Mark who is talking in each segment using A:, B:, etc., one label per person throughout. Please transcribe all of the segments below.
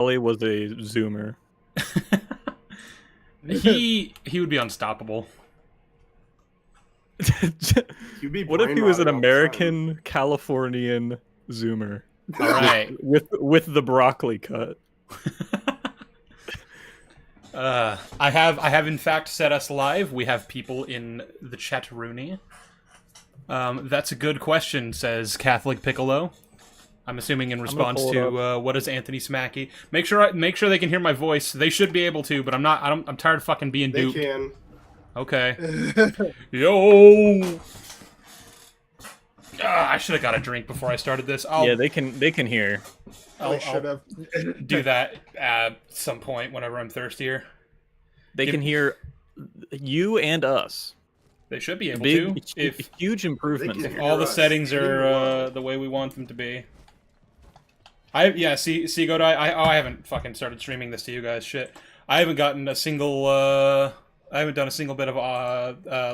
A: Ollie was a zoomer.
B: He would be unstoppable.
C: You'd be
A: What if
C: brain
A: he was an
C: rotted all the
A: American Californian zoomer
B: All right.
A: with the broccoli cut?
B: I have in fact set us live. We have people in the chat Rooney. That's a good question, says Catholic Piccolo. I'm assuming in response to what is Anthony Smackie. Make sure they can hear my voice. They should be able to, but I'm not. I'm tired of fucking being
C: They
B: duped.
C: can.
B: Okay. Yo. I should have got a drink before I started this.
A: Yeah, they can hear.
C: I should have.
B: Do that at some point whenever I'm thirstier.
A: They can hear you and us.
B: They should be able
A: Big,
B: to. If
A: huge improvements.
C: They can
B: all the
C: us.
B: settings are the way we want them to be. See, Godai, I haven't fucking started streaming this to you guys. Shit, I haven't gotten a single. I haven't done a single bit of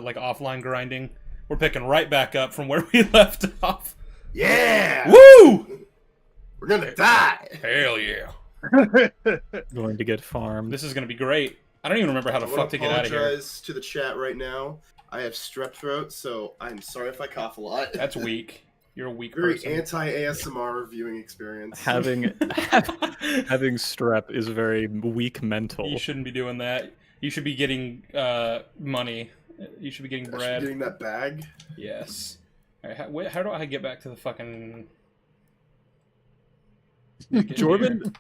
B: like offline grinding. We're picking right back up from where we left off.
C: Yeah!
B: Woo!
C: We're gonna die!
B: Hell yeah!
A: Going to get farmed.
B: This is gonna be great. I don't even remember how the fuck to get out of here.
C: I apologize to the chat right now. I have strep throat, so I'm sorry if I cough a lot.
B: That's weak. You're a weak
C: Very
B: person.
C: anti-ASMR viewing experience.
A: Having strep is very weak mental.
B: You shouldn't be doing that. You should be getting money. You should be getting bread.
C: Getting that bag?
B: Yes. All right, how do I get back to the fucking...
A: Jordan?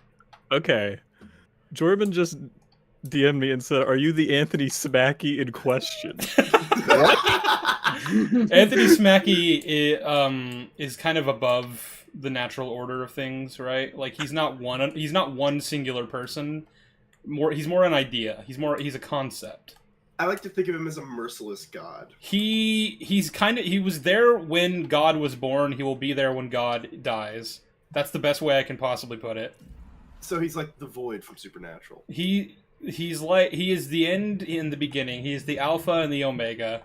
A: Okay. Jordan just DM'd me and said, "Are you the Anthony Smackie in question?"
B: Anthony Smackie is kind of above the natural order of things, right? Like he's not one singular person. He's more an idea. He's a concept.
C: I like to think of him as a merciless god.
B: He was there when God was born. He will be there when God dies. That's the best way I can possibly put it.
C: So he's like the Void from Supernatural.
B: He is the end in the beginning. He is the Alpha and the Omega.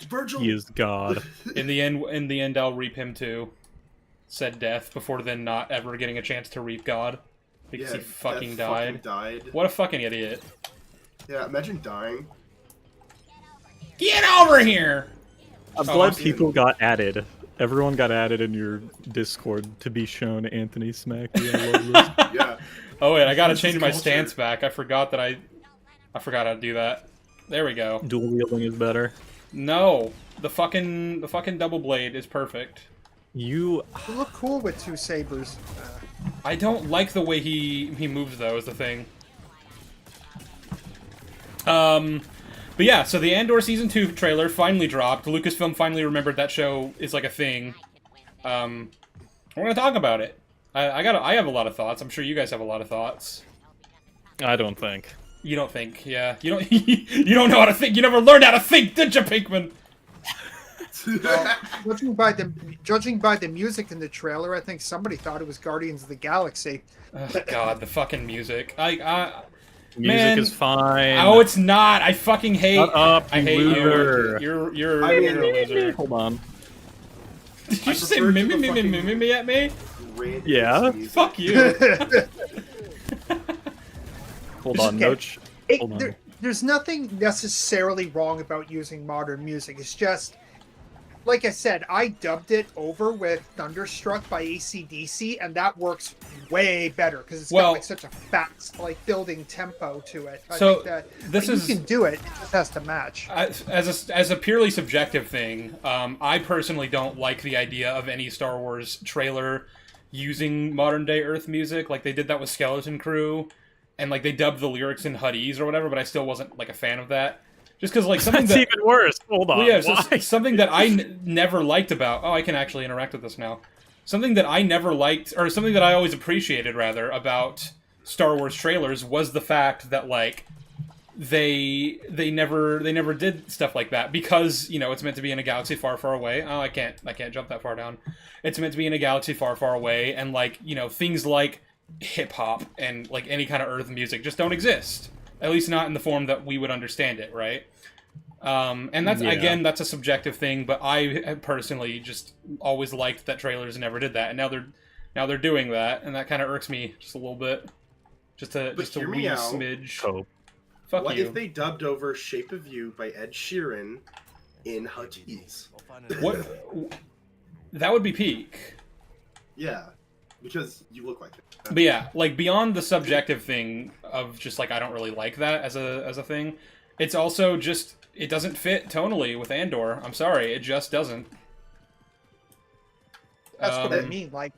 C: Virgil.
A: He is God.
B: In the end, I'll reap him too. Said Death before then not ever getting a chance to reap God because he fucking died. What a fucking idiot!
C: Yeah, imagine dying.
B: Get over here!
A: I'm glad people got added. Everyone got added in your Discord to be shown Anthony Smackie. I love this.
C: Yeah.
B: Oh wait, I gotta change my stance back. I forgot that I forgot how to do that. There we go.
A: Dual wielding is better.
B: No, the fucking double blade is perfect.
A: You
D: look cool with two sabers.
B: I don't like the way he moves though. Is the thing. But yeah, so the Andor Season 2 trailer finally dropped. Lucasfilm finally remembered that show is like a thing. We're gonna talk about it. I have a lot of thoughts. I'm sure you guys have a lot of thoughts.
A: I don't think.
B: You don't think, yeah. You don't you don't know how to think. You never learned how to think, did you, Pinkman?
D: Well, judging by the music in the trailer, I think somebody thought it was Guardians of the Galaxy.
B: Oh god, the fucking music.
A: Music
B: Man,
A: is fine.
B: Oh, it's not. I fucking hate.
A: Shut up,
B: I hate
A: loser.
B: you. You're a loser.
A: Hold on.
B: Did you say mimmy at me?
A: Yeah.
B: Fuck you.
A: Hold on, Noach. Hold on.
D: There's nothing necessarily wrong about using modern music. It's just, like I said, I dubbed it over with Thunderstruck by AC/DC, and that works way better because it's got like such a fast, like building tempo to it. I think that you can do it. It just has to match.
B: As a purely subjective thing, I personally don't like the idea of any Star Wars trailer using modern day Earth music. Like they did that with Skeleton Crew, and like they dubbed the lyrics in Huttese or whatever. But I still wasn't like a fan of that. Just because, like, something
A: that's even worse. Hold on.
B: Well, yeah, something that I never liked about... Oh, I can actually interact with this now. Something that I never liked, or something that I always appreciated, rather, about Star Wars trailers was the fact that, like, they never did stuff like that because, you know, it's meant to be in a galaxy far, far away. Oh, I can't jump that far down. It's meant to be in a galaxy far, far away, and, like, you know, things like hip-hop and, like, any kind of Earth music just don't exist. At least not in the form that we would understand it, right? And that's, again, that's a subjective thing, but I personally just always liked that trailers never did that. And now Now they're doing that, and that kind of irks me just a little bit. Just a
C: hear
B: wee
C: me out.
B: smidge.
A: Cope.
B: Fuck
C: What
B: you.
C: if they dubbed over "Shape of You" by Ed Sheeran in Hutchies?
B: What? That would be peak.
C: Yeah, because you look like it.
B: But yeah, like beyond the subjective thing of just like I don't really like that as a thing, it's also just it doesn't fit tonally with Andor. I'm sorry, it just doesn't.
D: That's what I mean. Like,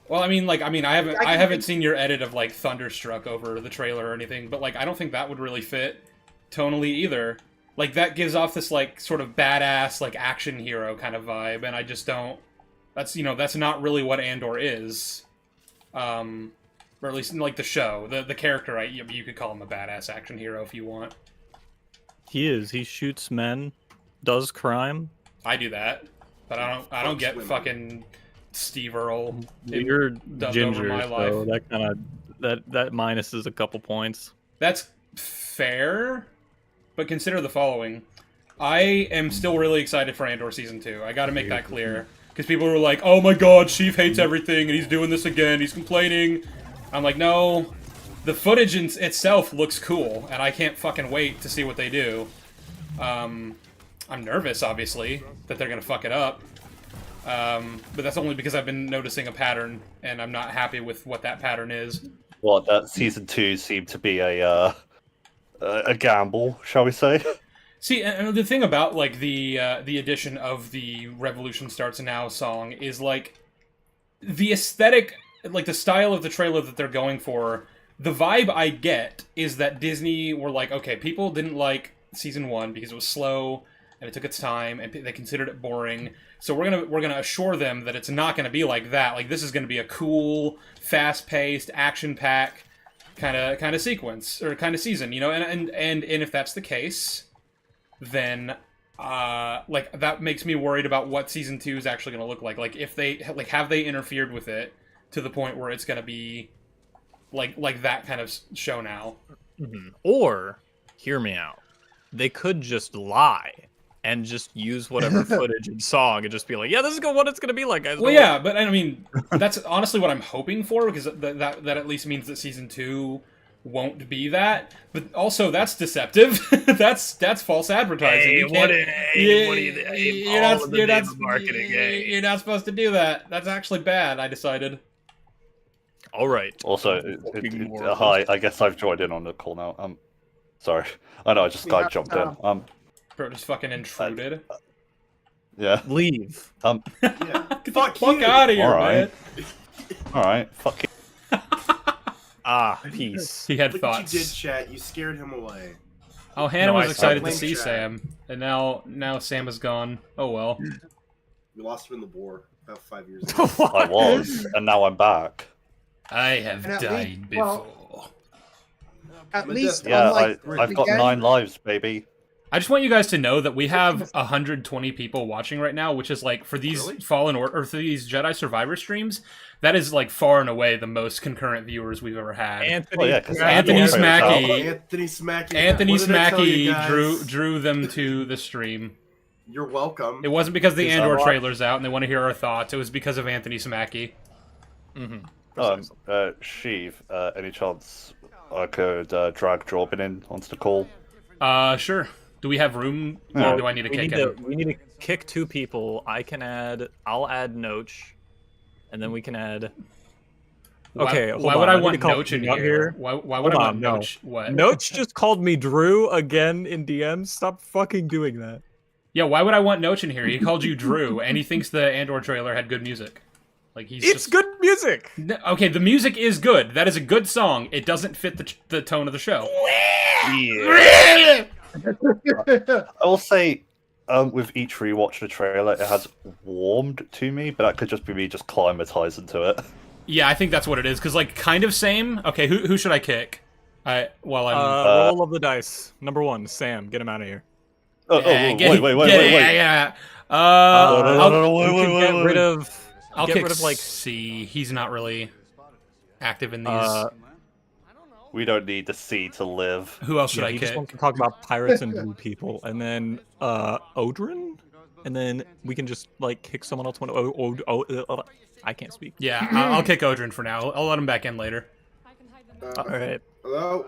B: Well, I haven't
D: I
B: I
D: can
B: haven't
D: think-
B: seen your edit of like Thunderstruck over the trailer or anything, but like I don't think that would really fit tonally either. Like that gives off this like sort of badass like action hero kind of vibe, and I just don't. That's not really what Andor is, or at least like the show, the character. You could call him a badass action hero if you want.
A: He is. He shoots men, does crime.
B: I do that, but I don't get
C: women.
B: fucking Steve Earle.
A: You're
B: dubbed
A: ginger,
B: over my
A: so
B: life.
A: that kind of that minuses a couple points.
B: That's fair, but consider the following. I am still really excited for Andor Season 2. I gotta make that clear. Because people were like, oh my god, Sheev hates everything, and he's doing this again, he's complaining. I'm like, no, the footage itself looks cool, and I can't fucking wait to see what they do. I'm nervous, obviously, that they're gonna fuck it up. But that's only because I've been noticing a pattern, and I'm not happy with what that pattern is.
E: Well, that season 2 seemed to be a gamble, shall we say?
B: See, and the thing about like the addition of the "Revolution Starts Now" song is like the aesthetic, like the style of the trailer that they're going for. The vibe I get is that Disney were like, okay, people didn't like season 1 because it was slow and it took its time and they considered it boring. So we're gonna assure them that it's not gonna be like that. Like this is gonna be a cool, fast-paced, action-packed kind of sequence or kind of season, you know. And if that's the case, then like that makes me worried about what season 2 is actually going to look like. Like if they have they interfered with it to the point where it's going to be like that kind of show now.
A: Or, hear me out, they could just lie and just use whatever footage and song and just be like, yeah, this is what it's gonna be like, guys.
B: Well, yeah, but I mean that's honestly what I'm hoping for, because that at least means that season 2 won't be that. But also that's deceptive. that's false advertising.
A: Hey, what do you
B: You're not supposed to do that. That's actually bad, I decided.
A: All right.
E: Also, hi, I guess I've joined in on the call now. Sorry. I know, I just
D: We have
E: jumped
D: to-
E: in.
B: Bro, just fucking intruded.
E: Yeah.
A: Leave.
C: Yeah.
B: Get the
C: Fuck
B: fuck
C: you.
B: out of here,
E: Alright.
B: man.
E: Alright, fuck you.
A: Ah, peace.
B: He had
C: Look what
B: thoughts.
C: you did, chat. You scared him away.
B: Oh, Hannah
A: No,
B: was
A: I
B: excited to
C: saw
B: see
C: Chat.
B: Sam, and now Sam is gone. Oh well.
C: We lost him in the war about 5 years ago.
E: I was, and now I'm back.
B: I have
D: And at
B: died
D: least- well-
B: before.
D: at
C: But
D: least,
E: Yeah,
D: unlike
E: I've got
D: again,
E: 9 lives, baby.
B: I just want you guys to know that we have 120 people watching right now, which is like for these
C: Really?
B: Fallen Order or for these Jedi Survivor streams, that is like far and away the most concurrent viewers we've ever had.
A: Anthony,
E: Oh, yeah, 'cause
B: Anthony
E: Andor
B: Smacky.
E: trailers out.
C: Anthony Smacky.
B: Anthony
C: What did I tell you
B: Smacky
C: guys?
B: drew them to the stream.
C: You're welcome.
B: It wasn't because the
E: Is that
B: Andor
E: right?
B: trailer's out and they want to hear our thoughts. It was because of Anthony Smacky.
E: Sheev, any chance I could drag Jorbin in onto the call?
B: Sure. Do we have room,
E: Yeah.
B: or do I need to kick him?
A: we need to kick 2 people. I'll add Noach, and then we can add. Okay, hold
B: why
A: on.
B: would I
A: need
B: want
A: to call
B: Noach in
A: something out
B: here? Why would
A: Hold
B: I want
A: on, no.
B: Noach? What?
A: Noach just called me Drew again in DMs. Stop fucking doing that.
B: Yeah, why would I want Noach in here? He called you Drew, and he thinks the Andor trailer had good music. Like he's
A: It's
B: just...
A: good music.
B: Okay, the music is good. That is a good song. It doesn't fit the tone of the show.
E: Yeah. I will say, with each rewatch of the trailer, it has warmed to me, but that could just be me just climatizing to it.
B: Yeah, I think that's what it is. Cause like kind of same. Okay, who should I kick? While I'm
A: Roll of the dice. Number 1, Sam. Get him out of here.
E: Wait.
B: Yeah.
A: Get rid of.
B: I'll
A: get
B: kick
A: rid of like.
B: C. He's not really active in these.
E: We don't need the sea to live.
B: Who else should
A: Yeah,
B: I
A: he
B: kick?
A: just wants to talk about pirates and blue people, and then Odrin. and then we can just like kick someone else when I can't speak.
B: Yeah, I'll kick Odrin for now. I'll let him back in later.
A: All right.
C: Hello?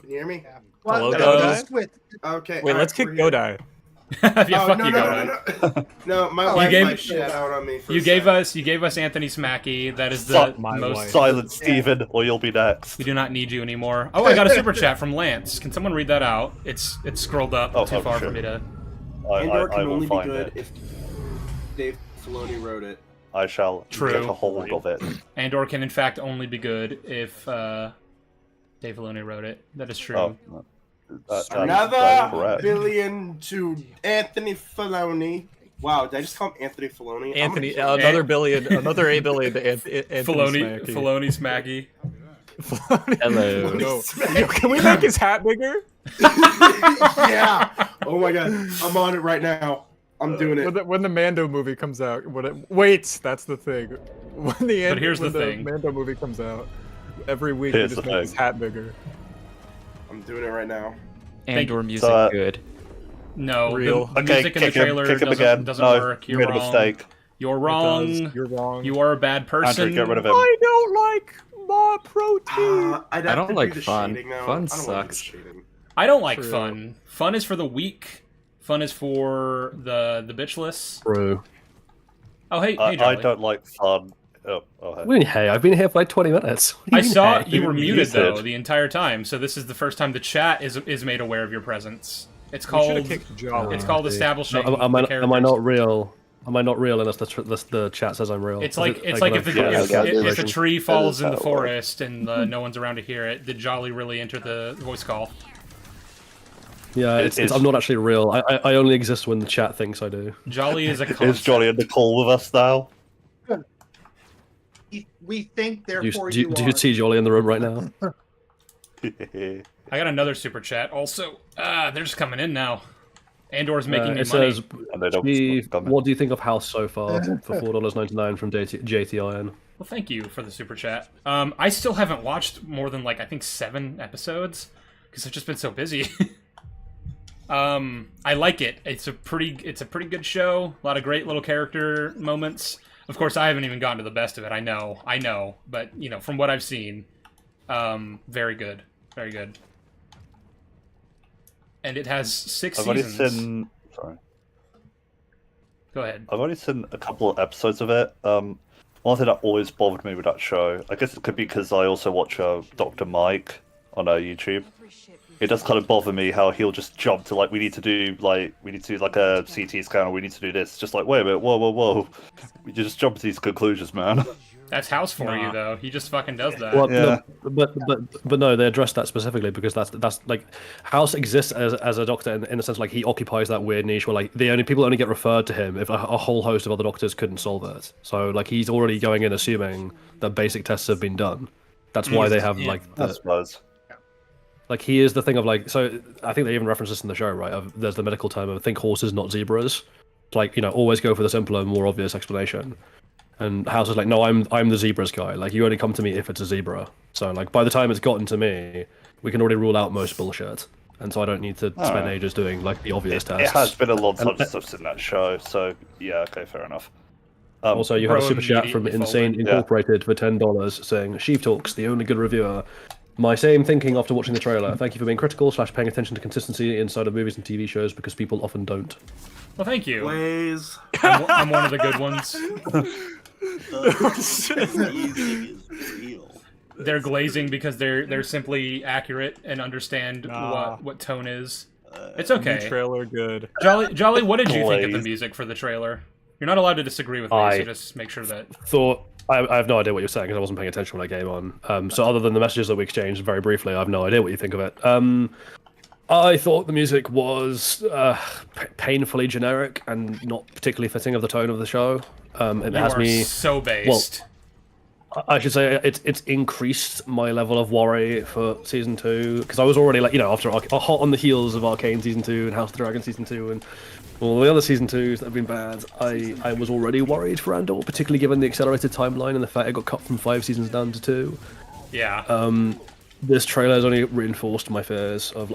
C: Can you hear me?
A: Hello,
D: at
A: Godai?
D: least with
C: Okay.
A: Wait,
C: all
A: let's
C: right,
A: kick
C: we're here.
A: Godai.
B: Yeah,
C: Oh,
B: fuck
C: no,
B: you,
C: no,
B: Godai.
C: no, no. No, my
D: Oh,
C: wife
B: gave-
C: might shat out on me for
B: You
C: a
B: gave
C: sec.
B: us Anthony Smackie. That is the
E: Fuck
A: my
B: most.
A: wife.
E: Silence, Steven, or you'll be next.
B: We do not need you anymore. Oh, I got a super chat from Lance. Can someone read that out? It's scrolled up
E: Oh,
B: too
E: oh,
B: far
E: shit.
B: for me to.
C: Andor
E: I
C: can
E: will
C: only be
E: find
C: good
E: it.
C: if Dave Filoni wrote it.
E: I shall
B: True.
E: get a hold of it.
B: Andor can in fact only be good if Dave Filoni wrote it. That is true.
E: Oh, that's
C: Another
E: correct.
C: billion to Anthony Filoni. Wow, did I just call him Anthony Filoni? I'm
A: Anthony,
C: gonna-
A: another billion, another 8 billion to Anthony
B: Filoni,
A: Smackie.
B: Filoni Smackie.
F: Hello.
A: No. Yo, can we make his hat bigger?
C: Yeah. Oh my god, I'm on it right now. I'm doing it.
A: When the Mando movie comes out, wait, that's the thing. When the
B: But here's
A: when
B: the thing.
A: Mando movie comes out, every week
E: Here's
A: we just
E: the
A: make his
E: thing.
A: hat bigger.
C: I'm doing it right now.
F: Andor music
E: So,
F: good.
B: No,
A: Real.
B: the
E: Okay,
B: music in the
E: kick him,
B: trailer
E: kick him
B: doesn't,
E: again.
B: doesn't
E: No,
B: work.
E: you
B: You're
E: made a
B: wrong.
E: mistake.
B: You're
A: It
B: wrong.
A: does. You're wrong.
B: You are a bad person.
E: Andrew, get rid of him.
A: I don't like my protein.
C: I'd
F: I
C: have
F: don't
C: to
F: like
C: do the
F: fun.
C: shading now.
F: Fun
C: I don't wanna do the
F: sucks.
C: shading.
B: I don't like
A: True.
B: fun. Fun is for the weak. Fun is for the bitchless.
F: Bro.
B: Oh hey,
E: I
B: Jolly.
E: don't like fun. Oh,
F: What do you mean, hey? I've been here for like 20 minutes. What do
B: I
F: you mean,
B: saw
F: hey?
B: you were
E: You
B: muted though
E: said-
B: the entire time, so this is the first time the chat is made aware of your presence. It's
A: We should
B: called
A: have kicked Jolly.
B: it's called
F: dude.
B: establishing.
F: Am
B: the
F: I
B: characters.
F: not real? Am I not real unless the chat says I'm real?
B: It's
F: Is
B: like
F: it,
B: it's like if,
F: an
B: the,
E: Yeah,
B: if,
E: that's
B: if,
E: the
B: if a
E: version.
B: tree falls in
E: how
B: the
E: it works.
B: forest and no one's around to hear it. Did Jolly really enter the voice call?
F: Yeah,
E: It's-
F: I'm not actually real. I only exist when the chat thinks I do.
B: Jolly is a
E: Is
B: concept.
E: Johnny in the call with us now?
D: we think, therefore
F: Do
D: you
F: you
D: are.
F: see Jolly in the room right now?
B: I got another super chat. Also, they're just coming in now. Andor's making me
F: It
B: money.
F: says,
E: And they don't
F: Steve,
E: come in.
F: what do you think of House so far for $4.99 from JTIN?
B: Well, thank you for the super chat. I still haven't watched more than like I think 7 episodes because I've just been so busy. I like it. It's a pretty good show. A lot of great little character moments. Of course, I haven't even gotten to the best of it. I know, but you know, from what I've seen, very good, very good. And it has 6
E: I've only
B: seasons.
E: seen. Sorry.
B: Go ahead.
E: I've only seen a couple of episodes of it. One thing that always bothered me with that show, I guess it could be because I also watch Dr. Mike on YouTube. It does kind of bother me how he'll just jump to like we need to do like a CT scan or we need to do this. Just like wait a minute, whoa. We just jump to these conclusions, man.
B: That's House for
A: Nah.
B: you though. He just fucking does that.
F: Well,
E: Yeah.
F: no, but no, they addressed that specifically because that's like House exists as a doctor in the sense like he occupies that weird niche where like the only people only get referred to him if a whole host of other doctors couldn't solve it. So like he's already going in assuming that basic tests have been done. That's why they have like
E: I
F: the,
E: suppose.
F: like he is the thing of like so I think they even reference this in the show right. There's the medical term of think horses not zebras. Like always go for the simpler, more obvious explanation. And House is like, no, I'm the zebras guy. Like, you only come to me if it's a zebra. So, like, by the time it's gotten to me, we can already rule out most bullshit. And so I don't need to spend
E: Alright.
F: ages doing, like, the obvious
E: It
F: tests.
E: has been a long time since I've seen that show, so yeah, okay, fair enough.
F: Also, you have a
B: Bro
F: super chat from
B: immediately
F: Insane
B: folded.
F: Incorporated for $10 saying, Sheev Talks, the only good reviewer. My same thinking after watching the trailer. Thank you for being critical / paying attention to consistency inside of movies and TV shows because people often don't.
B: Well, thank you.
C: Blaze.
B: I'm one of the good ones. They're glazing because they're simply accurate and understand
A: Nah.
B: what tone is. It's okay.
A: Trailer good.
B: Jolly, what did you think of the
E: Glaze.
B: music for the trailer? You're not allowed to disagree with me, so just make sure that.
F: Thought I have no idea what you're saying because I wasn't paying attention when I came on. So other than the messages that we exchanged very briefly, I have no idea what you think of it. I thought the music was painfully generic and not particularly fitting of the tone of the show. It
B: You
F: has
B: are
F: me.
B: so based.
F: I should say it's increased my level of worry for season 2 because I was already like after hot on the heels of Arcane season 2 and House of the Dragon season 2 and all the other season 2s that have been bad. I was already worried for Andor, particularly given the accelerated timeline and the fact it got cut from 5 seasons down to 2.
B: Yeah.
F: this trailer has only reinforced my fears of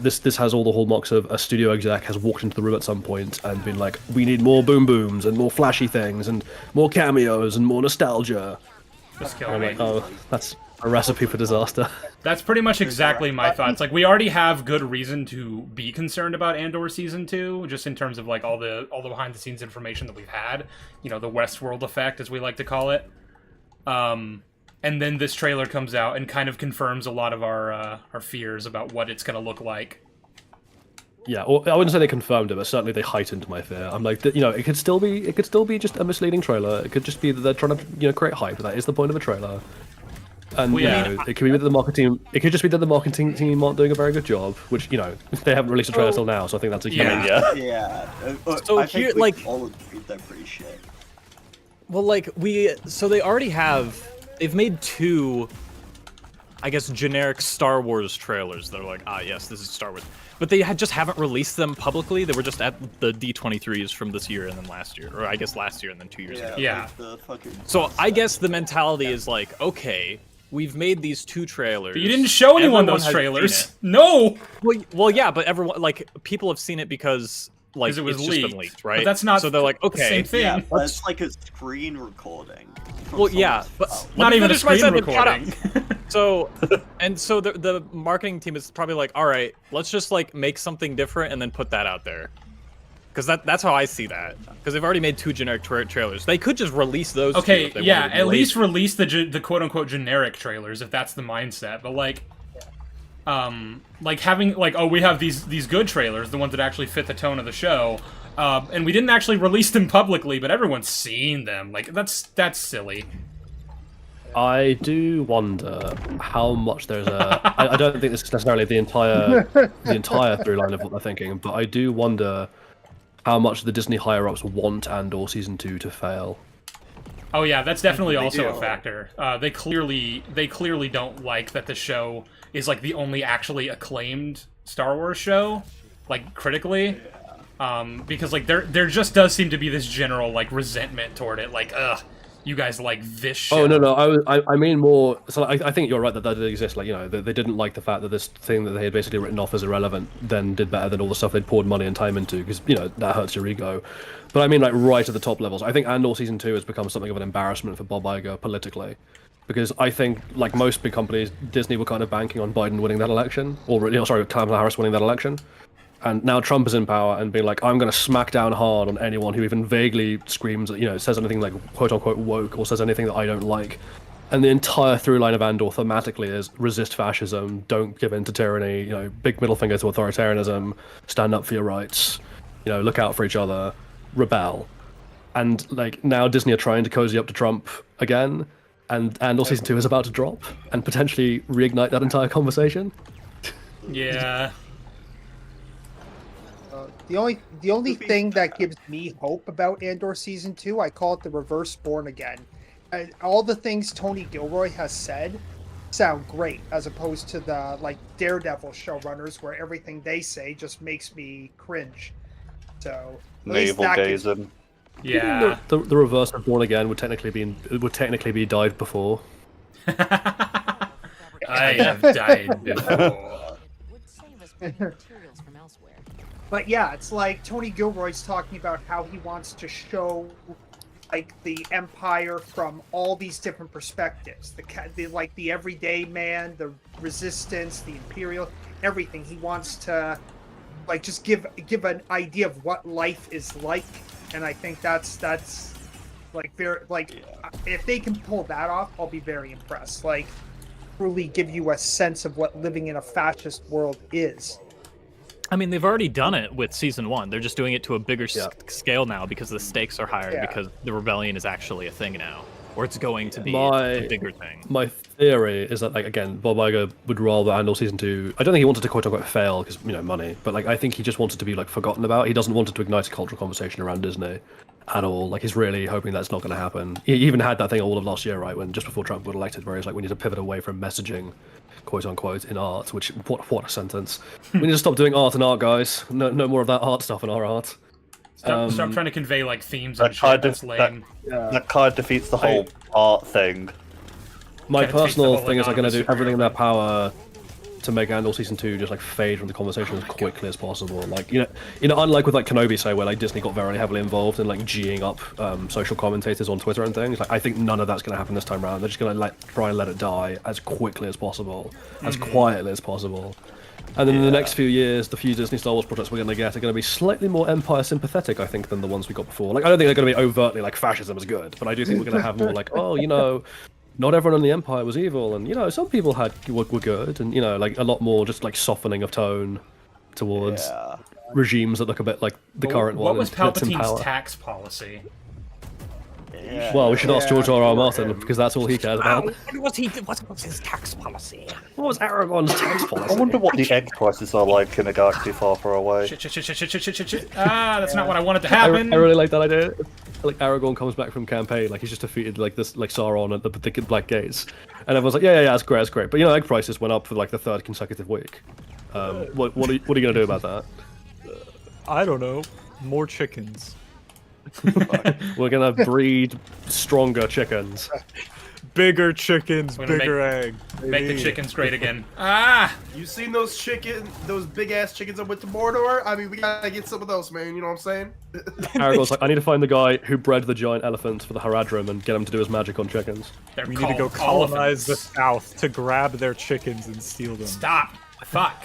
F: this has all the hallmarks of a studio exec has walked into the room at some point and been like, we need more boom booms and more flashy things and more cameos and more nostalgia.
B: Just
F: And
B: kill
F: I'm
B: me.
F: like, oh, that's a recipe for disaster.
B: That's pretty much exactly my thoughts. Like, we already have good reason to be concerned about Andor Season 2, just in terms of, like, all the behind-the-scenes information that we've had. You know, the Westworld effect, as we like to call it. And then this trailer comes out and kind of confirms a lot of our fears about what it's going to look like.
F: Yeah, well, I wouldn't say they confirmed it, but certainly they heightened my fear. I'm like, you know, it could still be just a misleading trailer. It could just be that they're trying to, you know, create hype. That is the point of a trailer. And
B: Well,
F: you
B: yeah.
F: know, it could be that the marketing. It could just be that the marketing team aren't doing a very good job. Which, you know, they haven't released a trailer till now, so I think that's a
B: Yeah.
E: Yeah.
A: So
G: I think
A: here,
G: we
A: like-
G: all agreed they're pretty shit.
A: Well, like, so they already they've made 2, I guess, generic Star Wars trailers. They're like, yes, this is Star Wars. But they just haven't released them publicly. They were just at the D23s from this year and then last year. Or I guess last year and then 2 years ago.
B: Yeah.
G: Like the fucking
A: So I guess the mentality is like, okay, we've made these 2 trailers.
B: But you didn't show anyone
A: Everyone
B: those
A: has
B: trailers.
A: seen
B: No!
A: Well, yeah, but everyone, like, people have seen it because, like,
B: Because it was
A: it's
B: leaked.
A: just been leaked, right?
B: But that's not
A: So they're like,
B: the
A: okay.
B: same thing.
G: Yeah, that's like a screen recording. from
A: Well, yeah,
G: someone's
A: but
G: phone.
B: Not
A: let me
B: even a
A: finish my
B: screen
A: sentence, shut up.
B: recording.
A: So the marketing team is probably like, all right, let's just like make something different and then put that out there, because that's how I see that. Because they've already made 2 generic trailers. They could just release those. 2
B: Okay,
A: if they
B: yeah,
A: wanted to be
B: at least
A: lazy.
B: release the quote-unquote generic trailers, if that's the mindset. But, like having, like, oh, we have these good trailers, the ones that actually fit the tone of the show, and we didn't actually release them publicly, but everyone's seen them. Like, that's silly.
F: I do wonder how much there's a. I don't think this is necessarily the entire through line of what they're thinking, but I do wonder how much the Disney higher ups want Andor season 2 to fail.
B: Oh yeah, that's definitely
G: They
B: also
G: do.
B: a factor. They clearly don't like that the show is like the only actually acclaimed Star Wars show, like critically. Because like there just does seem to be this general like resentment toward it, like you guys like this show.
F: Oh no, I mean more. So I think you're right that did exist. Like, you know, they didn't like the fact that this thing that they had basically written off as irrelevant then did better than all the stuff they'd poured money and time into, because, you know, that hurts your ego. But I mean, like, right at the top levels, I think Andor season 2 has become something of an embarrassment for Bob Iger politically, because I think, like most big companies, Disney were kind of banking on Biden winning that election, or, you know, sorry, Kamala Harris winning that election. And now Trump is in power and being like, I'm going to smack down hard on anyone who even vaguely screams, you know, says anything like quote-unquote woke or says anything that I don't like. And the entire through line of Andor thematically is resist fascism, don't give in to tyranny, you know, big middle finger to authoritarianism, stand up for your rights, you know, look out for each other, rebel. And, like, now Disney are trying to cozy up to Trump again, and Andor Season 2 is about to drop and potentially reignite that entire conversation.
B: Yeah.
D: The only thing that gives me hope about Andor Season 2, I call it the reverse Born Again. All the things Tony Gilroy has said sound great, as opposed to the, like, Daredevil showrunners where everything they say just makes me cringe. So, at least
E: Navel
D: that gives-
E: gazing.
B: Yeah.
F: The reverse of Born Again would technically be died before.
B: I have died before.
H: Would save us from materials from elsewhere.
D: But yeah, it's like Tony Gilroy's talking about how he wants to show, like, the Empire from all these different perspectives. Like the everyday man, the resistance, the Imperial, everything. He wants to, like, just give an idea of what life is like. And I think that's like very, like, if they can pull that off, I'll be very impressed. Like, truly give you a sense of what living in a fascist world is.
A: I mean, they've already done it with season 1. They're just doing it to a bigger
F: Yeah.
A: scale now because the stakes are higher,
D: Yeah.
A: because the rebellion is actually a thing now, or it's going to be
F: My-
A: a bigger thing.
F: My theory is that, like, again, Bob Iger would rather Andor Season 2... I don't think he wanted to quote-unquote fail, because, you know, money, but, like, I think he just wanted to be, like, forgotten about. He doesn't want it to ignite a cultural conversation around Disney at all. Like, he's really hoping that's not going to happen. He even had that thing all of last year, right, when just before Trump got elected, where he's like, we need to pivot away from messaging, quote-unquote, in art, which... What a sentence. We need to stop doing art in art, guys. No more of that art stuff in our art.
B: Stop trying to convey like themes
E: That
B: and shit.
E: kind
B: That's
E: of
B: lame.
E: that kind of defeats the whole art thing.
F: My
B: Kinda takes the
F: personal
B: whole,
F: thing is
B: like,
F: I'm going to do
B: superhero
F: everything in their
B: thing.
F: power to make Andor season 2 just like fade from the conversation as quickly as possible. Like unlike with like Kenobi, say, where like Disney got very heavily involved in like G'ing up social commentators on Twitter and things. Like I think none of that's going to happen this time around. They're just going to try and let it die as quickly as possible, as quietly as possible. And then in the next few years, the few Disney Star Wars projects we're going to get are going to be slightly more Empire sympathetic, I think, than the ones we got before. Like I don't think they're going to be overtly like fascism is good, but I do think we're going to have more like, oh, not everyone in the Empire was evil, and some people were good, and like a lot more just like softening of tone towards
G: Yeah.
F: regimes that look a bit like the current one.
B: What was
F: that's in
B: Palpatine's
F: power.
B: tax policy?
G: Yeah.
F: Well, we should ask George
C: Yeah,
F: R.R.
C: poor
F: Martin
C: him.
F: because that's all he cares about.
A: What was his tax policy?
F: What was Aragorn's tax
E: I
F: policy?
E: wonder what the egg prices are like in a galaxy far, far away.
B: Shit. Ah, that's not what I wanted to
F: I
B: happen.
F: really like that idea. Like Aragorn comes back from campaign, like he's just defeated like this, like Sauron at the Black Gates, and everyone's like, yeah, that's great. But egg prices went up for like the third consecutive week. What are you gonna do about that?
A: I don't know. More chickens.
F: We're gonna breed stronger chickens.
A: Bigger chickens,
B: We're gonna
A: bigger eggs.
B: Make the chickens great again. Ah!
C: You seen those big ass chickens that went to Mordor? I mean, we gotta get some of those, man. You know what I'm saying?
F: Aragorn's like, I need to find the guy who bred the giant elephant for the Haradrim and get him to do his magic on chickens.
B: They're
A: We need to go
B: called
A: colonize the
B: elephants.
A: South to grab their chickens and steal them.
B: Stop! Fuck!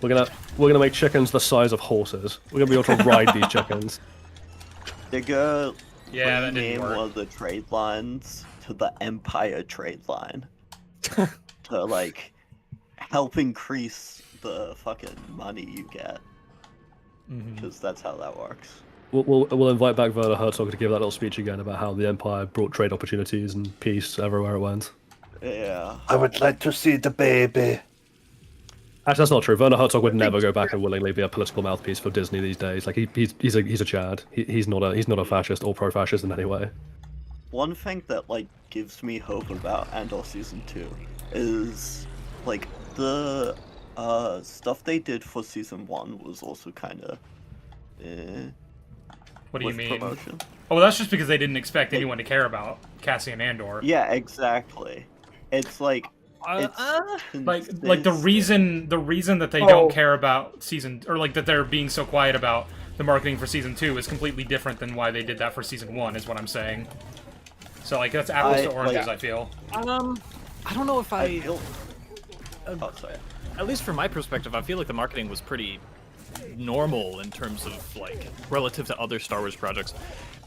F: We're gonna make chickens the size of horses. We're gonna be able to ride these chickens.
G: They're gonna
B: Yeah, that didn't
G: rename
B: work.
G: one of the trade lines to the Empire trade line to like help increase the fucking money you get, because that's how that works.
F: We'll invite back Werner Herzog to give that little speech again about how the Empire brought trade opportunities and peace everywhere it went.
G: Yeah.
E: I would like to see the baby.
F: Actually, that's not true. Werner Herzog would never go back and willingly be a political mouthpiece for Disney these days. Like he's a Chad. He's not a fascist or pro-fascist in any way.
G: One thing that like gives me hope about Andor season 2 is like the stuff they did for season 1 was also kind of
B: What do you
G: with
B: mean?
G: promotion.
B: Oh, well, that's just because they didn't expect anyone to care about Cassian Andor.
G: Yeah, exactly. It's like it's
B: Like the reason that they don't care about season, or like that they're being so quiet about the marketing for season 2 is completely different than why they did that for season 1, is what I'm saying. So like that's apples to oranges, I feel.
A: I don't know if
G: I feel. Oh, sorry.
A: at least from my perspective, I feel like the marketing was pretty normal in terms of like relative to other Star Wars projects,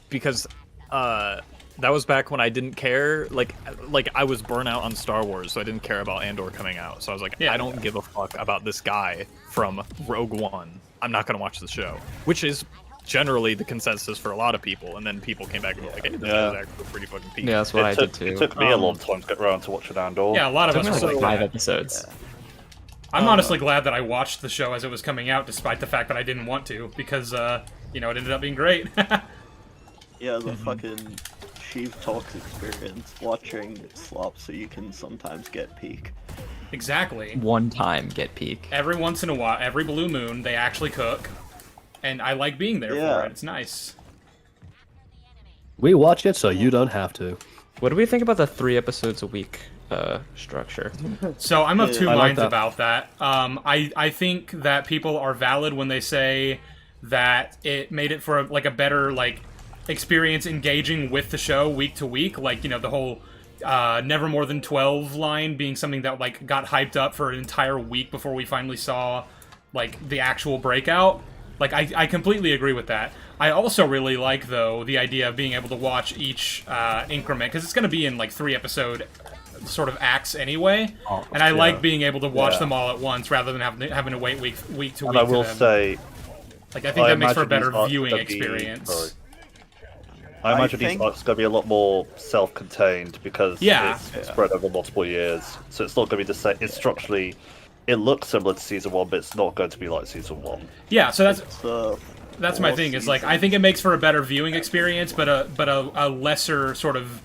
A: because that was back when I didn't care. Like I was burnt out on Star Wars, so I didn't care about Andor coming out. So I was like,
B: Yeah.
A: I don't give a fuck about this guy from Rogue One. I'm not gonna watch the show, which is generally the consensus for a lot of people. And then people came back and were like, hey, this is actually pretty fucking peak.
I: Yeah, that's what I did too.
E: It took me a long time to get around to watching Andor.
B: Yeah, a lot of
I: Took
B: us
I: me
B: were
I: like
B: like
I: 5
B: that.
I: episodes.
B: I'm honestly glad that I watched the show as it was coming out, despite the fact that I didn't want to, because it ended up being great.
G: Yeah, the fucking Sheev Talks experience, watching slop so you can sometimes get peak.
B: Exactly.
I: One time get peak.
B: Every once in a while, every blue moon, they actually cook, and I like being there
G: Yeah.
B: for it. It's nice.
F: We watch it so you don't have to.
I: What do we think about the 3 episodes a week structure?
B: So I'm of two
F: I like
B: minds
F: that.
B: about that. I think that people are valid when they say that it made it for a better experience engaging with the show week to week. Like, the whole never more than 12 line being something that got hyped up for an entire week before we finally saw the actual breakout. I completely agree with that. I also really like, though, the idea of being able to watch each increment, because it's going to be in 3 episode sort of acts anyway, and I like being able to watch them all at once rather than having to wait week to week.
E: And I will
B: to them.
E: say,
B: I think that makes for a
E: imagine
B: better
E: these arcs
B: viewing
E: gonna be-
B: experience.
E: sorry. I imagine these
G: think-
E: arcs are going to be a lot more self-contained because
B: Yeah.
E: it's spread over multiple years. So it's not going to be the same. It's structurally, it looks similar to season 1, but it's not going to be like season 1.
B: Yeah, so that's
G: So
B: that's my
G: four
B: thing. Is
G: seasons.
B: I think it makes for a better viewing experience, but a lesser sort of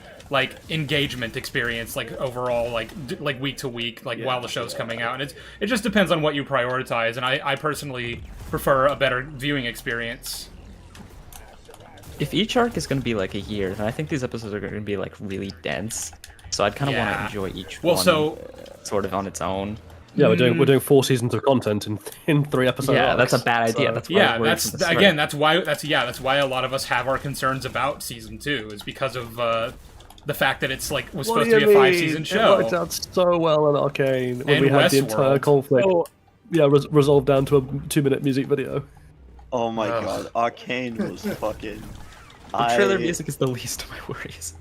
B: engagement experience, overall, week to week, while the show's coming out. And it just depends on what you prioritize. And I personally prefer a better viewing experience.
I: If each arc is going to be a year, then I think these episodes are going to be really dense. so I'd kind of want to
B: Yeah.
I: enjoy each
B: Well,
I: one
B: so-
I: sort of on its own.
F: Yeah, we're doing 4 seasons of content in 3 episodes.
I: Yeah, that's a bad idea. That's why I
B: Yeah,
I: was worried
B: that's
I: from the start.
B: again. That's why a lot of us have our concerns about season 2 is because of the fact that it's like was supposed to be a 5-season show.
F: It worked out so well in Arcane when
B: And
F: we had the entire
B: Westworld.
F: conflict.
A: Oh.
F: Yeah, resolved down to a 2-minute music video.
G: Oh my
B: Ugh.
G: god, Arcane was fucking.
I: The trailer music is the least of my worries.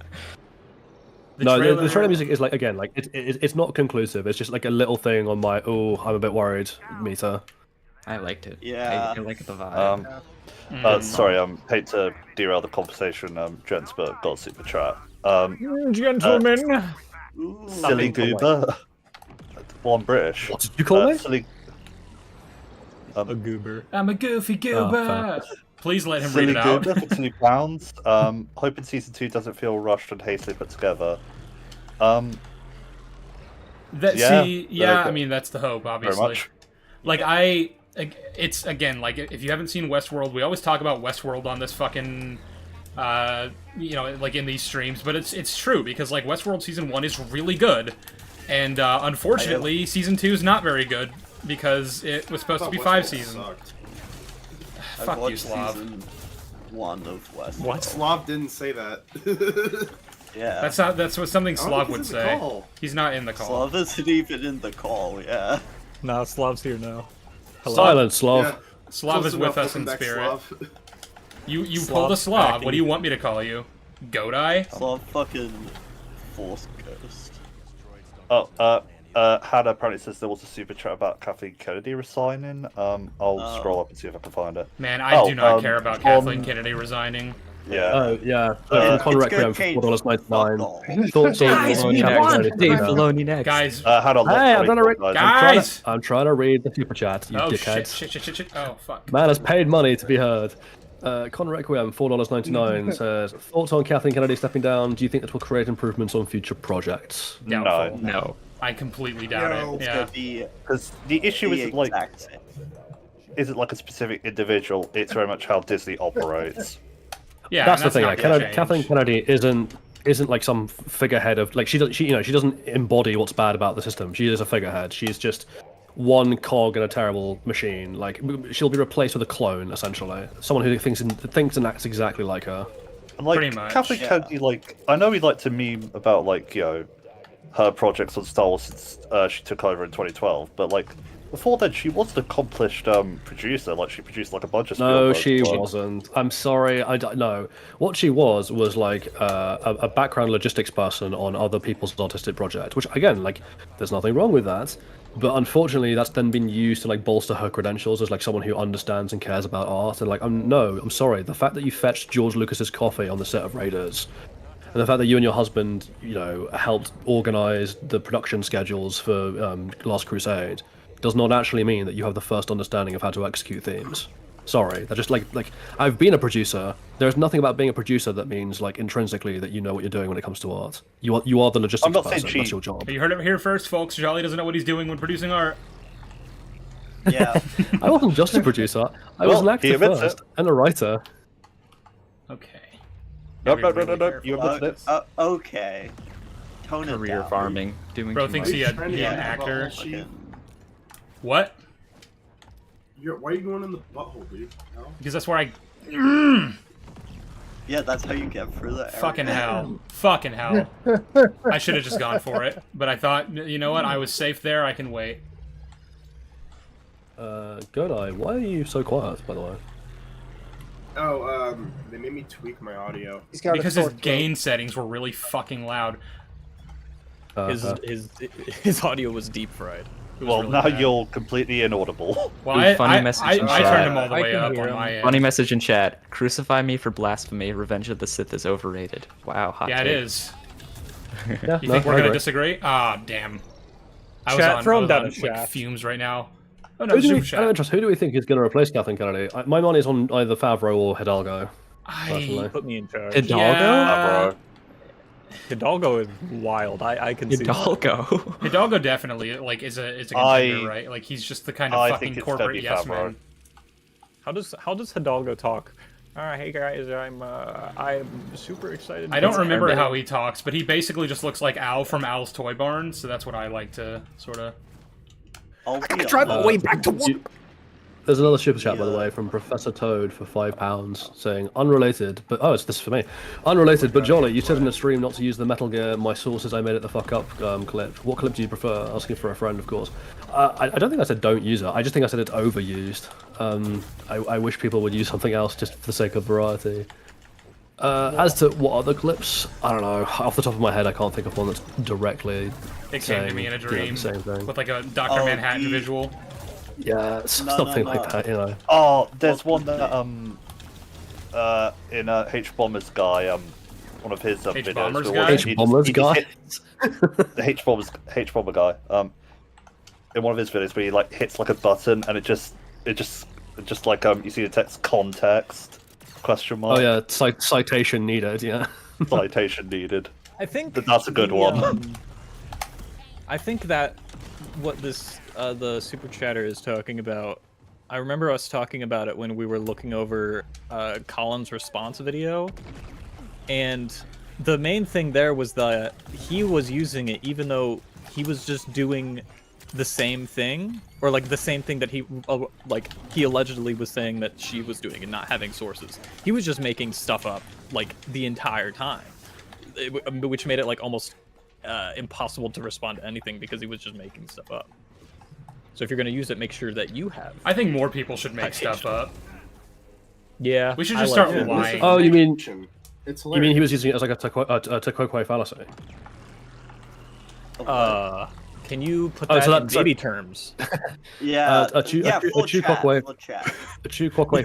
B: The
F: The trailer music is like again like it's not conclusive. It's just like a little thing on my I'm a bit worried meter.
I: I liked it.
G: Yeah.
I: I liked the vibe.
E: Sorry, hate to derail the conversation, gents, but got a super chat.
A: Gentlemen.
E: Silly goober. Well, I'm British.
F: What did you call me?
E: Silly,
A: A goober.
B: I'm a goofy goober.
F: fair.
B: Please let him
E: silly
B: read it out.
E: goober for £2. Hoping season 2 doesn't feel rushed and hastily put together. Yeah,
B: I
E: okay.
B: mean that's the hope,
E: Very
B: obviously.
E: much.
B: Like it's again like if you haven't seen Westworld, we always talk about Westworld on this fucking, like in these streams, but it's true because like Westworld season 1 is really good, and unfortunately season 2 is not very good because it was supposed to be 5 seasons.
G: I
B: Fuck you,
G: watched
B: Slav.
G: season 1 of Westworld.
A: What?
C: Slav didn't say that.
G: Yeah.
B: That's what something
C: I don't
B: Slav
C: think
B: would
C: he's in the
B: say.
C: call.
B: He's not in the call.
G: Slav isn't even in the call, yeah.
A: No, Slav's here now. Hello.
F: Silence, Slav.
C: Yeah,
B: Slav
C: close
B: is
C: enough.
B: with us
C: Welcome
B: in
C: back,
B: spirit.
C: Slav.
B: You
A: Slav
B: pulled a Slav.
A: packing.
B: What do you want me to call you? Godai?
G: Slav fucking Force Ghost.
E: Hannah apparently says there was a super chat about Kathleen Kennedy resigning. I'll scroll up and see if I can find it.
B: Man, I do not care about Kathleen
E: on-
B: Kennedy resigning.
E: Yeah.
F: Oh yeah,
E: It's
F: Con
G: gonna
F: Requiem for
G: change
F: $4.99. Thoughts on
I: Guys, we
F: Captain
I: want
F: Kennedy
I: Dave
F: stepping down?
I: Filoni next.
B: Guys,
E: Had a lot
F: Hey,
E: of
F: I'm trying to read.
E: guys.
B: Guys!
F: I'm trying to read the super chat. You
B: oh
F: dickheads.
B: shit. Oh, fuck.
F: Man has paid money to be heard. Con Requiem, $4.99 says, thoughts on Kathleen Kennedy stepping down? Do you think that will create improvements on future projects?
B: Doubtful.
I: No.
B: I completely doubt
D: No.
B: it.
G: It's
B: Yeah.
G: gonna be
E: Because the issue
G: the
E: isn't like
G: exact same.
E: a specific individual. It's very much how Disney operates.
B: Yeah,
F: That's
B: and
F: the thing.
B: not
F: Like,
B: gonna change.
F: Kathleen Kennedy isn't like some figurehead of like she doesn't embody what's bad about the system. She is a figurehead. She's just one cog in a terrible machine. Like she'll be replaced with a clone essentially, someone who thinks and acts exactly like her.
E: And, like,
B: Pretty much,
E: Kathleen
G: yeah.
E: Kennedy, like I know we like to meme about like her projects on Star Wars since she took over in 2012, but like before then she was an accomplished producer. Like she produced like a bunch of.
F: No,
E: Spielberg
F: she
E: stuff.
F: wasn't. I'm sorry. I don't know. What she was like a background logistics person on other people's artistic projects. Which again, like, there's nothing wrong with that. But unfortunately, that's then been used to like bolster her credentials as like someone who understands and cares about art. And like, I'm sorry. The fact that you fetched George Lucas's coffee on the set of Raiders, and the fact that you and your husband, helped organize the production schedules for Last Crusade, does not actually mean that you have the first understanding of how to execute themes. Sorry, they're just like I've been a producer. There's nothing about being a producer that means like intrinsically that you know what you're doing when it comes to art. You are the logistics
E: I'm not saying
F: person. That's
E: she-
F: your job.
B: You heard it here first, folks. Jolly doesn't know what he's doing when producing art.
G: Yeah.
F: I wasn't just a producer. I was an
E: Well,
F: actor
E: he admits
F: first
E: it.
F: and a writer.
B: Okay.
E: No,
B: Gotta
E: no,
B: be
E: no, no,
B: really
E: no. You
B: careful.
E: admitted it.
G: Okay. Tone it
I: Career
G: down.
I: farming. Doing
B: Bro
I: too
B: thinks
I: much.
B: he
C: Are you
B: he an
C: trying to
B: actor.
C: get the butthole?
B: What?
C: Why are you going in the butthole, dude? No?
B: Because that's where I
G: Yeah, that's how you get through the area.
B: fucking hell. Fucking hell. I should have just gone for it, but I thought, you know what? I was safe there. I can wait.
F: Godai, why are you so quiet, by the way?
C: Oh, they made me tweak my audio.
D: He's got
B: Because
D: a
B: his
D: sore throat.
B: gain settings were really fucking loud.
A: His audio was deep fried.
B: It was
E: Well,
B: really
E: now
B: bad.
E: you're completely inaudible.
B: Well,
I: Ooh, funny message in
B: I
I: chat.
B: turned him all the
A: I
B: way
A: can
B: up
A: hear
B: on
A: him.
B: my end.
I: Funny message in chat. Crucify me for blasphemy. Revenge of the Sith is overrated. Wow, hot
B: Yeah, it
I: take.
B: is.
F: Yeah,
B: You
F: no,
B: think we're
F: I
B: gonna
F: agree.
B: disagree? Ah, damn.
A: Chat, throw him down a
B: like,
A: shaft.
B: fumes right now. Oh no,
F: Who do we,
B: super
F: out of
B: chat.
F: interest, who do we think is going to replace Kathleen Kennedy? My money is on either Favreau or Hidalgo. Personally.
B: I
A: Put me in charge.
I: Hidalgo?
B: Yeah.
A: Hidalgo is wild. I can see that.
I: Hidalgo.
B: Hidalgo definitely like is a contender,
E: I-
B: right? Like he's just the kind of
E: I
B: fucking
E: think it's gonna
B: corporate
E: be
B: yes
E: Favreau.
B: man.
A: How does Hidalgo talk? Hey guys, I'm super excited.
B: I don't remember how he talks, but he basically just looks like Al from Al's Toy Barn, so that's what I like to sort of...
G: I'll be
A: drive all the way back to
F: work. There's another super chat, by the way, from Professor Toad for £5 saying, unrelated, but oh, it's this for me. Unrelated, but Jolly, you said in the stream not to use the Metal Gear My Sources I Made It the Fuck Up clip. What clip do you prefer? Asking for a friend, of course. I don't think I said don't use it. I just think I said it's overused. I wish people would use something else just for the sake of variety. As to what other clips, I don't know. Off the top of my head, I can't think of one that's directly
B: It came to me in a dream
F: the same thing.
B: with like a Dr. Manhattan visual.
F: Yeah, something like that, you know.
E: Oh, there's one that in H Bombers guy, one of his
B: H
E: videos.
B: Bombers guy?
F: H Bombers guy?
E: The H Bomber guy. In one of his videos where he like hits like a button and it just like you see the text context question mark.
F: Oh yeah, citation needed, yeah.
E: Citation needed.
A: I think
E: That's a good one.
A: I think that what this the super chatter is talking about. I remember us talking about it when we were looking over Colin's response video, and the main thing there was that he was using it even though he was just doing the same thing, or like the same thing that he allegedly was saying that she was doing and not having sources. He was just making stuff up like the entire time, which made it like almost impossible to respond to anything because he was just making stuff up. So if you're going to use it, make sure that you have.
B: I think more people should make stuff up.
A: Yeah.
B: We should just start
C: it.
B: lying.
F: Oh, you mean
C: It's
F: you mean he was using it as like a Tequoque fallacy?
A: Can you put
F: Oh,
A: that
F: so
A: in baby terms?
G: Yeah.
F: A Tequoque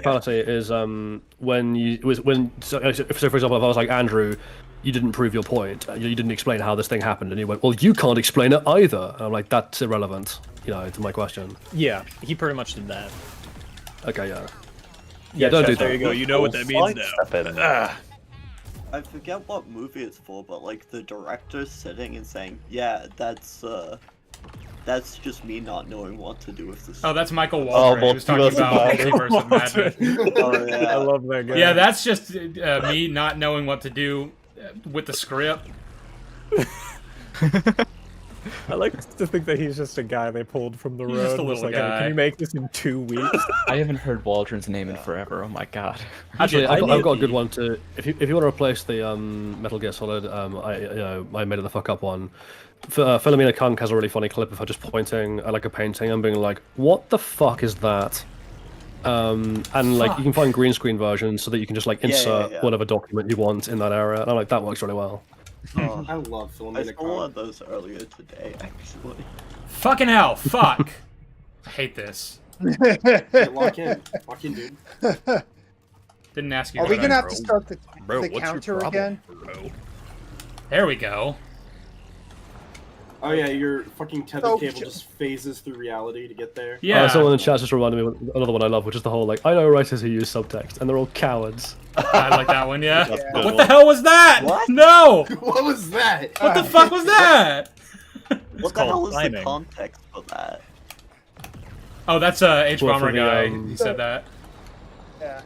F: fallacy is so for example, if I was like, Andrew, you didn't prove your point, you didn't explain how this thing happened, and he went, well, you can't explain it either. And I'm like, that's irrelevant, to my question.
A: Yeah, he pretty much did that.
F: Okay, yeah. Yeah, don't do that.
A: There you go. You know what that means now.
G: I forget what movie it's for, but like the director's sitting and saying, "Yeah, that's just me not knowing what to do with this."
B: Oh, that's Michael Waldron. He was talking about Multiverse of Madness.
G: Oh, yeah.
A: I love that guy.
B: Yeah, that's just me not knowing what to do with the script.
A: I like to think that he's just a guy they pulled from the road.
B: He's just a little
A: like,
B: guy.
A: "Hey, can you make this in 2 weeks?"
I: I haven't heard Waldron's name in forever. Oh my god.
F: Actually, I've got a good one to. If you want to replace the Metal Gear Solid, I made it the fuck up one. Philomena Kunk has a really funny clip of her just pointing at like a painting and being like, "What the fuck is that?" And like you can find green screen versions so that you can just like insert whatever document you want in that area. And I'm like, that works really well.
C: Oh, I love
G: I
C: Philomena
G: saw one
C: Khan.
G: of those earlier today, actually.
B: Fucking hell! Fuck! I hate this.
C: Hey, lock in, dude.
B: Didn't ask you.
D: Are we
B: what
D: gonna
B: I-
D: have to start the
A: Bro, what's
D: counter
A: your problem,
D: again?
A: bro?
B: There we go.
C: Oh yeah, your fucking tether
D: So-
C: cable just phases through reality to get there.
B: Yeah.
F: Someone in chat just reminded me of another one I love, which is the whole like, I know writers who use subtext and they're all cowards.
B: I like that one. Yeah.
C: That's
B: What
C: good.
B: the hell was that?
G: What?
B: No!
C: What was that?
B: What the fuck was that?
G: What the hell
A: called
G: is
A: timing.
G: the context for that?
B: Oh, that's H
F: Well,
B: Bomber
F: for the,
B: guy. He said that.
D: Yeah.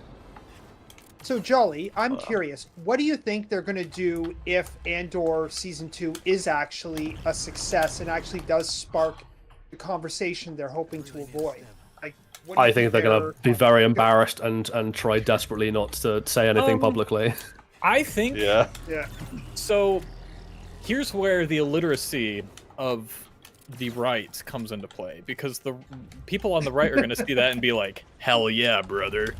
D: So Jolly, I'm curious. What do you think they're gonna do if Andor season 2 is actually a success and actually does spark the conversation they're hoping to avoid? Like, what do you
F: I think they're gonna be very embarrassed and try desperately not to say anything publicly.
A: I think.
E: Yeah.
D: Yeah.
A: So, here's where the illiteracy of the right comes into play, because the people on the right are going to see that and be like, "Hell yeah, brother!"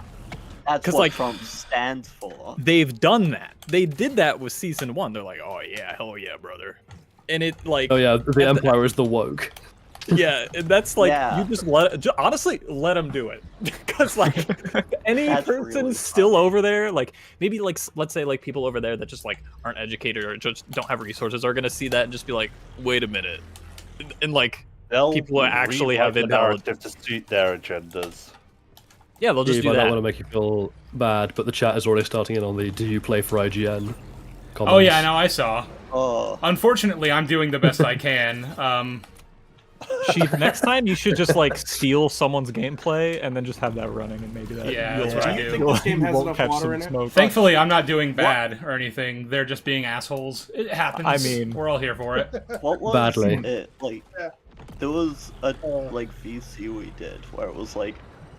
G: That's
A: 'Cause,
G: what
A: like,
G: Trump stands for.
A: They've done that. They did that with season 1. They're like, "Oh yeah, hell yeah, brother," and it like.
F: Oh yeah, the Empire is the woke.
A: Yeah, and that's like
G: Yeah.
A: you just honestly let them do it, because like any
G: That's
A: person
G: really
A: still over there, like maybe like let's say like people over there that just like aren't educated or just don't have resources are gonna see that and just be like, wait a minute, and like
E: They'll
A: people who actually have
E: rewrite the
A: intelligence.
E: narrative to suit their agendas.
A: Yeah, they'll just
F: Steve,
A: do
F: I don't
A: that.
F: want to make you feel bad, but the chat is already starting in on the "Do you play for IGN?" comments.
B: Oh yeah, no, I saw.
G: Oh,
B: Unfortunately, I'm doing the best I can.
A: Chief, next time you should just like steal someone's gameplay and then just have that running, and maybe that.
B: Yeah,
A: you'll-
B: that's what I
C: Do you
B: do.
C: think this game has
A: won't
C: enough
A: catch
C: water
A: some
C: in it?
A: smoke.
B: Thankfully, I'm not doing bad or anything. They're just being assholes. It happens.
A: I mean-
B: we're all here for it.
G: What was
F: Badly.
G: it like? There was a like VC we did where it was like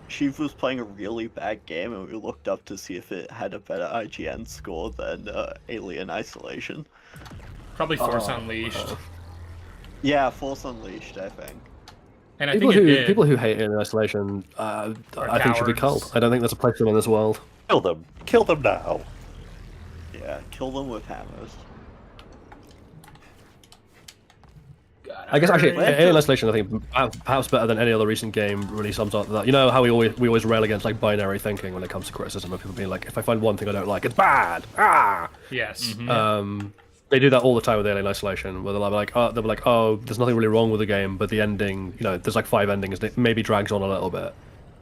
G: Chief was playing a really bad game and we looked up to see if it had a better IGN score than Alien Isolation.
B: Probably Force Unleashed.
G: Yeah, Force Unleashed, I think.
B: And I
F: People
B: think it
F: who
B: did.
F: people who hate Alien Isolation, I think should be
B: cowards.
F: culled. I don't think there's a place for them in this world.
E: Kill them. Kill them now.
G: Yeah, kill them with hammers.
F: I guess actually,
B: Alright.
F: Alien Isolation, I think perhaps better than any other recent game really sums up that. You know how we always rail against like binary thinking when it comes to criticism of people being like, if I find one thing I don't like, it's bad.
B: Yes.
F: They do that all the time with Alien Isolation, where they'll be like, oh, there's nothing really wrong with the game, but the ending, you know, there's like 5 endings, and it maybe drags on a little bit,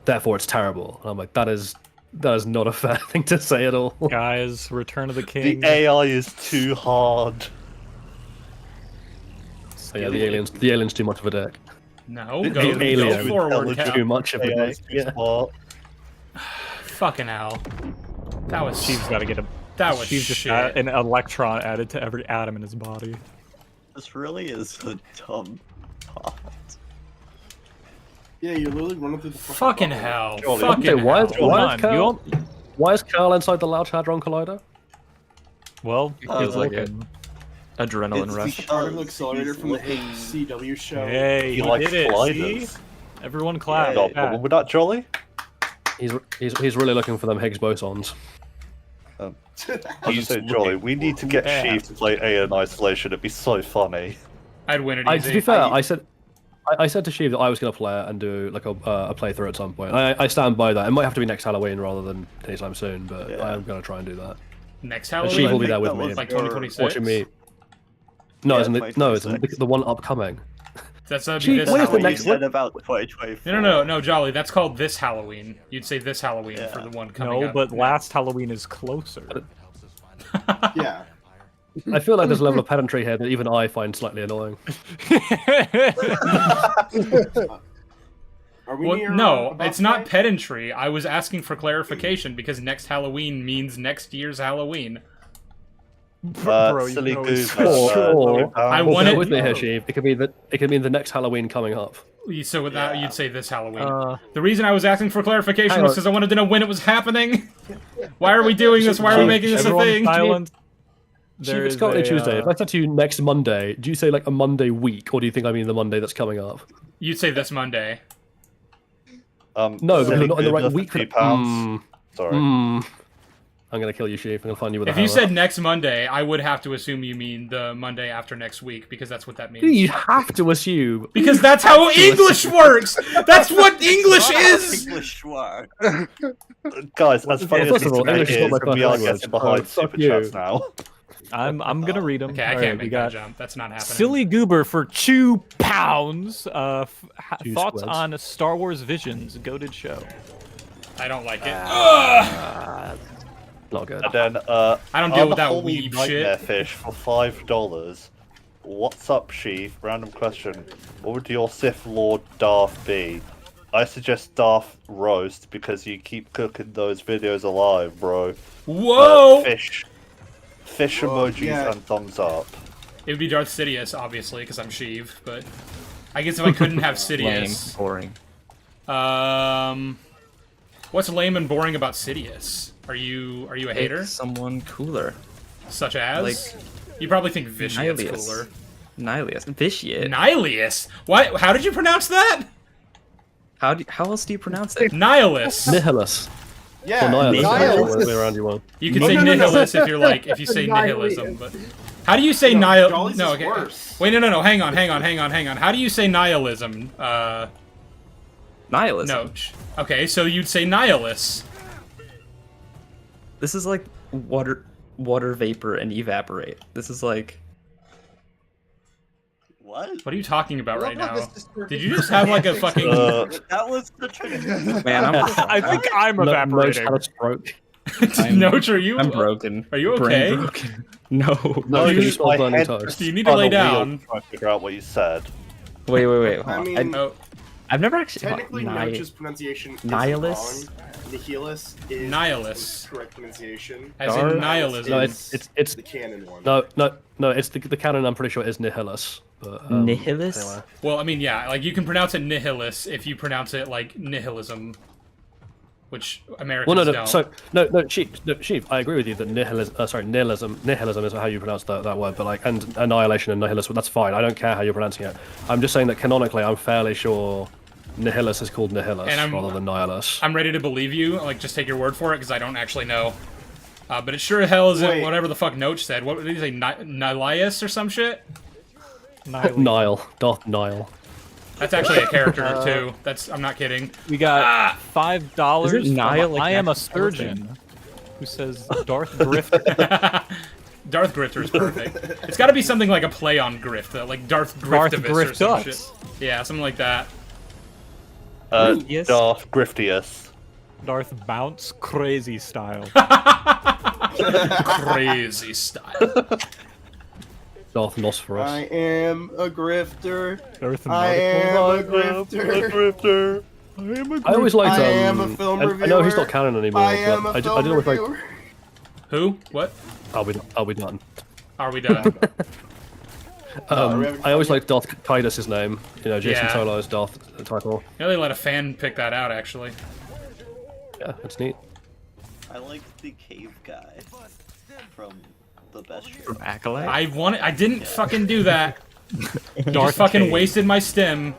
F: therefore it's terrible. And I'm like, that is not a fair thing to say at all.
A: Guys, Return of the
E: The
A: King.
E: AI is too hard.
F: So yeah, the alien's too much of a dick.
B: No,
E: The
B: go
F: alien
B: forward.
E: intelligent.
F: Too much of a
E: AI
F: dick.
E: is too
F: Yeah.
E: smart.
B: Fucking hell. That was
A: Chief's got to get a.
B: That was
A: Chief's just
B: shit.
A: an electron added to every atom in his body.
G: This really is a dumb thought.
C: Yeah, you're literally running through the
B: Fucking
C: bubble.
B: hell.
E: Jolly.
B: Fucking
F: Okay, why is,
B: hell.
F: why
A: Hold
F: is
A: on,
F: Carl, why is Carl inside the Large Hadron Collider?
A: Well,
I: feels like it.
A: looking.
I: Adrenaline
G: It's
I: rush.
C: Part of the
G: because
C: accelerator
G: he's
C: from the hit
G: looking-
C: CW show.
A: Hey,
E: He
A: he
E: likes
A: did it.
E: gliders.
A: See? Everyone clap.
E: No
A: Yeah.
E: problem with that, Jolly.
F: He's really looking for them Higgs bosons.
E: I was just saying, Jolly, we need to get
A: Yeah.
E: Sheev to play Alien Isolation. It'd be so funny.
B: I'd win it
F: To
B: easy.
F: be fair, I said to Sheev that I was going to play it and do like a playthrough at some point. I stand by that. It might have to be next Halloween rather than anytime soon, but I am going to try and do that.
B: Next
F: And
B: Halloween.
F: Sheev will be there
G: think
F: with
G: that
F: me,
G: was
B: like
G: your-
B: 2026.
F: watching me. No,
G: Yeah,
F: it's the one upcoming.
B: That's be
F: Chief,
B: this
F: where's the
B: Halloween.
F: next
G: You said about 2024.
B: No, Jolly. That's called this Halloween. You'd say this Halloween for the one coming
A: No,
B: up.
A: but last Halloween is closer.
C: Yeah.
F: I feel like there's a level of pedantry here that even I find slightly annoying.
C: Are we
B: Well,
C: near,
B: no,
C: about
B: it's not
C: time?
B: pedantry. I was asking for clarification because next Halloween means next year's Halloween.
A: Bro, you
E: silly
A: know
E: goose.
A: it's
F: Sure.
B: I
F: Well,
B: want
F: bear
B: it-
F: with me here, Sheev. It could mean the next Halloween coming up.
B: So with that, you'd say this Halloween.
A: Uh,
B: The reason I was asking for clarification
F: hang
B: was
F: on.
B: because I wanted to know when it was happening. Why are we doing this? Why are we making this a
A: Everyone
B: thing?
A: silent.
F: Chief,
A: There
F: it's
A: is
F: currently
A: a,
F: Tuesday. If I said to you next Monday, do you say like a Monday week, or do you think I mean the Monday that's coming up?
B: You'd say this Monday.
F: No, because
E: silly
F: we're not in the right
E: goose,
F: week for
E: £50. Sorry.
F: I'm gonna kill you, Sheev. I'm gonna find you with a
B: If you
F: hammer.
B: said next Monday, I would have to assume you mean the Monday after next week because that's what that means.
F: You have to assume.
B: Because that's how English works. That's what English is.
G: English word.
E: Guys, as funny as
F: First of
E: this
F: all,
E: debate
F: English is not my
E: we are
F: first language,
E: getting behind
F: so fuck
E: super
F: you.
E: chats now.
A: I'm gonna read them.
B: Okay, I can't make that jump. That's not happening.
A: Silly Goober for £2.
F: Two
A: Thoughts
F: squares.
A: on Star Wars Visions, goated show.
B: I don't like it.
F: Not good.
E: And then,
B: I don't deal with that
E: Unholy
B: weeb
E: Nightmare
B: shit.
E: Fish for $5. What's up, Sheev? Random question. What would your Sith Lord Darth be? I suggest Darth Roast because you keep cooking those videos alive, bro.
B: Whoa!
E: Fish emojis
C: yeah.
E: and thumbs up.
B: It would be Darth Sidious, obviously, because I'm Sheev. But I guess if I couldn't have
I: Lame,
B: Sidious,
I: boring.
B: what's lame and boring about Sidious? Are you a
I: Pick
B: hater?
I: someone cooler.
B: Such as?
I: like,
B: You probably think Vitiate's
I: Nihilius.
B: cooler.
I: Nihilius. Vitiate.
B: Nihilius? What? How did you pronounce that?
I: How else do you pronounce it?
B: Nihilus.
F: Nihilus.
C: Yeah.
F: Or nihilus.
D: Nihilus.
F: Whatever way around you want.
B: You could
C: No,
B: say
C: no, no, no.
B: nihilus if you say nihilism, but how do you say
C: No,
B: nihil?
C: Jolly's
B: No,
C: is
B: okay.
C: worse.
B: Wait, no. Hang on. How do you say nihilism?
I: Nihilism.
B: No. Okay, so you'd say nihilus.
I: This is like water vapor and evaporate. This is like
G: What?
B: What are you talking about right
D: love how
B: now?
D: this distorted-
B: Did you just have like a fucking?
G: That was such a.
I: man.
A: I think I'm
F: Most
A: evaporating.
F: had a stroke.
B: Noach, are you?
I: I'm broken.
B: Are you
I: Brain
B: okay?
I: broken. No.
F: No,
E: You
F: you
E: use
F: smell
E: my
F: burning
E: head
F: toast.
E: just
B: Do you need to lay
E: spun a wheel
B: down?
E: Trying to figure out what you said.
I: Wait. Hold
C: I
I: on.
C: mean,
B: Oh,
I: I've never actually.
C: technically, Noach's pronunciation is
I: Nihilus?
C: wrong. Nihilus is
B: Nihilus.
C: the correct pronunciation.
B: as
I: Dark?
B: in nihilism.
F: No,
C: Is
F: it's
C: the canon one.
F: no. It's the canon. I'm pretty sure is Nihilus. But,
I: Nihilus?
F: Anyway.
B: Well, I mean, yeah, like you can pronounce it nihilus if you pronounce it like nihilism, which Americans
F: Well, no.
B: don't.
F: So Sheep. I agree with you that nihilism is how you pronounce that word. But like, and annihilation and nihilism, that's fine. I don't care how you're pronouncing it. I'm just saying that canonically, I'm fairly sure Nihilus is called Nihilus
B: And
F: rather than Nihilus.
B: I'm ready to believe you. Like, just take your word for it because I don't actually know. But it sure as hell isn't
C: Wait.
B: whatever the fuck Noach said. What did he say? Nihilius or some shit?
F: Nile, Darth Nile.
B: That's actually a character too. I'm not kidding.
A: We got $5
I: Is it
A: from
I: Nile, like
A: I am a
I: actual
A: surgeon, who says Darth Grift.
B: Darth Grifter is perfect. It's got to be something like a play on Grift, like Darth Griftivus or some shit.
A: Griftus.
B: Yeah, something like that.
I: Yes.
E: Darth Griftius.
A: Darth Bounce crazy style.
B: Crazy style.
F: Darth Nosferos.
C: I am a grifter.
A: Darth
C: I am a grifter.
F: I always liked.
C: I am a film
F: I know he's
C: reviewer.
F: not canon anymore,
C: I am a
F: but I
C: film
F: did always like.
C: reviewer.
B: Who? What?
F: I'll be done.
B: Are we done?
F: I always liked Darth Tidus' name. You know, Jason
B: Yeah.
F: Solo's Darth title.
B: Yeah, they let a fan pick that out, actually.
F: Yeah, it's neat.
G: I like the cave guy from the best show.
I: From Acolyte?
B: I didn't fucking do that. You
A: Darth
B: just fucking
A: Cave.
B: wasted my stem.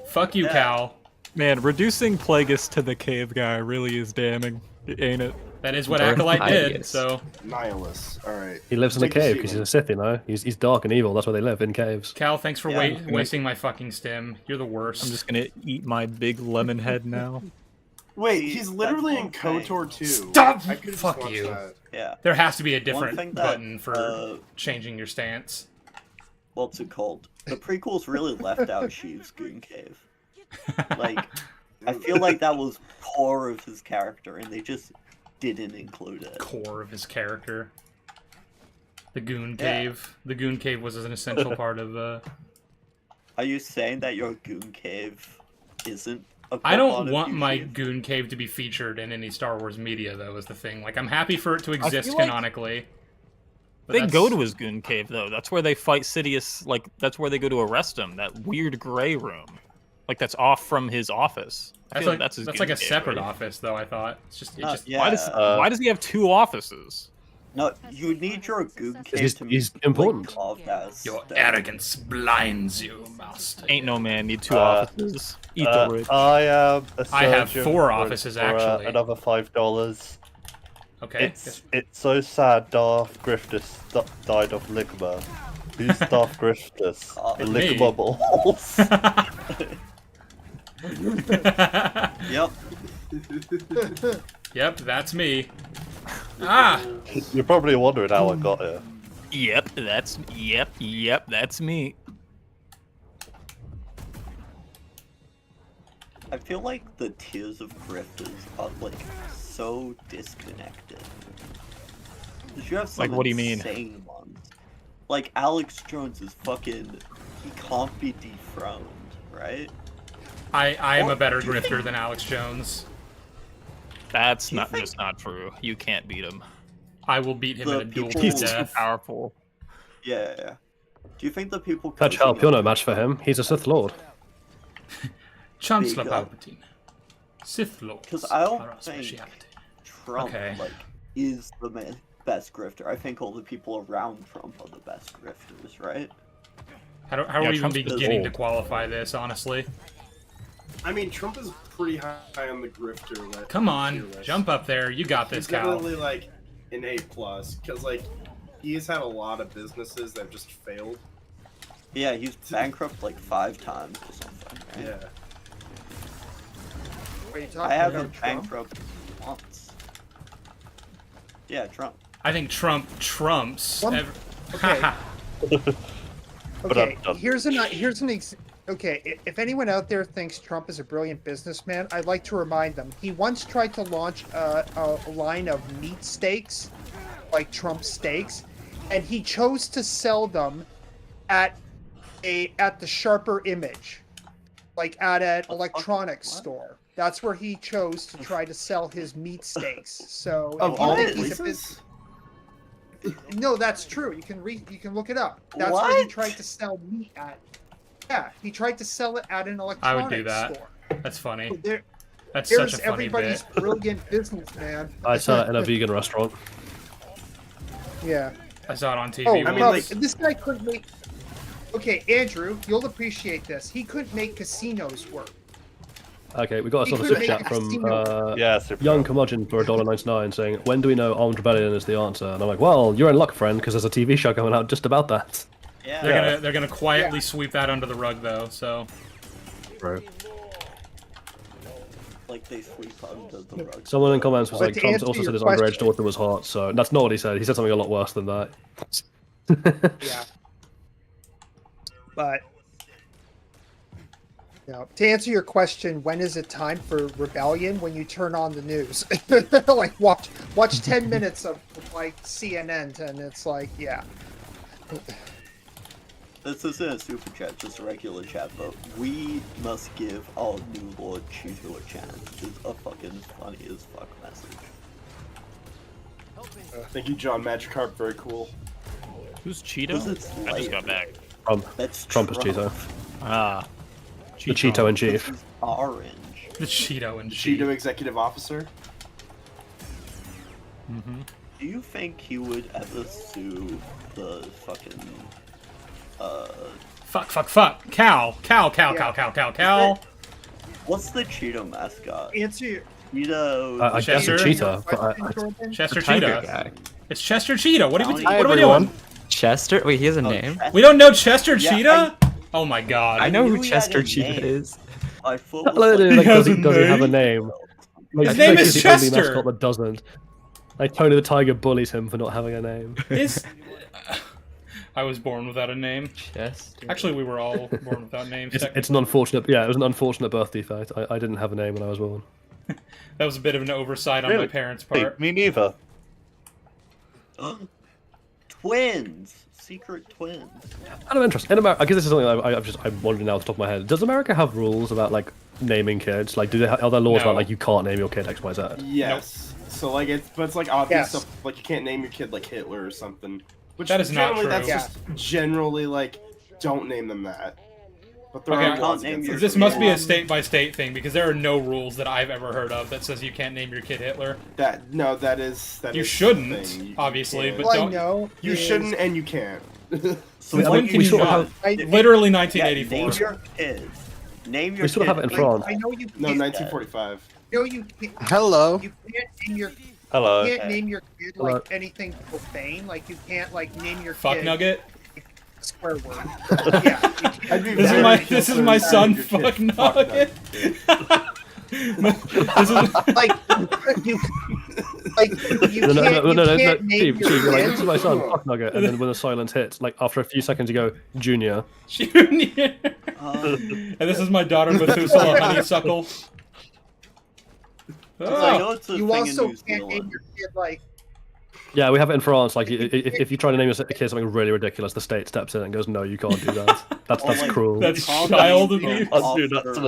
B: Fuck you,
G: Yeah.
B: Cal.
A: Man, reducing Plagueis to the cave guy really is damning, ain't it?
B: That is what
I: Darth
B: Acolyte did,
I: Tidus.
B: so...
C: Nihilus. All right.
F: He lives in a
C: Take a
F: cave
C: seat,
F: because he's
C: man.
F: a Sith, you know. He's dark and evil. That's where they live, in caves.
B: Cal, thanks for
C: Yeah.
B: wasting my fucking stem. You're the worst.
A: I'm just gonna eat my big lemon head now.
C: Wait,
G: See,
C: he's literally
G: that's
C: in
G: one thing.
C: KOTOR 2.
B: Stop!
C: I could've just
B: Fuck
C: watched
B: you.
C: that.
G: Yeah.
B: There has to be a
G: One
B: different
G: thing that,
B: button for changing your stance.
G: What's it called? The prequels really left out Sheev's Goon Cave. Like, I feel like that was core of his character, and they just didn't include it.
B: Core of his character. The Goon
G: Yeah.
B: Cave. The Goon Cave was an essential part of,
G: Are you saying that your Goon Cave isn't a
B: I
G: part
B: don't
G: of
B: want my
G: Sheev?
B: Goon Cave to be featured in any Star Wars media, though, is the thing. Like, I'm happy for it to exist
A: feel like
B: canonically. but
A: They
B: that's-
A: go to his goon cave though. That's where they fight Sidious. Like that's where they go to arrest him. That weird gray room, like that's off from his office. I
B: That's
A: feel
B: like,
A: that's his
B: that's
A: goon
B: like a
A: cave,
B: separate
A: right?
B: office, though, I thought. It's just...
G: Yeah.
A: Why does he have two offices?
G: No, you need your Goon Cave
F: He's-
G: to
F: he's
G: be
F: important.
G: carved as
B: Your
G: the-
B: arrogance blinds you, master.
A: Ain't no man need two offices. Eat the rich.
E: I am a surgeon
B: I have 4
E: for-
B: offices,
E: for,
B: actually.
E: another $5.
B: Okay.
E: It's so sad Darth Griftus died of ligma. Who's Darth Griftus?
G: It's
B: me.
E: Ligma balls.
G: Yep.
B: Yep, that's me. Ah!
E: You're probably wondering how I got here.
A: Yep, that's me.
G: I feel like the tiers of grifters are like so disconnected. 'Cause you have some
A: Like, what do you mean?
G: insane ones. Like Alex Jones is fucking. He can't be dethroned, right?
B: I am a better grifter than Alex Jones.
A: That's
G: you
A: not
G: think-
A: just not true. You can't beat him.
B: I will beat him
G: The
B: in a duel
G: people-
B: to
A: He's too
B: death.
A: powerful.
G: Yeah. Do you think the people?
F: Fetch
G: coaching
F: help. You're
G: him-
F: no match for him. He's a Sith Lord.
B: Chancellor
G: Big up.
B: Palpatine. Sith Lords.
G: Because I don't
B: are our
G: think
B: speciality.
G: Trump
B: Okay.
G: like is the best grifter. I think all the people around Trump are the best grifters, right?
B: How are
A: Yeah,
B: we even
A: Trump's
B: beginning to
A: old.
B: qualify this, honestly?
C: I mean, Trump is pretty high on the grifter list.
B: Come on,
C: tier list.
B: jump up there. You got this,
C: He's
B: Cal.
C: definitely like an A+, because like he's had a lot of businesses that have just failed.
G: Yeah, he's bankrupt like 5 times or something. Right?
C: Yeah.
D: Are you
G: I
D: talking
G: haven't
D: about Trump?
G: bankrupt once. Yeah, Trump.
B: I think Trump trumps.
D: Trump- Okay.
E: But
D: Okay,
E: I'm done.
D: here's an okay, if anyone out there thinks Trump is a brilliant businessman, I'd like to remind them he once tried to launch a line of meat steaks, like Trump steaks, and he chose to sell them at at the Sharper Image, like at an electronics store. That's where he chose to try to sell his meat steaks. So
C: Of
D: if you
C: all
D: think
C: the
D: he's a
C: places?
D: no, that's true. You can look it up. That's where he
G: What?
D: tried to sell meat at. Yeah, he tried to sell it at an
B: I
D: electronics
B: would do that.
D: store.
B: That's funny.
D: So
B: That's
D: there's
B: such a funny
D: everybody's
B: bit.
D: brilliant businessman.
F: I saw it in a vegan restaurant.
D: Yeah.
B: I saw it on TV.
D: Oh,
C: I mean,
D: well,
C: like-
D: this guy couldn't make. Okay, Andrew, you'll appreciate this. He couldn't make casinos work.
F: Okay, we got
D: He
F: us on a
D: could
F: super
D: make
F: chat
D: a
F: from
D: casino.
E: Yeah, super.
F: Young Curmudgeon for $1.99 saying, "When do we know Armed Rebellion is the answer?" And I'm like, "Well, you're in luck, friend, because there's a TV show coming out just about that."
G: Yeah.
B: They're gonna quietly sweep that under the rug though. So
F: Bro.
G: Like they sweep under the rug.
F: Someone in comments was
D: But
F: like,
D: to
F: Trump
D: answer
F: also
D: your
F: said his
D: question-
F: underage daughter was hot, so that's not what he said. He said something a lot worse than that.
D: Yeah. But to answer your question, when is it time for rebellion? When you turn on the news, like watch 10 minutes of like CNN, and it's like, yeah.
G: This isn't a super chat, just a regular chat, but we must give our new Lord Cheeto a chance. It's a fucking funny as fuck message.
C: Thank you, John Magikarp. Very cool.
A: Who's
G: Because
A: Cheeto?
G: it's
A: I just
G: light.
A: got back.
G: That's
F: Trump is Cheeto.
A: Ah.
F: The Cheeto in chief.
G: This is orange.
B: the Cheeto and
C: Cheeto Executive Officer.
G: Do you think he would ever sue the fucking
B: Fuck. Cow.
G: what's the Cheeto mascot?
D: Answer your
G: Cheeto.
F: I guess
B: Chester?
F: it's Cheetah, but
D: question, Jordan.
B: Chester
I: Tiger
B: Cheetah.
I: guy.
B: It's Chester Cheetah. What are we
G: Hi,
B: doing?
I: Chester? Wait, he has a
G: Oh,
I: name?
B: We don't know Chester
G: Yeah,
B: Cheetah? Oh my god.
I: I know
G: knew
I: who
G: he had
I: Chester
G: a
I: Cheetah
G: name.
I: is.
G: I thought
F: Hello,
G: was
F: dude,
G: like,
F: like, does he
B: has a
F: have a
B: name?
F: name? Like,
B: His name
F: he's
B: is
F: the only
B: Chester.
F: mascot that doesn't. Like Tony the Tiger bullies him for not having a name.
B: Is I was born without a name.
I: Chester.
B: Actually, we were all born without names.
F: It's an unfortunate. Yeah, it was an unfortunate birth defect. I didn't have a name when I was born.
B: That was a bit of an oversight on my
E: Really?
B: parents'
E: Hey,
B: part.
E: me neither.
G: twins, secret twins.
F: Out of interest, in America, I guess this is something I'm wondering now off the top of my head. Does America have rules about like naming kids? Like, are there laws
B: No.
F: about like you can't name your kid X Y Z?
C: Yes. So like it's like obvious
D: Yes.
C: stuff. Like you can't name your kid like Hitler or something. Which
B: That is not
C: generally
B: true.
C: That's
D: Yeah.
C: just generally like don't name them that. But there
B: Okay,
C: are
B: I
C: laws
G: can't name
C: against
G: your
C: it.
B: This must be a
G: Yeah.
B: state by state thing because there are no rules that I've ever heard of that says you can't name your kid Hitler.
C: That
B: You
C: is the
B: shouldn't,
C: thing. You
B: obviously,
C: can't.
B: but
D: All I
B: don't.
D: know
C: You
D: is-
C: shouldn't and you can't.
G: So
F: I
G: what
F: mean,
G: you
F: we sort of
G: do-
F: have-
D: I-
B: Literally
G: Yeah,
B: 1984.
G: name your kid. Name your
F: We sort of have it in
G: kid.
F: France.
D: I know you
C: No,
D: can't.
C: 1945.
D: No, you can't.
J: Hello.
D: You can't name your.
E: Hello.
D: You can't name your kid like
F: Hello.
D: anything profane. Like you can't like name your
B: Fuck
D: kid
B: nugget.
D: a swear word. Yeah. You can't.
C: I'd be
B: This is
C: very
B: my
C: concerned
B: son.
C: if your
B: Fuck
C: kid
B: nugget. This is
D: Like you. Like you
F: No,
D: can't. You
F: no,
D: can't name
F: Steve,
D: your
F: you're like,
D: kid.
F: this is my son, fuck nugget, and then when the silence hits, like after a few seconds, you go, Junior.
B: Junior. And this is my daughter Methuselah Honeysuckle.
G: I
B: Oh,
G: know it's a
D: You
G: thing
D: also
G: in New
D: can't name
G: Zealand.
D: your kid like.
F: Yeah, we have it in France. Like, if you try to name your kid something really ridiculous, the state steps in and goes, "No, you can't do that. That's
G: Or, like,
F: cruel."
B: that's
G: Can't
B: child
G: name them
B: abuse.
E: I'll do that to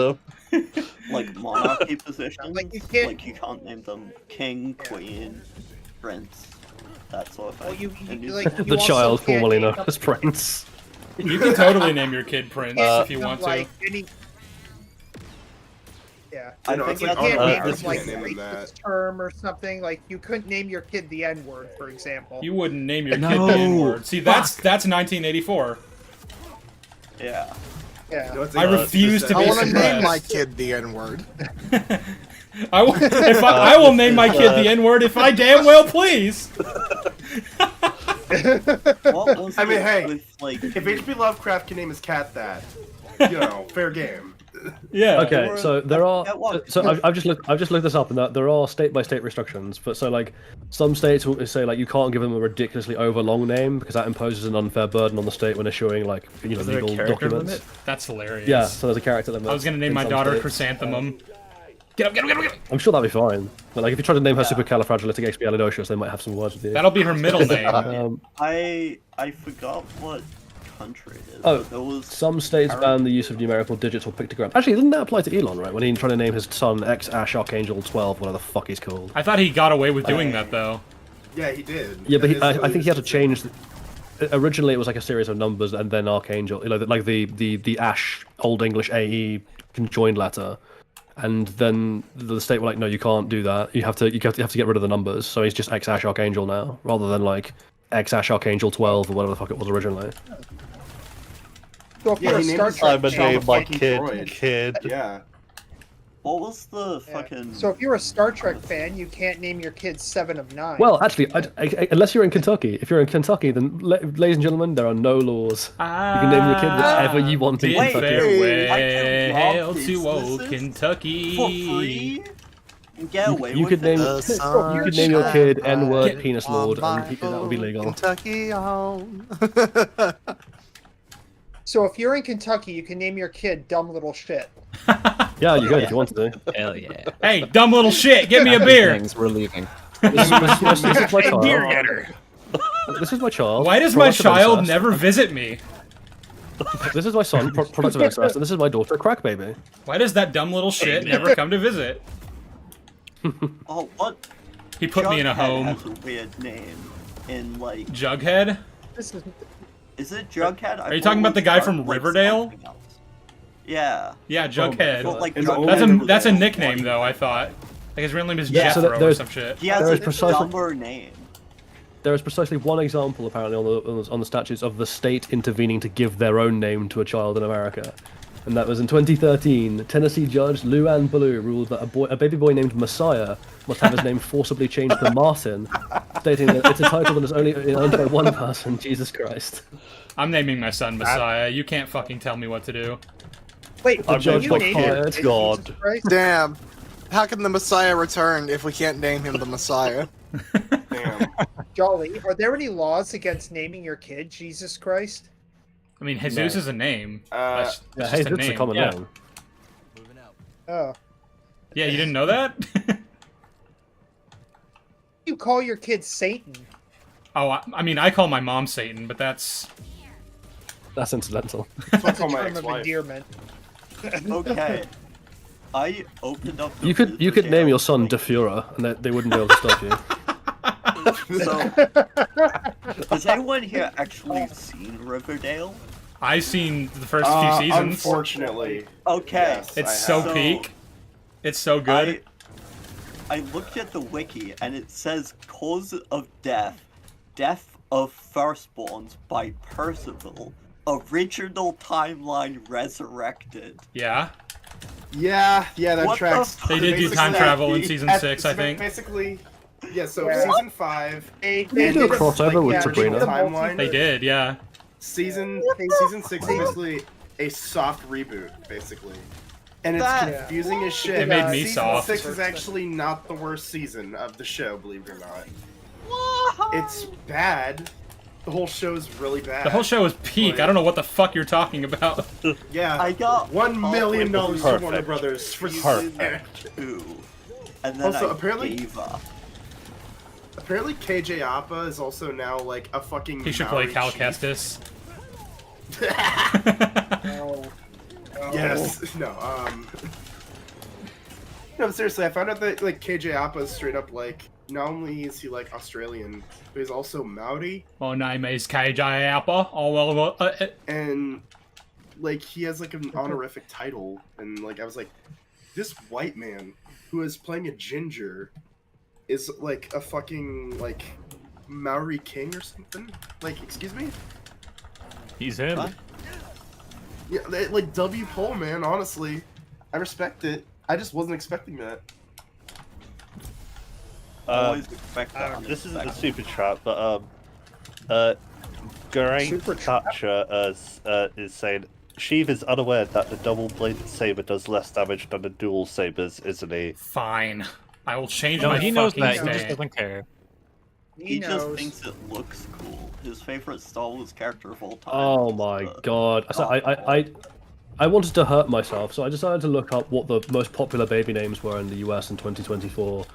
E: them.
G: Like monarchy positions.
D: Like, you can't-
G: Like you can't name them king, queen, prince, that sort of thing.
D: Well, you
G: In New
D: like
G: Zealand.
F: The
D: you
F: child
D: also can't
F: formerly
D: name
F: known as Prince.
B: You can totally name your kid Prince if you want to.
D: like any. Yeah.
G: I
C: know,
G: think
C: it's like,
G: that's
D: You can't
C: oh,
D: name
C: this
D: them like
C: can't name them
D: racist term or something. Like you couldn't name your kid the N word, for example.
B: You wouldn't name your kid
I: No.
B: the N-word. See, that's 1984.
G: Yeah.
D: Yeah.
C: No, it's
B: I refuse to
J: I
B: be
J: want to name my
B: suppressed.
J: kid the N word.
B: I will name my kid the N-word if I damn well please.
G: What was
C: I mean,
G: it
C: hey,
G: with, like,
C: If H.P. Lovecraft can name his cat that, you know, fair game.
B: Yeah.
F: Okay,
G: Or-
F: so there are.
G: at what?
F: So I've just looked this up, and there are state by state restrictions. But so like some states will say like you can't give them a ridiculously overlong name because that imposes an unfair burden on the state when issuing like
I: Is there a
F: legal
I: character
F: documents.
I: limit?
B: That's hilarious.
F: Yeah, so there's a character limit.
B: I was gonna name
F: in
B: my
F: some
B: daughter
F: states.
B: Chrysanthemum. Get up, get up, get up, get up.
F: I'm sure that'd be fine. But like if you try to name her supercalifragilisticexpialidocious, they might have some words with you.
B: That'll be her middle name.
F: Um,
G: I forgot what countries.
F: Oh,
G: there was
F: some states ban the use of numerical digits or pictograms. Actually, didn't that apply to Elon, right? When he tried to name his son X Ash Archangel 12, whatever the fuck he's called.
B: I thought he got away with doing that though.
C: Yeah, he did.
F: Yeah, but
C: That is
F: I think he had to
C: his-
F: change. Originally, it was like a series of numbers and then Archangel, like the Ash Old English AE conjoined letter, and then the state were like, no, you can't do that. You have to get rid of the numbers. So he's just X Ash Archangel now, rather than like X Ash Archangel 12 or whatever the fuck it was originally.
D: So if
C: Yeah,
D: you're a
C: he named
D: Star
C: his
D: Trek
E: I'm a
C: child
E: name my
C: fucking
E: kid,
C: droid.
E: kid.
C: Yeah.
G: what was the
D: Yeah.
G: fucking?
D: So if you're a Star Trek fan, you can't name your kid 7 of 9.
F: Well, actually, unless you're in Kentucky. If you're in Kentucky, then, ladies and gentlemen, there are no laws. You can name your kid whatever you want in
B: Bid
G: Wait,
F: Kentucky.
G: I can rob
B: farewell to old
G: businesses
B: Kentucky.
G: for free and get away
F: You
G: with
F: could name
G: it.
F: you could name your kid N-word
B: Get
F: penis lord, and that would be legal.
J: Kentucky on.
D: So if you're in Kentucky, you can name your kid Dumb Little Shit.
F: Yeah, you could if you wanted to.
I: Hell yeah.
B: Hey, dumb little shit, give me a beer.
I: Things, we're leaving.
F: This is my child.
D: Beer getter.
F: This is my child.
B: Why does my
F: product of
B: child
F: incest.
B: never visit me?
F: This is my son, product of incest, and this is my daughter, crack baby.
B: Why does that dumb little shit never come to visit?
G: Oh, what?
B: He put me in a
G: Jughead
B: home.
G: has a weird name. In like,
B: Jughead?
D: This is
G: is it Jughead?
B: Are you talking about the guy from Riverdale?
G: Yeah.
B: Yeah, Jughead.
G: Well, like,
C: And
G: Jughead
B: That's a
G: was
B: nickname
G: like-
B: though, I thought. Like his real name is
F: Yeah, so
B: Jethro or
F: there's-
B: some shit.
G: He has
F: There
G: a
F: is precisely-
G: dumber name.
F: There is precisely one example, apparently, on the statutes of the state intervening to give their own name to a child in America. And that was in 2013. Tennessee judge Lou Ann Ballou ruled that a baby boy named Messiah must have his name forcibly changed to Martin, stating that it's a title that is only owned by one person, Jesus Christ.
B: I'm naming my son Messiah. You can't fucking tell me what to do.
D: Wait,
F: I'm
D: can
F: judged
D: you
F: by
D: name
F: fire.
D: your kid
E: God.
D: Jesus Christ?
J: Damn. How can the Messiah return if we can't name him the Messiah?
C: Damn.
D: Jolly, are there any laws against naming your kid Jesus Christ?
B: I mean, Jesus is a name. That's
F: Yeah,
B: just
F: hey,
B: a
F: that's
B: name.
F: a common
A: Yeah.
F: name.
D: Oh.
B: Yeah, you didn't know that?
D: You call your kid Satan.
B: Oh, I mean, I call my mom Satan, but that's...
F: That's incidental.
C: Fuck all my
D: Term of
C: ex-wife.
D: endearment.
G: Okay. I opened up. The
F: You could
G: Riverdale
F: name your son
G: thing.
F: De Fura, and they wouldn't be able to stop you.
G: So, has anyone here actually seen Riverdale?
B: I've seen the first few seasons.
C: Unfortunately.
G: Okay.
C: Yes, I
B: It's
C: have.
B: so
G: So-
B: peak. It's so good.
G: I looked at the wiki and it says cause of death, death of firstborns by Percival, original timeline resurrected.
B: Yeah.
C: Yeah, that
G: What the
C: tracks.
G: fuck?
B: They did do time
C: Basically,
B: travel in season 6, I think.
C: Basically, yeah. So
D: Yeah.
C: season 5.
D: They
F: They do a
C: ended up,
F: crossover with
C: the
F: Sabrina.
C: original timeline.
B: They did, yeah.
C: Season 6 is basically a soft reboot, basically, and it's
G: That-
C: confusing as shit.
B: It made me
C: season
B: soft.
C: 6 is actually not the worst season of the show, believe it or not. It's bad. The whole show is really bad.
B: The whole show is peak. I don't know what the fuck you're talking about.
C: Yeah.
G: I got
C: $1 million to
E: Perfect.
C: Warner Brothers for
E: Perfect.
G: 2, and then
C: Also,
G: I
C: apparently-
G: gave up.
C: Apparently, KJ Appa is also now like a fucking.
B: He should play
C: Maori
B: Cal
C: chief.
B: Kestis.
D: Oh.
C: Yes. No. No, seriously, I found out that like KJ Appa is straight up like not only is he like Australian, but he's also Maori,
B: My name is KJ Appa. Oh, well,
C: and like he has like an honorific title, and like I was like, this white man who is playing a ginger is like a fucking like Maori king or something. Like, excuse me?
A: He's him.
G: What?
C: Yeah, like W Pole, man. Honestly, I respect it. I just wasn't expecting that.
G: Always expect that.
E: This isn't a
G: unexpected.
E: super chat, but Geraint
D: Super chat?
E: Thatcher is saying Sheev is unaware that the double-bladed saber does less damage than the dual sabers, isn't he?
B: fine. I will change
A: No,
B: my
A: he knows
B: fucking
A: that. He just
B: stand.
A: doesn't care.
G: He just
D: knows.
G: thinks it looks cool. His favorite Star Wars character of all time.
F: Oh
G: is
F: my
G: the-
F: god. So I wanted to hurt myself, so I decided to look up what the most popular baby names were in the US in 2024.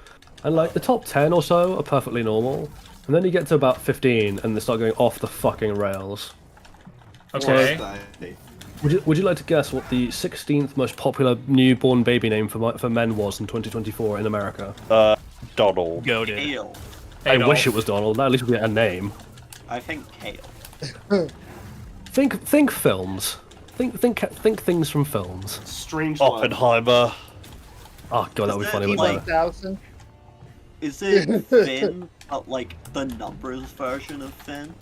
F: And like the top 10 or so are perfectly normal. And then you get to about 15 and they start going off the fucking rails.
B: Okay.
F: Would you like to guess what the 16th most popular newborn baby name for men was in 2024 in America?
E: Donald.
A: Goated.
G: Kale.
F: I
B: Adolf.
F: wish it was Donald. At least we get a name.
G: I think Kale.
F: Think films. Think things from films.
C: Strange Love.
E: Oppenheimer.
F: Oh god, that would be funny. Wouldn't it?
D: 1000.
G: Is it Finn, like the numbers version of Finn?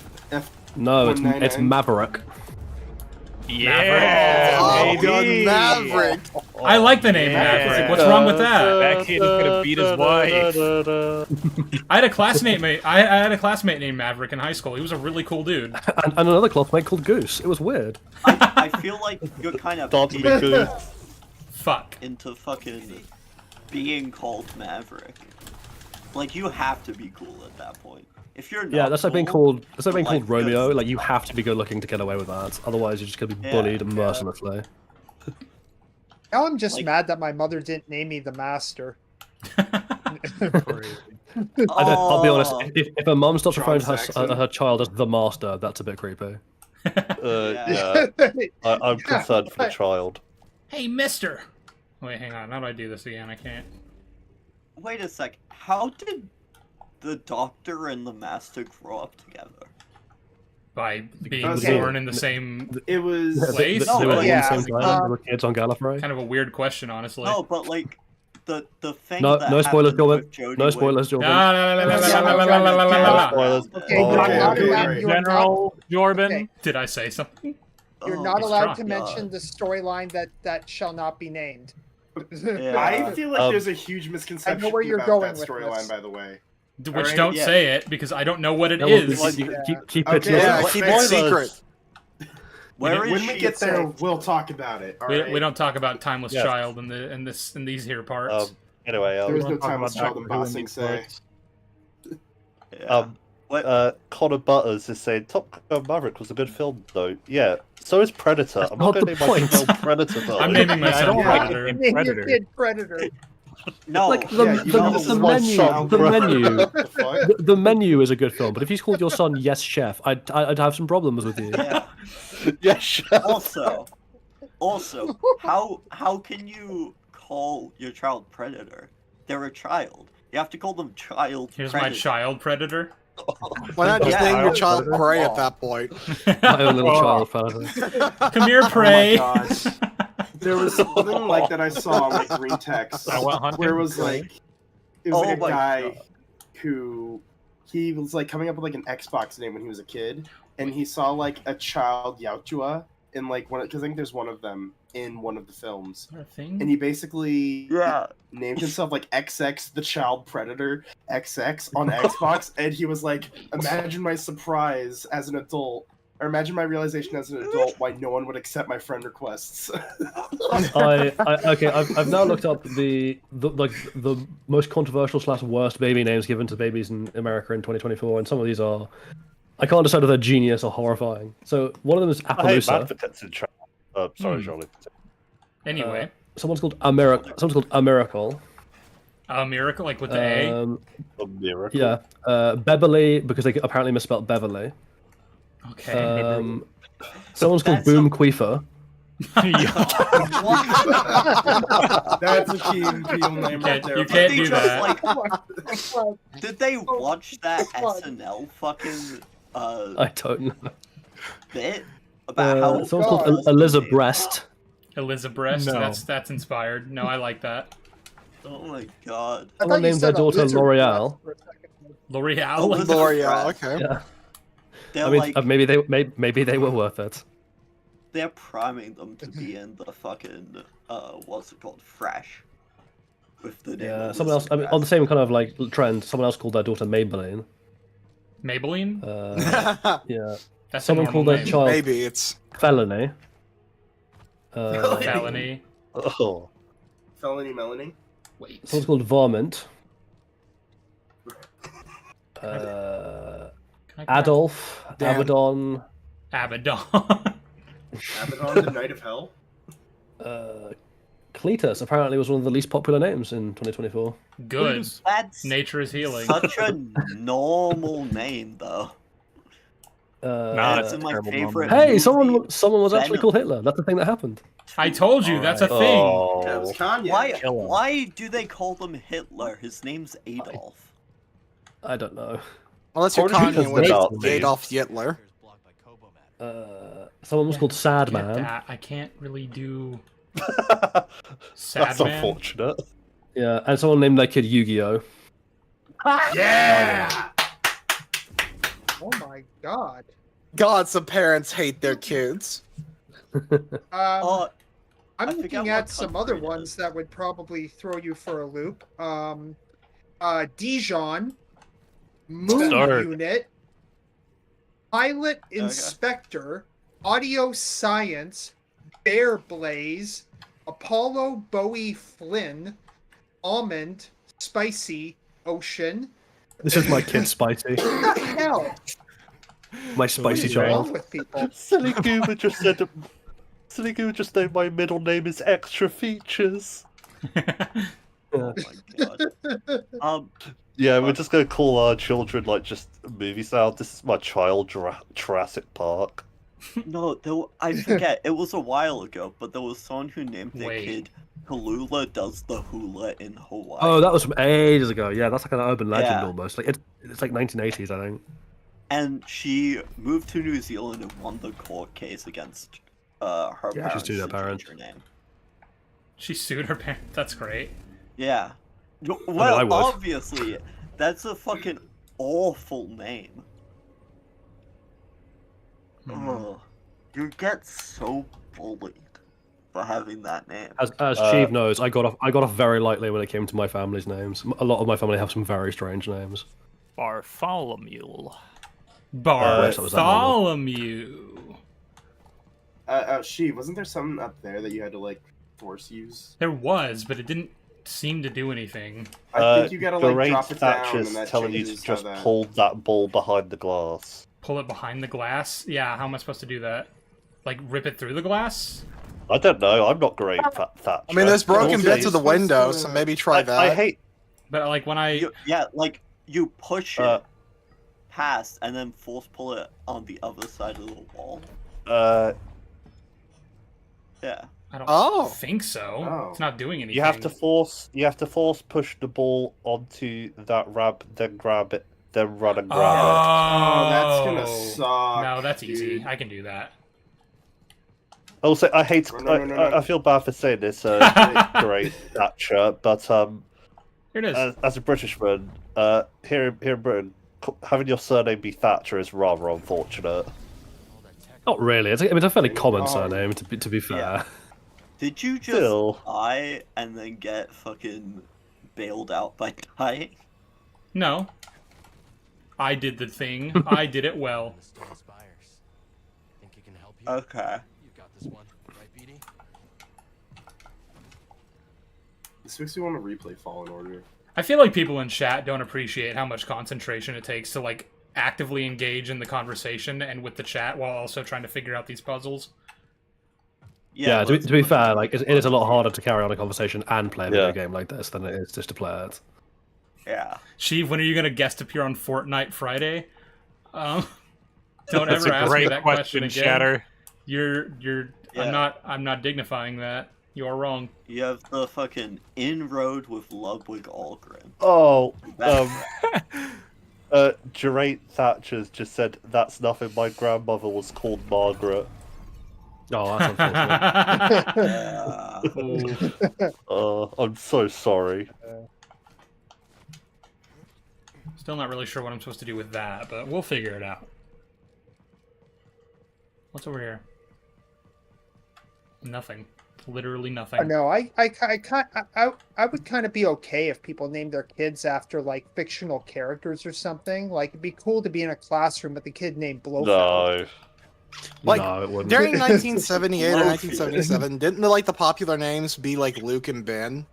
F: No, it's
C: 199.
F: Maverick.
A: Yeah.
J: Oh,
A: baby.
J: Maverick.
B: I like the name Maverick. What's wrong with that?
A: That kid is gonna beat his wife.
B: I had a classmate. I had a classmate named Maverick in high school. He was a really cool dude.
F: And another classmate called Goose. It was weird.
G: I feel like you're kind of
E: Don't be good.
B: Fuck.
G: into fucking being called Maverick. Like, you have to be cool at that point. If you're not
F: Yeah, that's like being
G: cool,
F: called. That's like being
G: like,
F: called Romeo.
G: good.
F: Like you have to be good looking to get away with that. Otherwise, you're just gonna be
G: Yeah,
F: bullied mercilessly.
D: Now I'm just
G: Like-
D: mad that my mother didn't name me the Master.
F: I'll be honest. If a mum starts referring to
C: Saxon.
F: her child as the master, that's a bit creepy.
E: Yeah. I'm concerned for the child.
B: Hey, Mister. Wait, hang on. How do I do this again? I can't.
G: Wait a sec. How did the Doctor and the Master grow up together?
B: By being
C: Okay.
B: born in the same
C: It was.
B: Place?
F: They were
D: Yeah,
F: on the same time. They were kids on Gallifrey.
B: kind of a weird question, honestly.
G: No, but like the thing.
F: No,
G: that
F: no spoilers,
G: happened
F: Jordan.
G: with Jodie
F: No
G: Whittaker-
F: spoilers, Jordan.
B: No, no, no, no, no, no, no, no, no, no, no, no.
E: Spoilers.
D: Okay, you're
C: Okay,
D: not
C: okay,
D: allowed-
C: okay.
D: you're not-
A: General Jordan.
D: Okay.
B: Did I say something?
D: You're
G: Oh,
D: not
B: he's
D: allowed
B: drunk.
D: to mention the storyline that shall not be named.
G: Yeah.
C: I feel like
E: Um,
C: there's a huge misconception
D: where you're
C: about
D: going
C: that
D: with
C: storyline,
D: this.
C: by the way.
B: Which
C: Alright,
B: don't
G: yeah.
B: say it because I don't know what it
F: No, well,
B: is.
F: keep it to
C: Okay,
J: Yeah,
F: yourself.
J: keep it secret.
G: Where is
C: When we
G: she
C: get there,
G: itself?
C: we'll talk about it.
B: We,
C: alright?
B: we don't talk about Timeless
E: Yeah.
B: Child in these here parts.
E: Anyway,
C: There's no
A: Talk
C: timeless
A: about
C: child in
A: Doctor Who in
C: Bossing
A: these
C: Say.
A: parts.
G: Yeah. What?
E: Connor Butters is saying Top Gun Maverick was a good film, though. Yeah, so is Predator. I'm
F: not
E: not going
F: the
E: to name my
F: point.
E: film Predator, though.
B: I'm naming my
A: Yeah, I
B: son
A: don't like
B: Predator.
A: it.
D: Name your
A: Predator.
D: kid Predator.
G: No.
F: Like the,
C: Yeah, you know,
F: the,
C: this
F: the
C: is my
F: menu,
C: child
F: the
C: brother.
F: menu,
C: What the fuck?
F: the menu is a good film. But if you called your son Yes Chef, I'd have some problems with you.
G: Yeah.
E: Yeah, sure.
G: Also, how can you call your child Predator? They're a child. You have to call them child.
B: Here's
G: Predator.
B: my child Predator.
J: Why not just
G: Yeah.
J: name your child
F: Predator.
J: Prey at that point?
F: My own little child predator.
B: Come here, Prey.
C: Oh my god. There was something like that I saw on like Green Text
A: I went hunting.
C: where it was like
G: Oh
C: like a
G: my
C: guy
G: God.
C: who he was like coming up with like an Xbox name when he was a kid, and he saw like a child Yautja in like one because I think there's one of them in one of the films, and he basically
G: Yeah.
C: named himself like XX the Child Predator XX on Xbox, and he was like, imagine my surprise as an adult. Or imagine my realization as an adult why no one would accept my friend requests.
F: Okay, I've now looked up the most controversial / worst baby names given to babies in America in 2024, and some of these are I can't decide if they're genius or horrifying. So one of them is
E: I hate
F: Appaloosa.
E: advocates in chat. Sorry, Charlie.
B: Anyway,
F: Someone's called A Miracle.
B: a miracle, like with the A.
E: A miracle.
F: Yeah, Beverly because they apparently misspelled Beverly.
B: Okay.
F: Someone's called
G: That's
F: Boom
G: a-
F: Queefer.
C: That's a key name right there.
B: You can't
G: They
B: do
G: just,
B: that.
G: like, did they watch that SNL fucking
F: I don't know.
G: bit about how
F: Someone's called Elizabeth Breast.
B: Elizabeth,
A: No.
B: that's inspired. No, I like that.
G: Oh my god.
D: I
F: Someone
D: thought you
F: named their
D: said a
F: daughter
D: lizard
F: L'Oreal.
D: for a second.
B: L'Oreal.
G: Elizabeth
J: L'Oreal,
G: Breast.
J: okay.
F: Yeah.
G: They're
F: I mean,
G: like
F: maybe they were worth it.
G: they're priming them to be in the fucking what's it called? Fresh. With the name
F: Yeah.
G: of
F: Someone else. I mean,
G: Elizabeth
F: on the same kind of like trend, someone else called their daughter Maybelline.
B: Maybelline?
F: Yeah.
B: That's
F: Someone
B: a
F: called
B: normal
F: their
B: name.
F: child
J: Maybe it's
F: Felony.
B: Felony.
E: Oh.
C: Felony Melanie.
B: Wait.
F: Someone's called Varmint.
B: Can I crack-
F: Adolf.
J: Damn.
F: Abaddon.
B: Abaddon.
C: Abaddon, the Knight of Hell.
F: Cletus apparently was one of the least popular names in 2024.
B: Good.
G: That's
B: Nature is healing.
G: such a normal name though.
A: Nah,
G: It's
A: it's
G: in my
A: terrible
G: favorite.
F: Hey,
G: movie,
F: someone was actually
G: Venom.
F: called Hitler. That's the thing that happened.
B: I told you, that's a thing.
C: That was
E: Oh,
C: Kanye.
G: Why?
A: Kill him.
G: Why do they call them Hitler? His name's Adolf.
F: I don't know.
J: Unless you're
E: Probably because
J: Kanye, which
E: they're
J: is
E: Nazis.
J: Adolf Hitler.
F: Someone was called Sad
B: Get
F: Man.
B: that. I can't really do
E: that's
B: Sad Man.
E: unfortunate.
F: Yeah, and someone named their kid Yu-Gi-Oh.
C: Yeah.
D: Oh my god.
J: God, some parents hate their kids.
G: Oh,
D: I'm
G: I forget
D: looking
G: what
D: at some other
G: country it
D: ones
G: is.
D: that would probably throw you for a loop. Dijon, Moon
A: Start.
D: Unit, Pilot Inspector, Audio Science, Bear Blaze, Apollo Bowie Flynn, Almond, Spicy, Ocean.
F: This is my kid, Spicy.
D: What the hell?
F: My
D: What
F: spicy
D: is wrong
F: child.
D: with people?
E: Silly Goober just said. Silly Goober just named my middle name is Extra Features.
G: oh my god.
E: Yeah, we're just gonna call our children like just movie sound. This is my child, Jurassic Park.
G: No, I forget. It was a while ago, but there was someone who named their
B: Wait.
G: kid Kalula does the hula in Hawaii.
F: Oh, that was from ages ago. Yeah, that's like an urban legend
G: Yeah.
F: almost. Like it's like 1980s, I think.
G: And she moved to New Zealand and won the court case against her
F: Yeah,
G: parents.
F: she's sued her
G: to
F: parents.
G: change her name.
B: She sued her parents. That's great.
G: Yeah. No,
F: I
G: well,
F: would.
G: obviously, that's a fucking awful name. Ugh. You get so bullied for having that name.
F: As Chief knows, I got off very lightly when it came to my family's names. A lot of my family have some very strange names.
A: Bartholomew.
F: that was that normal.
B: Bartholomew.
C: She wasn't there something up there that you had to like force use?
B: There was, but it didn't seem to do anything.
C: I think you gotta like
E: Lorraine
C: drop it down,
E: Thatcher's
C: and that
E: telling you to
C: changes how
E: just
C: that.
E: pull that ball behind the glass.
B: Pull it behind the glass? Yeah, how am I supposed to do that? Like, rip it through the glass?
E: I don't know. I'm not great at Thatcher.
J: I mean, there's broken
E: Also,
J: bits of the
C: supposed
J: window,
C: to-
J: so maybe try that.
E: I hate.
B: But, like, when I...
G: Yeah, like, you push
E: Uh,
G: it past and then force pull it on the other side of the wall. Yeah.
B: I don't
J: Oh.
B: think so.
C: Oh.
B: It's not doing anything.
E: You have to force push the ball onto that ramp, then grab it, then run and grab
C: Oh, that's gonna suck.
B: No, that's easy.
C: dude.
B: I can do that.
E: it. Also, I hate.
C: No.
E: I feel bad for saying this, great Thatcher, but
B: Here it is.
E: as a Britishman, here in Britain, having your surname be Thatcher is rather unfortunate.
F: Not really. It's a fairly common
C: Oh.
F: surname, to be fair.
G: Yeah. Did you just
E: Still.
G: die and then get fucking bailed out by dying?
B: No. I did the thing. I did it well.
G: Okay.
C: This makes me want to replay Fallen Order.
B: I feel like people in chat don't appreciate how much concentration it takes to, like, actively engage in the conversation and with the chat while also trying to figure out these puzzles.
F: Yeah, to
G: let's
F: be
G: put
F: fair,
G: it
F: like
G: in
F: it is a lot harder to carry on a conversation and play a video
E: Yeah.
F: game like this than it is just to play it.
G: Yeah.
B: Sheev, when are you going to guest appear on Fortnite Friday? Don't
A: That's
B: ever
A: a
B: ask me
A: great
B: that
A: question,
B: again.
A: Shatter.
B: You're
G: Yeah.
B: I'm not dignifying that. You're wrong.
G: You have the fucking inroad with Ludwig Algren.
E: Oh,
G: That-
E: Gerate Thatcher's just said that's nothing. My grandmother was called Margaret.
F: Oh, that's unfortunate.
B: Ooh.
E: I'm so sorry.
B: Still not really sure what I'm supposed to do with that, but we'll figure it out. What's over here? Nothing. Literally nothing.
D: No, I would kind of be okay if people named their kids after like fictional characters or something. Like it'd be cool to be in a classroom with a kid named Blofeld.
E: No.
J: Like,
F: no, it wouldn't.
J: During 1978 or
G: Low
J: 1977, didn't the popular names be like Luke and Ben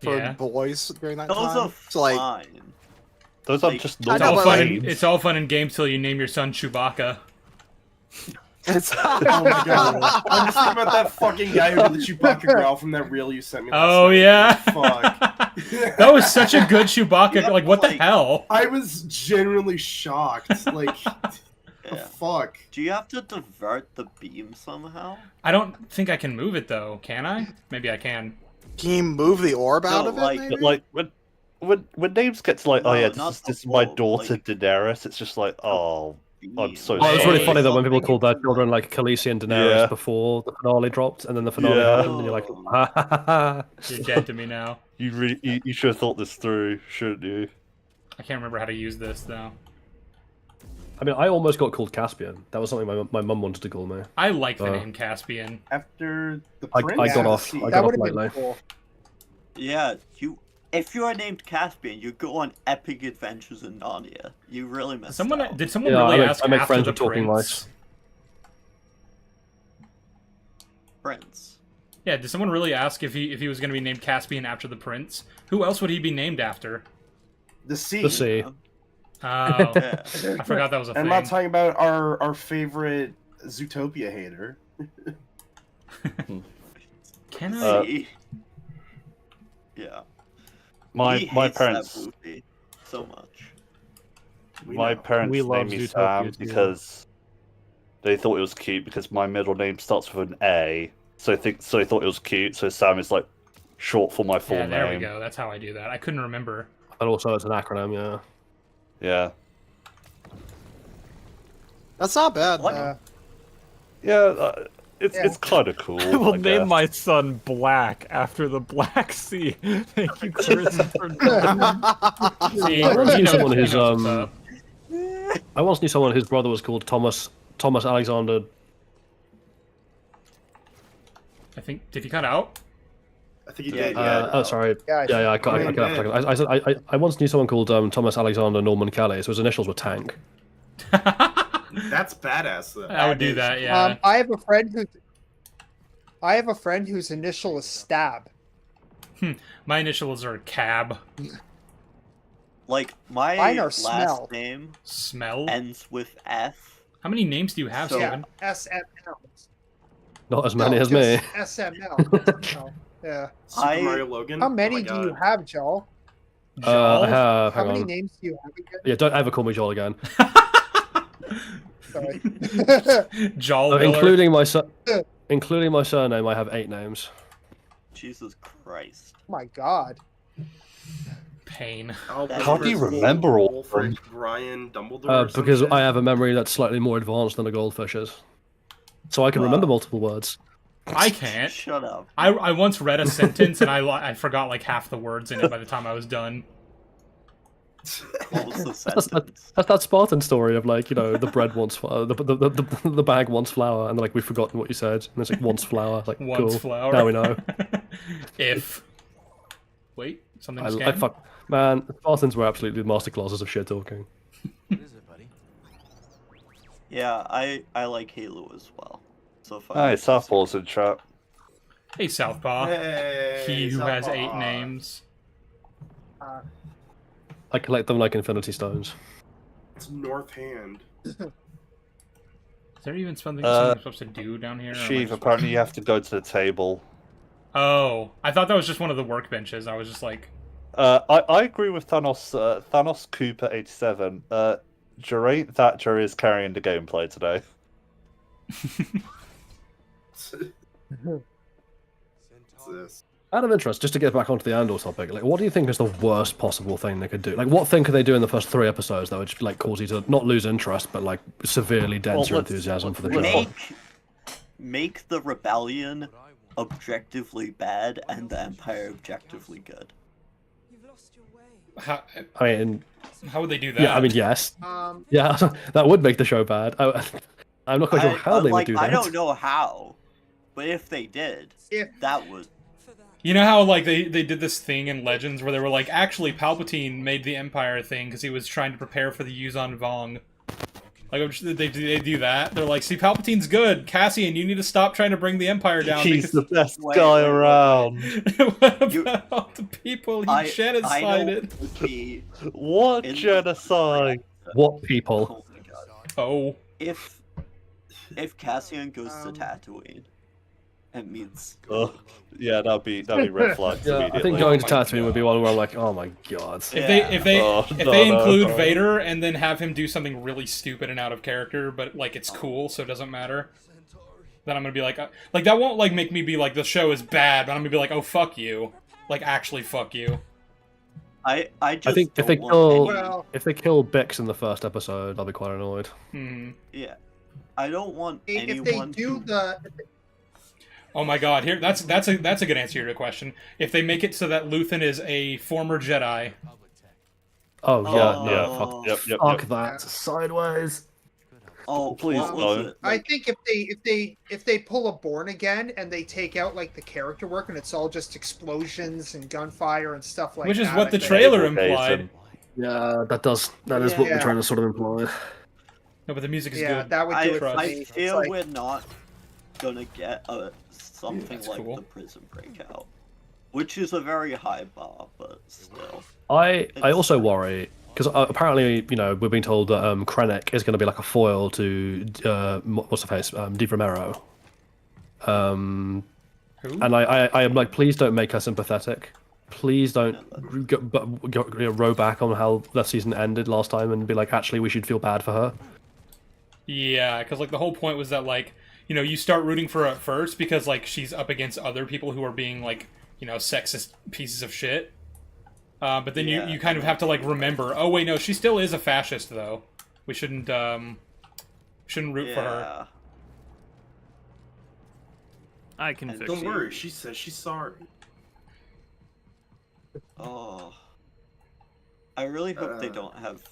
J: for
B: Yeah.
J: boys during that
G: Those
J: time?
G: are
J: So like,
G: fine.
E: Those are
G: Like,
E: just
B: It's
J: I know,
B: all
E: normal
J: but,
B: fun.
J: like-
E: names.
B: It's all fun and games till you name your son Chewbacca.
J: it's
C: Oh my god. I'm just thinking about that fucking guy who did the Chewbacca growl from that reel you sent me last
B: Oh
C: night.
B: yeah.
C: Fuck.
B: That was such a good Chewbacca.
G: Yeah,
B: Like what the
G: like-
B: hell?
C: I was genuinely shocked. Like, The
G: Yeah.
C: fuck?
G: Do you have to divert the beam somehow?
B: I don't think I can move it though. Can I? Maybe I can.
J: Can you move the orb out
G: No,
J: of it?
G: like-
J: Maybe?
E: But like when names get to like, oh
G: No,
E: yeah,
G: not
E: this is
G: the
E: my
G: orb,
E: daughter
G: like-
E: Daenerys, it's just like, oh, I'm so
F: Well, it was really
B: Hey.
F: funny that when people
G: Something
F: called their
G: you
F: children like Khaleesi and Daenerys
E: Yeah.
F: before the finale dropped, and then the finale
E: Yeah.
F: happened, and you're like, ha ha ha ha.
B: You're dead to me now.
E: you should have thought this through, shouldn't you?
B: I can't remember how to use this though.
F: I mean, I almost got called Caspian. That was something my mum wanted to call me.
B: I like the
F: Uh,
B: name Caspian.
C: After the
F: I
C: prince.
F: got off.
C: See,
F: I
D: That
F: got
D: would
F: off
D: have been
F: lately.
D: cool.
G: Yeah, if you are named Caspian, you go on epic adventures in Narnia. You really missed out.
B: Did someone
F: Yeah,
B: really
F: I make-
B: ask
F: I make
B: after
F: friends
B: the
F: with talking
B: prince?
F: mice.
G: Prince.
B: Yeah, did someone really ask if he was going to be named Caspian after the prince? Who else would he be named after?
C: the sea.
F: The sea.
B: Oh,
G: Yeah.
B: I forgot that was a
C: And I'm
B: thing.
C: not talking about our favorite Zootopia hater.
B: Can I?
G: See? Yeah.
E: My
G: He
E: my
G: hates that
E: parents
G: movie so much.
C: We
E: my
C: know.
E: parents
A: We love
E: named me
A: Zootopia,
E: Sam
A: too.
E: because they thought it was cute because my middle name starts with an A, so they thought it was cute. So Sam is like short for my full
B: Yeah, there
E: name.
B: we go. That's how I do that. I couldn't remember.
F: And also, it's an acronym, yeah.
E: Yeah,
J: That's not bad.
G: What?
J: though.
E: yeah. It's kind of cool.
A: I will
E: I
A: name
E: guess.
A: my son Black after the Black Sea. Thank you, Chris. for
B: See,
F: I once
B: he
F: knew
B: knows-
F: someone
B: he
F: whose
B: knows what's up.
F: I once knew someone whose brother was called Thomas Alexander.
B: I think. Did he cut out?
C: I think he
G: Yeah,
C: did.
G: yeah.
F: Oh, sorry.
D: Yeah,
F: Yeah, I cut
C: I mean,
F: out for a second. I once knew someone called Thomas Alexander Norman Kelly, so his initials were Tank.
C: That's badass though.
B: I would do that. Yeah.
D: I have a friend whose initial is Stab.
B: My initials are Cab.
G: Like, my
D: Mine are
G: last
D: Smell.
G: name
B: Smell.
G: ends with F.
B: How many names do you have,
G: So-
B: Steven?
D: Yeah, SML.
F: Not as many as me.
D: SML. No. Yeah.
C: Super
G: I-
C: Mario Logan.
D: How
C: Oh
D: many
C: my
D: do you
C: God.
D: have, Joel?
F: I
B: Joel?
F: have.
D: How
F: Hang
D: many
F: on.
D: names do you have again?
F: Yeah, don't ever call me Joel again.
D: Sorry.
B: Joel
F: Oh,
B: Miller.
F: including my surname, I have 8 names.
G: Jesus Christ.
D: Oh my God.
B: Pain.
C: Albert,
G: How do
E: you
C: Chris,
E: remember all of
C: Wolfric,
E: them?
C: Brian, Dumbledore. or some
F: Because
C: shit?
F: I have a memory that's slightly more advanced than a goldfish's. So I can remember multiple words.
B: I can't.
G: Shut up.
B: I once read a sentence and I forgot like half the words in it by the time I was done.
G: What was the
F: That's,
G: sentence?
F: that's that Spartan story of like, you know, the bread wants the bag wants flour, and they're like, we've forgotten what you said. And it's like, wants flour. It's like,
B: Once
F: cool.
B: flower.
F: Now we know.
B: If. Wait, something
F: I
B: scanned?
F: fuck. Man, the Spartans were absolutely the masterclasses of shit talking.
G: Yeah, I like Halo as well. So far.
E: Hi, softball's in chat.
B: Hey, Southpaw.
C: Hey,
B: He who has
C: Southpaw.
B: 8 names.
F: I collect them like Infinity Stones.
C: It's North Hand.
B: Is there even something
E: Uh,
B: I'm supposed to do down here? or am I
E: Sheev,
B: just-
E: apparently you have to go to the table.
B: Oh, I thought that was just one of the workbenches. I was just like,
E: I agree with Thanos. Thanos Cooper 87. Geraint Thatcher is carrying the gameplay today.
C: What's this?
F: Out of interest, just to get back onto the Andor topic, like, what do you think is the worst possible thing they could do? Like, what thing could they do in the first 3 episodes that would just, like, cause you to not lose interest, but like severely dent your
E: let's-
F: enthusiasm for the show?
G: Make the rebellion objectively bad and the Empire objectively good.
B: how,
F: I mean,
B: how would they do that?
F: yeah, I mean, yes, yeah, that would make the show bad. I'm not quite sure how they would do that.
G: I don't know how, but if they did, that would.
B: You know how like they did this thing in Legends where they were like, actually Palpatine made the Empire thing because he was trying to prepare for the Yuzan Vong. Like they do that. They're like, see, Palpatine's good. Cassian, you need to stop trying to bring the Empire down.
E: He's
B: because...
E: the best guy around.
B: What about the people he
G: I know
B: genocided?
G: it would be
E: What
G: in-
E: genocide?
F: What people?
G: Oh my god.
B: Oh,
G: If Cassian goes to Tatooine, It means
E: Yeah, that'd be red flags
F: Yeah, I
E: immediately.
F: think going to
B: Oh my
F: Tatooine would be one where I'm like, oh my god.
B: If
G: Yeah.
B: they
E: Oh,
B: if
E: no,
B: they
E: no,
B: include
E: no.
B: Vader and then have him do something really stupid and out of character, but like it's cool, so it doesn't matter, then I'm gonna be like that won't like make me be like the show is bad, but I'm gonna be like, oh fuck you, like actually fuck you.
G: I just
F: I think if they
G: don't want
F: kill
D: Well-
F: if they kill Bix in the first episode, I'll be quite annoyed.
G: yeah, I don't want
D: If
G: anyone
D: they do
G: to...
D: the
B: Oh my god, here that's a good answer to your question. If they make it so that Luthen is a former Jedi,
F: Oh yeah,
E: yeah,
F: fuck,
E: Yep.
F: fuck that. Sideways.
G: Oh,
E: Please
G: what was
E: don't.
G: it?
D: I
G: Like,
D: think if they pull a Born Again and they take out like the character work and it's all just explosions and gunfire and stuff like
B: which
D: that.
B: is what
D: I
B: the
D: think-
B: trailer
E: Jason.
B: implied.
F: Yeah, that is what
D: Yeah.
F: we're trying to sort of imply.
B: No, but the music is
D: Yeah,
B: good.
D: that would do it for
B: trust.
D: me.
G: I
D: It's
G: feel
D: like-
G: we're not gonna get something
B: That's
G: like
B: cool.
G: the Prison Breakout, which is a very high bar, but still.
F: I also worry because apparently, you know, we're being told that Krennic is going to be like a foil to what's the face, Dee Romero.
B: Who?
F: And I am like, please don't make her sympathetic. Please don't row back on how that season ended last time and be like, actually, we should feel bad for her.
B: Yeah, because like the whole point was that like, you know, you start rooting for her at first because like she's up against other people who are being like, you know, sexist pieces of shit. But then
G: Yeah.
B: you kind of have to like remember, oh wait, no, she still is a fascist though. We shouldn't root for her.
A: I can
G: And
A: fix
C: Don't
A: it.
C: worry, she says she's sorry.
G: Oh. I really hope they don't have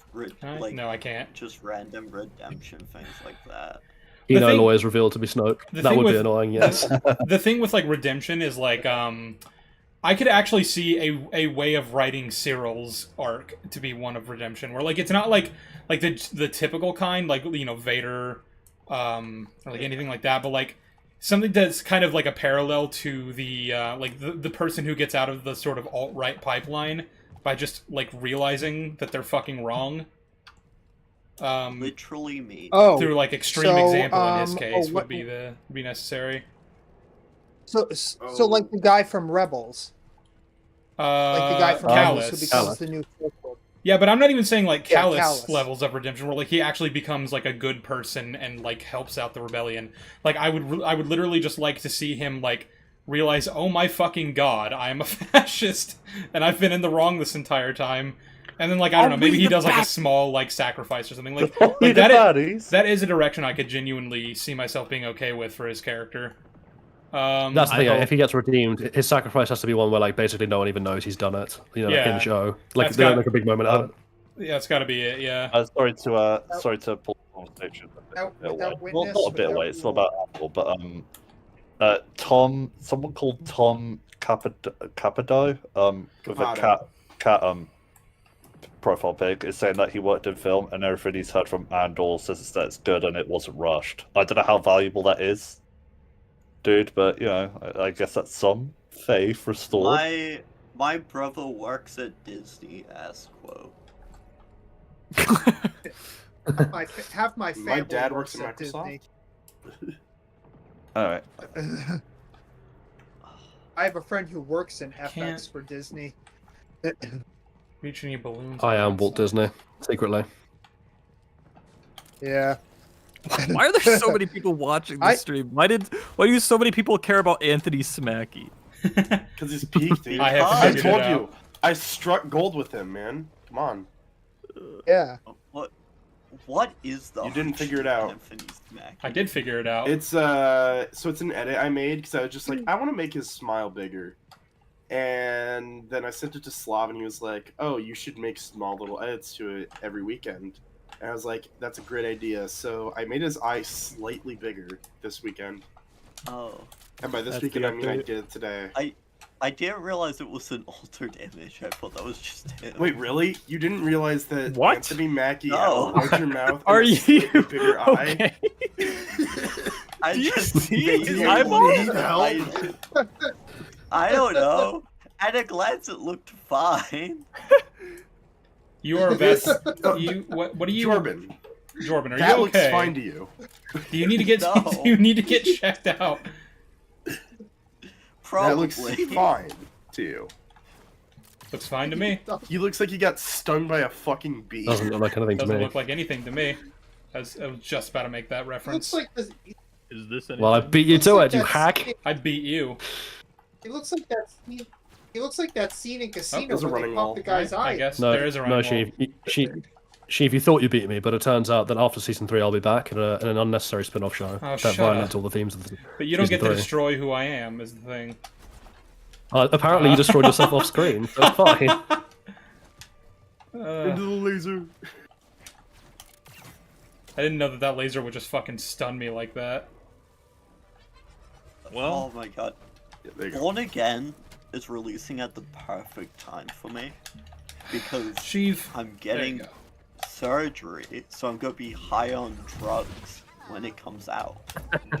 G: like
B: No, I can't.
G: just random redemption things like that.
F: You
B: The
F: know,
B: thing-
F: lawyers revealed to be Snoke.
B: the
F: That
B: thing
F: would be
B: with-
F: annoying. Yes.
B: The thing with like redemption is like I could actually see a way of writing Cyril's arc to be one of redemption, where like it's not like the typical kind, like, you know, Vader, or like anything like that, but like something that's kind of like a parallel to the like the person who gets out of the sort of alt-right pipeline by just like realizing that they're fucking wrong.
G: Literally me.
D: Oh,
B: Through like extreme
D: so,
B: example in his case
D: what-
B: would be necessary.
D: so like the guy from Rebels, like the guy from Rebels who
B: Callus.
D: becomes the new Force.
B: Yeah, but I'm not even saying like
D: Yeah,
B: Callus
D: Callus.
B: levels of redemption, where like he actually becomes like a good person and like helps out the rebellion. Like I would literally just like to see him like realize, oh my fucking god, I am a fascist and I've been in the wrong this entire time. And then like I don't know, maybe he does like a small like sacrifice or something like that is a direction I could genuinely see myself being okay with for his character.
F: That's the thing.
A: hope-
F: If he gets redeemed, his sacrifice has to be one where like basically no one even knows he's done it. You know, like
B: Yeah.
F: in show. Like
B: That's
F: they don't
B: got-
F: make a big moment out of it.
B: Yeah, it's got to be it. Yeah.
E: Sorry to pull the conversation a bit away.
D: Without
E: Well,
D: witness,
E: not a bit
D: without
E: away. It's not
D: rule.
E: about Apple, but Tom, someone called Tom Capado, with a
C: Capado.
E: cat profile pic, is saying that he worked in film and everything he's heard from Andor says that it's good and it wasn't rushed. I don't know how valuable that is, dude, but you know, I guess that's some faith restored.
G: My brother works at Disney, ass quote.
D: Have my family
C: My dad works at
D: at
C: Microsoft.
D: Disney.
E: All right.
D: I have a friend who works in FX
B: can't-
D: for Disney.
B: Reach any balloons?
F: I am Walt Disney secretly.
D: Yeah.
A: Why are there so many people watching this stream? Why do so many people care about Anthony Smackie?
C: Because he's peaked, dude.
B: I have
C: I
B: figured
C: told
B: it
C: you.
B: out.
C: I struck gold with him, man. Come on.
D: Yeah.
G: What is the
C: You didn't figure it out.
G: Anthony Smackie?
B: I did figure it out.
C: It's so it's an edit I made because I was just like, I want to make his smile bigger. And then I sent it to Slav and he was like, oh, you should make small little edits to it every weekend. And I was like, that's a great idea. So I made his eye slightly bigger this weekend.
G: Oh.
C: And by this
A: That's
C: weekend,
A: the
C: I mean I
A: update.
C: did it today.
G: I didn't realize it was an altered image. I thought that was just him.
C: Wait, really? You didn't realize that
A: What?
C: Anthony Mackie
G: No.
C: had a larger mouth
A: Are
C: and a
A: you
C: slightly bigger eye?
A: okay?
G: I
A: Do you
G: just
A: see
G: made
A: his
G: it
A: eyeballs?
G: look-
C: Help?
G: I don't know. At a glance, it looked fine.
B: You are best. You what are you?
C: Jorben,
B: Jorben, are
C: that
B: you
C: looks
B: okay?
C: fine to you.
B: Do you need to get
G: No.
B: do you need to get checked out?
C: That looks
G: Probably.
C: fine to you.
B: Looks fine to me.
C: He looks like he got stung by a fucking bee.
F: Doesn't look like anything to
B: Doesn't
F: me.
B: look like anything to me. I was just about to make that
D: It
B: reference.
D: looks like this.
A: Is this anything?
F: Well, I beat you
D: Looks
F: to
D: like
F: it, you
D: that's-
F: hack.
B: I beat you.
D: He looks like that scene. He looks like that scene in Casino
C: there's a
D: where they
C: running
D: pop
C: wall.
D: the guy's eye.
B: I guess
F: No,
B: there is a running
F: no,
B: wall.
F: Sheev, you thought you beat me, but it turns out that after season 3, I'll be back in an unnecessary spin-off show
B: Oh,
F: that
B: shut
F: violates
B: up.
F: all the themes of the
B: But you don't
F: season
B: get to
F: 3.
B: destroy who I am, is the thing.
F: Apparently, you destroyed yourself off screen. So it's fine.
C: Into the laser.
B: I didn't know that that laser would just fucking stun me like that.
G: Oh my god.
C: Yeah, there you go.
G: Born Again is releasing at the perfect time for me. Because
B: Sheev.
G: I'm
B: There you
G: getting
B: go.
G: surgery, so I'm gonna be high on drugs when it comes out.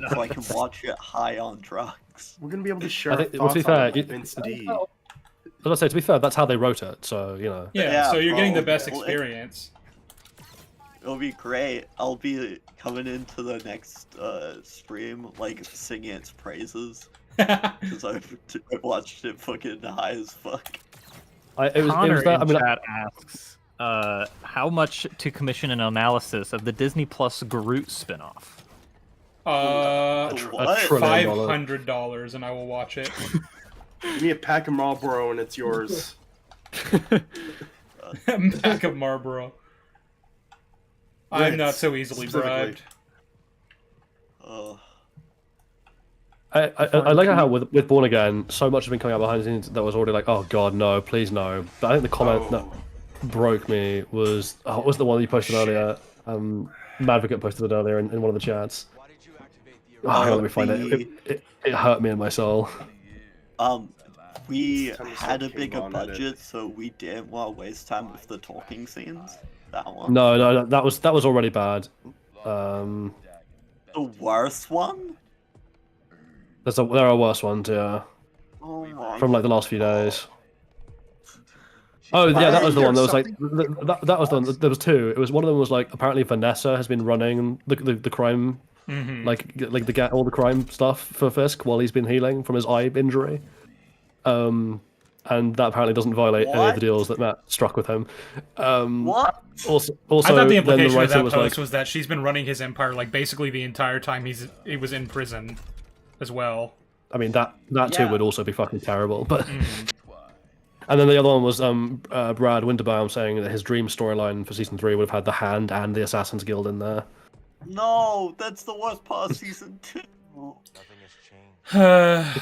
G: So I can watch it high on drugs.
C: We're gonna be able to share
F: I
C: our
F: think- well, to be
C: thoughts on
F: fair,
C: it,
F: you-
C: Vince D.
F: As I say, to be fair, that's how they wrote it. So you know.
B: Yeah,
G: Yeah,
B: so you're getting the
G: bro.
B: best
G: Well,
B: experience.
G: It'll be great. I'll be coming into the next stream, like, singing its praises. Because I've watched it fucking high as fuck.
F: It was
K: Connor
F: that. I
K: in
F: mean,
K: chat asks, how much to commission an analysis of the Disney Plus Groot spinoff?
G: What?
F: $1 trillion.
B: $500 and I will watch it.
C: Give me a pack of Marlboro and it's yours.
B: Pack of Marlboro. I'm not so easily
C: Specifically.
B: bribed.
F: I like how with Born Again, so much has been coming out behind the scenes that was already like, oh god, no, please no. But I think the comment that broke me was, what was the one that you posted earlier? Madvocate posted it earlier in one of the chats. Oh, hang on, let me find it. It hurt me in my soul.
G: We
C: It's kinda
G: had a
C: so
G: bigger
C: King Von edit.
G: budget, so we didn't want to waste time with the talking scenes. That one.
F: No, that was already bad.
G: The worst one?
F: There are worse ones, yeah,
G: Oh my
F: from like the last few days. Oh yeah, that was the one. That was like that was the one. There was two. It was one of them was like apparently Vanessa has been running the crime, like all the crime stuff for Fisk while he's been healing from his eye injury. And that apparently doesn't violate any of
G: What?
F: the deals that Matt struck with him.
G: What?
F: Also,
B: I thought the
F: then the
B: implication of
F: writer
B: that
F: was
B: post
F: like,
B: was that she's been running his empire like basically the entire time he was in prison, as well.
F: I mean that too
G: Yeah.
F: would also be fucking terrible. But and then the other one was Brad Winterbaum saying that his dream storyline for season 3 would have had the Hand and the Assassin's Guild in there.
G: No, that's the worst part of season 2.
L: Nothing has changed.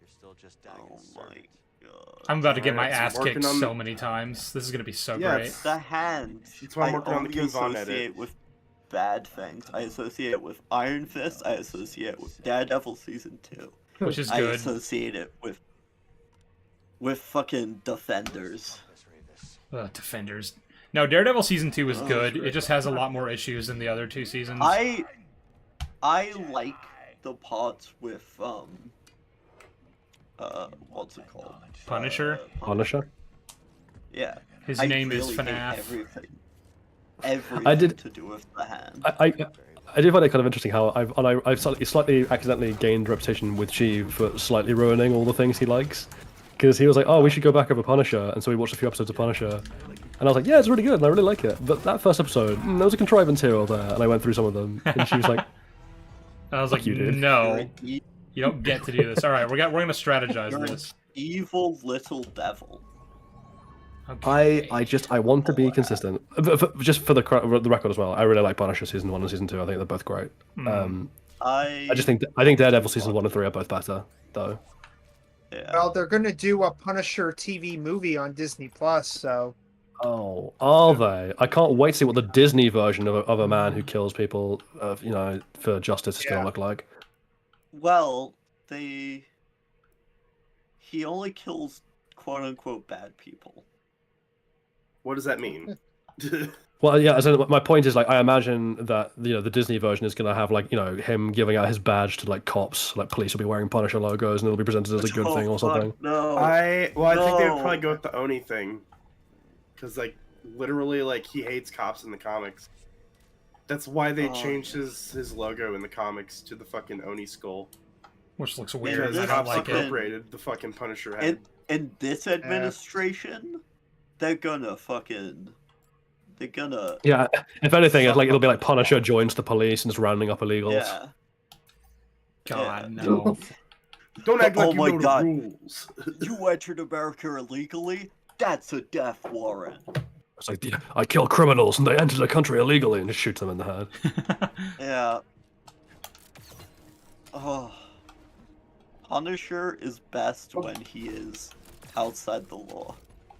L: You're still just dying
G: Oh
L: in
G: my
L: circuits.
G: god.
B: I'm about to get my
C: Alright,
B: ass
C: so
B: kicked
C: working on
B: so
C: the-
B: many times. This is gonna be so
C: Yeah,
B: great.
C: it's-
G: The Hand.
C: That's why I'm
G: I
C: working on the
G: only
C: King Von
G: associate
C: edit.
G: with bad things. I associate it with Iron Fist. I associate it with Daredevil season 2.
B: Which is
G: I
B: good.
G: associate it with fucking Defenders.
L: Let's read this.
B: Defenders. No, Daredevil season 2 is good. It just has a lot more issues than the other two seasons.
G: I like the parts with what's it called?
B: Punisher?
F: Punisher.
G: Yeah.
B: His
G: I
B: name is
G: really hate
B: FNAF.
G: Everything
F: did-
G: to do with the Hand.
F: I do find it kind of interesting how I've slightly accidentally gained reputation with Chi for slightly ruining all the things he likes. Because he was like, oh, we should go back over Punisher, and so we watched a few episodes of Punisher. And I was like, yeah, it's really good, and I really like it. But that first episode, there was a contrivance here or there, and I went through some of them. And she was like,
B: I was
F: Fuck
B: like,
F: you, dude.
B: no, you don't get to do this. All right, we're gonna strategize
G: You're an
B: this.
G: evil little devil.
B: Okay.
F: I want to be consistent. Just for the record as well, I really like Punisher season 1 and season 2. I think they're both great. I think Daredevil season 1 and 3 are both better, though.
G: Yeah.
D: Well, they're gonna do a Punisher TV movie on Disney Plus, so
F: Oh, are they? I can't wait to see what the Disney version of a man who kills people, for justice is going to look like.
G: Well, he only kills quote unquote bad people.
C: What does that mean?
F: Well, yeah. My point is, like, I imagine that the Disney version is going to have him giving out his badge to like cops, like police will be wearing Punisher logos, and it'll be presented as a good thing or something.
G: No.
C: I think they would
G: No.
C: probably go with the Oni thing, because like literally like he hates cops in the comics. That's why they changed his logo in the comics to the fucking Oni skull.
B: which looks
G: And
B: weird.
C: Because
B: I don't
C: cops
B: like it.
C: appropriated the fucking Punisher head.
G: in this administration, they're gonna
F: Yeah, if anything, it's like it'll be like Punisher joins the police and is rounding up illegals.
G: yeah.
B: God,
G: Yeah.
B: no.
C: Don't act like
G: Oh
C: you
G: my
C: know
G: God.
C: the rules.
G: You entered America illegally? That's a death warrant.
F: It's like, yeah, I kill criminals and they enter the country illegally and just shoots them in the head.
G: Yeah. Oh. Punisher is best when he is outside the law.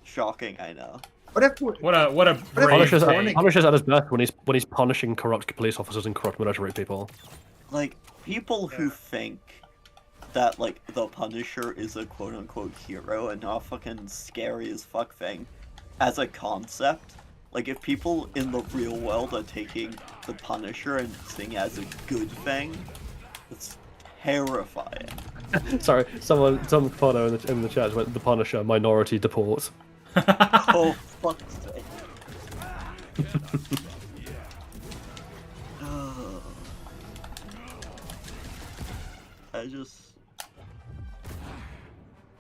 G: Shocking, I know.
D: What if
B: What a brave
F: Punisher's,
B: take.
F: Punisher's at his best when he's punishing corrupt police officers and corrupt military people.
G: Like, people who think that, like, the Punisher is a quote-unquote hero and not a fucking scary as fuck thing, as a concept, like, if people in the real world are taking the Punisher and seeing it as a good thing, it's terrifying.
F: Sorry, some photo in the chat went the Punisher minority deport.
G: Oh, fuck's sake.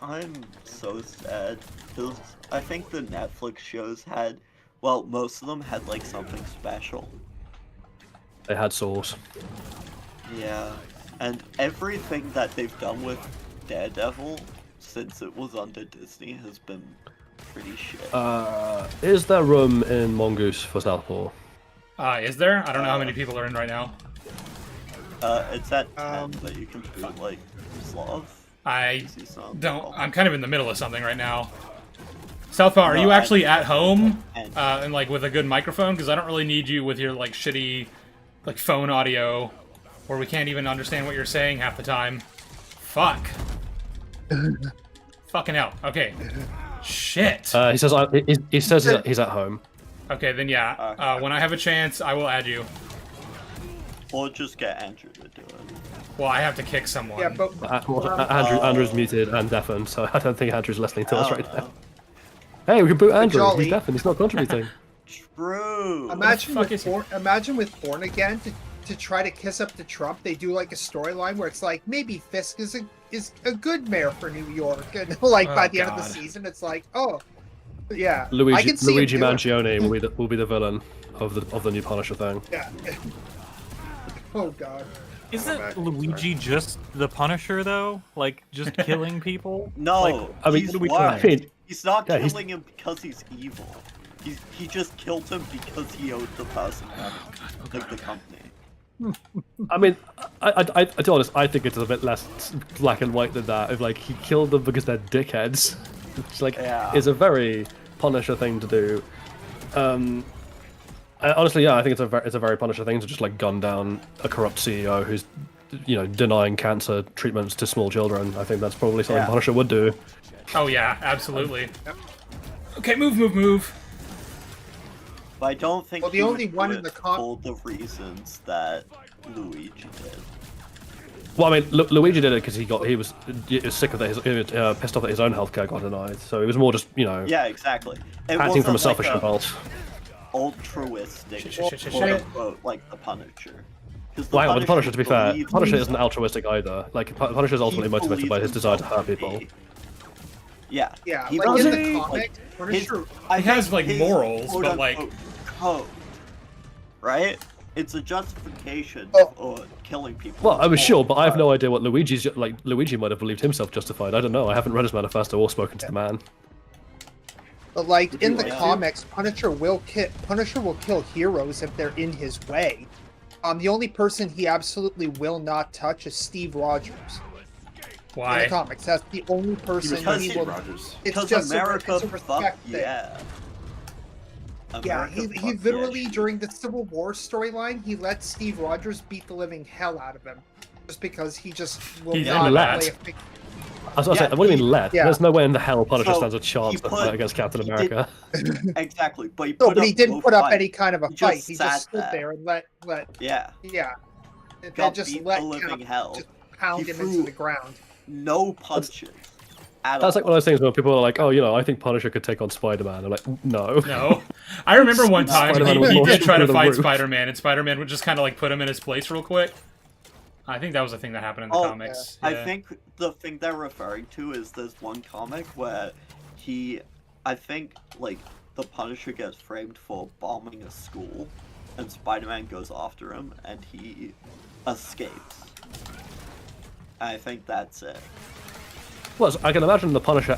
G: I'm so sad, because I think the Netflix shows had, well, most of them had, like, something special.
F: They had Source.
G: Yeah, and everything that they've done with Daredevil since it was under Disney has been pretty shit.
F: Is there room in Mongoose for Southpaw?
B: Is there? I don't know how many people are in right now.
G: It's at 10, but you can put, like, Slav.
B: I don't. I'm kind of in the middle of something right now. Southpaw, are you actually at home and like with a good microphone? Because I don't really need you with your like shitty, like phone audio, where we can't even understand what you're saying half the time. Fuck. Fucking hell. Okay. Shit.
F: He says he's at home.
B: Okay, then yeah. When I have a chance, I will add you.
G: Or just get Andrew to do it.
B: Well, I have to kick someone.
D: Yeah, but
F: Andrew's muted and deafened, so I don't think Andrew's listening to us right now. Hey, we can boot Andrew.
D: Jolly.
F: He's deafened. He's not contributing.
G: True.
D: imagine with Born Again to try to kiss up to Trump, they do like a storyline where it's like maybe Fisk is a good mayor for New York, and like by the end of the season, it's like yeah, I can see
F: Luigi
D: him doing
F: Mangione will be the villain of the new Punisher thing.
D: Yeah. Oh god.
K: Isn't Luigi just the Punisher though? Like just killing people?
G: No,
K: Like,
F: I mean,
G: he's
K: what are we
G: worse.
K: doing?
G: He's not
F: Yeah,
G: killing him because he's evil. He just killed him because he owed the person like the company.
F: I mean, I to be honest, I think it's a bit less black and white than that. If like he killed them because they're dickheads, it's like is a very Punisher thing to do. Honestly, yeah, I think it's a very Punisher thing to just like gun down a corrupt CEO who's, you know, denying cancer treatments to small children. I think that's probably something Punisher would do.
B: Oh yeah, absolutely. Okay, move.
G: But I don't think
D: the
G: he
D: only
G: would
D: one
G: do
D: in the
G: it for all the reasons that Luigi did.
F: Well, I mean, Luigi did it because he was sick of that, pissed off that his own healthcare got denied. So it was more just, you know,
G: Yeah, exactly. It
F: acting from a
G: wasn't
F: selfish
G: like
F: impulse.
G: altruistic,
B: Shit.
G: quote unquote, like the Punisher. 'Cause
F: Well, hang on, with Punisher, to be fair,
G: believes-
F: Punisher isn't altruistic either. Like, Punisher is ultimately
G: he
F: motivated by his
G: believes
F: desire to
G: himself
F: hurt people.
G: be- Yeah.
D: Yeah,
G: he
D: like in
G: believes,
D: the
G: like,
D: comics,
G: his-
D: Punisher.
G: I
B: He has,
G: think
B: like,
G: his
B: morals, but,
G: quote,
B: like-
G: unquote, code, right? It's a justification for killing people.
F: Well, I was
G: for
F: sure, but I have no
G: crime.
F: idea what Luigi's like. Luigi might have believed himself justified. I don't know. I haven't read his manifesto or spoken to the man.
D: But like in the
G: like to?
D: comics, Punisher will kill heroes if they're in his way. The only person he absolutely will not touch is Steve Rogers. In
B: Why?
D: the comics, that's the only person
G: Because
D: he
G: he-
D: will.
C: Rogers.
D: It's
G: Because
D: just
G: America,
D: it's a
G: fuck
D: respect thing.
G: yeah.
D: Yeah,
G: America,
D: he
G: fuck
D: literally
G: yeah.
D: during the Civil War storyline, he let Steve Rogers beat the living hell out of him, just because he just will
B: He's
D: not
F: let.
D: play a big.
F: I was saying, what do you mean let?
D: Yeah.
F: There's no way in the hell Punisher
G: So,
F: stands a chance
G: he put-
F: against Captain
G: he did-
F: America.
G: Exactly, but he
D: No,
G: put
D: but he
G: up
D: didn't
G: no
D: put up
G: fight.
D: any kind of a
G: He
D: fight.
G: just
D: He
G: sat
D: just stood
G: there.
D: there and let
G: Yeah,
D: and
G: got
D: just
G: beat
D: let
G: the living
D: Cap
G: hell.
D: just pound
G: He
D: him
G: threw-
D: into the ground.
G: No punches. At
F: That's
G: all.
F: like one of those things where people are like, "Oh, you know, I think Punisher could take on Spider-Man." I'm like, "No."
B: No. I remember one time
F: Spider-Man
B: he
F: was
B: did
F: launching
B: try to
F: through the
B: fight
F: roof.
B: Spider-Man, and Spider-Man would just kind of like put him in his place real quick. I think that was a thing that happened in the
G: Oh,
B: comics.
G: I
B: Yeah.
G: think the thing they're referring to is there's one comic where I think, like, the Punisher gets framed for bombing a school, and Spider-Man goes after him, and he escapes. I think that's it.
F: Well, I can imagine the Punisher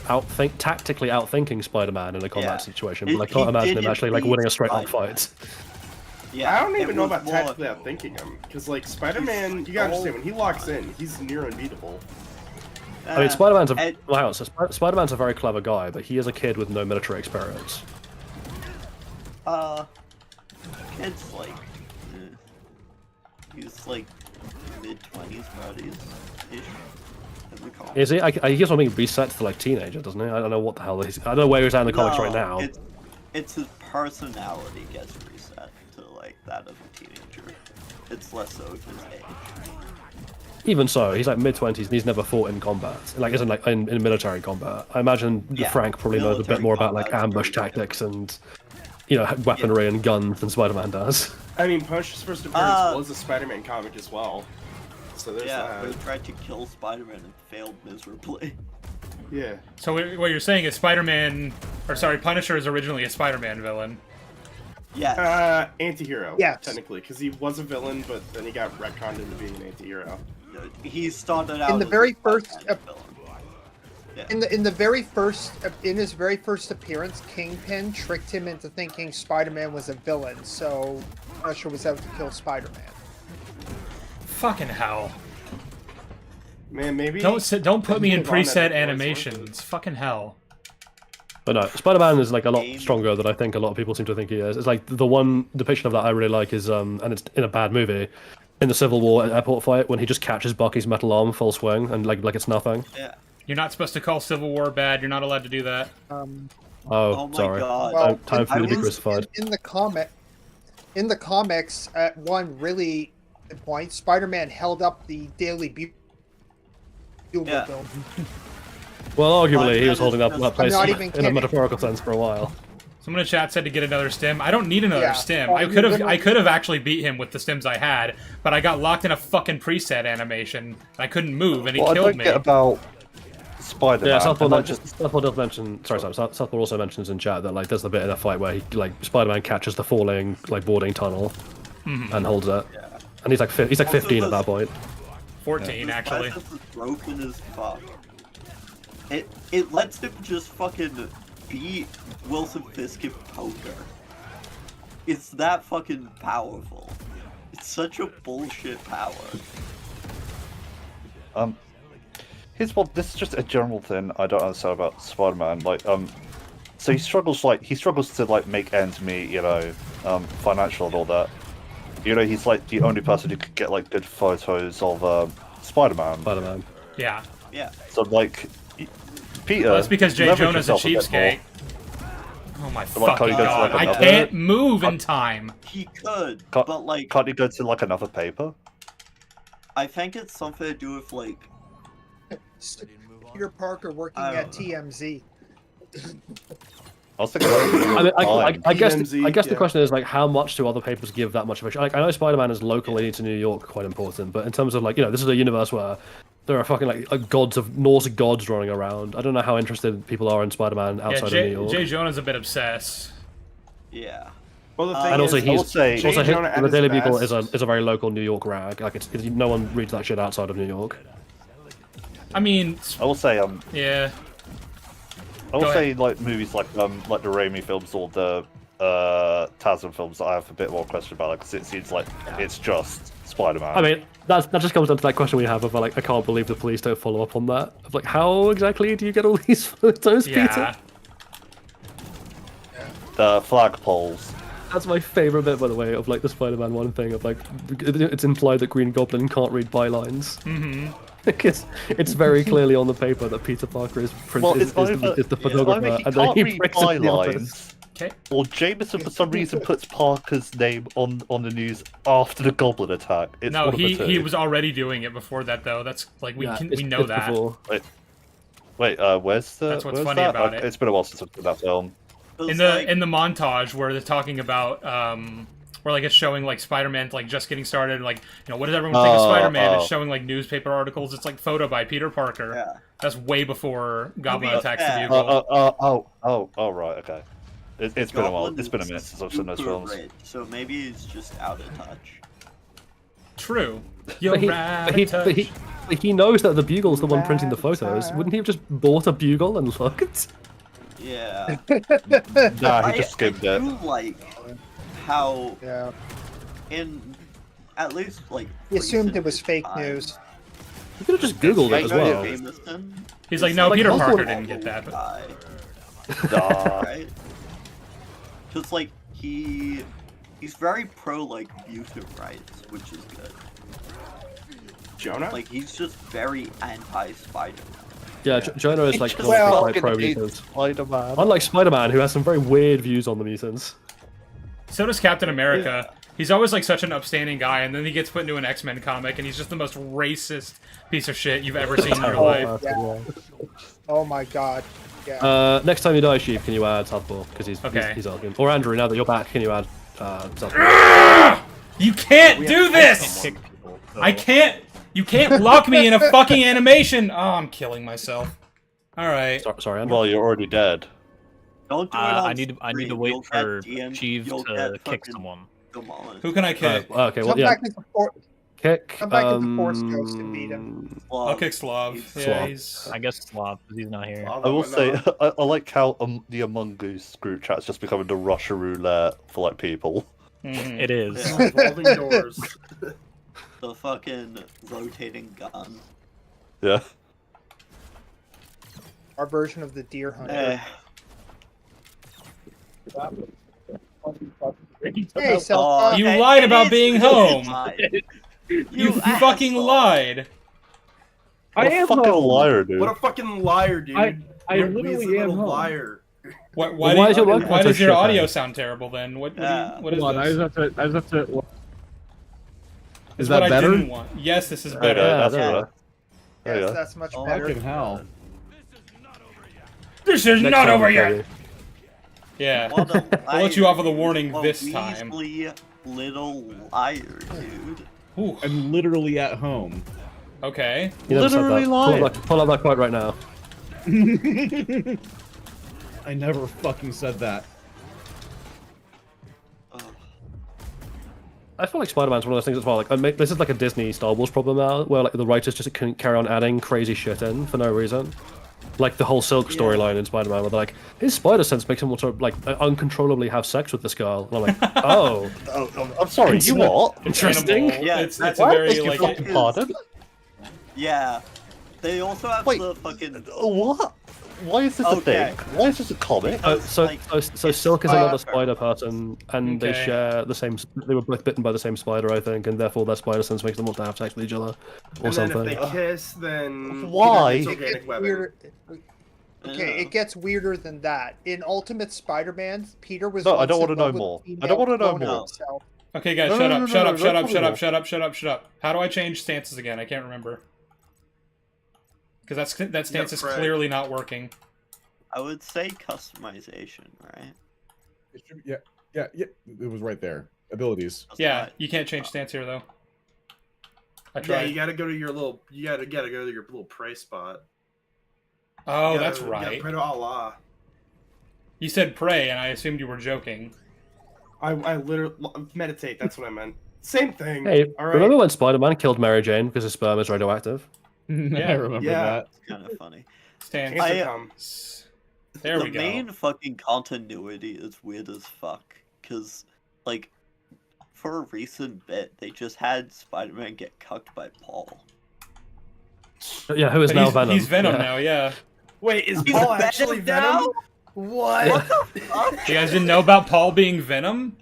F: tactically outthinking Spider-Man in a combat situation, but I can't imagine him actually like winning a straight-up fight.
G: Yeah,
C: I don't even know
G: was
C: about
G: more-
C: tactically outthinking him, because like Spider-Man, you gotta understand when he locks in, he's near unbeatable.
F: I mean, Spider-Man's a well, hang on, so Spider-Man's a very clever guy, but he is a kid with no military experience.
G: Kid's like, he's like mid-20s, ish.
F: Is he? I guess I'm being reset to like teenager, doesn't he? I don't know what the hell he's. I don't know where he's at in the comics right now.
G: It's his personality gets reset to like that of a teenager. It's less so his age.
F: Even so, he's like mid-20s and he's never fought in combat. Like, isn't like in military combat. I imagine Frank probably knows a bit more about like ambush tactics and, you know, weaponry and guns than Spider-Man does.
C: I mean, Punisher's first appearance was a Spider-Man comic as well. So there's that.
G: But he tried to kill Spider-Man and failed miserably.
C: Yeah.
B: So what you're saying is Punisher is originally a Spider-Man villain.
G: Yeah.
C: Anti-hero.
D: Yes.
C: Technically, because he was a villain, but then he got retconned into being an anti-hero.
G: He started out
D: In the
G: as
D: very
G: a
D: first
G: Spider-Man villain. Yeah.
D: in his very first appearance, Kingpin tricked him into thinking Spider-Man was a villain, so Punisher was out to kill Spider-Man.
B: Fucking hell.
C: Man, maybe
B: Don't put me in
C: Move on, that
B: preset
C: voice
B: animations. Fucking hell.
F: But no, Spider-Man is like a lot stronger than I think a lot of people seem to think he is. It's like the one depiction of that I really like is and it's in a bad movie, in the Civil War airport fight when he just catches Bucky's metal arm full swing and like it's nothing.
G: Yeah.
B: You're not supposed to call Civil War bad. You're not allowed to do that.
F: Oh,
G: my
F: sorry.
G: God.
D: Well,
F: Time for me to be crucified.
D: In the comics, at one really good point, Spider-Man held up the Daily Bugle
G: Yeah.
D: film.
F: Well, arguably, he was holding up that place
D: not even
F: in a
D: kidding.
F: metaphorical sense for a while.
B: Someone in chat said to get another stim. I don't need another
D: Yeah.
B: stim.
D: Oh,
B: I
D: you
B: could
D: literally-
B: have actually beat him with the stims I had, but I got locked in a fucking preset animation. I couldn't move, and he
E: What I
B: killed
E: don't
B: me.
E: get about Spider-Man.
F: Yeah, Southpaw
E: and not just
F: does mention. Sorry, Southpaw also mentions in chat that like there's the bit in a fight where he like Spider-Man catches the falling like boarding tunnel and holds it, and he's like 15 at that point.
B: 14 actually.
G: This is broken as fuck. It lets him just fucking beat Wilson Fisk in poker. It's that fucking powerful. It's such a bullshit power.
E: Here's what this is just a general thing I don't understand about Spider-Man. Like, so he struggles to like make ends meet, you know, financial and all that. You know, he's like the only person who could get like good photos of Spider-Man.
F: Spider-Man.
B: Yeah.
G: Yeah.
E: So like, Peter.
B: Well, that's because Jay
E: leverage
B: Jonah's a
E: himself bit
B: cheapskate.
E: more.
B: Oh my
E: So, like,
B: fucking
E: can't you go to,
B: god!
E: like,
B: I
E: another-
B: can't move in time.
G: He could,
E: Can't,
G: but like,
E: can't you go to like another paper?
G: I think it's something to do with like.
D: Peter Parker working
G: I
D: at
G: don't know.
D: TMZ.
E: I was thinking about
F: I guess
C: TMZ,
F: the question is like how much do other papers give that much of a shit? Like I know Spider-Man is locally to New York quite important, but in terms of like, you know, this is a universe where there are fucking like gods of Norse gods running around. I don't know how interested people are in Spider-Man
B: Yeah,
F: outside of New York.
B: Jay Jonah's a bit obsessed.
G: Yeah.
C: Well, the thing
F: And also,
C: is,
F: he's
C: Jay Jonah at
F: the
C: his
F: Daily Bugle
C: best-
F: is a very local New York rag. Like it's no one reads that shit outside of New York.
B: I mean,
E: I will say
B: yeah.
E: I will
B: Go
E: say like movies like the Raimi films or the Tasman films that I have a bit more question about because it seems like it's just Spider-Man.
F: I mean, that just comes down to that question we have of like, I can't believe the police don't follow up on that. Of like, how exactly do you get all these photos,
B: Yeah.
F: Peter?
E: The flagpoles.
F: That's my favorite bit, by the way, of like the Spider-Man 1 thing of like, it's implied that Green Goblin can't read bylines.
B: Mm-hmm.
F: Because it's very clearly on the paper that Peter Parker is the photographer,
E: Either he
F: and then
E: can't
F: he
E: read
F: breaks into the office.
E: bylines,
B: Okay.
E: or Jameson for some reason puts Parker's name on the news after the Goblin attack. It's
B: No,
E: one of the
B: he
E: two.
B: was already doing it before that though. That's like we know
F: it's
B: that.
F: before.
E: Wait, where's the?
B: That's what's
E: where's
B: funny
E: that?
B: about it.
E: It's been a while since I've seen that film.
B: In the montage where they're talking about where like it's showing like Spider-Man like just getting started, like what does everyone think of Spider-Man? It's showing like newspaper articles. It's like photo by Peter Parker.
G: Yeah.
B: That's way before Goblin attacks the
G: yeah.
B: Bugle.
E: Right, okay. It's been a while. It's been a minute since I've seen those films.
G: Rich, so maybe he's just out of touch.
B: True. You're
F: But he knows that the Bugle's the one printing the photos. Wouldn't he have just bought a Bugle and looked?
G: Yeah.
E: Nah, he just skimmed
G: I
E: it.
G: do like how
D: Yeah.
G: in at least like
D: He assumed it was
G: recent
D: fake
G: time,
D: news.
F: You could have just Googled it as well.
G: Jameson
B: He's like,
G: is
B: no,
F: like
B: Peter
F: Osborn-
B: Parker didn't get that. But...
G: guy,
E: Nah.
G: right? Just like he's very pro like mutant rights, which is good.
C: Jonah?
G: Like he's just very anti-Spider.
F: Yeah, Jonah is like
D: Well-
F: quite pro mutants.
E: Spider-Man.
F: Unlike Spider-Man, who has some very weird views on the mutants.
B: So does Captain America. He's always like such an upstanding guy, and then he gets put into an X-Men comic, and he's just the most racist piece of shit you've ever seen in your life.
D: Yeah. Oh my god. Yeah.
F: Next time you die, Chief, can you add Southpaw? Because he's arguing. Or Andrew, now that you're back, can you add Southpaw?
B: You can't do this! I can't! You can't lock me in a fucking animation! Oh, I'm killing myself. Alright.
F: Sorry, Andrew.
E: Well, you're already dead.
G: Don't do it on
K: I need to
G: screen.
K: wait
G: You'll
K: for
G: get
K: Chief
G: you'll
K: to
G: get
K: kick
G: fucking
K: someone.
G: demolished.
B: Who can I kick?
F: Okay, well,
D: Come
F: yeah.
D: back into
F: Kick.
D: Come back into Force Ghost and beat him.
B: I'll kick Slav. Yeah,
F: Slav.
B: he's...
K: I guess Slav, because he's not here.
E: I will say, I like how the Among Us group chat's just becoming the Russia roulette for like people.
K: It is.
G: Yeah.
C: Revolving doors.
G: The fucking rotating gun.
E: Yeah.
D: Our version of the Deer Hunter.
G: Eh.
D: Hey, Self.
G: Oh,
B: You
G: it-
B: lied
G: it
B: about
G: is
B: being
G: really
B: home.
G: lied.
B: You fucking
G: asshole.
B: lied!
E: What a fucking liar, dude.
C: What a fucking liar, dude.
M: I
C: He's
M: literally
C: a
M: am
C: little
M: home.
C: liar.
B: Why
F: Why is your webcam
B: why
F: so
B: does your
F: shit,
B: audio
F: man?
B: sound terrible then? What is
M: Hold on, I
B: this?
M: just have to.
B: This
M: Is
B: is
M: that
B: what
M: better?
B: I didn't want. Yes, this is
E: Okay,
B: better.
E: that's
F: Yeah.
E: better. There you
D: Yes,
E: go.
D: that's much
G: Oh,
D: better.
M: Fucking hell.
B: This is
F: Next
B: not
F: time,
B: over
F: Kerry.
B: yet! Yeah.
G: What a
B: I'll let you off with a
G: liar.
B: warning
G: A
B: this time.
G: Weasley little liar, dude.
B: Ooh,
M: I'm literally at home.
B: okay.
F: You never said
E: Literally
F: that.
E: lying.
F: Pull up that quote right now.
M: I never fucking said that.
G: Ugh.
F: I feel like Spider-Man's one of those things as well. Like, this is like a Disney Star Wars problem now, where like the writers just can carry on adding crazy shit in for no reason. Like the whole Silk storyline in Spider-Man, where they're like, his spider sense makes him want to like uncontrollably have sex with this girl, and I'm like, oh,
E: I'm sorry, you what?
F: interesting.
B: Animal.
G: Yeah,
B: it's
G: that's
B: a very
E: Beg your
B: like
E: fucking pardon?
G: Yeah. They also have
E: Wait.
G: the fucking.
E: What? Why is this
G: Okay.
E: a thing? Why is this a comic?
F: So
G: Like,
F: Silk is another spider person, and they
B: Okay.
F: share the same. They were both bitten by the same spider, I think, and therefore their spider sense makes them want to have sex with each other, or
C: And then
F: something.
C: if they kiss, then
E: Why?
C: it's
D: It
C: organic
D: gets
C: webbing.
D: weirder. Okay,
G: Yeah.
D: it gets weirder than that. In Ultimate Spider-Man, Peter was.
E: No, I
D: once
E: don't
D: in
E: wanna know
D: love with
E: more.
D: a
E: I don't wanna know
D: female clone of
E: more.
D: himself.
B: Okay, guys,
E: No,
B: shut
E: no,
B: up,
E: no,
B: shut
E: no,
B: up,
E: no,
B: shut
E: don't
B: up,
E: tell
B: shut
E: me
B: up,
E: more.
B: shut up, shut up, shut up. How do I change stances again? I can't remember. Because that stance is
C: Fred.
B: clearly not working.
G: I would say customization, right?
M: It should, yeah. It was right there. Abilities.
G: That's
B: Yeah,
G: not-
B: you can't change stance here though. I
C: Yeah,
B: tried.
C: you gotta go to your little. You gotta go to your little prey spot.
B: Oh,
C: You
B: that's
C: gotta-
B: right.
C: You gotta pray to Allah.
B: You said pray, and I assumed you were joking.
C: I literally meditate. That's what I meant. Same thing.
F: Hey,
C: all right.
F: remember when Spider-Man killed Mary Jane because his sperm is radioactive?
M: I remember
C: Yeah.
M: that.
G: It's kind of funny.
B: Stance.
C: Cancer
G: I-
C: come.
B: There
G: the
B: we go.
G: main fucking continuity is weird as fuck. Cause, like, for a recent bit, they just had Spider-Man get cucked by Paul.
F: Yeah, who is
B: But
F: now
B: he's,
F: Venom?
B: he's Venom
F: Yeah.
B: now, yeah.
C: Wait, is
G: He's
C: Paul
G: Venom
C: actually
G: now?
C: Venom? What?
B: You guys didn't know about Paul being Venom?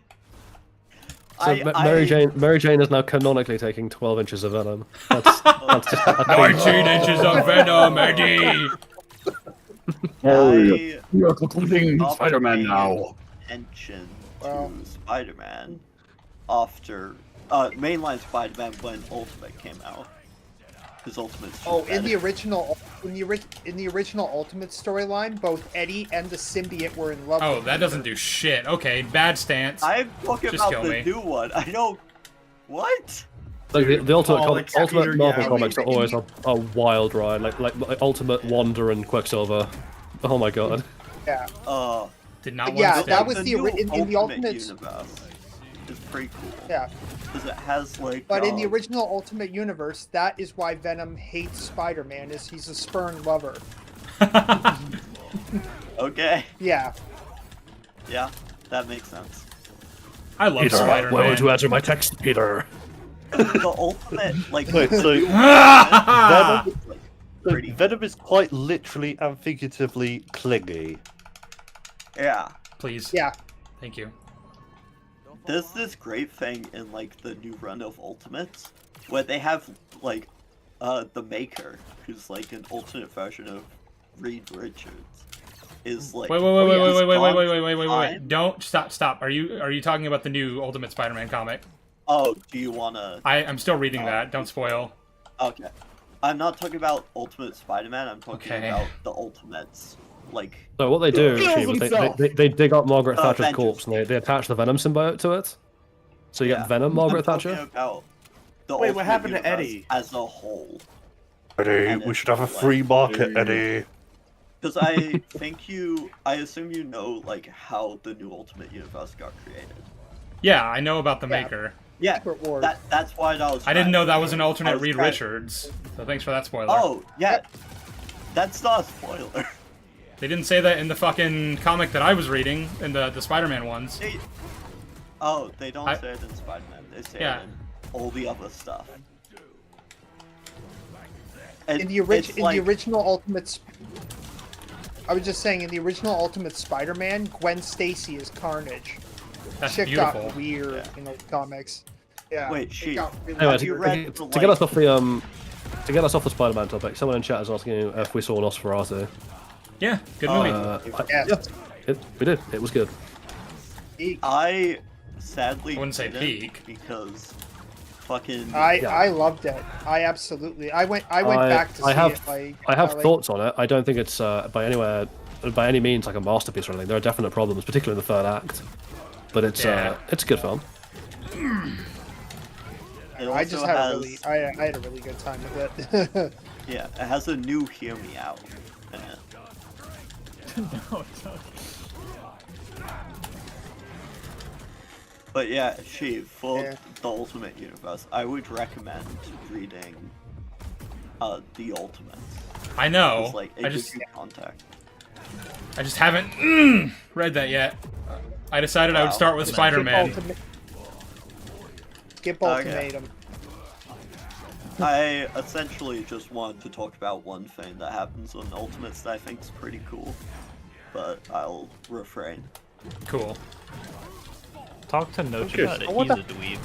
F: So Mary Jane is now canonically taking 12 inches of venom. That's just
B: 19 inches of Venom, Eddie!
M: You're concluding
G: Not
M: Spider-Man
G: paying
M: now.
G: Attention
D: Well.
G: to Spider-Man after mainline Spider-Man when Ultimate came out. His ultimate's just
D: Oh, in the
G: better.
D: original, in the original Ultimate storyline, both Eddie and the symbiote were in love.
B: Oh,
D: with
B: that
D: each
B: doesn't
D: other.
B: do shit. Okay, bad stance.
G: I'm talking
B: Just
G: about
B: kill
G: the
B: me.
G: new one. I don't. What?
F: Like the ultimate,
C: Oh, like
F: ultimate
C: Peter,
F: Marvel
C: yeah.
F: comics are always a wild ride. Like Ultimate Wanda and Quicksilver. Oh my god.
D: Yeah.
B: Did not want
D: Yeah,
B: to
D: that was
G: the
D: the
G: new
D: in the Ultimate.
G: universe. Is pretty cool.
D: Yeah.
G: Because it has like.
D: But in the original Ultimate Universe, that is why Venom hates Spider-Man, is he's a spurned lover.
G: Okay.
D: Yeah.
G: Yeah, that makes sense.
B: I love
F: Peter,
B: Spider-Man.
F: why won't you answer my text, Peter?
G: The ultimate, like.
E: Wait, so
G: Venom,
E: Venom is quite literally and figuratively clingy.
G: Yeah.
B: Please.
D: Yeah.
B: Thank you.
G: There's this great thing in like the new run of Ultimates where they have like the Maker, who's like an alternate version of Reed Richards, is like
B: wait. Don't stop. Are you talking about the new Ultimate Spider-Man comic?
G: Oh, do you wanna?
B: I'm still reading that. Don't spoil.
G: Okay. I'm not talking about Ultimate Spider-Man. I'm talking
B: Okay.
G: about the Ultimates. Like.
F: So what they do,
M: Kills
F: Steve, is
M: himself.
F: they dig up Margaret Thatcher's
G: Avengers.
F: corpse and they attach the Venom symbiote to it. So you
G: Yeah.
F: get Venom Margaret
G: I'm talking
F: Thatcher.
G: about the
C: Wait, what
G: Ultimate
C: happened to
G: universe
C: Eddie?
G: as a whole?
E: Eddie,
G: And
E: we
G: it's
E: should have a
G: like-
E: free market, Eddie.
G: Because I assume you know like how the new Ultimate Universe got created.
B: Yeah, I know about the Maker.
G: Yeah,
D: Secret Wars.
G: that's why I was.
B: I didn't know that was an
G: I
B: alternate
G: was
B: Reed
G: trying-
B: Richards. So thanks for that spoiler.
G: Oh yeah, that's not a spoiler.
B: They didn't say that in the fucking comic that I was reading, in the Spider-Man ones.
G: They don't say it in Spider-Man. They say
B: Yeah.
G: it in all the other stuff.
D: In the original Ultimate. I was just saying, in the original Ultimate Spider-Man, Gwen Stacy is Carnage.
B: That's
D: Shit
B: beautiful.
D: got weird in the comics. Yeah.
G: Wait,
D: it
G: she.
D: got really
F: Anyway,
G: Have you read
F: to get us off the Spider-Man topic, someone in chat is asking if we saw Nosferatu.
B: Yeah, good movie.
D: Yes.
F: We did. It was good.
G: I sadly
B: I wouldn't say
G: didn't
B: peak.
G: because fucking.
D: I loved it. I went back to see
F: have,
D: it. Like
F: I have
D: like,
F: thoughts on it. I don't think it's by any means like a masterpiece or anything. There are definite problems, particularly in the third act. But it's a good film.
D: I just had a really, I had a really good time with it.
G: Yeah, it has a new "Hear Me Out" in it.
K: No, it's not.
G: But yeah, for the Ultimate Universe, I would recommend reading the Ultimates.
B: I know.
G: 'Cause, like, it
B: I
G: gives
B: just
G: you contact.
B: haven't read that yet. I decided I would start with Spider-Man.
D: Skip
G: Okay.
D: Ultimatum.
G: I essentially just wanted to talk about one thing that happens on Ultimates that I think is pretty cool, but I'll refrain.
B: Cool.
K: Talk to Noche
E: Okay,
K: about it.
E: I
K: He's
E: wonder-
K: a dweeb.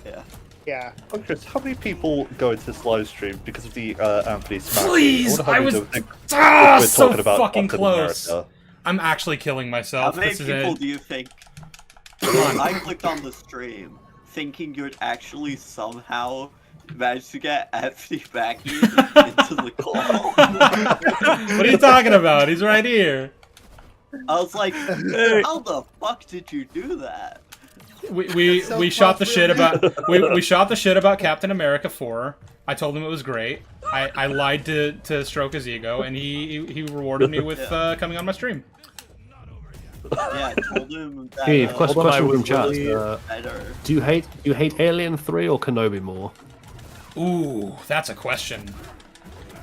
G: Yeah.
D: Yeah.
E: I'm curious, how many people go into this live stream because of the Anthony Smackie?
B: Please!
E: wonder how
B: I
E: many
B: was
E: don't think
B: so
E: we're talking about
B: fucking
E: Captain
B: close.
E: America.
B: I'm actually killing
G: How
B: myself.
G: many
B: This is
G: people
B: it.
G: do you think? I clicked on the stream thinking you'd actually somehow manage to get Anthony Mackie into the call.
B: What are you talking about? He's right here.
G: I was like, how the fuck did you do that?
B: We shot the shit about we shot the shit about Captain America 4. I told him it was great. I lied to stroke his ego, and he rewarded me with coming on my stream.
G: Yeah, I told him that.
F: Steve, question from chat.
G: Better.
F: Do you hate Alien 3 or Kenobi more?
B: Ooh, that's a question.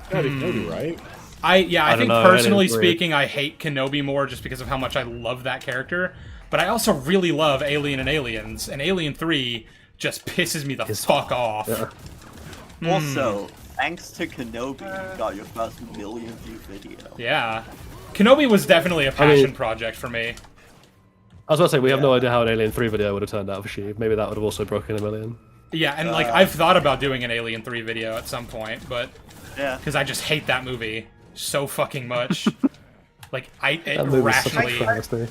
M: Gotta be Kenobi, right?
B: I
F: don't
B: think
F: know,
B: personally
F: Alien 3.
B: speaking, I hate Kenobi more just because of how much I love that character. But I also really love Alien and Aliens, and Alien 3 just pisses me the fuck off.
F: Yeah.
G: Also, thanks to Kenobi, you got your first million view video.
B: Yeah. Kenobi was definitely a passion project for me.
F: I was about to say, we have no idea how an Alien 3 video would have turned out for Sheev. Maybe that would have also broken a million.
B: Yeah, and like I've thought about doing an Alien 3 video at some point, but
G: Yeah.
B: because I just hate that movie so fucking much. Like it
F: That movie's such a
B: rationally.
F: travesty.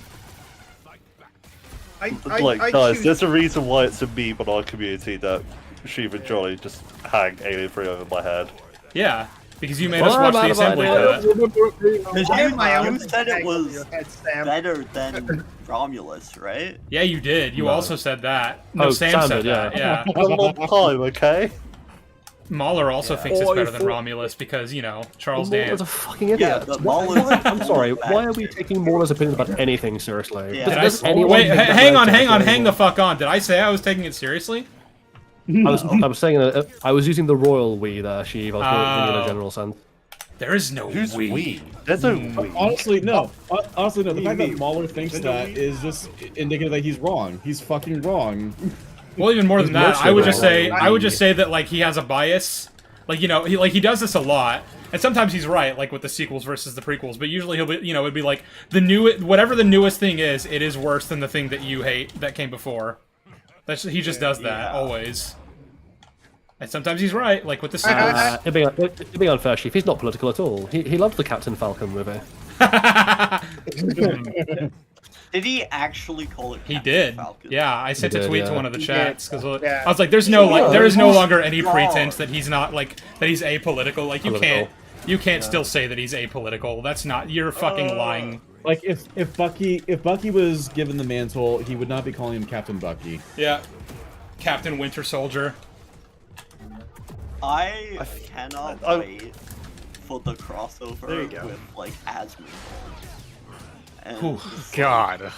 E: Like, guys, there's a reason why it's a meme on our community that Sheev and Jolly just hang Alien 3 over my head.
B: Yeah, because you made us watch the assembly cut.
G: You said it was
D: Your head, Sam.
G: better than Romulus, right?
B: Yeah, you did. You
F: No.
B: also said that. No,
F: Oh,
B: Sam
F: Sam
B: said
F: did, yeah.
B: that. Yeah.
E: A long time, okay?
B: Mahler also thinks it's
F: Oh,
B: better
F: I
B: than
F: thought-
B: Romulus because, you know, Charles
F: Mauler's
B: Dance.
F: a fucking idiot.
G: Yeah, but Mauler's
F: I'm sorry,
G: bad
F: why are we
G: too.
F: taking Mauler's opinion about anything seriously?
G: Yeah.
F: Does-
B: Did I
F: does
B: s-
F: anyone
B: Wait,
F: think that
B: hang on,
F: Red
B: hang on,
F: Dead
B: hang the
F: anymore?
B: fuck on. Did I say I was taking it seriously?
F: I was saying I was using the royal we there, Sheev. I was thinking in a general sense.
B: There is no
E: Who's
B: we.
E: we? There's no we.
M: Honestly, no. Honestly, no. The
C: Me,
M: fact
C: me.
M: that Mahler thinks
C: Nintendo
M: that
C: Wii.
M: is just indicative that he's wrong. He's fucking wrong.
B: Well, even more than
F: He's
B: that,
F: mostly
B: I would just
F: wrong.
B: say I would just say that like he has a bias. Like, you know, he does this a lot. And sometimes he's right, like with the sequels versus the prequels, but usually he'll be, you know, it'd be like whatever the newest thing is, it is worse than the thing that you hate that came before. He just does that always. And sometimes he's right, like with the sequels.
F: It'd be unfair, Sheev. He's not political at all. He loved the Captain Falcon movie.
G: Did he actually call it?
B: He
G: Captain
B: did.
G: Falcon?
B: Yeah, I sent a
F: did,
B: tweet to
F: yeah.
B: one of the
D: He
B: chats
D: did.
B: because
D: Yeah.
B: I was like, "There is no longer any
G: wrong.
B: pretense that he's not like that he's apolitical. Like you
F: Political.
B: can't still say that he's apolitical. That's not you're fucking lying."
M: Like if Bucky was given the mantle, he would not be calling him Captain Bucky.
B: Yeah, Captain Winter Soldier.
G: I cannot wait for the crossover
C: There you go.
G: with like Asmongold. And
K: God.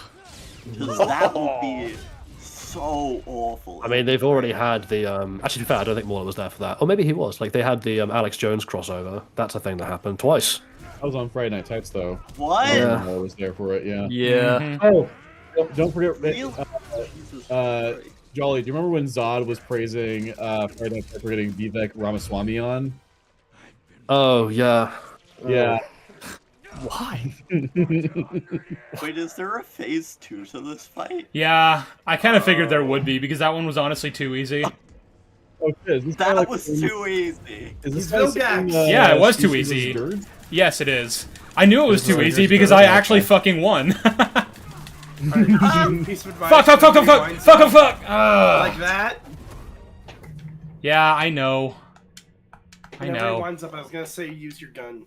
G: because that would be so awful.
F: I mean, they've already had the actually, to be fair, I don't think Mauler was there for that, or maybe he was. Like they had the Alex Jones crossover. That's a thing that happened twice.
M: I was on Friday Night Tights though.
G: What?
F: Yeah.
M: I was there for it. Yeah.
K: Yeah.
M: Oh, don't forget.
G: Real- Jesus Christ.
M: Jolly, do you remember when Zod was praising Friday Night Tights for getting Vivek Ramaswamy on?
F: Oh yeah.
M: Yeah.
K: Why?
G: Wait, is there a phase 2 to this fight?
B: Yeah, I kind of figured there would be because that one was honestly too easy.
M: Oh, shit, is this guy
G: That
M: like-
G: was too easy.
M: Is this
C: He's
M: guy
C: Vilgax.
M: saying,
B: Yeah, it was too
M: species
B: easy.
M: is nerds?
B: Yes, it is. I knew it was too
M: Like,
B: easy
M: there's
B: because
M: no
B: I
M: doubt.
B: actually fucking won.
C: Piece of advice,
B: Fuck!
C: whenever he winds up
B: Ugh.
C: like that.
B: Yeah, I know. I
C: Whenever he
B: know.
C: winds up, I was gonna say use your gun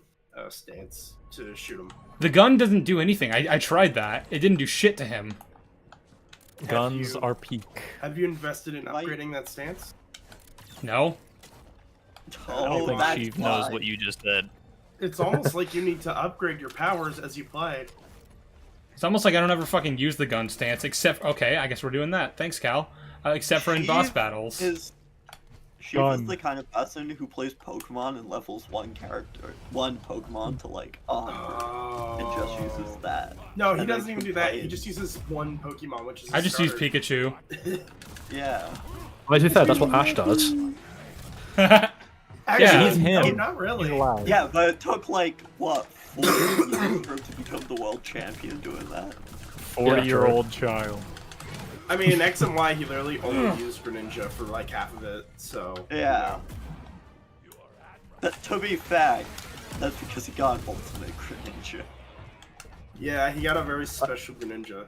C: stance to shoot him.
B: The gun doesn't do anything. I tried that. It didn't do shit to him.
K: Guns
C: you-
K: are peak.
C: Have you invested in
G: Why-
C: upgrading that stance?
B: No.
K: I don't think
G: that's
K: Sheev knows
G: why.
K: what you just said.
C: It's almost like you need to upgrade your powers as you play.
B: It's almost like I don't ever fucking use the gun stance, except... Okay, I guess we're doing that. Thanks, Cal. Except for in boss
G: Sheev
B: battles.
G: Sheev
K: Gun.
G: is the kind of person who plays Pokemon and levels one Pokemon to like 100 and just uses that.
C: No, he
G: And then
C: doesn't even do that. He
G: complains.
C: just uses one Pokemon, which is.
B: I
C: his
B: just use
C: starter.
B: Pikachu.
G: Yeah.
F: Well, to be fair, that's what Ash does.
C: Actually,
B: Yeah,
K: he's him.
C: No, not really.
G: Yeah, but it took like what 4 years for him to become the world champion doing that.
K: 40-year-old child.
C: I mean, in X and Y, he literally only used Greninja for like half of it. So.
G: Yeah. But to be fair, that's because he got ultimate Greninja.
C: Yeah, he got a very special Greninja.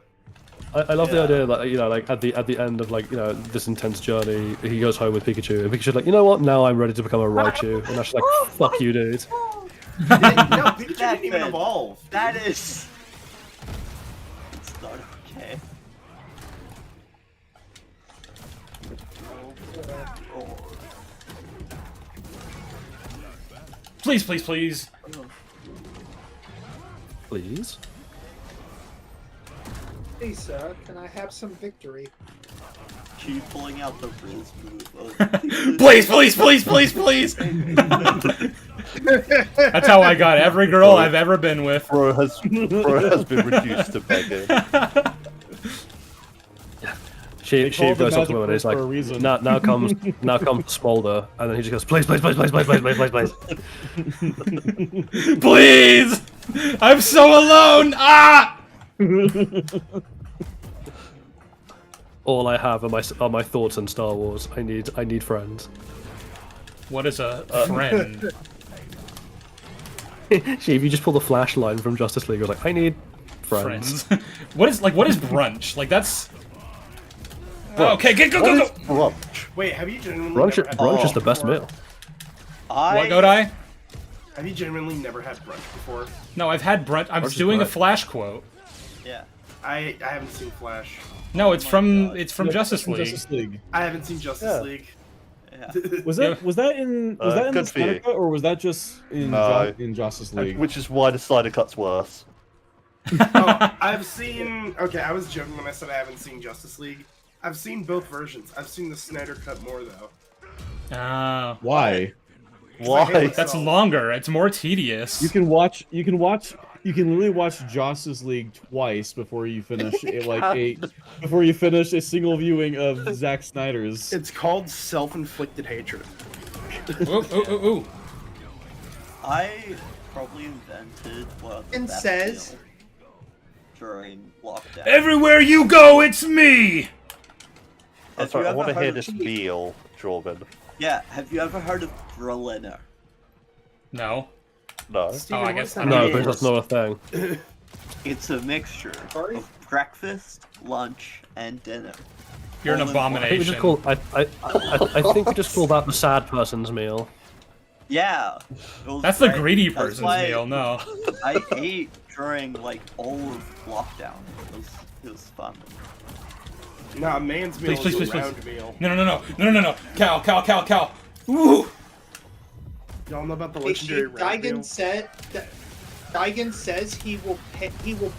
F: I love the
G: Yeah.
F: idea that, you know, like at the end of like, you know, this intense journey, he goes home with Pikachu, and Pikachu's like, you know what? Now I'm ready to become a Raichu, and Ash's like, fuck you, dude.
C: No, Pikachu didn't even
G: That-
C: evolve.
G: That is. It's not okay.
B: Please, please, please.
F: Please.
D: Hey, sir, can I have some victory?
G: Keep pulling out the Riz move.
B: Please, please, please, please, please. That's how I got every girl I've ever been with.
E: Bro has been reduced to begging.
F: She
M: call it the
F: goes up to
M: magic
F: him and he's
M: book
F: like,
M: for a reason.
F: now comes Smolder, and then he just goes, please, please, please, please, please, please, please, please, please.
B: Please! I'm so alone! Ah!
F: All I have are my thoughts on Star Wars. I need friends.
B: What is a friend?
F: She, if you just pull the Flash line from Justice League, I was like, I need friends.
B: What is brunch? Like that's. Okay, go.
E: Brunch.
C: Wait, have you genuinely
F: Brunch,
C: never had
F: brunch is the best
C: before?
F: meal.
B: What, Godai?
C: Have you genuinely never had brunch before?
B: No, I've had brunch. I was
F: Brunch is
B: doing a
F: great.
B: Flash quote.
G: Yeah.
C: I haven't seen Flash.
B: No, it's
G: my
B: from
G: God.
B: Justice League.
M: Justice League.
C: I haven't seen Justice League.
G: Yeah.
M: Was that in the
E: good for you.
M: Snyder Cut, or was that just in
E: No.
M: in Justice League?
E: Which is why the Snyder Cut's worse.
C: Oh, I've seen. Okay, I was joking when I said I haven't seen Justice League. I've seen both versions. I've seen the Snyder Cut more though.
B: Ah,
M: Why?
E: Why?
B: that's longer. It's more tedious.
M: You can literally watch Justice League twice before you finish a single viewing of Zack Snyder's.
C: It's called self-inflicted hatred.
B: Ooh, ooh, ooh, ooh.
G: I probably invented one of the
D: And
G: best
D: says-
G: meals during lockdown.
B: Everywhere you go, it's me.
E: I'm
G: Have
E: sorry,
G: you
E: I want to
G: ever
E: hear
G: heard
E: this
G: of-
E: meal, Jordan.
G: Yeah, have you ever heard of Berliner?
B: No.
E: No.
C: Steven,
B: I
C: what
B: guess
C: does that
F: No,
C: mean?
F: but that's not a thing.
G: It's a mixture of breakfast, lunch, and dinner.
B: You're an
G: All in one.
F: I think we
B: abomination.
F: just call. I think we just call that the sad person's meal.
G: Yeah. it was
B: That's the
G: great.
B: greedy
G: That's
B: person's
G: why
B: meal. No.
G: I ate during like all of lockdown. It was fun.
C: Nah, man's meal
B: Please,
C: is
B: please,
C: a
B: please,
C: round
B: please.
C: meal.
B: No. Cal. Ooh.
C: Y'all know about the
D: Hey,
C: legendary
D: Chief,
C: round meal?
D: Daigen says he will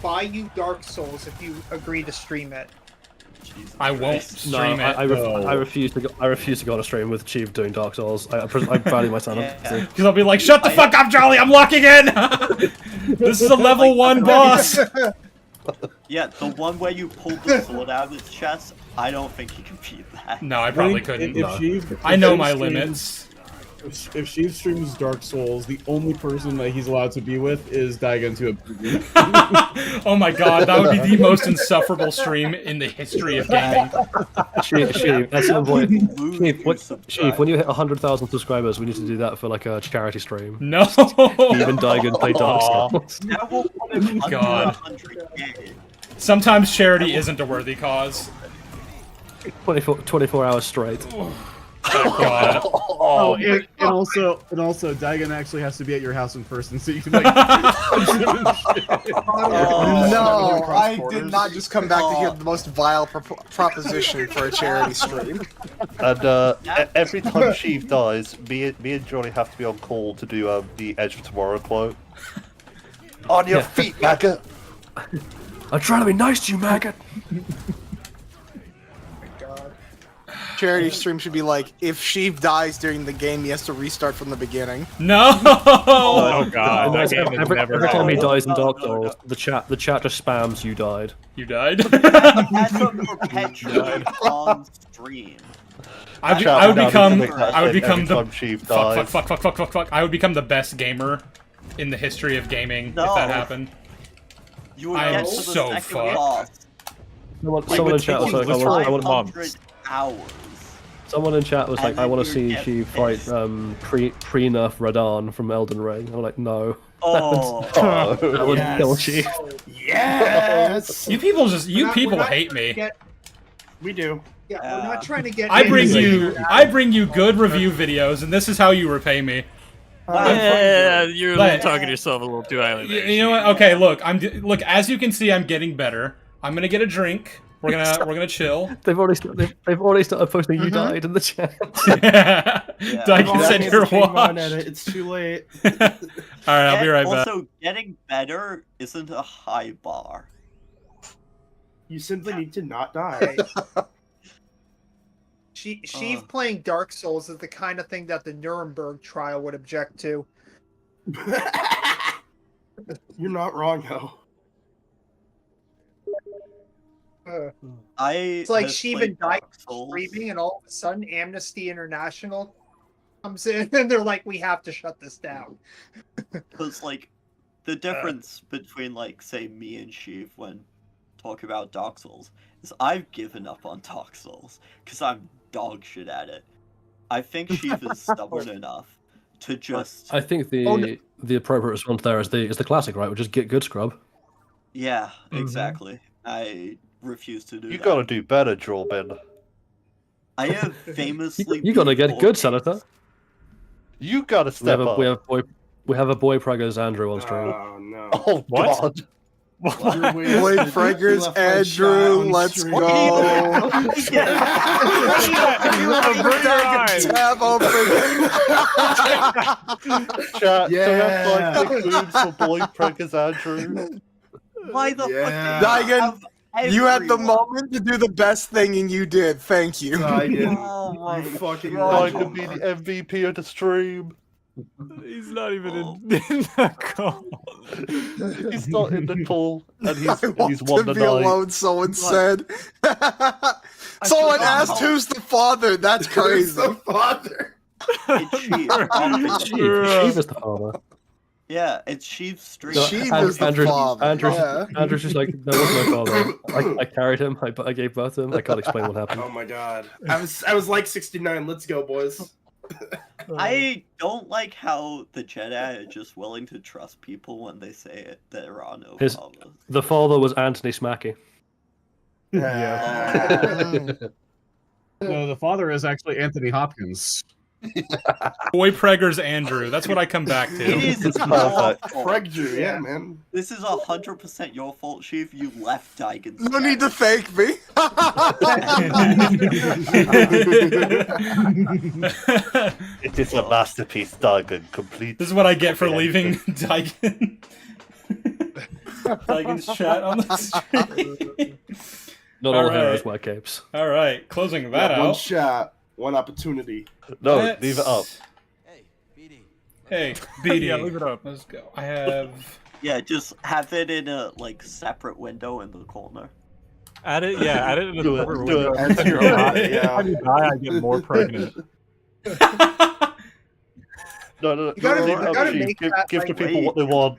D: buy you Dark Souls if you agree to stream it.
G: Jesus
B: I won't
G: Christ.
B: stream
F: No,
B: it.
F: I refuse to go. I refuse to go on a stream with Chief doing Dark Souls. I value my sanity.
G: Yeah.
B: Because I'll be like, shut the fuck up, Jolly, I'm locking in! This is a level 1 boss!
G: Yeah, the one where you pulled the sword out of its chest, I don't think he can beat that.
B: No, I probably couldn't. I
M: If
B: know
M: Sheev
B: my
M: streams-
B: limits.
M: If Sheev streams Dark Souls, the only person that he's allowed to be with is Daigen to approve.
B: Oh my god, that would be the most insufferable stream in the history of gaming.
F: Chief, at some point,
G: Lose
F: Chief, when you hit 100,000 subscribers, we need to do that for like a charity stream.
B: No!
F: Even Daigen play Dark Souls.
G: That will put him under
B: God.
G: 100K.
B: Sometimes charity isn't a worthy cause.
F: 24 hours straight.
B: Oh god.
M: Oh, and also, Daigen actually has to be at your house in person, so you can like.
J: No, I did not just come back to hear the most vile proposition for a charity stream.
E: And every time Sheev dies, me and Johnny have to be on call to do the Edge of Tomorrow quote. On your feet, maggot!
F: I'm trying to be nice to you, maggot.
J: Charity stream should be like, if Sheev dies during the game, he has to restart from the beginning.
B: No!
K: Oh god, that game is
F: Every
K: never
F: time he
K: over.
F: dies in Dark Souls, the chat just spams "you died."
B: You died?
G: That's a perpetual on stream.
B: I would
E: Shout out
B: become
E: to that
B: the
E: every time Sheev dies.
B: fuck. I would become the best gamer in the history of gaming if
G: No.
B: that happened.
G: You would
B: I am
G: get to the
B: so
G: second
B: fucked.
G: boss.
F: Someone in chat was like,
K: What's wrong with months?
G: Hours.
F: Someone in chat was like,
G: And
F: I want
G: then
F: to
G: you
F: see
G: get
F: Sheev fight pre-nerf Radahn from Elden Ring. I'm like, no.
G: Oh.
F: That would kill Sheev.
C: Yes!
B: You people just
D: We're not
B: hate
D: trying to
B: me.
D: get-
C: We do.
D: Yeah, we're not trying to get.
B: I bring
D: into
B: you good review videos, and this is how you repay me.
K: Yeah, you're
B: But-
K: talking to yourself a little too highly. there,
B: You know what?
K: Steve.
B: Okay, look. As you can see, I'm getting better. I'm gonna get a drink. We're gonna chill.
F: They've already started posting "you died" in the chat.
B: Daigen said you're washed.
C: It's too late.
B: All right, I'll be right back.
G: Also, getting better isn't a high bar.
C: You simply need to not die.
D: Sheev playing Dark Souls is the kind of thing that the Nuremberg trial would object to.
C: You're not wrong, though.
D: It's like
G: have
D: Sheev
G: played
D: and Dyke
G: Dark Souls.
D: streaming, and all of a sudden Amnesty International comes in, and they're like, "We have to shut this down."
G: Because, like, the difference between, like, say, me and Sheev when talking about Dark Souls is I've given up on Dark Souls because I'm dog shit at it. I think Sheev is stubborn enough to just...
F: I think the appropriate response there is the classic, right? Which is get good, scrub.
G: Yeah, exactly. I refuse to do
E: You
G: that.
E: gotta do better, Jordan.
G: I have famously.
F: You gotta get
G: beat
F: good,
G: board
F: Senator.
G: games.
E: You gotta
F: We
E: step
F: have a,
E: up.
F: we have a boy Preggers Andrew on stream.
C: Oh no.
E: Oh
A: What?
E: God.
J: Boy, Preggers, Andrew, let's go. Tab open.
E: Chat,
C: Yeah.
E: do we have 5 big boobs for boy Preggers Andrew?
G: Why the
C: Yeah.
G: fuck? Did
J: Daigen, you had the moment to do the best thing, and you did. Thank you.
C: Daigen,
G: Oh my
C: you fucking
G: God.
E: I could be the MVP of the stream.
A: He's not even in the call.
E: He's not in the call, and
J: I want
E: he's won
J: to
E: the
J: be
E: night.
J: alone, someone said. Someone
G: forgot
J: asked
G: how-
J: who's the father. That's
C: Who's
J: crazy.
C: the father?
G: It's Sheev. obviously.
F: Sheev is the father.
G: Yeah, it's Sheev's stream.
F: No,
J: Sheev is the father.
F: Andrew's, Andrew's just like, that was my father. I carried him, I gave birth to him. I can't explain what happened.
C: Oh my god. I was like 69. Let's go, boys.
G: I don't like how the Jedi are just willing to trust people when they say it. There are no
F: His-
G: fathers.
F: The father was Anthony Smackie.
M: No, the father is actually Anthony Hopkins.
B: Boy Preggers Andrew. That's what I come back
G: It
B: to.
G: is your
E: perfect.
G: fault.
C: Preg Drew, yeah, man.
G: This is 100% your fault, Sheev. You left Daigen's
J: No need to thank me.
E: It is a masterpiece, Daigen. Complete.
B: This is what I get for leaving Daigen. Daigen's chat on the stream.
F: Not all
B: Alright.
F: heroes wear capes.
B: All right, closing that
C: One
B: out.
C: shot, one opportunity.
E: No,
B: Let's-
E: leave it up.
B: Hey, BD.
A: Yeah, leave it up.
B: Let's go. I have.
G: Yeah, just have it in a separate window in the corner.
K: Add it, yeah, add it in the
E: Do it,
K: cover
E: do
K: window.
E: it.
C: Add to your lot, yeah.
K: Every time you die, I get more pregnant.
E: No.
D: You gotta-
E: leave
D: you
E: it up,
D: gotta
E: Chief.
D: make
E: Give,
D: that,
E: give the
D: like,
E: people
G: wait.
E: what they want.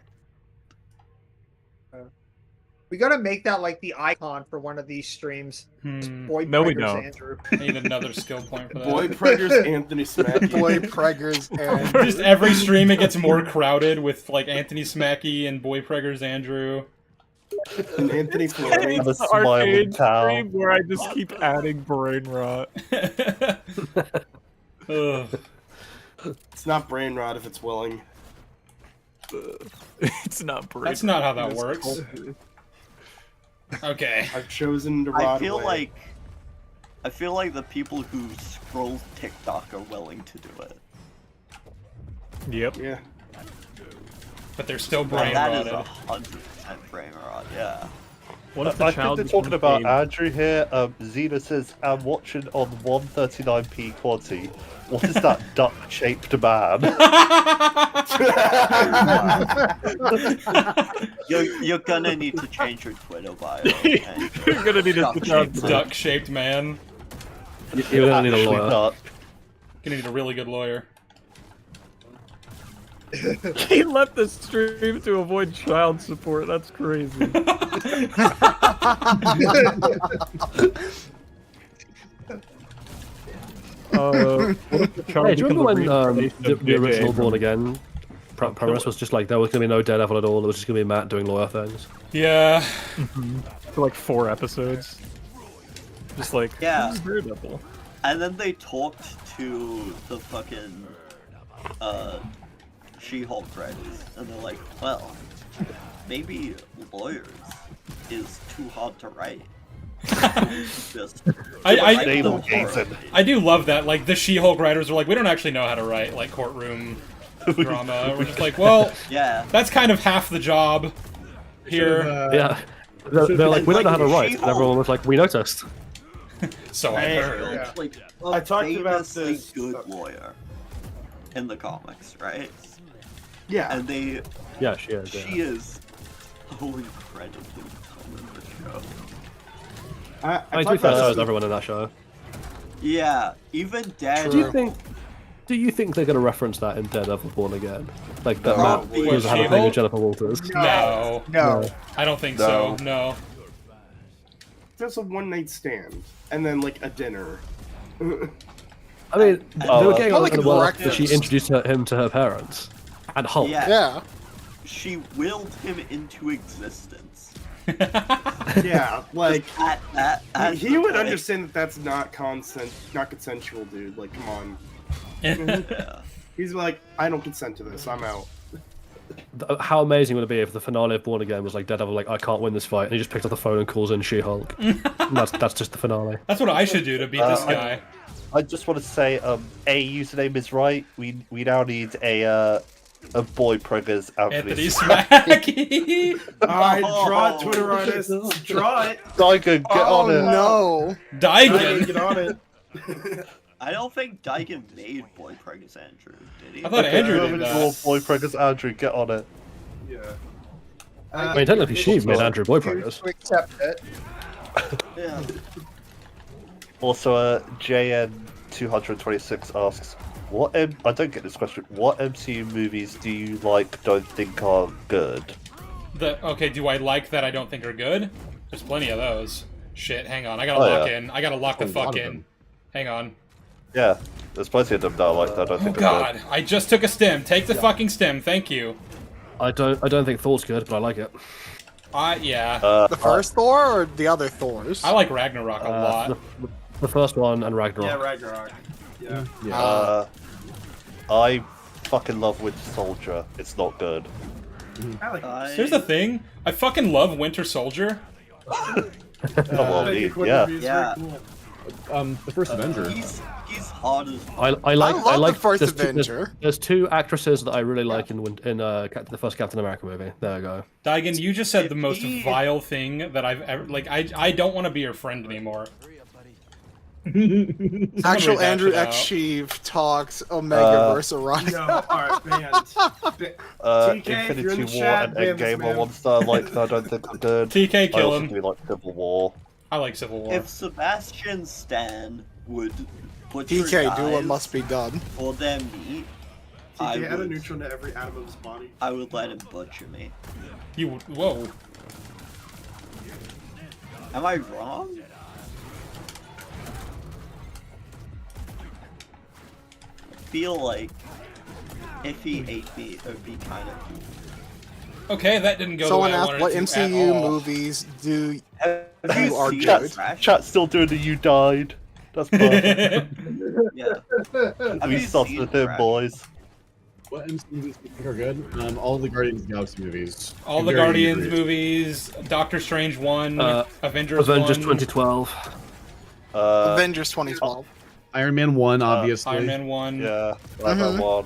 D: We gotta make that like the icon for one of these streams. Boy
K: No, we
D: Preggers
K: don't.
D: Andrew.
B: I need another skill point for that.
C: Boy Preggers, Anthony Smacky.
J: Boy Preggers and
B: Just every stream it gets more crowded with like Anthony Smacky and Boy Preggers Andrew.
C: And Anthony Fleming.
E: And a
K: It's the
E: smiling
K: arcade
E: cow.
K: stream where I just keep adding brain rot.
B: Ugh.
C: It's not brain rot if it's willing.
K: It's not brain
B: That's not how that
K: It's
B: works.
K: culture.
B: Okay.
C: I've chosen to rot
G: I feel
C: away.
G: like the people who scroll TikTok are willing to do it.
K: Yep.
C: Yeah.
B: But they're still
G: Well,
B: brain
G: that is
B: rotted.
G: 100% brain rot. Yeah.
K: What if the
E: I think
K: child
E: they're talking about
K: became-
E: Andrew here. Zena says, I'm watching on 139p quality. What is that duck-shaped man?
G: You're gonna need to change your Twitter bio.
K: You're gonna need to sit down.
B: Duck-shaped man.
F: You're gonna need a
E: Actually
F: lawyer.
E: duck.
B: Gonna need a really good lawyer.
K: He left the stream to avoid child support. That's crazy. What if the child
F: Hey, do you remember when
K: becomes a
F: the
K: reincarnation of
F: original
K: Big
F: Born
K: Abram?
F: Again premise was just like there was gonna be no Daredevil at all, there was just gonna be Matt doing lawyer things?
B: Yeah.
K: For like 4 episodes. Just like,
G: Yeah.
K: who's Daredevil?
G: And then they talked to the fucking She-Hulk writers, and they're like, well, maybe lawyers is too hard to write. Just
B: I
E: Naval Gazing.
B: I do love that. Like the She-Hulk writers are like, we don't actually know how to write like courtroom drama. We're just like, well,
G: yeah.
B: that's kind of half the job here.
F: Yeah. They're like, we don't know how to
G: like,
F: write. And
G: She-Hulk-
F: everyone was like, we noticed.
B: So I heard.
G: She-Hulk's like
C: I talked about
G: famously
C: this.
G: good lawyer in the comics, right?
C: Yeah.
G: And they,
F: Yeah, she is.
G: she
F: Yeah.
G: is so incredibly dumb in the show.
C: I
F: I mean, to be
C: talked
F: fair, so
C: about
F: is everyone in that show.
G: Yeah, even Dad.
F: Do you think they're gonna reference that in Daredevil Born Again? Like that
C: Probably.
F: Matt was had a thing
B: She-Hulk?
F: with Jennifer Walters?
B: No,
D: No.
B: I don't think
C: No.
B: so. No.
C: There's a one night stand and then like a dinner.
F: I mean, they were getting on
J: like
F: in
J: a
F: the world that she
J: breakfast.
F: introduced him to her parents. And Hulk.
G: Yeah.
J: yeah.
G: She willed him into existence.
C: Yeah, like he
G: the
C: would
G: point.
C: understand that that's not consensual, dude. Like, come on. He's like, I don't consent to this. I'm out.
F: How amazing would it be if the finale of Born Again was like Daredevil, like I can't win this fight, and he just picks up the phone and calls in She-Hulk. that's just the finale.
B: That's what I should do to beat this guy.
E: I just want to say, a username is right. We now need a boy preggers
B: Anthony Smackie.
C: Alright, draw it, Twitter artists. Draw it.
E: Daigen, get on it.
J: No.
B: Daigen.
C: Get on it.
G: I don't think Daigen made Boy Preggers Andrew, did he?
B: I thought Andrew did
E: Draw
B: that.
E: boy preggers Andrew, get on it.
C: Yeah.
F: I mean, technically, she made Andrew boy preggers.
D: To accept it.
G: Yeah.
E: Also, JN226 asks, I don't get this question. What MCU movies do you like, don't think are good?
B: Okay, do I like that I don't think are good? There's plenty of those. Shit, hang on. I gotta lock in. I gotta lock the fuck in. Hang on.
E: Yeah, there's plenty of them that I like that I don't think are
B: God,
E: good.
B: I just took a stem. Take the fucking stem. Thank you.
F: I don't think Thor's good, but I like it.
B: Yeah.
J: The first Thor or the other Thors?
B: I like Ragnarok a lot.
F: The first one and Ragnarok.
C: Yeah, Ragnarok. Yeah.
E: I fucking love Winter Soldier. It's not good.
C: I like
B: Here's the thing. I fucking love Winter Soldier.
E: Well, yeah.
G: Yeah.
M: The first Avenger.
G: He's hard as
F: I
J: love
F: like
J: the first
F: there's
J: Avenger.
F: There's two actresses that I really like in the first Captain America movie. There we go.
B: Daigen, you just said the most vile thing that I've ever... Like, I don't want to be your friend anymore.
J: Actual
B: that
J: Andrew
B: shit out.
J: X Sheev talks Omega versus Orion.
C: No, alright, man. TK, if you're in
E: Infinity
C: the
E: War
C: chat,
E: and
C: ban this
E: Endgame are
C: man.
E: ones that I like that I don't think are good.
B: TK,
E: I
B: kill
E: also
B: him.
E: do like Civil War.
B: I like Civil War.
G: If Sebastian Stan would butcher
J: TK, do what
G: guys
J: must be done.
G: for their meat, I
C: TK, add a
G: would,
C: neutral to every atom of his body.
G: I would let him butcher me.
B: You would... Whoa.
G: Am I wrong? I feel like if he ate me, it would be kind of cool.
B: Okay, that didn't go
J: Someone
B: the way I
J: asked
B: wanted
J: what
B: it to
J: MCU
B: at all.
J: movies do
G: Have
J: you
G: you
J: are
G: seen
J: good.
E: Chat's still doing the You Died. That's perfect.
G: Yeah. Have
E: We
G: you
E: stopped
G: seen
E: with him,
G: Crash?
E: boys.
M: What MCU movies do you think are good? All the Guardians of the Galaxy movies.
B: All the
M: Very
B: Guardians
M: great.
B: movies, Doctor Strange 1, Avengers
F: Avengers
B: 1.
F: 2012.
J: Avengers 2012.
M: Iron Man 1, obviously.
B: Iron Man 1.
E: Yeah, Iron Man 1.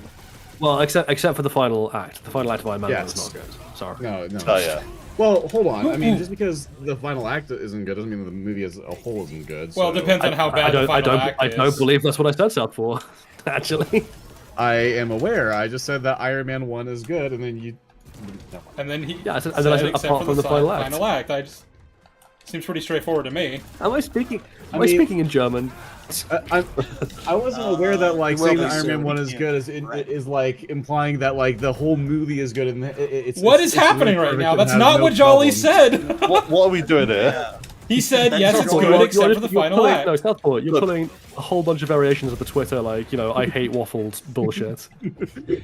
F: Well, except for the final act. The final act of Iron Man
M: Yes.
F: was not good. Sorry.
M: No.
E: Oh, yeah.
M: Well, hold on. I mean, just because the final act isn't good doesn't mean the movie as a whole isn't good.
B: Well, it
M: so-
B: depends on how bad the final act
F: I
B: is.
F: don't believe that's what I said South for. Actually.
M: I am aware. I just said that Iron Man 1 is good, and then you...
B: And then he
F: Yeah, and then I said
B: except
F: apart
B: for
F: from the final act.
B: Final act. I just... Seems pretty straightforward to me.
F: Am I speaking? Am I
M: mean-
F: speaking in German?
M: I wasn't aware that like
J: You will
M: saying
J: be
M: that Iron Man
J: soon.
M: 1 is good is like implying that like the whole movie is good and it's
B: What is
M: it's really
B: happening right
M: perfect
B: now?
M: and
B: That's
M: has
B: not
M: no
B: what Jolly
M: problems.
B: said.
E: What are we doing here?
B: He said yes, it's
F: You're-
B: good
F: you're-
B: except for the
F: you're
B: final
F: pulling,
B: act.
F: No, Southport, you're pulling a whole bunch of variations of the Twitter, like, I hate waffles bullshit.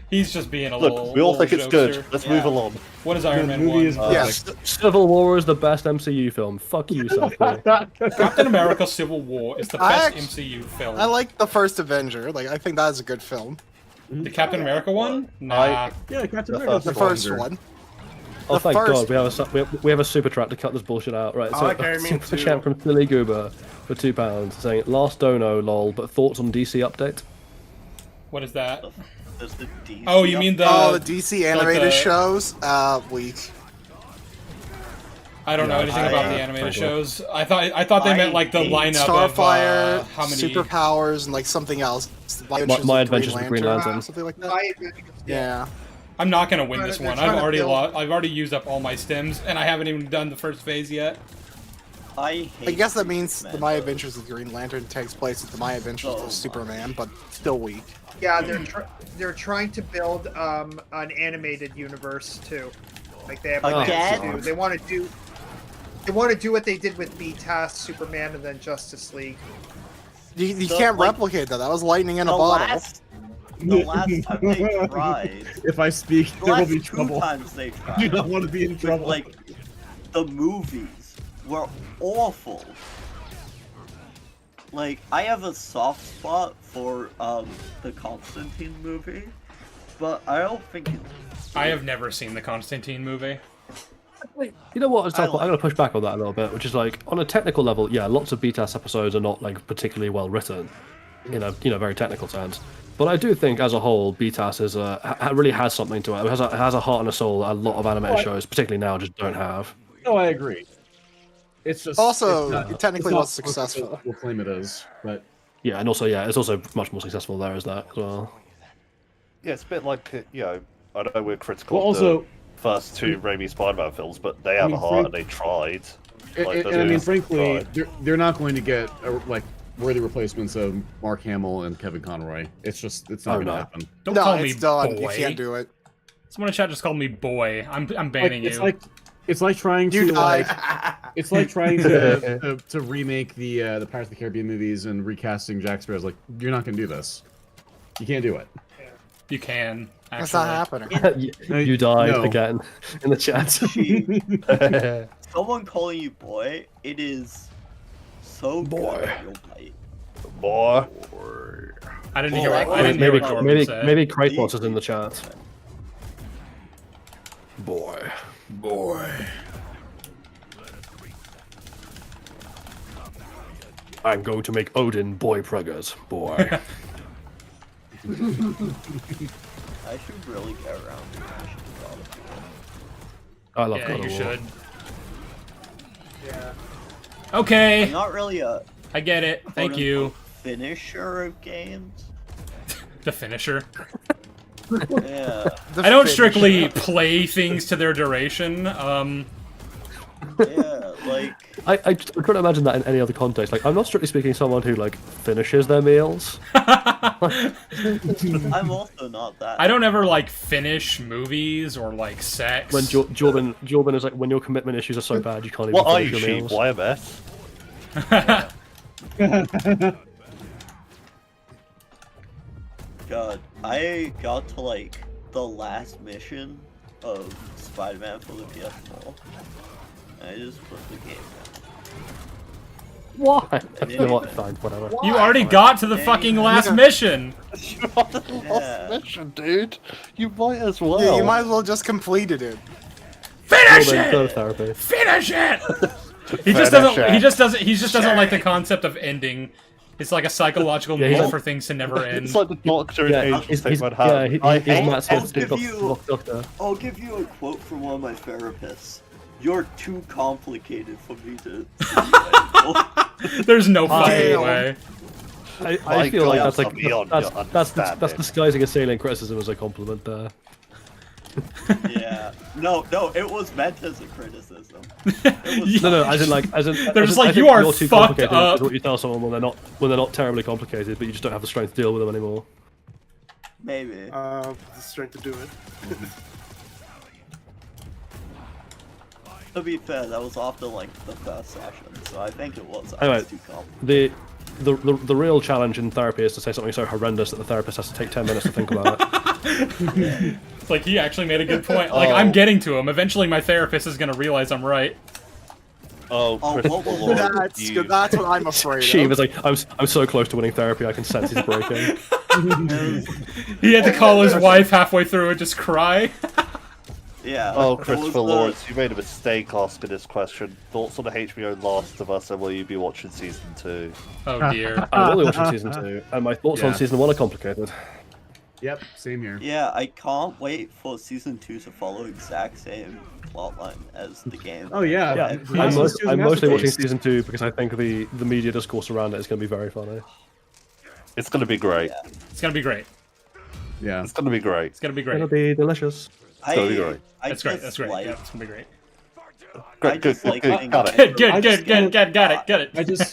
B: He's just being a little.
E: Look, we all
B: little
E: think it's good.
B: jokester.
E: Let's move along.
B: What is Iron
M: The
B: Man
M: movie
B: 1?
M: is
J: Yes.
F: Civil War is the best MCU film. Fuck you, Southport.
B: Captain America: Civil War is the
J: I
B: best
J: act-
B: MCU film.
J: I like the first Avenger. Like, I think that is a good film.
B: the Captain America one. Nah.
M: Yeah, Captain
E: The
M: America.
J: The first one.
F: Oh,
J: The
F: thank
J: first-
F: God, we have a super chat to cut this bullshit out. Right,
C: I
F: so
C: like Iron Man
F: super
C: 2.
F: chat from Silly Goober for £2 saying, last dono, lol, but thoughts on DC update?
B: What is that?
G: There's the DC
B: Oh, you mean the?
J: Oh, the DC animated
B: the-
J: shows? Weak.
B: I don't know anything about the animated shows. I thought they meant like the lineup
J: Starfire,
B: of how many.
J: Superpowers, and like something else.
F: My Adventures with Green Lantern.
J: Something like that. Yeah.
B: I'm not gonna win this
D: They're
B: one.
D: trying
B: I've
D: to
B: already
D: build-
B: I've already used up all my stems, and I haven't even done the first phase yet.
G: I
J: guess that means the My Adventures with Green Lantern takes place at the My Adventures with Superman, but still weak.
D: Yeah, they're trying to build an animated universe too. Like they have plans to do. They want to do what they did with B-Task, Superman, and then Justice League.
J: You
G: So,
J: can't
G: like,
J: replicate that. That was lightning in a
G: the
J: bottle.
G: the last time they tried,
M: If I speak,
G: the
M: there will
G: last
M: be
G: two
M: trouble.
G: times they tried,
M: I do not want to be in trouble.
G: like the movies were awful. Like, I have a soft spot for the Constantine movie, but I don't think
B: I have never seen the Constantine movie.
F: You know what? I'm going to push back on that a little bit, which is like on a technical level, yeah, lots of BTAS episodes are not like particularly well written, in a very technical sense. But I do think, as a whole, BTAS is really has something to it. It has a heart and a soul that a lot of animated shows, particularly now, just don't have.
M: No, I agree. It's just
J: Also,
M: it's
J: it technically
M: not
J: was successful.
M: We'll claim it is, but
F: Yeah, and also it's also much more successful there as that as well.
E: Yeah, it's a bit like I know we're critical
M: Well,
E: of
M: also-
E: the first two Raimi Spider-Man films, but they have a heart and they tried. Like,
M: and I mean,
E: they
M: frankly,
E: tried.
M: they're not going to get like worthy replacements of Mark Hamill and Kevin Conroy. It's not going to happen.
B: Don't
J: No,
B: call me
J: it's done.
B: boy.
J: You can't do it.
B: Someone in chat just called me boy. I'm banning
M: It's
B: you.
M: it's like trying
J: You
M: to
J: died.
M: it's like trying to remake the Pirates of the Caribbean movies and recasting Jack Sparrow. Like, you're not going to do this. You can't do it.
B: You can. Actually.
J: That's not happening.
F: You died
M: No.
F: again in the chat.
G: someone calling you boy, it is so
F: Boy.
G: good that you'll bite.
E: Boy.
B: I didn't hear.
G: Boy.
B: I didn't hear what Jordan said.
F: Maybe Kratos is in the chat. Boy. I'm going to make Odin boy preggers. Boy.
G: I should really get around to finishing God of War.
F: I love
B: Yeah,
F: God
B: you
F: of War.
B: should.
D: Yeah.
B: Okay.
G: I'm not really a
B: I get it. Thank you.
G: finisher of games.
B: The finisher.
G: Yeah.
J: The
B: I don't
J: finisher.
B: strictly play things to their duration.
G: Yeah, like
F: I couldn't imagine that in any other context. Like, I'm not strictly speaking someone who like finishes their meals.
G: I'm also not that.
B: I don't ever like finish movies or like sex.
F: When Jordan is like, when your commitment issues are so bad you can't even
E: What are you,
F: finish your
E: sheep?
F: meals.
E: YMS?
G: God, I got to like the last mission of Spider-Man for the PS4. And I just put the game down.
F: Why?
G: And
F: You know
G: then-
F: what? Fine, whatever.
B: You already got to the fucking last mission.
E: You're on the last mission, dude. You might as well.
J: Yeah, you might as well just completed it.
B: Finish
F: Jordan, go to
B: it.
F: therapy.
B: Finish it. He just doesn't. He just doesn't. He just doesn't like the concept of ending. It's like a psychological
F: Yeah, he's
B: need
F: like-
B: for things to never end.
E: It's like the doctor in Angel
F: he's
E: Statement Hat.
F: he's
E: I
F: Matt
E: hate
F: Smith's
G: I'll give you-
F: doctor.
G: I'll give you a quote from one of my therapists. You're too complicated for me to.
B: There's no fucking
J: Damn.
B: way.
F: I
E: My
F: feel like
E: God,
F: that's like
E: I'm beyond your
F: that's
E: understanding.
F: disguising a salient criticism as a compliment there.
G: Yeah. No, it was meant as a criticism. It was
F: No, as in
B: They're just like,
F: I think
B: you are
F: you're too
B: fucked
F: complicated
B: up.
F: is what you tell someone when they're not terribly complicated, but you just don't have the strength to deal with them anymore.
G: Maybe.
C: The strength to do it.
G: To be fair, that was after like the first session, so I think it was. I
F: Anyway,
G: was too complicated.
F: the real challenge in therapy is to say something so horrendous that the therapist has to take 10 minutes to think about it.
B: It's like he actually made a good point. Like I'm getting to him. Eventually, my therapist is gonna realize I'm right.
E: Oh,
G: what
E: Christopher
G: was
E: Lawrence, you.
J: That's what I'm afraid
F: She
J: of.
F: was like, I'm so close to winning therapy, I can sense he's breaking.
B: He had to call his wife halfway through and just cry.
G: Yeah.
E: Oh,
G: it was
E: Christopher
G: the-
E: Lawrence, you made a mistake asking this question. Thoughts on the HBO Last of Us, and will you be watching season 2?
B: Oh dear.
F: I will be watching season 2, and my thoughts on
M: Yeah.
F: season 1 are complicated.
M: Yep, same here.
G: Yeah, I can't wait for season 2 to follow exact same plotline as the game.
M: Oh yeah.
F: Yeah, I'm mostly watching season 2 because I think the media discourse around it is going to be very funny.
E: It's gonna be great.
B: It's gonna be great.
M: Yeah.
E: It's gonna be great.
B: It's gonna be
F: It's going
B: great.
F: to be delicious.
G: I,
E: gonna be great.
G: I
B: That's great.
G: just
B: That's great.
G: like-
B: Yeah, it's gonna be great.
G: I just like
E: good,
G: things
E: got
G: that-
E: it.
B: Good.
M: I just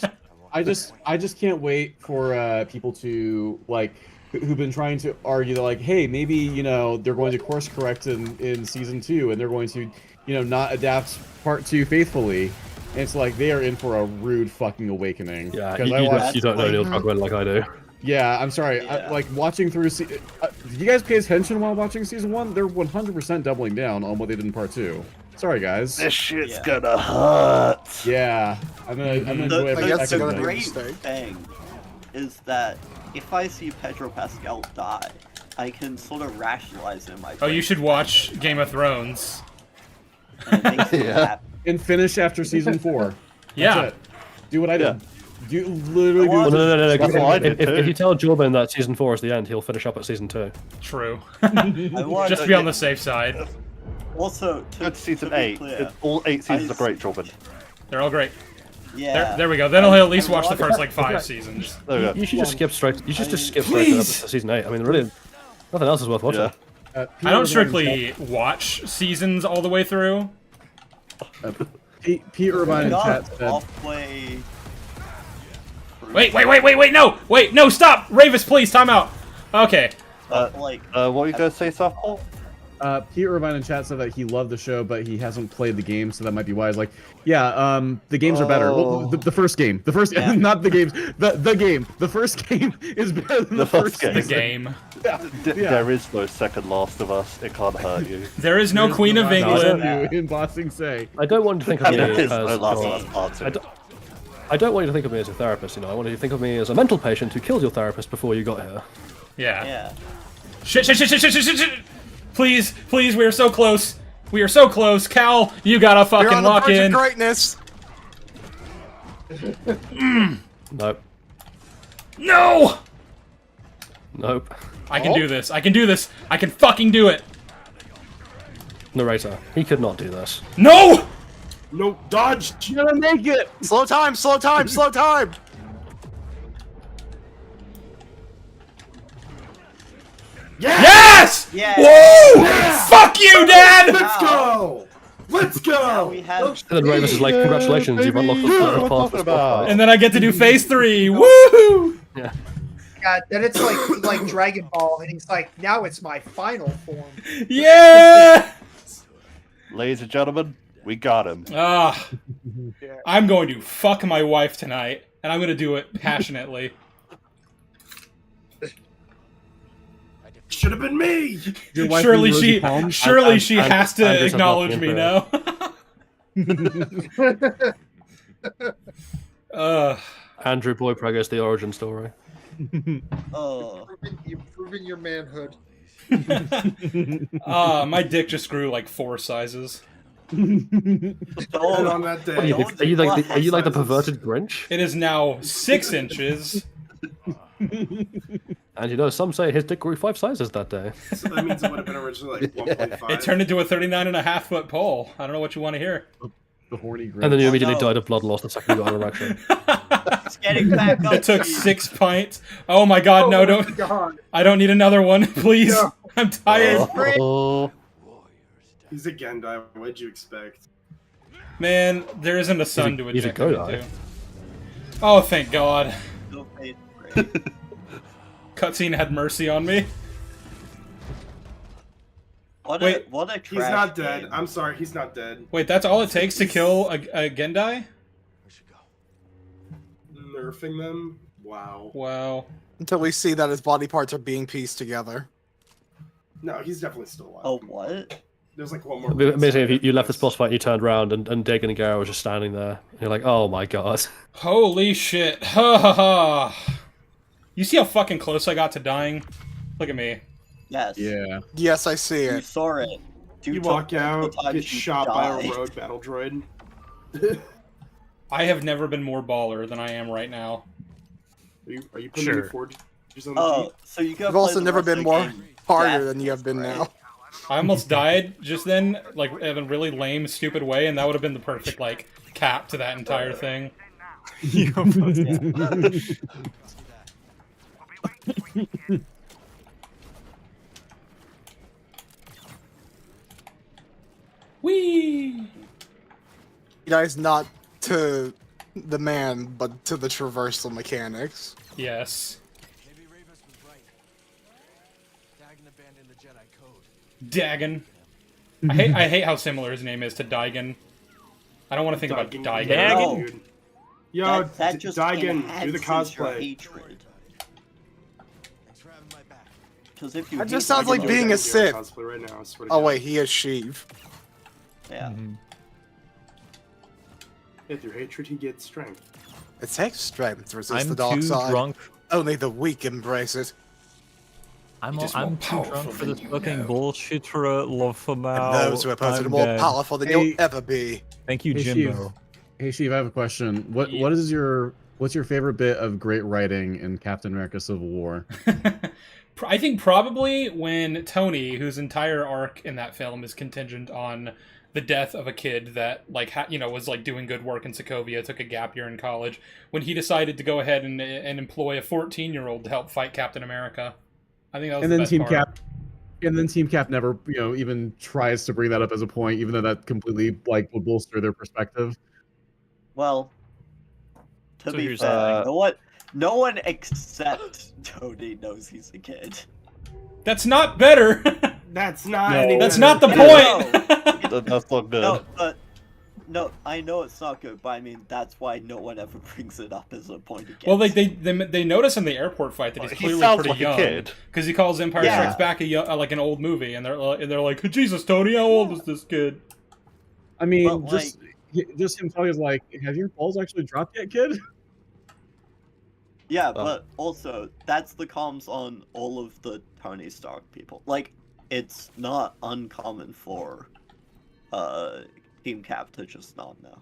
B: Got it.
M: I just can't wait for people to like who've been trying to argue that like, hey, maybe they're going to course correct in season 2 and they're going to not adapt part 2 faithfully. And it's like they are in for a rude fucking awakening.
F: Yeah,
M: 'Cause
F: you don't know Neil Druckmann like I do.
M: Yeah, I'm sorry.
G: Yeah.
M: Like watching through. Did you guys pay attention while watching season 1? They're 100% doubling down on what they did in part 2. Sorry, guys.
E: This shit's gonna hurt.
M: Yeah, I'm gonna enjoy every
J: guess
M: second
J: it's
M: of
J: gonna
M: it.
J: be-
G: great thing is that if I see Pedro Pascal die, I can sort of rationalize it in my
B: Oh,
G: brain.
B: you should watch Game of Thrones.
G: And it makes me
E: Yeah.
G: happy.
M: And finish after season 4. That's
B: Yeah.
M: it. Do what I did.
E: Yeah.
M: Do literally do
G: Well,
M: what
F: Well, no.
E: That's what I did
F: If
E: too.
F: you tell Jordan that season 4 is the end, he'll finish up at season 2.
B: True.
G: I want
B: Just to be on the safe side.
G: Also,
E: Good season
G: to be
E: 8.
G: clear,
E: All 8 seasons
G: I-
E: are great, Jordan.
B: They're all great.
G: yeah.
B: There we go. Then I'll at least
G: I
B: watch the
G: want-
B: first like 5 seasons.
E: There we go.
F: You should just skip straight. You should just skip straight
B: Please!
F: to season 8. I mean, really, nothing else is worth watching.
E: Yeah.
B: I don't strictly watch seasons all the way through.
M: Pete Irvine in chat said,
G: I'll play.
B: Wait, no, stop! Ravis, please, time out. Okay.
G: Like,
E: What were you gonna say, Softball?
M: Pete Irvine in chat said that he loved the show, but he hasn't played the game, so that might be why. He's like, yeah, the games are better. Well, the first game,
G: Yeah.
M: not the games, the game. The first game is better than the first
E: game.
B: The
M: season.
B: game.
M: Yeah.
E: There is no second Last of Us. It can't hurt you.
B: There is no Queen of England.
M: In Bossing Say.
F: I don't want you to think of me
E: There
F: as.
E: is no Last of Us Part 2.
F: I don't want you to think of me as a therapist. You know, I want you to think of me as a mental patient who killed your therapist before you got here.
B: Yeah.
G: yeah.
B: Shit. Please, we are so close. We are so close. Cal, you gotta
J: You're
B: fucking
J: on the
B: lock
J: verge
B: in.
J: of greatness.
F: Nope.
B: No!
F: Nope.
B: I can do this. I can do this. I can fucking do it.
F: Narrator. He could not do this.
B: No!
C: No, dodge!
M: You're gonna make it.
J: Slow time, slow time, slow time.
B: Yes!
G: Yeah.
B: Woo! Fuck you, Dad!
C: Let's go! Let's
G: Now
C: go!
G: we have.
F: And then Ravis is like, congratulations, you've unlocked the third path of
B: And then I get to do phase 3. Woo!
F: Yeah.
D: Yeah, then it's like Dragon Ball, and he's like, now it's my final form.
B: Yeah!
E: Ladies and gentlemen, we got him.
B: Ah, I'm going to fuck my wife tonight, and I'm going to do it passionately.
C: Should have been me!
M: Your wife
B: Surely
M: and
B: she,
M: Rosie Palm?
B: surely she has to
F: Andrew's
B: acknowledge
F: unlocking
B: me now.
F: Andrew Boy Preggers, the origin story.
D: You've proven your manhood.
B: My dick just grew like 4 sizes.
C: And on that
F: What are you,
C: day,
F: are you like the perverted Grinch?
B: It is now 6 inches.
F: And you know, some say his dick grew 5 sizes that day.
C: so that means it would have been originally like 1.5.
B: It turned into a 39.5 foot pole. I don't know what you want to hear.
M: The horny Grinch.
F: And then you immediately
G: no.
F: died of blood loss the second you got an erection.
G: It's getting back up.
B: It took
G: to you.
B: 6 pints. Oh my god, no,
D: Oh
B: don't.
D: my God.
B: I don't need another one, please.
D: No.
B: I'm tired.
E: Oh,
C: He's a Gendai, what'd you expect?
B: Man, there isn't a sun to
F: he's a
B: eject him
F: Godai.
B: into. Oh, thank God.
G: No phase 3.
B: Cutscene had mercy on me.
G: What
B: Wait,
G: a trash
C: He's not dead.
G: game.
C: I'm sorry, he's not dead.
B: Wait, that's all it takes to kill a Gendai?
C: Nerfing them? Wow.
B: Wow.
J: Until we see that his body parts are being pieced together.
C: No, he's definitely still alive.
G: Oh, what?
C: There's like one more.
F: Amazing if you left this boss fight and you turned around and Dagon and Gara was just standing there. And you're like, oh my god.
B: Holy shit. Ha ha ha. You see how fucking close I got to dying? Look at me.
G: Yes.
M: Yeah.
J: Yes, I see
G: You
J: it.
G: saw it.
C: You walk out,
G: times
C: get
G: you
C: shot by a
G: died.
C: rogue battle droid.
B: I have never been more baller than I am right now.
C: Are you putting
K: Sure.
C: the forges on the
G: Oh,
C: Jeep?
G: so you got.
J: You've also never been more harder than you have been
G: right?
J: now.
B: I almost died just then, like in a really lame, stupid way, and that would have been the perfect like cap to that entire thing. Whee!
J: Guys, not to the man, but to the traversal mechanics.
B: Yes.
L: Maybe Ravis was right. Dagon abandoned the Jedi code.
B: Dagon. I hate how similar his name is to Daigon. I don't want to think about Daigon.
G: Dagon?
C: Dude. Yo,
G: That just
C: Daigon, do the
G: enhances your
C: cosplay.
G: hatred.
L: Thanks for having my back.
G: Because if you
J: That
G: hate
J: just sounds
G: Dagon,
J: like being a Sith.
C: Cosplay right now, I swear to
J: Oh
C: God.
J: wait, he is Sheev.
G: Yeah.
C: Yeah, through hatred he gets strength.
J: It takes strength to resist
A: I'm
J: the dark
A: too
J: side.
A: drunk.
J: Only the weak embrace it.
A: I'm
C: It is more
A: too drunk
C: powerful
A: for
C: than
A: this
C: you
A: fucking
C: know.
A: bullshit for love for
J: And
A: Mao.
J: those who oppose it are
A: I'm
J: more
A: dead.
J: powerful than
M: Hey-
J: you'll ever be.
A: Thank you,
M: Hey,
A: Jimbo.
M: Hey, Steve, I have a question. What's your favorite bit of great writing in Captain America: Civil War?
B: I think probably when Tony, whose entire arc in that film is contingent on the death of a kid that, like, was like doing good work in Sokovia, took a gap year in college, when he decided to go ahead and employ a 14-year-old to help fight Captain America. I think that was
M: And
B: the
M: then
B: best
M: Team
B: part.
M: Cap, and then Team Cap never, even tries to bring that up as a point, even though that completely like would bolster their perspective.
G: Well, to
A: So
G: be
A: here's-
G: fair, no one except Tony knows he's a kid.
B: That's not better.
C: That's not.
M: No.
C: any
B: That's
C: better.
B: not the
G: Yeah,
B: point.
E: That's not good.
G: No, but no, I know it's not good, but I mean that's why no one ever brings it up as a point against.
B: Well, they notice in the airport fight that he's
E: He
B: clearly
E: sounds
B: pretty
E: like a
B: young
E: kid.
B: because he calls Empire
G: Yeah.
B: Strikes Back like an old movie, and they're like, Jesus, Tony, how old is this kid?
M: I mean,
G: But,
M: just him telling us like, have your balls actually dropped yet, kid?
G: Yeah, but also that's the comms on all of the Tony Stark people. Like, it's not uncommon for Team Cap to just not know.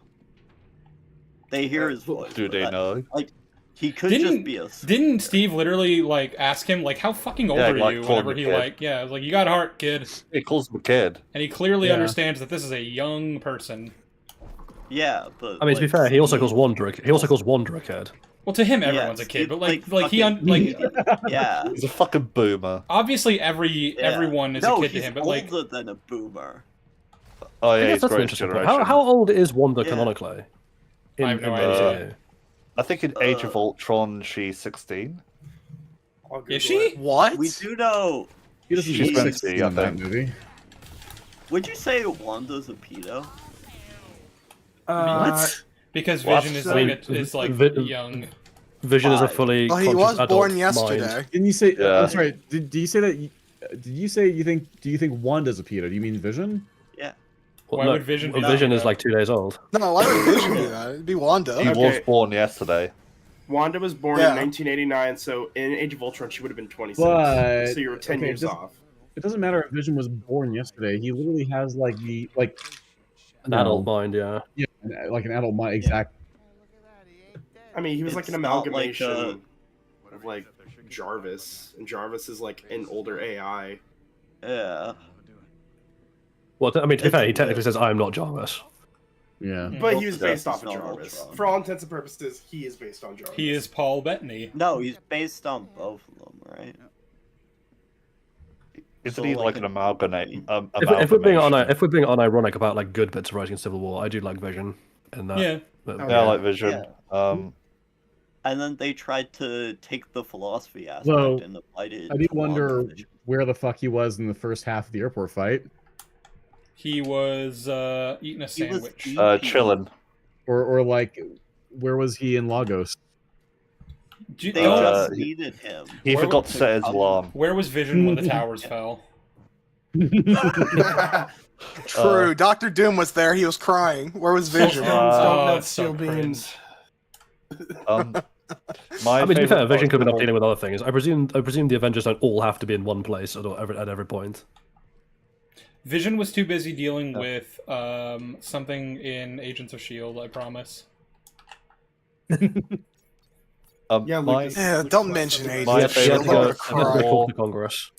G: They hear his voice.
E: Do
G: but
E: they know?
G: Like, he could just be a.
B: Didn't Steve literally like ask him like, how fucking old
E: Yeah,
B: are
E: like,
B: you?
E: called
B: Whenever
E: the
B: he
E: kid.
B: like, you got heart, kid,
E: He calls him a kid.
B: and he clearly
M: Yeah.
B: understands that this is a young person.
G: Yeah, but
F: I mean, to be
G: like,
F: fair, he also
G: Steve-
F: calls Wanderer. He also calls Wanderer a kid.
B: Well, to him,
G: Yeah,
B: everyone's a kid,
G: Steve,
B: but like
G: fucking- yeah.
E: He's a fucking boomer.
B: obviously
G: Yeah.
B: everyone is
G: No,
B: a kid to
G: he's
B: him, but
G: older
B: like,
G: than a boomer.
E: Oh
F: I
E: yeah,
F: guess
E: he's
F: that's an
E: great
F: interesting point.
E: generation.
F: How old is Wanda
G: Yeah.
F: canonically?
B: I have no
F: the
B: idea.
F: MCU?
E: I think in Age of Ultron she's 16.
C: I'll Google
B: is she?
C: it.
J: What?
G: We do know.
M: He doesn't
E: She's
M: look
E: 20,
M: 16
E: I
M: in that
E: think.
M: movie.
G: Would you say Wanda's a pedo?
J: What?
B: Because
E: What?
B: Vision is
F: I mean,
B: young.
F: Vision is a
G: Five.
F: fully
J: Well, he
F: conscious
J: was
F: adult
J: born
F: mind.
J: yesterday.
M: Didn't you say?
E: Yeah.
M: I'm sorry. Did you say that? Did you say you think? Do you think Wanda's a pedo? Do you mean Vision?
G: Yeah.
F: Well,
B: Why
F: no,
B: would Vision be
F: Vision
B: that?
F: is like 2 days old.
J: No, why would Vision do that? It'd be Wanda.
E: He was
C: Okay.
E: born yesterday.
C: Wanda was born
J: Yeah.
C: in 1989, so in Age of Ultron she would have been 26.
M: But-
C: so you were 10
M: okay,
C: years
M: just-
C: off.
M: It doesn't matter if Vision was born yesterday. He literally has like
F: An adult mind, yeah.
M: like an adult mind. Exactly.
C: I mean, he was like an
G: It's not like,
C: amalgamation of like Jarvis, and Jarvis is like an older AI.
G: Yeah.
F: Well, I mean, to be fair, he technically says, "I am not Jarvis."
M: Yeah.
C: But he was
G: Well,
C: based off of
G: he's not
C: Jarvis.
G: Ultron.
C: For all intents and purposes, he is based on Jarvis.
B: He is Paul Bettany.
G: No, he's based on both of them, right?
E: Isn't
G: So,
E: he like
G: like
E: an amalgamate?
F: If we're being
E: amalgamation?
F: if we're being unironic about like good bits of writing Civil War, I do like Vision in that.
B: Yeah.
E: Yeah, I like Vision.
G: And then they tried to take the philosophy aspect
M: Well,
G: and apply it.
M: I do
G: to
M: wonder
G: WandaVision.
M: where the fuck he was in the first half of the airport fight,
B: He was eating a
G: He was
B: sandwich.
G: eating-
E: Chilling.
M: or like where was he in Lagos?
B: Do-
G: They
B: don't-
G: just needed him.
E: He
B: Where
E: forgot
B: was-
E: to set his alarm.
B: Where was Vision when the towers fell?
J: True. Dr. Doom was there. He was crying. Where was Vision?
B: Oh,
C: Don't
B: it's so
C: steel beams.
E: My
F: I mean, to be fair,
E: favourite
F: Vision could have been
E: part
F: up dealing with other things. I presume the Avengers don't all have to be in one place at every point.
B: Vision was too busy dealing with something in Agents of S.H.I.E.L.D., I promise.
C: Yeah,
E: my,
C: Lucas.
J: Yeah, don't mention Agents
E: My
J: of
E: favourite
J: S.H.I.E.L.D. I'm
E: part
J: gonna
E: of Civil
J: cry.
E: War.
F: To Congress.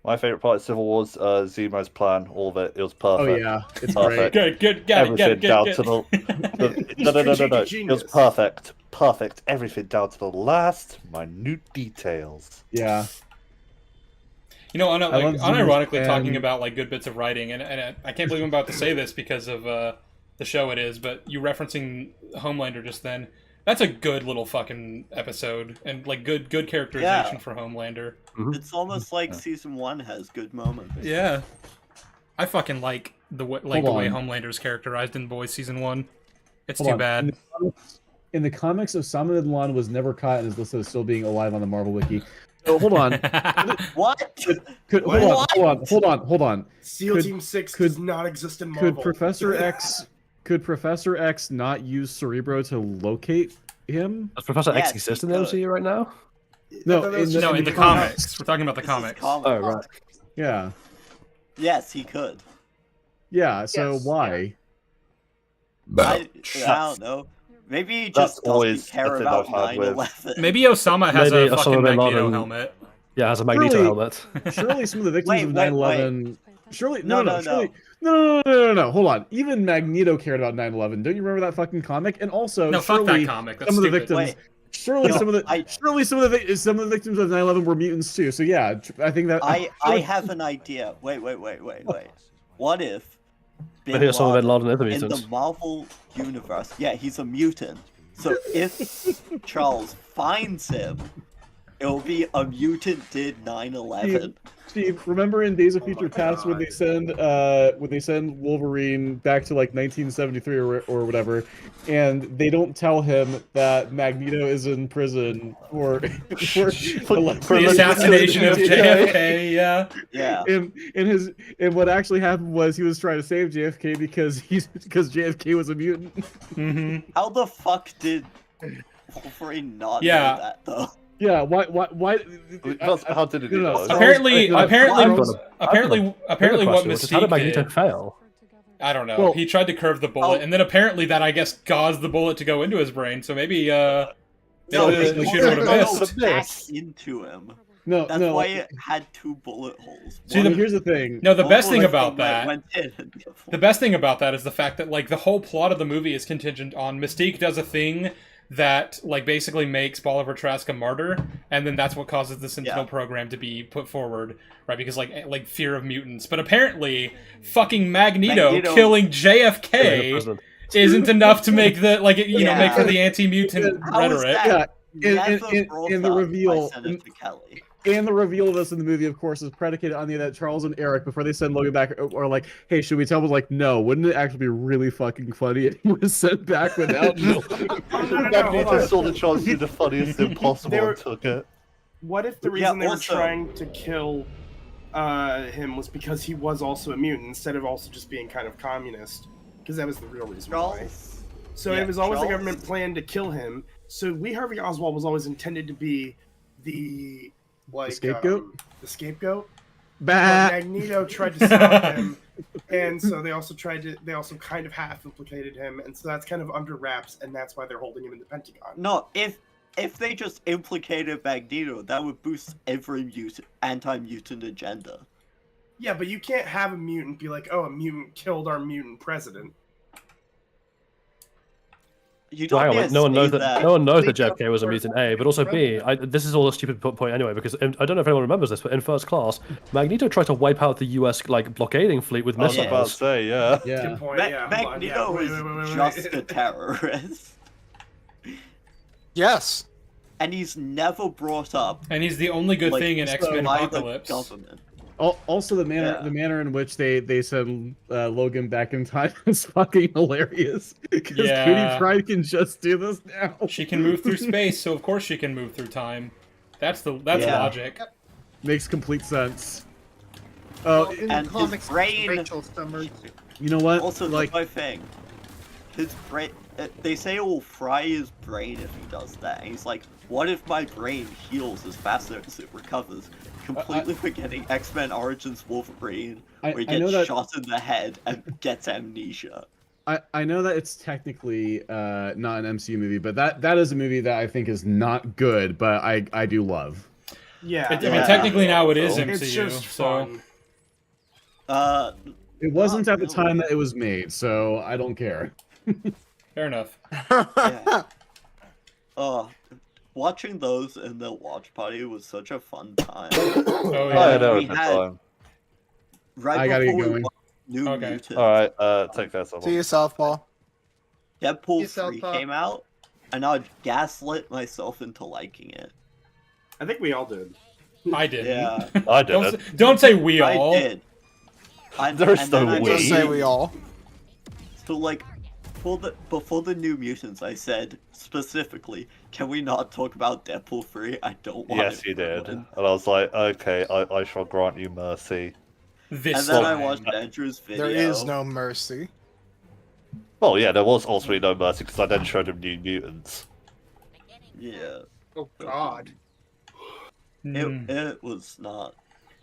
E: My favourite part of Civil War's Zemo's plan. All of it. It was
M: Oh
E: perfect.
M: yeah, it's
E: Perfect.
M: great.
B: Good, got it,
E: Everything down to
B: good.
E: the.
C: He's
E: No. It was
C: strategic
E: perfect. Perfect. Everything down to the last minute details.
M: Yeah.
B: You know,
M: I love
B: unironically
M: Zemo's
B: talking
M: plan.
B: about like good bits of writing, and I can't believe I'm about to say this because of the show it is, but you referencing Homelander just then. That's a good little fucking episode, and like good characterization
G: Yeah.
B: for Homelander.
G: It's almost like season 1 has good moments.
B: Yeah, I fucking like the way
M: Hold
B: way
M: on.
B: Homelander's characterized in Boys season 1. It's
M: Hold
B: too
M: on.
B: bad.
M: In the comics, Osama bin Laden was never caught and is listed as still being alive on the Marvel Wiki. Oh, hold on.
G: What?
M: Hold on.
C: SEAL Team 6 does not exist in Marvel.
M: Could Professor X not use Cerebro to locate him?
F: Does Professor X exist in the MCU right now?
M: No,
B: in the comics. We're talking about the comics.
F: Oh, right.
M: Yeah.
G: Yes, he could.
M: Yeah, so why?
G: I don't know. Maybe he just doesn't care about 9/11.
B: Maybe Osama has
F: Maybe
B: a fucking
F: Osama bin
B: Magneto
F: Laden-
B: helmet.
F: Yeah, has a Magneto helmet.
M: Surely some of the victims
G: Wait,
M: of
G: wait,
M: 9/11. Surely
G: No.
M: no. Hold on. Even Magneto cared about 9/11. Don't you remember that fucking comic? And also,
B: No, fuck
M: surely
B: that comic. That's
M: some of the
B: stupid.
M: victims.
G: Wait.
M: Surely
G: No,
M: some of the victims of 9/11 were mutants too. So yeah, I think that
G: I have an idea. Wait. What if
F: Maybe Osama bin Laden is a
G: in
F: mutant.
G: the Marvel universe, yeah, he's a mutant. So if Charles finds him, it'll be a mutant did 9/11.
M: Steve, remember in Days of Future Past when they send Wolverine back to like 1973 or whatever, and they don't tell him that Magneto is in prison for
B: the assassination of JFK.
G: Yeah.
M: And what actually happened was he was trying to save JFK because JFK was a mutant.
B: Mm-hmm.
G: How the fuck did Wolverine not know that though?
M: Yeah, why?
E: How did it do that?
B: Apparently, what
F: How
B: Mystique
F: did Magneto
B: did.
F: fail?
B: I don't know.
M: Well-
B: He tried to curve the bullet, and then apparently that, I guess, caused the bullet to go into his brain. So maybe, the shooter would have missed.
G: Back into him.
M: No,
G: That's
M: no.
G: why it had 2 bullet holes.
B: See,
M: Here's the thing.
B: No, the best
G: One
B: thing
G: of
B: about
G: them
B: that,
G: went in.
B: the best thing about that is the fact that, like, the whole plot of the movie is contingent on Mystique does a thing that, like, basically makes Bolivar Trask a martyr, and then that's what causes the Sentinel program to be put forward, right? Because, like fear of mutants. But apparently, fucking Magneto killing JFK isn't enough to make the, like, make for the anti-mutant rhetoric.
M: Yeah, and the reveal.
G: Kelly.
M: And the reveal of this in the movie, of course, is predicated on the that Charles and Eric, before they send Logan back, are like, "Hey, should we tell him?" Like, no. Wouldn't it actually be really fucking funny if he was sent back without?
E: Magneto saw the chance to do the funniest thing possible and took it.
C: What if the reason they were trying to kill him was because he was also a mutant, instead of also just being kind of communist? Because that was the real reason why. So it was always the government plan to kill him. So Lee Harvey Oswald was always intended to be the
M: scapegoat.
C: The scapegoat.
M: Bah.
C: But Magneto tried to stop him, and so they also kind of half implicated him, and so that's kind of under wraps, and that's why they're holding him in the Pentagon.
G: No, if they just implicated Magneto, that would boost every anti-mutant agenda.
C: Yeah, but you can't have a mutant be like, "Oh, a mutant killed our mutant president."
F: No one knows that JFK was a mutant. A, but also B. This is all a stupid point anyway, because I don't know if anyone remembers this, but in First Class, Magneto tried to wipe out the U.S. blockading fleet with missiles.
E: I was about to say, yeah.
C: Good point.
G: Magneto is just a terrorist.
J: Yes.
G: And he's never brought up.
B: And he's the only good thing in X-Men Apocalypse.
M: Also, the manner in which they send Logan back in time is fucking hilarious. Because Katie Pryde can just do this now.
B: She can move through space, so of course she can move through time. That's logic.
M: Makes complete sense.
D: In
G: and
D: the comics,
G: his brain.
D: Rachel Summers.
M: You know what?
G: Also, my thing. His brain. They say it will fry his brain if he does that. And he's like, what if my brain heals as fast as it recovers? Completely forgetting X-Men Origins Wolverine, where he gets shot in the head and gets amnesia.
M: I know that it's technically not an MCU movie, but that is a movie that I think is not good, but I do love.
C: Yeah.
B: I mean, technically now it is MCU.
C: It's just fun.
M: It wasn't at the time that it was made, so I don't care.
B: Fair enough.
G: Watching those in the watch party was such a fun time.
B: Oh yeah,
E: I know it's fun.
G: Right
M: I gotta get
G: before we
M: going.
G: watched New Mutants,
E: Alright, take care, someone.
J: See you, Southpaw.
G: Deadpool 3 came out, and I gaslit myself into liking it.
C: I think we all did.
B: I did.
G: Yeah.
E: I did.
B: Don't say we all.
G: I did.
E: There's no we.
J: Just say we all.
G: So, like, before the New Mutants, I said specifically, can we not talk about Deadpool 3? I don't want
E: Yes,
G: it
E: you did.
G: ruined."
E: And I was like, okay, I shall grant you mercy.
B: This
G: And then I
B: time.
G: watched Andrew's video.
J: There is no mercy.
E: Well, yeah, there was ultimately no mercy because I then showed him New Mutants.
G: Yeah.
D: Oh God.
G: It was not.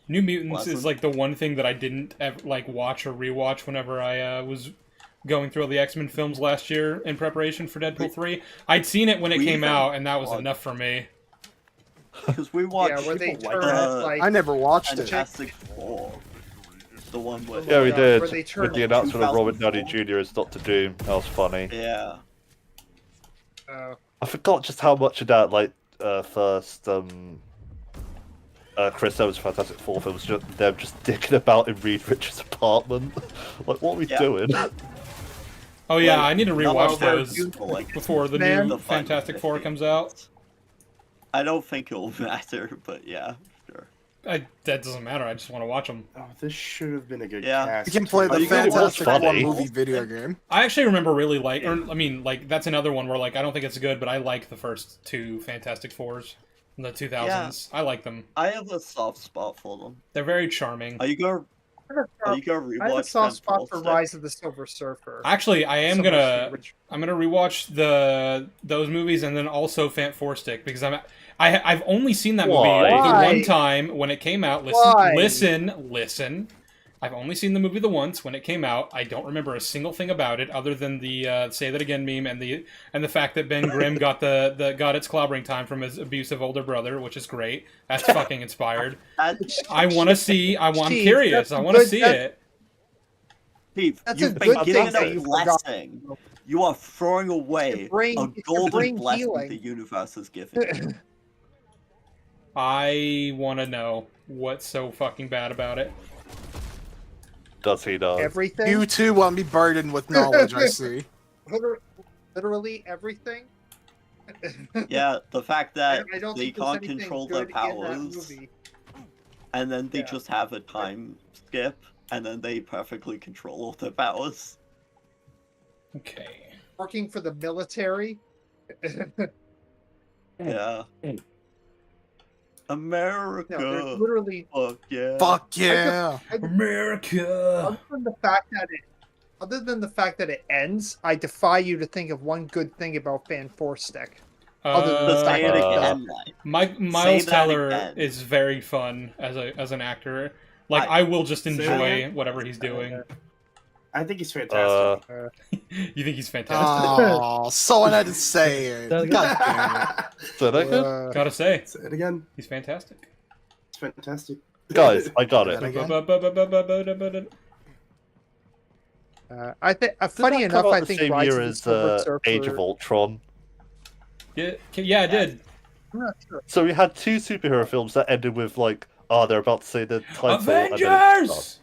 B: New Mutants is
G: Wasn't.
B: like the one thing that I didn't ever like watch or rewatch whenever I was going through all the X-Men films last year in preparation for Deadpool 3. I'd seen it when it
G: We
B: came
G: even
B: out, and that was
G: watched-
B: enough for me.
G: Because we watched
D: where they
G: people
D: turn
G: like
D: like
J: I never watched it.
G: Fantastic Four. The one with
E: Yeah, we
D: God,
E: did.
D: where they
E: With
D: turned
E: the announcement of Robert
G: 2004.
E: Downey Jr. as Doctor Doom. That was funny.
G: Yeah.
E: I forgot just how much of that, like, first, Chris Evans' Fantastic Four film was just them just dicking about in Reed Richards' apartment. Like, what are we doing?
B: Oh yeah,
G: Like,
B: I need to
G: none
B: rewatch
G: of our
B: those
G: beautiful, like,
B: before the
D: Man.
B: new
G: the Final
B: Fantastic Four
G: 50.
B: comes out.
G: I don't think it'll matter, but yeah, sure.
B: That doesn't matter. I just want to watch them.
C: Oh, this should have been a good
G: Yeah.
C: cast.
J: You can play
G: Are
J: the
G: you gonna watch
J: Fantastic Four
E: funny?
J: movie video game.
B: I actually remember really like that's another one where like I don't think it's good, but I like the first two Fantastic Fours in the 2000s. I like them.
G: I have a soft spot for them.
B: They're very charming.
G: Are you gonna rewatch
D: I have a soft spot for
G: Fantastic?
D: Rise of the Silver Surfer.
B: Actually, I am
D: So much the
B: gonna
D: original.
B: I'm gonna rewatch those movies and then also Fant Four Stick because I've only seen that movie
E: Why?
B: the
D: Why?
B: one time when it came out.
D: Why?
B: Listen. I've only seen the movie the once when it came out. I don't remember a single thing about it other than the "Say That Again" meme and the fact that Ben Grimm got got its clobbering time from his abusive older brother, which is great. That's fucking inspired. I want to see. I'm
D: Steve,
B: curious.
D: that's
B: I want to
D: good-
B: see
D: that-
B: it.
G: Steve,
D: That's a
G: you've
D: good
G: been
D: thing
G: given
D: that
G: a
D: you forgot.
G: blessing. You are throwing away
D: brain-
G: a
D: it's your
G: golden
D: brain
G: blessing
D: healing.
G: the universe has given you.
B: I want to know what's so fucking bad about it.
E: Does he know?
D: Everything.
J: You too want to be burdened with knowledge, I see.
D: Literally everything.
G: Yeah, the fact that
D: I don't
G: they
D: think there's
G: can't
D: anything
G: control
D: good
G: their
D: in that
G: powers,
D: movie.
G: and then they
D: Yeah.
G: just have a time skip, and then they perfectly control all their powers.
B: Okay.
D: Working for the military.
G: Yeah. America.
D: No, there's literally.
G: Fuck yeah.
J: Fuck yeah.
B: America.
D: Other than the fact that it ends, I defy you to think of one good thing about Fan Four Stick. Other than the
G: Say
D: fact
G: it
D: that it
G: again,
D: does.
B: Miles
G: that
B: Teller
G: again.
B: is very fun as an actor. Like I will just enjoy whatever he's doing.
C: I think he's fantastic.
B: You think he's fantastic?
J: Oh, someone had to say it. God damn it.
E: So that good?
B: Gotta say,
C: Say it again.
B: he's fantastic.
C: It's fantastic.
E: Guys, I got
J: That
E: it.
J: again?
D: I think, funny
E: Did that
D: enough,
E: come out
D: I
E: the
D: think
E: same
D: Rise
E: year
D: of the
E: as
D: Silver Surfer.
E: Age of Ultron.
B: Yeah, I did.
D: I'm not sure.
E: So we had two superhero films that ended with like, oh, they're about to say the title. and then it just
B: Avengers.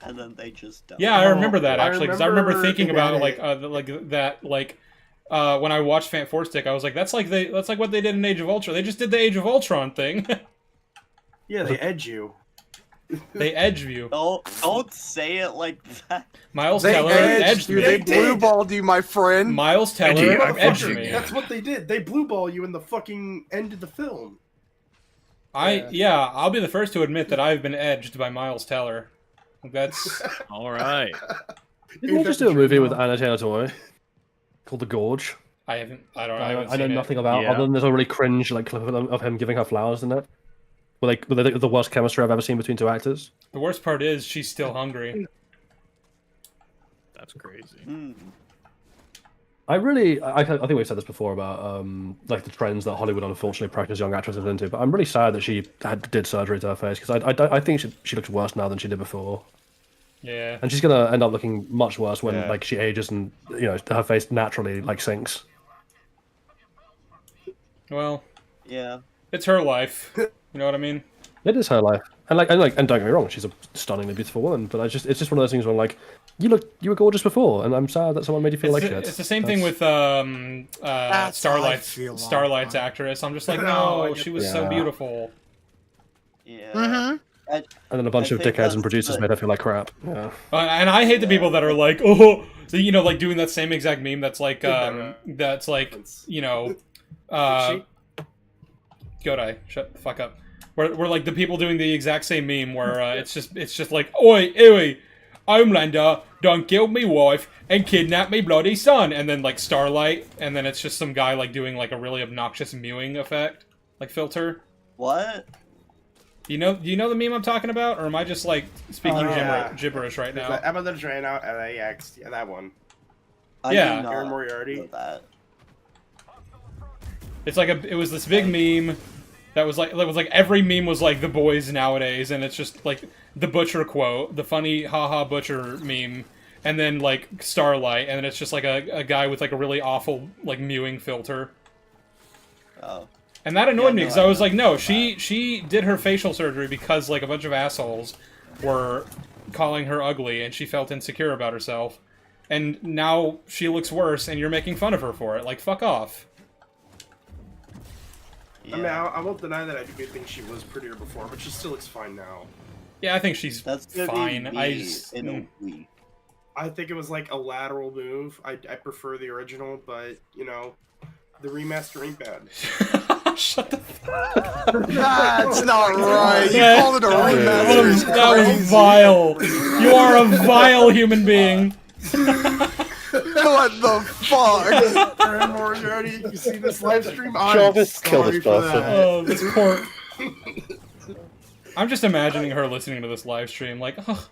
G: And then they just don't.
B: Yeah, I remember that
C: I
B: actually because I remember
C: remember
B: thinking
C: it
B: about
C: had
B: when I watched Fant Four Stick, I was like, that's like what they did in Age of Ultron. They just did the Age of Ultron thing.
C: Yeah, they edge you.
B: They edge you.
G: Don't say it like that.
B: Miles
J: They
B: Teller
J: edged
B: edged
J: you.
B: me.
J: They blue balled you, my friend.
B: Miles Teller edged
C: Motherfucker,
B: me.
C: That's what they did. They blue ball you in the fucking end of the film.
B: I'll be the first to admit that I've been edged by Miles Teller. That's
A: All right.
F: Didn't they just do a movie with Anna Taylor-Joy called The Gorge?
B: I haven't
F: I
B: seen
F: know
B: it.
F: nothing about,
A: Yeah.
F: other than there's a really cringe like clip of him giving her flowers in it. Were they the worst chemistry I've ever seen between two actors?
B: The worst part is she's still hungry.
A: That's crazy.
F: I think we've said this before about like the trends that Hollywood unfortunately pressures young actresses into. But I'm really sad that she did surgery to her face because I think she looks worse now than she did before.
B: Yeah.
F: And she's gonna end up looking much worse when
E: Yeah.
F: like she ages and her face naturally like sinks.
B: Well,
G: Yeah.
B: it's her life. You know what I mean?
F: It is her life, and don't get me wrong, she's a stunningly beautiful woman. But it's just one of those things where like you were gorgeous before, and I'm sad that someone made you feel like shit.
B: It's the same thing with
J: That's how I feel
B: Starlight's
J: about it.
B: actress. I'm just like,
C: No, I
B: no,
C: get
B: she was so
F: that.
B: beautiful.
G: Yeah.
J: Mm-hmm.
F: and then a bunch of
G: think
F: dickheads and
G: that's
F: producers
G: the-
F: made her feel like crap. Yeah.
B: And I hate the people that are like, oh, so, you know, like doing that same exact meme that's like, you know, Godai, shut the fuck up. Where like the people doing the exact same meme where it's just like, oi, Homelander done killed me wife and kidnapped me bloody son, and then like Starlight, and then it's just some guy like doing like a really obnoxious mewing effect, like filter.
G: What?
B: Do you know the meme I'm talking about, or am I just like speaking
C: yeah.
B: gibberish right now?
C: Emma the Drain out LAX. Yeah, that one.
B: Yeah.
C: Aaron Moriarty.
B: It's like it was this big meme that was like every meme was like the boys nowadays, and it's just like the Butcher quote, the funny haha Butcher meme, and then like Starlight, and then it's just like a guy with like a really awful like mewing filter.
G: Oh.
B: And that annoyed me because I was like, no, she did her facial surgery because like a bunch of assholes were calling her ugly, and she felt insecure about herself, and now she looks worse, and you're making fun of her for it. Like, fuck off.
C: I mean, I won't deny that I do think she was prettier before, but she still looks fine now.
B: Yeah, I think she's fine.
C: I think it was like a lateral move. I prefer the original, but you know, the remaster ain't bad.
B: Shut the
J: That's not right. You called it a remaster.
B: That was vile. You are a vile human being.
J: What the fuck?
C: Aaron Moriarty, you see this live stream?
E: Jarvis killed this person.
B: Oh, this poor... I'm just imagining her listening to this live stream, like, oh,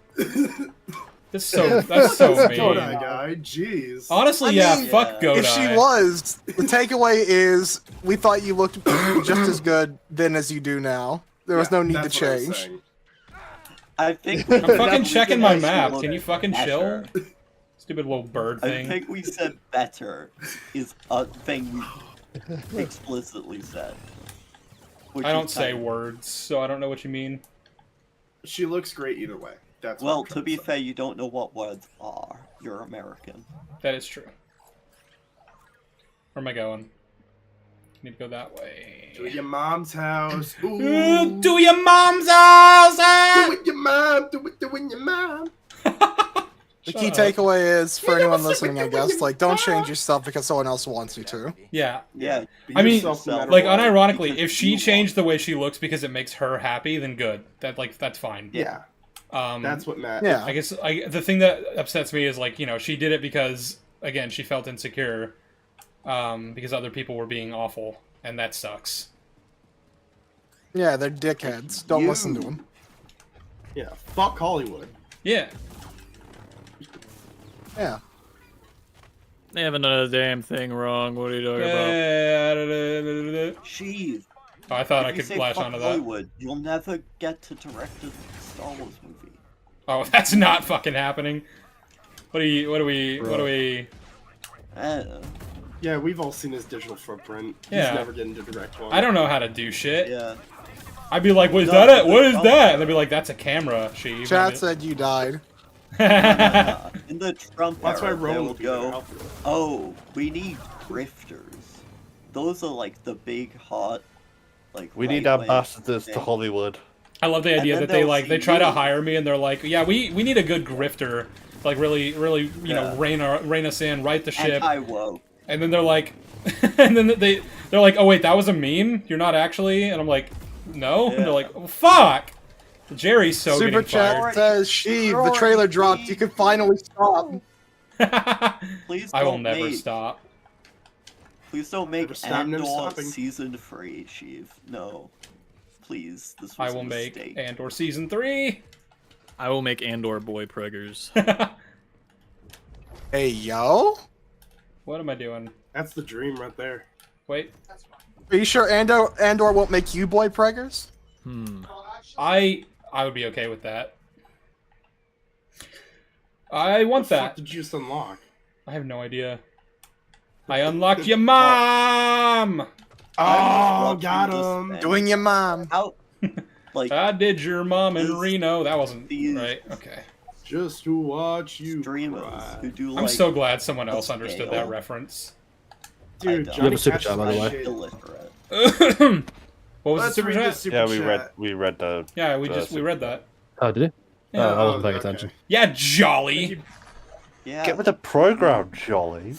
B: that's so mean.
C: Godai guy, jeez.
B: Honestly, fuck Godai.
J: If she was, the takeaway is we thought you looked just as good then as you do now. There was no need to change.
G: I think
B: I'm fucking checking my map. Can you fucking chill? Stupid little bird thing.
G: I think we said better is a thing we explicitly said.
B: I don't say words, so I don't know what you mean.
C: She looks great either way. That's
G: well, to be fair, you don't know what words are. You're American.
B: That is true. Where am I going? I need to go that way.
C: To your mom's house.
B: Ooh. To your mom's house!
C: Do it your mom. Do it your mom.
J: The key takeaway is, for anyone listening, I guess, like, don't change yourself because someone else wants you to.
B: Yeah.
G: Yeah.
B: I mean, like, unironically, if she changed the way she looks because it makes her happy, then good. That's fine.
C: Yeah. That's what matters.
J: Yeah.
B: I guess the thing that upsets me is, like, you know, she did it because, again, she felt insecure because other people were being awful, and that sucks.
J: Yeah, they're dickheads. Don't listen to them.
C: Yeah, fuck Hollywood.
B: Yeah.
J: Yeah.
A: They haven't done a damn thing wrong. What are you talking about?
G: Jeez.
B: Oh, I thought I
G: If you
B: could
G: say
B: flash
G: fuck
B: onto that.
G: Hollywood, you'll never get to direct a Star Wars movie.
B: Oh, that's not fucking happening. What do we...
C: Yeah, we've all seen his digital footprint.
B: Yeah.
C: He's never getting to direct one.
B: I don't know how to do shit.
G: Yeah.
B: I'd be like, what is that? What is that? And they'd be like, that's a camera, Sheev.
J: Chat said you died.
G: In the Trump
C: That's why
G: era,
C: Roman
G: they'll go, oh, we need grifters. Those are like the big hot, like
E: We need
G: right-wing
E: ambassadors to
G: thing.
E: Hollywood.
B: I love the idea
G: then
B: that they
G: they'll
B: they
G: see
B: try to
G: you.
B: hire me and they're like, yeah, we need a good grifter, like really you know rein us in, right the ship.
G: Anti-woke.
B: And then they're like, and then they're like, oh wait, that was a meme? You're not actually? And I'm like, no. And they're like, oh, fuck. Jerry's so
J: Super
B: getting
J: chat
B: fired.
J: says, Sheev, the trailer dropped. You can finally stop.
G: Please
B: I will
G: don't
B: never
G: make-
B: stop.
G: Please don't make
C: Never stop, never
G: Andor
C: stopping.
G: season 3, Sheev. No. Please. This was
B: I
G: a
B: will make
G: mistake.
B: Andor season 3.
A: I will make Andor boy preggers.
J: Hey, yo?
B: What am I doing?
C: That's the dream right there.
B: Wait.
J: Are you sure Andor won't make you boy preggers?
B: I would be okay with that. I want
C: What the
B: that.
C: fuck did you just unlock?
B: I have no idea. I unlocked your mom!
C: Oh,
G: watching
C: got
G: this
C: him.
G: thing.
J: Doing your mom.
G: How? Like,
B: I did your mom in
G: This-
B: Reno. That wasn't
G: these-
B: right. Okay.
C: Just to watch you
G: streamers
C: cry.
G: who do
B: I'm
G: like
B: so glad someone else
G: the
B: understood
G: scale.
B: that reference.
C: Dude,
G: don't.
C: Johnny
F: Super
C: Cash
F: chat, by the
C: is
F: way.
C: shit.
G: illiterate.
B: What was
C: Let's
B: the super
C: read the
B: chat?
C: super
E: Yeah,
C: chat.
E: we read the.
B: Yeah, we read that.
F: Oh, did you?
B: Yeah.
F: I wasn't paying
C: okay.
F: attention.
B: Yeah, Jolly.
G: Yeah.
E: Get with the program, Jolly.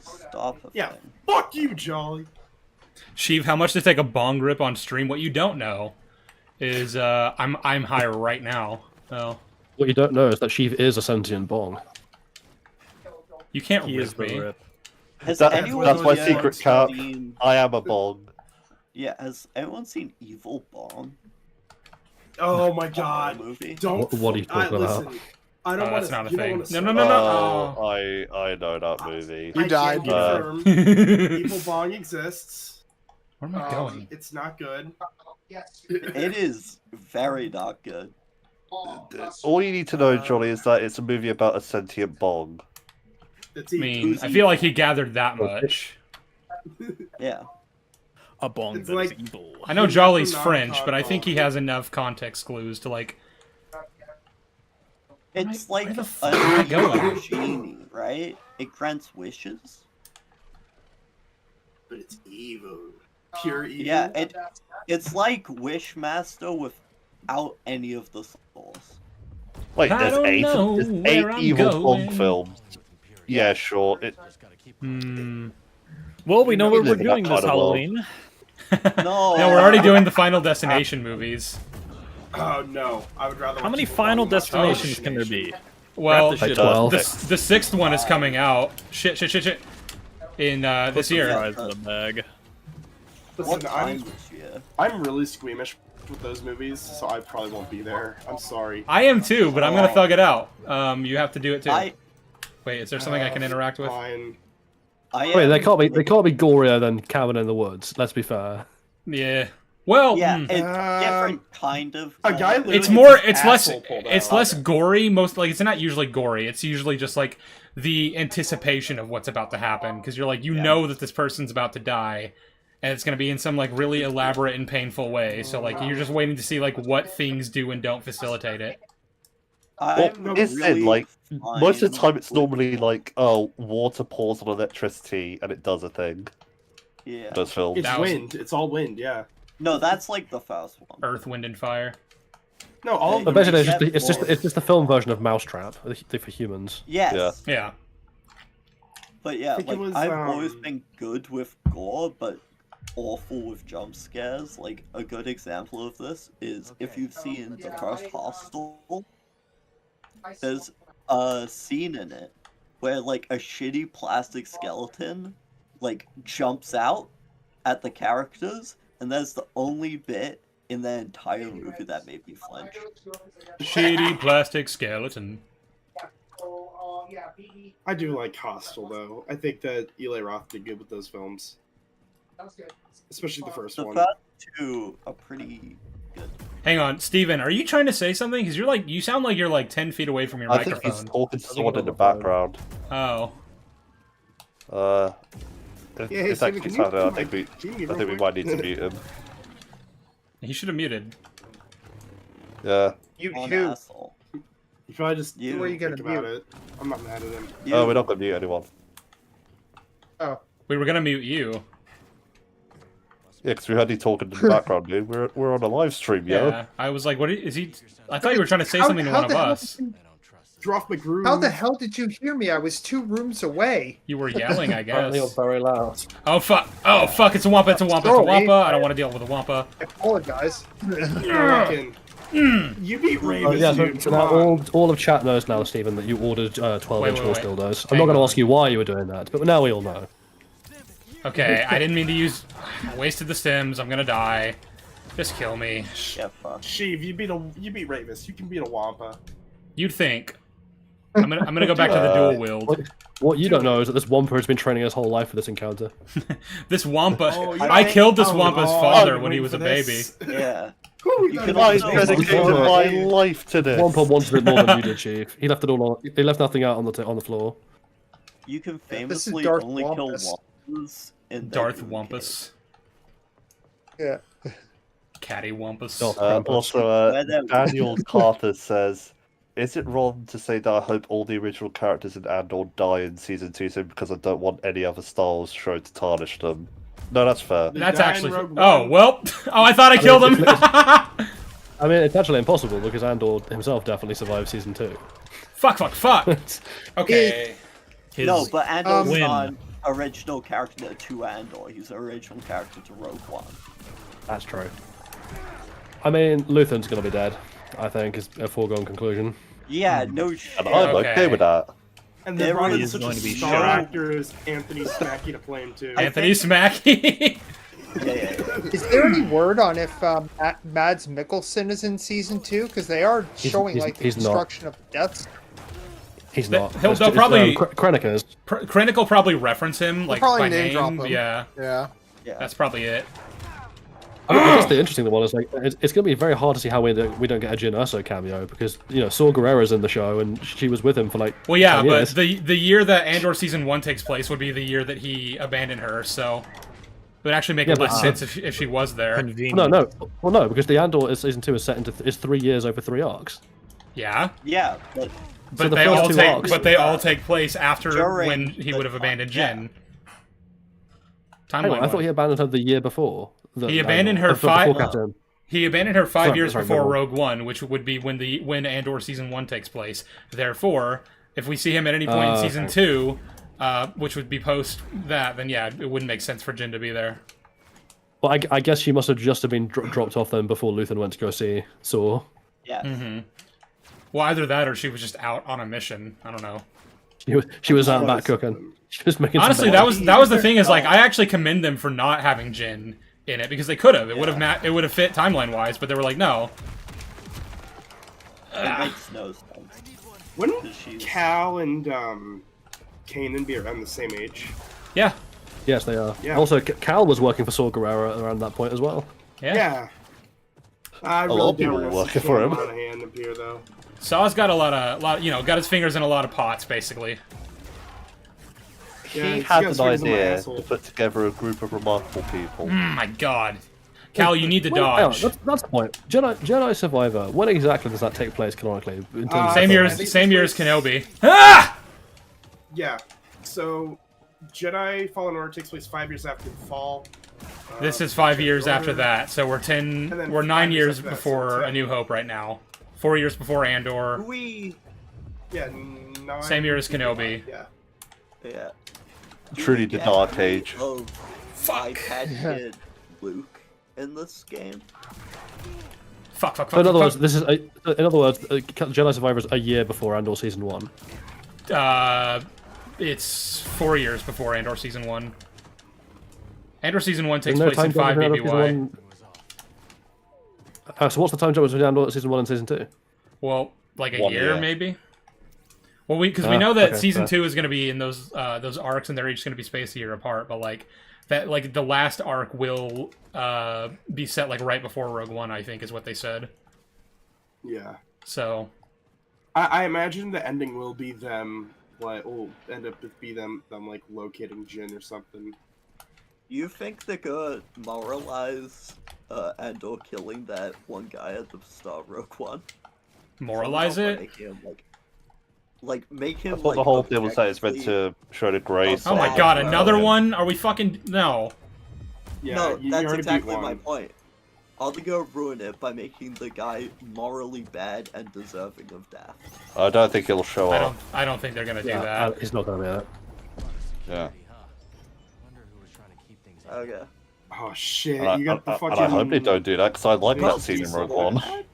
G: Stop a
C: Yeah.
G: thing.
C: Fuck you, Jolly.
B: Sheev, how much to take a bong rip on stream? What you don't know is I'm high right now. Oh,
F: What you don't know is that Sheev is a sentient bong.
B: you can't
A: He is
B: rip
A: the
B: me.
A: rip.
G: Has
E: That,
G: anyone
E: that's my
G: yet
E: secret cap.
G: seen-
E: I am a bong.
G: Yeah, has anyone seen Evil Bong?
C: Oh my
G: The
C: god.
G: movie?
C: Don't.
F: What are you talking about?
C: Listen, I don't
B: Oh,
C: want
B: that's not a
C: you don't
B: thing.
C: wanna
B: No,
C: start-
B: no, no, no.
E: Oh,
B: Oh.
E: I know that movie.
J: You
C: I
J: died.
C: can confirm Evil Bong exists.
B: Where am I going?
C: It's not good.
G: It is very not good.
E: All you need to know, Jolly, is that it's a movie about a sentient bong.
C: It's
B: I mean, I feel like he gathered that much.
G: Yeah.
A: A bong
C: It's
A: that is
C: like-
A: evil.
B: I know
C: He's
B: Jolly's
C: not
B: French, but I think he
C: non-con.
B: has enough context clues to like.
G: It's
B: Where
G: like
B: the fuck am I going?
G: a genie, right? It grants wishes.
C: But it's evil. Pure evil.
G: Yeah, it's like Wishmaster without any of the souls.
E: Wait,
B: I
E: there's
B: don't
E: eight,
B: know
E: there's
B: where
E: 8
B: I'm
E: evil
B: going.
E: bong films. Yeah, sure.
B: Hmm.
A: Well, we know
E: We
A: what we're
E: live in
A: doing
E: that
A: this
E: kind of world.
A: Halloween.
G: No,
B: No, we're already doing the Final Destination movies.
C: Oh no, I would rather.
A: How
C: watch
A: many
C: Evil
A: Final
C: Bong than watch
A: destinations can there
C: Destination.
A: be?
B: Well,
A: Wrap the shit
F: Like
A: up.
F: 12.
B: the sixth one is coming out. Shit. In this year.
A: Fries in the bag.
G: what
C: Listen,
G: time this year?
C: I'm really squeamish with those movies, so I probably won't be there. I'm sorry.
B: I am too, but I'm gonna thug it out. You have to do it too.
G: I
B: Wait, is there something I can interact with?
C: Fine.
F: Wait, they can't be gorier than Cabin in the Woods. Let's be fair.
B: Yeah. Well,
G: Yeah,
B: hmm.
G: it's different kind of.
C: A guy literally
B: It's more.
C: gets his
B: It's less.
C: asshole pulled
B: It's
C: out.
B: less gory. Most like it's not usually gory. It's usually just like the anticipation of what's about to happen because you're like you know that this person's about to die, and it's gonna be in some like really elaborate and painful way. So like you're just waiting to see like what things do and don't facilitate it.
E: Well,
G: I'm
E: it's
G: really
E: like most of the
G: fine
E: time it's normally like, oh, water pours on electricity and it does a thing.
G: Yeah.
E: Those films.
C: It's wind. It's all wind. Yeah.
G: No, that's like the first one.
B: Earth, Wind, and Fire.
C: No, all of
F: But
C: them.
F: basically, it's
C: except
F: just it's the film version of Mousetrap for humans.
G: Yes.
B: Yeah.
G: But yeah,
C: think it
G: like
C: was,
G: I've always been good with gore, but awful with jump scares. Like a good example of this is if you've seen the first Hostel, there's a scene in it where like a shitty plastic skeleton like jumps out at the characters, and that's the only bit in the entire movie that made me flinch.
B: Shitty plastic skeleton.
C: I do like Hostel though. I think that Eli Roth did good with those films, especially the first
G: The
C: one.
G: first two are pretty good.
B: Hang on, Steven, are you trying to say something? Because you're like, you sound like you're like 10 feet away from your
E: I think he's
B: microphone.
E: talking to someone in the background.
B: Oh.
E: If,
C: Yeah, hey,
E: if that
C: Steven,
E: keeps
C: can you
E: happening, I
C: do
E: think
C: my
E: we,
C: team
E: I think we might need to mute him.
B: He should have muted.
E: Yeah.
D: You
G: On
D: too.
G: asshole.
C: You probably just
G: You-
C: think
D: Who are you gonna
C: about
D: mute?
C: it. I'm not mad at him.
E: Oh, we're not gonna mute anyone.
D: Oh,
B: We were gonna mute you.
E: Yeah, because we heard you talking in the background, dude. We're on a live stream, yo.
B: Yeah. I was like, what is he? I thought you were trying to say
D: How-
B: something to
D: how
B: one of
D: the hell
B: us.
D: did
C: Drop McGrew.
D: how the hell did you hear me? I was 2 rooms away.
B: You were yelling, I
F: Apparently, you're
B: guess.
F: very loud.
B: Oh fuck! Oh fuck! It's a wampa! It's a wampa! It's a
D: Sorry.
B: wampa! I don't want to deal with a wampa.
D: I apologize.
C: Fucking- You beat Ravis,
F: Yeah, so,
C: dude.
F: so
C: Come
F: now
C: on.
F: all of chat knows now, Stephen, that you ordered 12-inch horse
B: wait.
F: dildos. I'm
B: Hang
F: not going to
B: on.
F: ask you why you were doing that, but now we all know.
B: Okay, I didn't mean to use. I wasted the stims. I'm gonna die. Just kill me.
G: Yeah, fuck.
C: Sheev, you beat Ravis. You can beat a Wampa.
B: You'd think. I'm gonna go back to the dual wield.
F: What you don't know is that this Wampa has been training his whole life for this encounter.
B: This wampa.
C: Oh, you
B: I
C: think-
B: killed this
C: oh,
B: wampa's
C: no,
B: father
C: I've
B: when he
C: been
B: was a
C: waiting for
B: baby.
C: this.
G: Yeah.
C: Whew,
G: You
C: that
G: can
C: was
E: I
G: also-
C: amazing.
E: dedicated my life to this.
F: Wampa wanted it more than you did, Chief. He left it all on. He left nothing out on the floor.
G: You can
D: This is
G: famously
D: Darth
G: only kill
D: Wampus.
G: Wampas in
B: Darth
G: bedroom
B: Wampus.
D: Yeah.
B: Catty Wampus.
F: Darth Krampus.
E: Also,
G: Where the-
E: Daniel Carter says, "Is it wrong to say that I hope all the original characters in Andor die in season 2 so because I don't want any other Star Wars show to tarnish them?" No, that's fair.
B: That's
C: guy in
B: actually.
C: Rogue
B: Oh
C: One-
B: well. Oh, I thought I killed him.
F: I mean, it's actually impossible because Andor himself definitely survived season 2.
B: Fuck. Okay.
G: No, but Andor's
A: Win.
G: not an original character to Andor. He's an original character to Rogue One.
F: That's true. I mean, Luthen's gonna be dead. I think is a foregone conclusion.
G: Yeah, no shit.
E: And I'm
B: Okay.
E: okay with that.
C: And they
G: There
C: brought in
G: is
C: such
K: going
C: a
K: to be
C: star
K: shot.
C: actor as Anthony Smackie to play him too.
B: Anthony Smackie.
G: Yeah.
D: Is there any word on if Mads Mikkelsen is in season 2? Because they are showing like the
F: he's not.
D: construction of deaths.
F: He's
B: They-
F: not.
B: they'll
F: It's
B: probably-
F: Krennic is.
B: Krennic will probably reference him like
J: probably
B: by
J: name drop
B: name.
J: him.
B: Yeah,
J: Yeah.
B: that's probably it.
F: I guess the interesting one is like it's going to be very hard to see how we don't get a Jyn Erso cameo because Saw Gerrera's in the show and she was with him for like.
B: Well, yeah,
F: 10
B: but
F: years.
B: the year that Andor season 1 takes place would be the year that he abandoned her. So it would actually make less sense if she was there.
A: Convenient.
F: No, well, no, because the Andor season 2 is set into is 3 years over 3 arcs.
B: Yeah,
G: Yeah, but
B: but
F: the
B: they
F: first
B: all
F: 2
B: take
F: arcs-
B: but they all take place after
G: During
B: when he would have
G: the-
B: abandoned
G: yeah.
B: Jyn.
F: Hang on, I thought he abandoned her the year before.
B: He abandoned her
F: before
B: 5
F: Captain.
B: He abandoned her 5 years
F: sorry,
B: before
F: go on.
B: Rogue One, which would be when Andor season 1 takes place. Therefore, if we see him at any point in season 2, which would be post that, then yeah, it wouldn't make sense for Jyn to be there.
F: Well, I guess she must have just been dropped off then before Luthen went to go see Saw.
G: yeah.
B: Mm-hmm. Well, either that or she was just out on a mission. I don't know.
F: She was out back cooking. She was making. some
B: Honestly,
F: bacon.
B: that was the thing is like I actually commend them for not having Jyn in it because they could have. It would have it would have fit timeline wise, but they were like, no.
G: It makes no sense.
C: Wouldn't
G: She's-
C: Cal and Kanan be around the same age?
B: Yeah.
F: Yes, they are.
C: Yeah.
F: Also, Cal was working for Saw Gerrera around that point as well.
B: Yeah.
C: I
E: A
C: really
E: lot of
C: doubt
E: people
C: we're
E: were
C: gonna
E: working
C: see
E: for
C: Cam
E: him.
C: Monahan appear though.
B: Saw's got a lot, got his fingers in a lot of pots, basically.
C: Yeah,
E: He
C: he's
E: had
C: got his
E: an
C: fingers in my
E: idea
C: asshole.
E: to put together a group of remarkable people.
B: Mm, my God. Cal, you need to
F: Well, hang on,
B: dodge.
F: that's the point. Jedi Survivor. When exactly does that take place canonically? In terms of
B: Same
C: I
B: year
C: think
B: as
C: this was-
B: Kenobi. Ah!
C: Yeah. So Jedi Fallen Order takes place 5 years after the fall.
B: This is 5
C: Jedi
B: years after
C: Order.
B: that, so we're
C: then
B: 9
C: 5 years
B: years
C: after that,
B: before
C: so
B: A
C: 10.
B: New Hope right now. 4 years before Andor.
C: Yeah.
B: Same year as Kenobi.
C: Yeah.
G: Yeah.
E: Truly the Dark Age.
B: Fuck.
G: iPad kid Luke in this game.
B: Fuck.
F: So in other words, Jedi Survivor is a year before Andor season 1.
B: It's 4 years before Andor season 1. Andor season 1 takes
F: Isn't there a
B: place in
F: time
B: 5
F: jump between
B: BBY.
F: Andor season 1? So what's the time jump between Andor season 1 and season 2?
B: Well, like a
E: 1
B: year,
E: year.
B: maybe. Well, because we know that
F: okay,
B: season
F: fair.
B: 2 is going to be in those arcs, and they're each going to be spaced a year apart. But like that, like the last arc will be set like right before Rogue One, I think, is what they said.
C: Yeah.
B: So
C: I imagine the ending will be them like will end up with them like locating Jyn or something.
G: You think they're gonna moralize Andor killing that one guy at the start of Rogue One?
B: moralize
G: Somehow
B: it.
G: Make him make him
E: That's what
G: like
E: the whole deal was saying. It's meant
G: objectively-
E: to show the grace.
B: Oh my
G: Sad,
B: God,
G: bro.
B: another one? Are we fucking no?
C: Yeah,
G: No,
C: you
G: that's
C: already
G: exactly
C: beat
G: my
C: one.
G: point. Are they gonna ruin it by making the guy morally bad and deserving of death?
E: I don't think it'll show
B: I
E: up.
B: don't think they're gonna do that.
F: He's not going to be in it.
E: Yeah.
G: Okay.
C: Oh shit!
E: And
C: You got the fucking.
E: I hope they don't do that because I like
G: Well,
E: that scene in
G: he's
E: Rogue
G: so
E: One.
G: bad.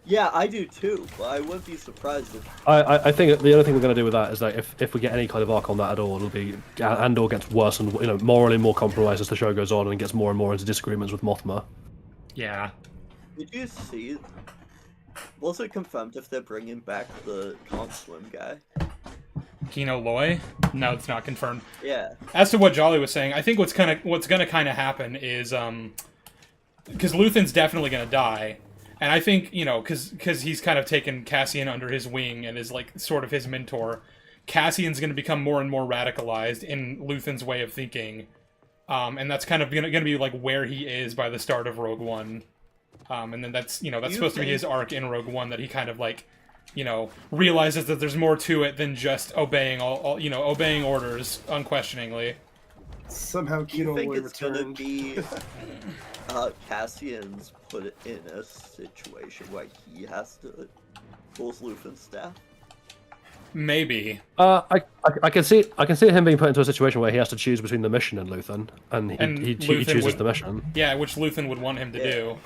G: Yeah, I do too, but I wouldn't be surprised if
F: I think the only thing we're going to do with that is that if we get any kind of arc on that at all, it'll be Andor gets worse and morally more compromised as the show goes on and gets more and more into disagreements with Mothma.
B: Yeah.
G: Did you see? Was it confirmed if they're bringing back the can't swim guy?
B: Kino Loy? No, it's not confirmed.
G: Yeah.
B: As to what Jolly was saying, I think what's gonna kind of happen is because Luthen's definitely gonna die, and I think because he's kind of taken Cassian under his wing and is like sort of his mentor. Cassian's gonna become more and more radicalized in Luthen's way of thinking, and that's kind of gonna be like where he is by the start of Rogue One, and then that's supposed to be his arc in Rogue One that he kind of like. Realizes that there's more to it than just obeying obeying orders unquestioningly.
C: Somehow
G: Do you
C: Kino
G: think
C: Boy
G: it's gonna
C: returned.
G: be Cassian's put in a situation where he has to force Luthen's staff?
B: Maybe.
F: I can see him being put into a situation where he has to choose between the mission and Luthen, and he
B: Luthen
F: chooses
B: would,
F: the mission.
B: Yeah, which Luthen would want him to do.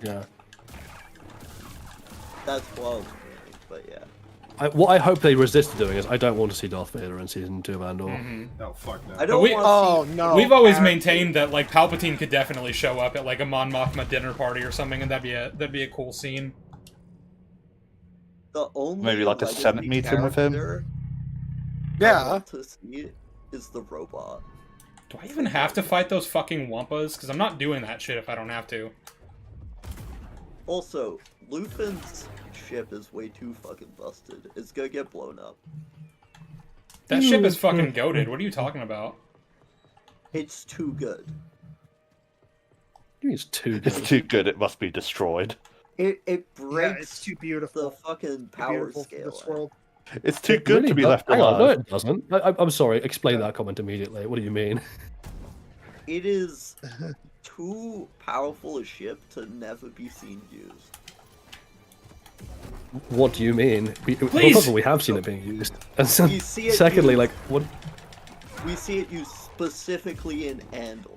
F: Yeah.
G: That's wild to me, but yeah.
F: What I hope they resist doing is I don't want to see Darth Vader in season 2 of Andor.
C: Oh fuck no.
G: I don't want to see...
J: no.
B: We've always maintained that like Palpatine could definitely show up at like a Mon Mothma dinner party or something, and that'd be a cool scene.
G: The only
E: Maybe like a
G: legacy
E: Senate meeting with him.
G: character I
J: Yeah.
G: want to see is the robot.
B: Do I even have to fight those fucking Wampas? Because I'm not doing that shit if I don't have to.
G: Also, Luthen's ship is way too fucking busted. It's gonna get blown up.
B: That ship is fucking goated. What are you talking about?
G: It's too good.
F: It's too good.
E: It's too good. It must be destroyed.
G: It breaks
D: it's too beautiful.
G: the fucking
D: Too
G: power
D: beautiful for
G: scale.
D: this world.
E: It's too
F: It
E: good
F: really
E: to be
F: does-
E: left
F: hang on, no,
E: alive.
F: it doesn't. I'm sorry. Explain that comment immediately. What do you mean?
G: It is too powerful a ship to never be seen used.
F: What do you mean? First of all, we have seen it being used, and
G: We see it
F: secondly,
G: used-
F: like what?
G: We see it used specifically in Andor,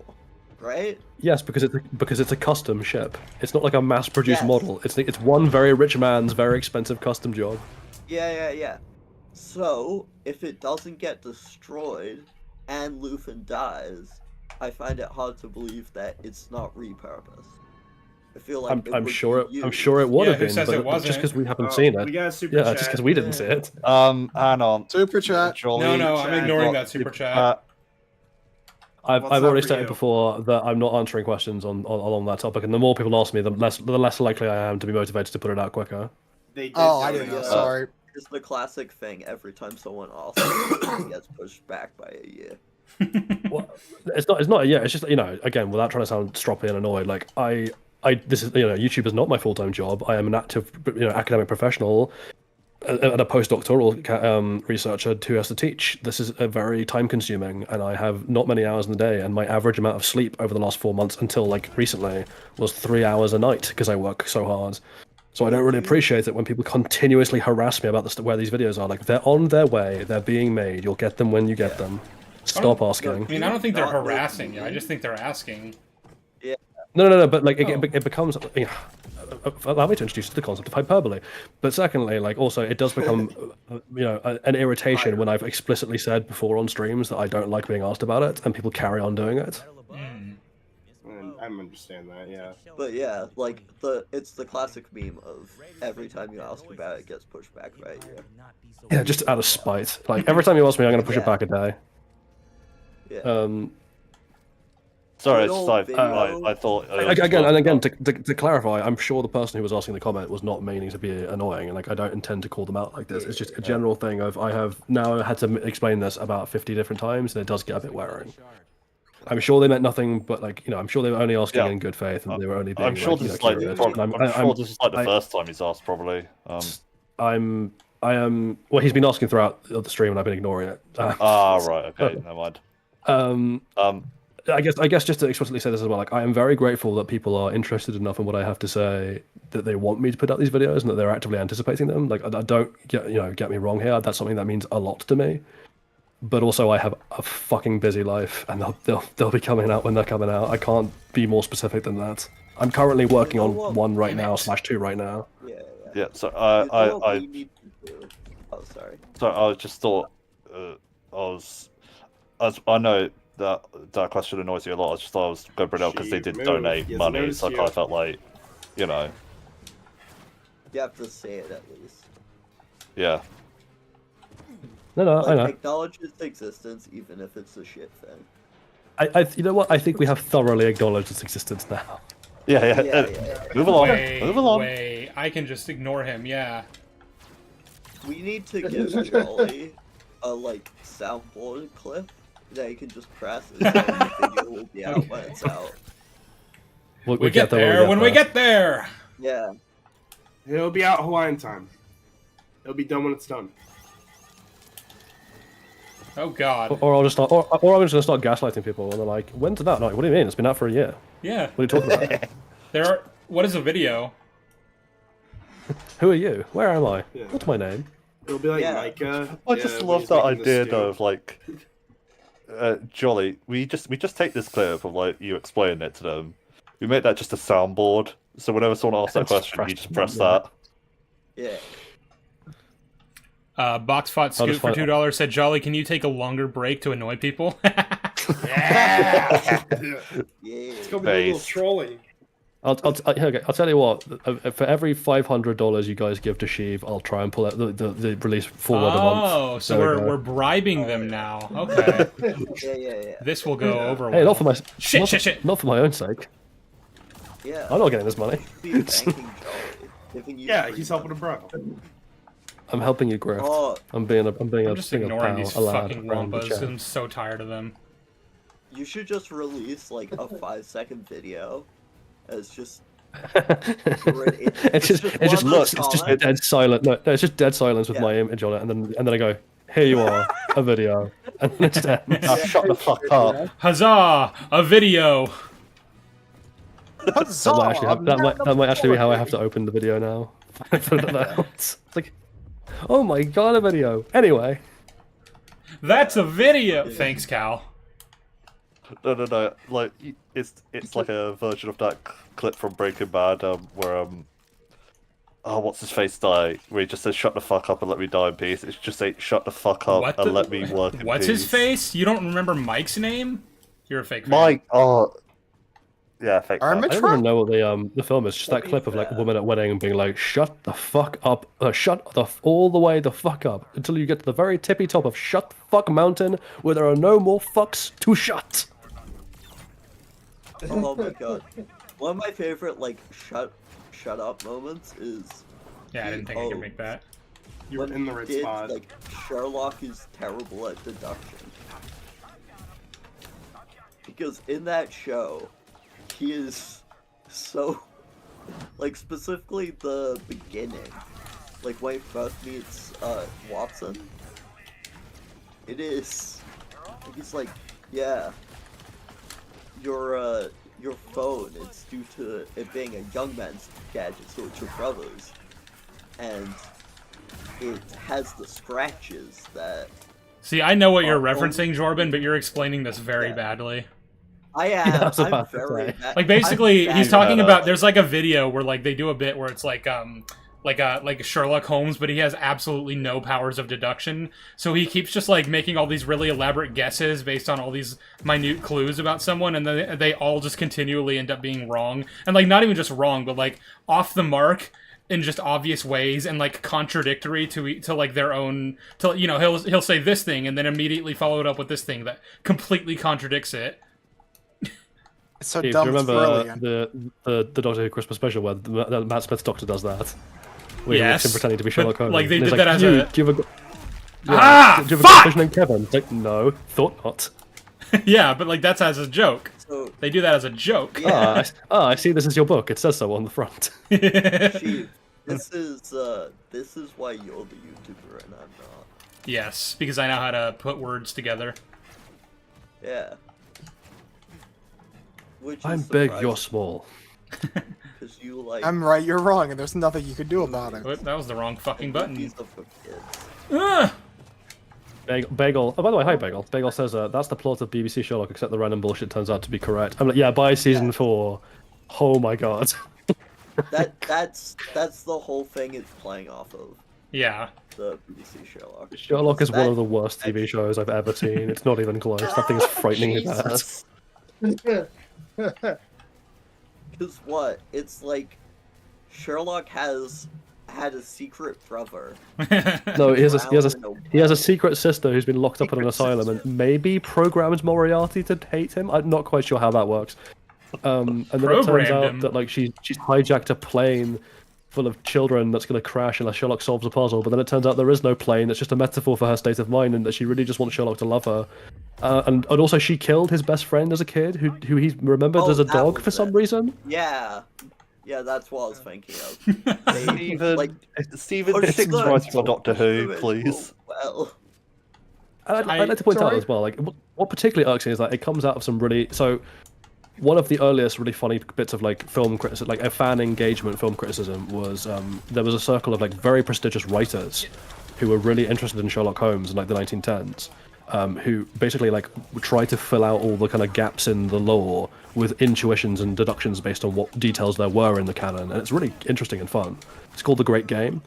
G: right?
F: Yes, because it's a custom ship. It's not like a mass-produced
G: Yes.
F: model. It's one very rich man's very expensive custom job.
G: Yeah. So, if it doesn't get destroyed and Luthen dies, I find it hard to believe that it's not repurposed. I feel like
F: I'm sure it would
B: Yeah,
F: have
B: who
F: been,
B: says
F: but
B: it wasn't?
F: just because we haven't seen it.
C: We got a super
F: Yeah,
C: chat.
F: just because we didn't see it.
E: Hang on.
J: Super chat.
E: Jolly,
B: No, I'm ignoring that super chat.
F: I've
C: What's
F: already
C: up for
F: stated
C: you?
F: before that I'm not answering questions along that topic, and the more people ask me, the less likely I am to be motivated to put it out quicker.
C: They did
J: Oh, I
C: donate
J: didn't know.
C: us.
J: Sorry.
G: It's the classic thing. Every time someone asks, it gets pushed back by a year.
F: Well, it's not. Yeah, it's just again, without trying to sound stroppy and annoyed, like this is YouTube is not my full-time job. I am an active academic professional and a postdoctoral researcher who has to teach. This is a very time-consuming, and I have not many hours in the day. And my average amount of sleep over the last 4 months, until like recently, was 3 hours a night because I work so hard. So I don't really appreciate it when people continuously harass me about where these videos are. Like, they're on their way, they're being made. You'll get them when you get them. Stop asking.
B: I mean, I don't think they're harassing you. I just think they're asking.
F: No. But like, it becomes. Allow me to introduce you to the concept of hyperbole. But secondly, like, also, it does become, an irritation when I've explicitly said before on streams that I don't like being asked about it, and people carry on doing it.
C: I understand that, yeah.
G: But yeah, like it's the classic meme of every time you ask about it gets pushed back by a year.
F: Yeah, just out of spite. Like, every time you ask me, I'm going to push it back a day.
G: Yeah.
E: Sorry, it's
G: Good old
E: like,
G: video.
E: I thought.
F: Again, to clarify, I'm sure the person who was asking the comment was not meaning to be annoying, and like, I don't intend to call them out like this. It's just a general thing of I have now had to explain this about 50 different times, and it does get a bit wearing. I'm sure they meant nothing, but like, I'm sure they were only asking in good faith, and they were only being.
E: I'm sure this is like
F: curious.
E: I'm sure this is like the first time he's asked, probably.
F: I am. Well, he's been asking throughout the stream, and I've been ignoring it.
E: Right. Okay. Never mind.
F: I guess just to explicitly say this as well, like, I am very grateful that people are interested enough in what I have to say that they want me to put out these videos and that they're actively anticipating them. Like, I don't get me wrong here. That's something that means a lot to me. But also, I have a fucking busy life, and they'll be coming out when they're coming out. I can't be more specific than that. I'm currently working on one right now /2 right now.
E: Yeah. So
G: Oh, sorry.
E: So I just thought, I know that question annoys you a lot. I just thought I was going to bring it up because they did donate money, so I kind of felt like,
G: You have to say it at least.
E: Yeah.
F: No, I know.
G: Acknowledge its existence, even if it's a shit thing.
F: I you know what? I think we have thoroughly acknowledged its existence now.
E: Yeah. Move along. Move along.
B: Wait, I can just ignore him. Yeah.
G: We need to give Jolly a soundboard clip that he can just press, and then the video will be out when it's out.
B: We get there when we get there.
G: Yeah.
C: It'll be out Hawaiian time. It'll be done when it's done.
B: Oh God.
F: Or I'll just start, or I'm just gonna start gaslighting people, and they're like, "When's it out?" No, what do you mean? It's been out for a year.
B: Yeah.
F: What are you talking about?
B: There are. What is a video?
F: Who are you? Where am I?
C: Yeah.
F: What's my name?
C: It'll be like
G: Yeah.
C: Micah.
E: I just
C: when
E: love
C: he's
E: that
C: making the
E: idea
C: stew.
E: though of like, Jolly. We just take this clip of like you explaining it to them. We make that just a soundboard, so whenever someone asks that
F: Just
E: question, you
F: press
E: just press
F: yeah.
E: that.
G: Yeah.
B: Boxfot
F: I'll
B: Scoot
F: just
B: for
F: find-
B: $2 said, "Jolly, can you take a longer break to annoy people?"
C: Yeah.
G: Yeah.
C: It's gonna be a little
E: Base.
C: trolling.
F: Okay, I'll tell you what. For every $500 you guys give to Sheev, I'll try and pull out the release full word a month.
B: Oh, so
F: There we
B: we're
F: go.
B: bribing them now. Okay.
G: Yeah.
B: This will go over
F: Hey,
B: well.
F: not for my
B: Shit.
F: not for my own sake.
G: Yeah.
F: I'm not getting this money.
G: Be thanking Jolly, giving you
C: Yeah,
G: free
C: he's helping a
G: money.
C: bro.
F: I'm helping you, Grift.
G: Oh,
F: I'm being a
B: I'm just
F: being
B: ignoring
F: pal,
B: these
F: a lad
B: fucking
F: around the
B: wampas.
F: chat.
B: I'm so tired of them.
G: you should just release like a 5-second video as just
F: it's just
G: one
F: it's just
G: comment.
F: dead silent. No, it's just dead silence with
G: Yeah.
F: my image on it, and then I go, "Here you are, a video," and then it's dead.
E: Now shut the fuck up.
B: Huzzah! A video!
F: That might actually be how I have to open the video now. It's like, oh my god, a video. Anyway,
B: That's a video! Thanks, Cal.
E: No. Like it's like a version of that clip from Breaking Bad, where oh, what's his face die? Where he just says, "Shut the fuck up and let me die in peace." It's just say, "Shut the fuck up
B: What
E: and
B: the-
E: let me work in
B: What's
E: peace."
B: his face? You don't remember Mike's name? You're a fake fan.
E: Mike. Oh, yeah, fake.
F: I
E: fan.
F: don't even know what the film is. Just that clip of like a woman at wedding and being like, "Shut the fuck up, all the way the fuck up until you get to the very tippy top of Shut the Fuck Mountain, where there are no more fucks to shut."
G: Oh my god. One of my favorite like shut up moments is
B: Yeah, I didn't think I could make that.
C: You were
G: when
C: in the
G: he
C: right
G: did,
C: spot.
G: like Sherlock is terrible at deduction. Because in that show, he is so like specifically the beginning. Like when he first meets Watson. It is he's like, yeah. Your phone, it's due to it being a young man's gadget, so it's your brother's. And it has the scratches that
B: See, I know what you're
G: Oh,
B: referencing, Jordan, but you're explaining this very
G: Yeah.
B: badly.
G: I
F: Yeah, I
G: am.
F: was
G: I'm
F: about to
G: very
F: say.
G: bad.
B: Like basically,
G: I'm
B: he's
G: bad
B: talking
G: at
B: about.
G: it.
B: There's like a video where like they do a bit where it's like Sherlock Holmes, but he has absolutely no powers of deduction. So he keeps just like making all these really elaborate guesses based on all these minute clues about someone, and then they all just continually end up being wrong, and like not even just wrong, but like off the mark in just obvious ways and like contradictory to like their own. To he'll say this thing and then immediately follow it up with this thing that completely contradicts it.
J: It's so
F: Steve, do
J: dumb.
F: you
J: It's
F: remember
J: brilliant.
F: the Doctor Who Christmas special where Matt Smith's doctor does that? Where
B: Yes,
F: he looks him pretending to be
B: but,
F: Sherlock Holmes.
B: like, they
F: And he's
B: did that as
F: "You,
B: a-
F: do you have a
B: Ah,
F: do you have a
B: fuck!
F: fish named Kevin? It's like, no, thought not.
B: Yeah, but like that's as a joke.
G: So
B: They do that as a joke.
G: yeah,
F: I see this is your book. It says so on the front.
G: Chief, this is why you're the YouTuber and I'm not.
B: Yes, because I know how to put words together.
G: Yeah. Which
F: I'm
G: is
F: big, you're small.
G: Because you like
J: I'm right, you're wrong, and there's nothing you can do about it.
B: What? That was the wrong fucking button.
G: movies are for kids.
B: Ah!
F: Bagel. Oh, by the way, hi Bagel. Bagel says that's the plot of BBC Sherlock, except the random bullshit turns out to be correct. I'm like, yeah, by season 4. Oh my god.
G: That's the whole thing it's playing off of.
B: Yeah.
G: The BBC Sherlock.
F: Sherlock is
G: That-
F: one of the worst TV shows I've ever seen. It's not even close. That thing is frighteningly bad.
G: Jesus. Because what? It's like Sherlock has had a secret brother.
F: No, he has
G: drowned in
F: he has a secret sister who's been locked up in an asylum and maybe programs Moriarty to hate him. I'm not quite sure how that works. And then it turns
B: Programmed
F: out
B: him.
F: that like she's hijacked a plane full of children that's going to crash unless Sherlock solves the puzzle. But then it turns out there is no plane. It's just a metaphor for her state of mind, and that she really just wants Sherlock to love her. And also she killed his best friend as a kid, who he remembered
G: Oh,
F: as a
G: that
F: dog
G: was
F: for some
G: it.
F: reason.
G: Yeah. Yeah, that's what I was thinking of. They,
E: Steven,
G: like,
E: Steven,
G: push
E: this is
G: the
E: writing for Doctor Who,
G: instrument
E: please.
G: Well,
F: I'd like to point out as well, like what particularly irks me is that it comes out of some really one of the earliest really funny bits of like film criticism, like a fan engagement film criticism, was there was a circle of like very prestigious writers who were really interested in Sherlock Holmes in like the 1910s, who basically like try to fill out all the kind of gaps in the lore with intuitions and deductions based on what details there were in the canon, and it's really interesting and fun. It's called The Great Game.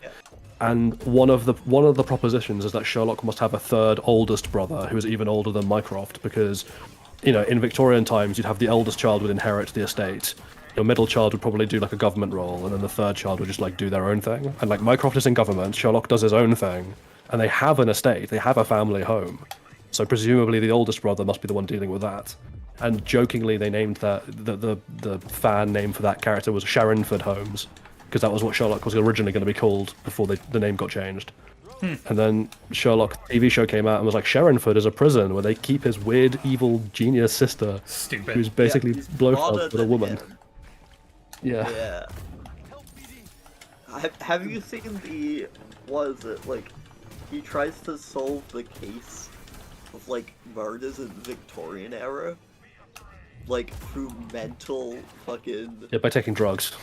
F: And one of the propositions is that Sherlock must have a third oldest brother who is even older than Mycroft, because, you know, in Victorian times you'd have the eldest child would inherit the estate, your middle child would probably do like a government role, and then the third child would just like do their own thing. And like Mycroft is in government, Sherlock does his own thing, and they have an estate, they have a family home. So presumably the oldest brother must be the one dealing with that. And jokingly they named that the fan name for that character was Sharonford Holmes, because that was what Sherlock was originally going to be called before the name got changed. And then Sherlock TV show came out and was like, Sharonford is a prison where they keep his weird, evil, genius sister,
B: Stupid.
F: who's basically Blofeld with a woman.
G: Him.
F: Yeah.
G: Have you seen the, what is it, like, he tries to solve the case of, like, murders in the Victorian era? Like, through mental fucking...
F: Yeah, by taking drugs.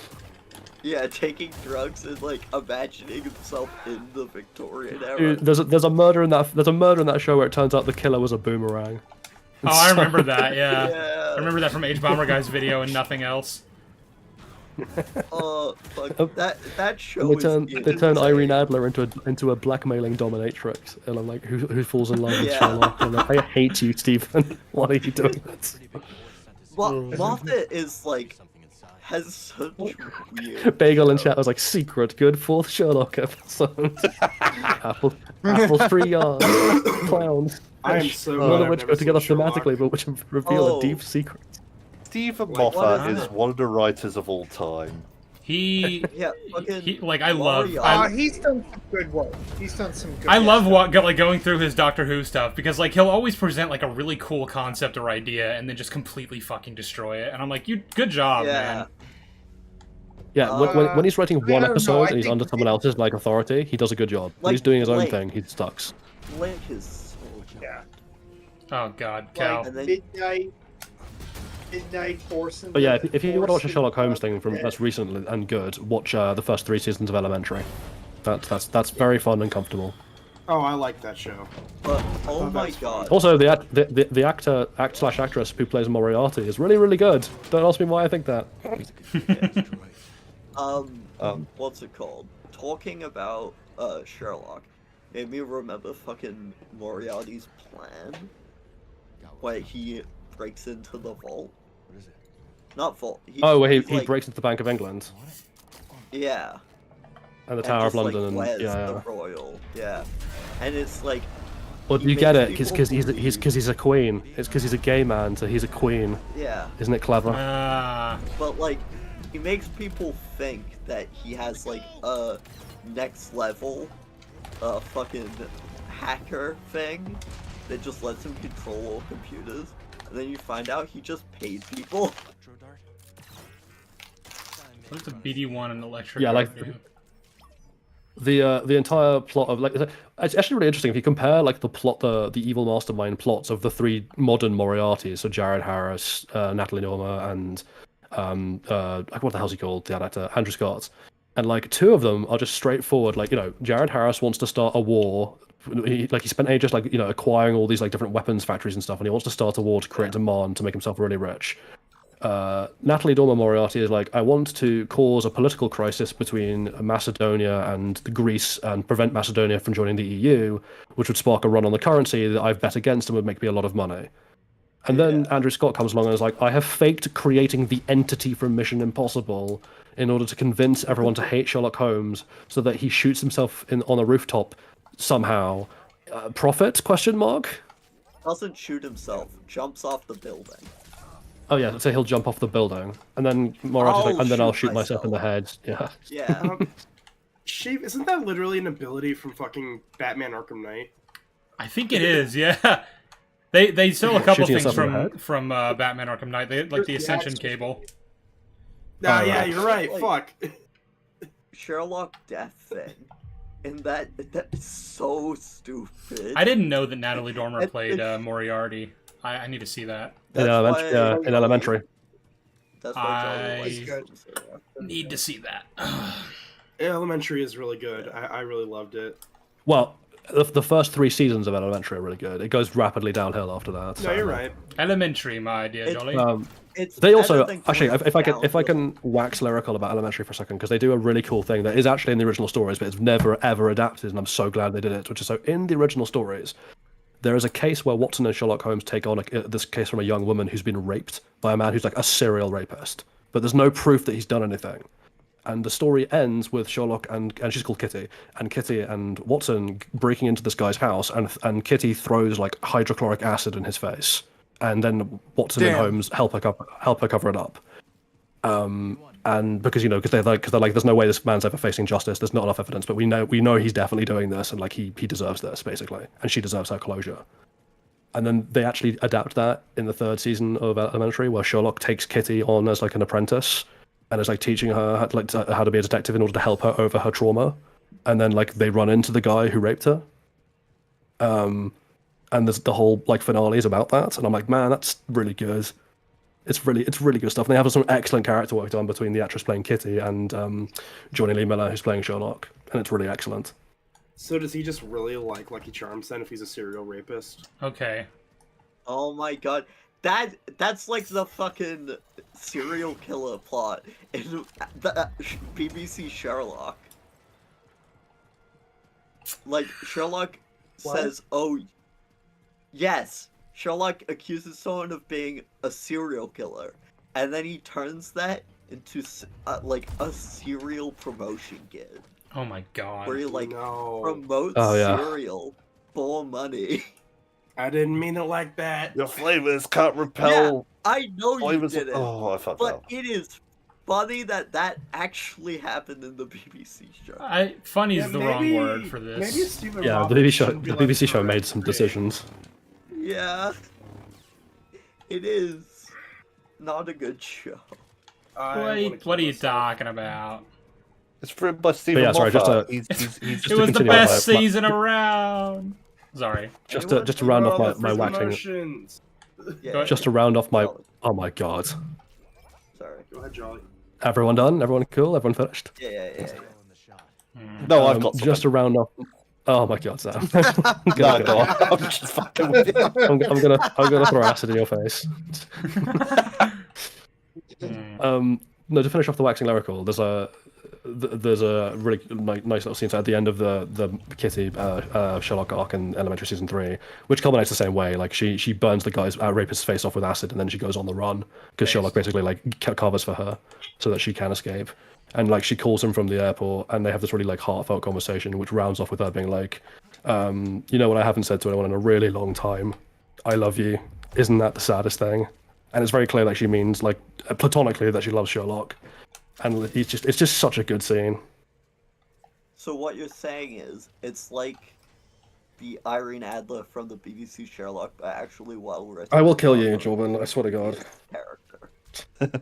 G: Yeah, taking drugs and, like, imagining himself in the Victorian era.
F: Dude, there's a murder in that show where it turns out the killer was a boomerang.
B: Oh, I remember that, yeah. I remember that from H Bomber Guy's video and nothing else.
G: Fuck, that show
F: They turn Irene Adler into a blackmailing dominatrix, and I'm like, who falls in love with
G: Yeah.
F: Sherlock? I'm like, I hate you, Stephen. Why are you doing this?
G: Moffat is, like, has such weird...
F: Bagel in chat was like, secret good fourth Sherlock episode. Apples 3 yards. Clowns.
C: I am so
F: None
C: glad
F: of
C: I've
F: which
C: never
F: go together
C: seen Sherlock.
F: thematically, but which reveal a deep secret.
E: Stephen
G: Wait, what
E: Moffat
G: is
E: is
G: it?
E: one of the writers of all time.
B: He,
G: Yeah, fucking...
B: he like, I love...
D: He's done some good work. He's done some good
B: I love
D: work.
B: like going through his Doctor Who stuff, because like he'll always present like a really cool concept or idea and then just completely fucking destroy it. And I'm like, good job, man.
F: Yeah, when he's writing
D: I
F: one
D: don't know,
F: episode
D: I
F: and he's
D: think
F: under someone else's like authority, he does a good job. When
G: Like
F: he's doing his own
G: Blake.
F: thing, he sucks.
G: Blake is so good.
D: Yeah.
B: Oh god, Cal.
G: And then,
D: Midnight Force.
F: But yeah, if you want to watch a Sherlock Holmes thing from that's recent and good, watch the first 3 seasons of Elementary. That's very fun and comfortable.
C: Oh, I like that show.
G: but, oh my god.
F: Also, the actor/actress who plays Moriarty is really good. Don't ask me why I think that.
G: What's it called? Talking about, Sherlock made me remember fucking Moriarty's plan. Where he breaks into the vault.
L: What is it?
G: Not vault.
F: Where he
G: like,
F: breaks into the Bank of England
G: Yeah.
F: and the Tower of
G: just, like,
F: London, and
G: flares
F: yeah.
G: the Royal. Yeah. And it's like...
F: Well,
G: he
F: you get
G: makes
F: it,
G: people
F: because
G: believe-
F: he's a queen. It's because he's a gay man, so he's a queen.
G: Yeah.
F: Isn't it clever?
G: But, like, he makes people think that he has, like, a next level, fucking hacker thing that just lets him control all computers. And then you find out he just paid people.
B: What's a BD1 and electric?
F: Yeah, like the entire plot of like it's actually really interesting if you compare like the evil mastermind plots of the 3 modern Moriartys, so Jared Harris, Natalie Norma, and what the hell's he called, the actor, Andrew Scott, and like 2 of them are just straightforward. Like, you know, Jared Harris wants to start a war. He spent ages like, you know, acquiring all these like different weapons factories and stuff, and he wants to start a war to create demand to make himself really rich. Natalie Dormer Moriarty is like, I want to cause a political crisis between Macedonia and Greece and prevent Macedonia from joining the EU, which would spark a run on the currency that I've bet against and would make me a lot of money. And then Andrew Scott comes along and is like, I have faked creating the entity from Mission Impossible in order to convince everyone to hate Sherlock Holmes so that he shoots himself on a rooftop somehow. Profit? Question mark?
G: Doesn't shoot himself, jumps off the building.
F: Oh yeah, so he'll jump off the building, and then Moriarty's like, and then I'll shoot myself in the head. Yeah.
G: Yeah.
C: Isn't that literally an ability from fucking Batman Arkham Knight?
B: I think it is, yeah. They stole a couple
F: Shooting
B: things
F: yourself in the
B: from Batman Arkham Knight. They like the Ascension cable.
C: Yeah, you're right. Fuck.
G: Sherlock death thing and that is so stupid.
B: I didn't know that Natalie Dormer played Moriarty. I need to see that.
F: In elementary.
G: That's why Jolly
B: I
G: likes him.
B: need to see that.
C: Elementary is really good. I really loved it.
F: Well, the first 3 seasons of Elementary are really good. It goes rapidly downhill after that.
C: No, you're right.
B: Elementary, my dear Jolly.
F: They also actually, if I can wax lyrical about Elementary for a second, because they do a really cool thing that is actually in the original stories, but it's never ever adapted, and I'm so glad they did it. Which is, so in the original stories, there is a case where Watson and Sherlock Holmes take on this case from a young woman who's been raped by a man who's like a serial rapist, but there's no proof that he's done anything. And the story ends with Sherlock and she's called Kitty, and Kitty and Watson breaking into this guy's house, and Kitty throws like hydrochloric acid in his face, and then Watson and Holmes help her cover it up. And because they're like there's no way this man's ever facing justice. There's not enough evidence, but we know he's definitely doing this, and like he deserves this basically, and she deserves her closure. And then they actually adapt that in the 3rd season of Elementary, where Sherlock takes Kitty on as like an apprentice, and is like teaching her how to be a detective in order to help her over her trauma. And then like they run into the guy who raped her. And there's the whole like finale is about that, and I'm like, man, that's really good. It's really good stuff. And they have some excellent character work done between the actress playing Kitty and Johnny Lee Miller, who's playing Sherlock, and it's really excellent.
C: So does he just really like Lucky Charms then if he's a serial rapist?
B: Okay.
G: Oh my god. That's like the fucking serial killer plot in the BBC Sherlock. Like, Sherlock says, oh, yes, Sherlock accuses someone of being a serial killer, and then he turns that into, like, a serial promotion gig.
B: Oh my god.
G: Where he, like, promotes cereal for money.
C: I didn't mean it like that.
E: Your flavors can't repel.
G: Yeah, I know you
E: flavors
G: did it.
E: Oh, I fucked
G: but
E: up.
G: it is funny that actually happened in the BBC show.
B: Funny is the wrong word for this.
C: Maybe Stephen
F: Yeah, the BBC show made some decisions.
G: Yeah. It is not a good show.
B: What are you talking about?
E: It's written by Stephen
F: Moffat.
B: It was the best season around. Sorry.
F: Just to round off my waxing.
G: Yeah.
F: Just to round off my. Oh my god.
G: Sorry.
C: Go ahead, Jolly.
F: Everyone done? Everyone cool? Everyone finished?
G: Yeah.
E: No, I've got
F: just to round off. Oh my god, Sam.
E: No, I'm just fucking with you.
F: I'm gonna throw acid in your face. No, to finish off the waxing lyrical, there's a really nice little scene at the end of the Kitty Sherlock arc in Elementary season 3, which culminates the same way. Like she burns the guy's rapist's face off with acid, and then she goes on the run because Sherlock basically like covers for her so that she can escape. And like she calls him from the airport, and they have this really like heartfelt conversation, which rounds off with her being like, you know what I haven't said to anyone in a really long time? I love you. Isn't that the saddest thing? And it's very clear that she means like platonically that she loves Sherlock. And it's just such a good scene.
G: So what you're saying is, it's like the Irene Adler from the BBC Sherlock, but actually well written.
F: I will kill you, Jordan. I swear to God.
G: Character.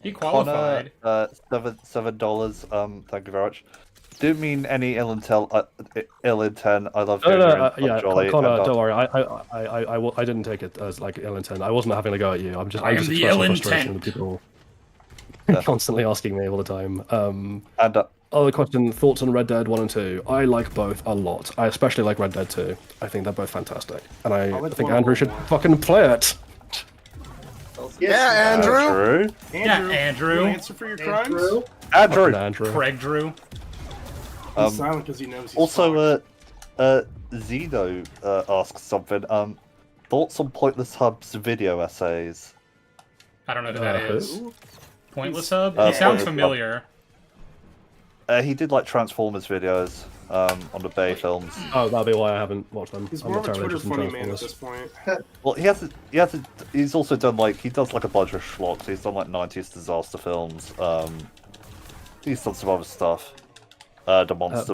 B: He qualified.
E: Connor, $7. Thank you very much. Didn't mean any ill intent. I love
F: yeah,
E: Jolly.
F: Connor, don't worry. I didn't take it as like ill intent. I wasn't having a go at you. I'm just
B: the
F: expressing
B: ill
F: frustration with
B: intent.
F: people constantly asking me all the time.
E: And
F: other question: thoughts on Red Dead 1 and 2? I like both a lot. I especially like Red Dead 2. I think they're both fantastic, and I think Andrew should fucking play it.
J: Yeah, Andrew.
B: Yeah, Andrew.
C: You wanna answer for your crimes?
F: Andrew.
B: Craig Drew.
C: He's silent because he knows he's
E: also, Zeno asks something. Thoughts on Pointless Hub's video essays?
B: I don't know who that is.
F: Who?
B: Pointless Hub? He sounds
E: Pointless
B: familiar.
E: He did like Transformers videos on the Bay films.
F: Oh, that'll be why I haven't watched them.
C: He's
F: I'm
C: more
F: not
C: of a
F: terribly
C: Twitter
F: interested in
C: funny man at
F: Transformers.
C: this point.
E: Well, he's also done like he does like a bunch of schlocks. He's done like 90s disaster films. He's done some other stuff. The Monster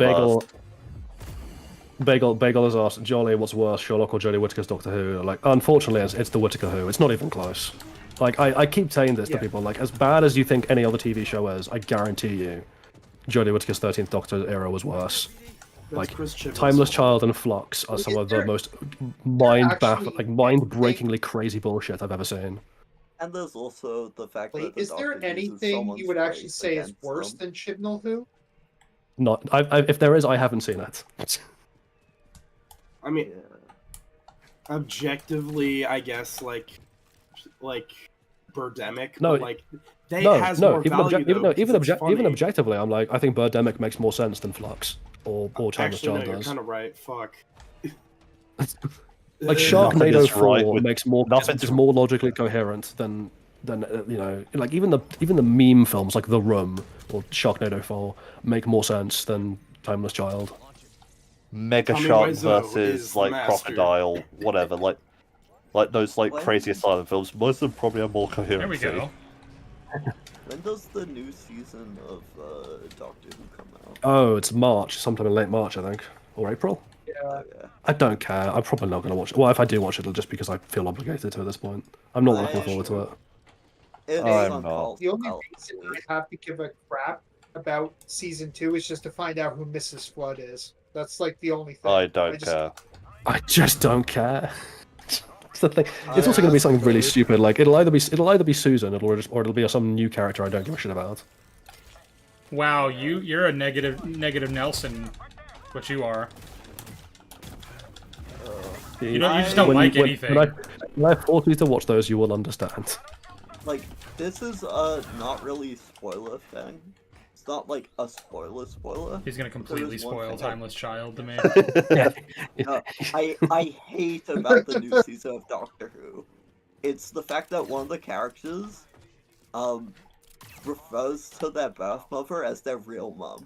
F: Bagel has asked, Jolly, what's worse, Sherlock or Jodie Whittaker's Doctor Who? Like, unfortunately, it's the Whittaker Who. It's not even close. Like, I keep saying this to people. Like, as bad as you think any other TV show is, I guarantee you, Jodie Whittaker's 13th Doctor era was worse.
C: That's
F: Like
C: Chris Chibnall's
F: Timeless
C: fault.
F: Child and Flux are some of the most mind-breakingly crazy bullshit I've ever seen.
G: And there's also the fact that the
D: Is there
G: Doctor uses
D: anything
G: someone's
D: you would actually
G: race
D: say is
G: against
D: worse
G: them.
D: than Chibnall Who?
F: Not, if there is, I haven't seen it.
C: I mean, objectively, I guess like Birdemic.
F: No,
C: but, like they has more value
F: even objectively, I'm like, I think Birdemic makes more sense than Flux or Timeless
C: Actually, no,
F: Child
C: you're
F: does.
C: kind of right. Fuck.
F: Like
E: Nothing
F: Sharknado
E: is right
F: 4
E: with-
F: makes more
E: nothing's-
F: is more logically coherent than you know, like even the meme films like The Room or Sharknado 4 make more sense than Timeless Child.
E: Mega
C: Tommy
E: Shark
C: Wiseau
E: versus
C: is the
E: like
C: master.
E: Crocodile, whatever, like those like
G: What?
E: crazy asylum films. Most of them probably have more
B: There we
E: coherency.
B: go.
G: When does the new season of Doctor Who come out?
F: Oh, it's March, sometime in late March, I think, or April.
G: Yeah.
F: I don't care. I'm probably not going to watch it. Well, if I do watch it, it'll just because I feel obligated to at this point. I'm not looking forward to it.
G: It's
E: I'm
G: on
E: not.
G: call.
D: The only reason I have to give a crap about season 2 is just to find out who Mrs. Flood is. That's like the only thing.
E: I don't
D: just-
E: care.
F: I just don't care. That's the thing. It's also going to be something really stupid. Like it'll either be Susan, or it'll be some new character I don't give a shit about.
B: Wow, you're a negative Nelson. What you are. You just don't like anything.
F: When I force you to watch those, you will understand.
G: Like, this is not really a spoiler thing. It's not like a spoiler.
B: He's gonna completely
G: There is one
B: spoil
G: thing
B: Timeless Child to me.
G: I hate about the new season of Doctor Who. It's the fact that one of the characters refers to their birth mother as their real mum.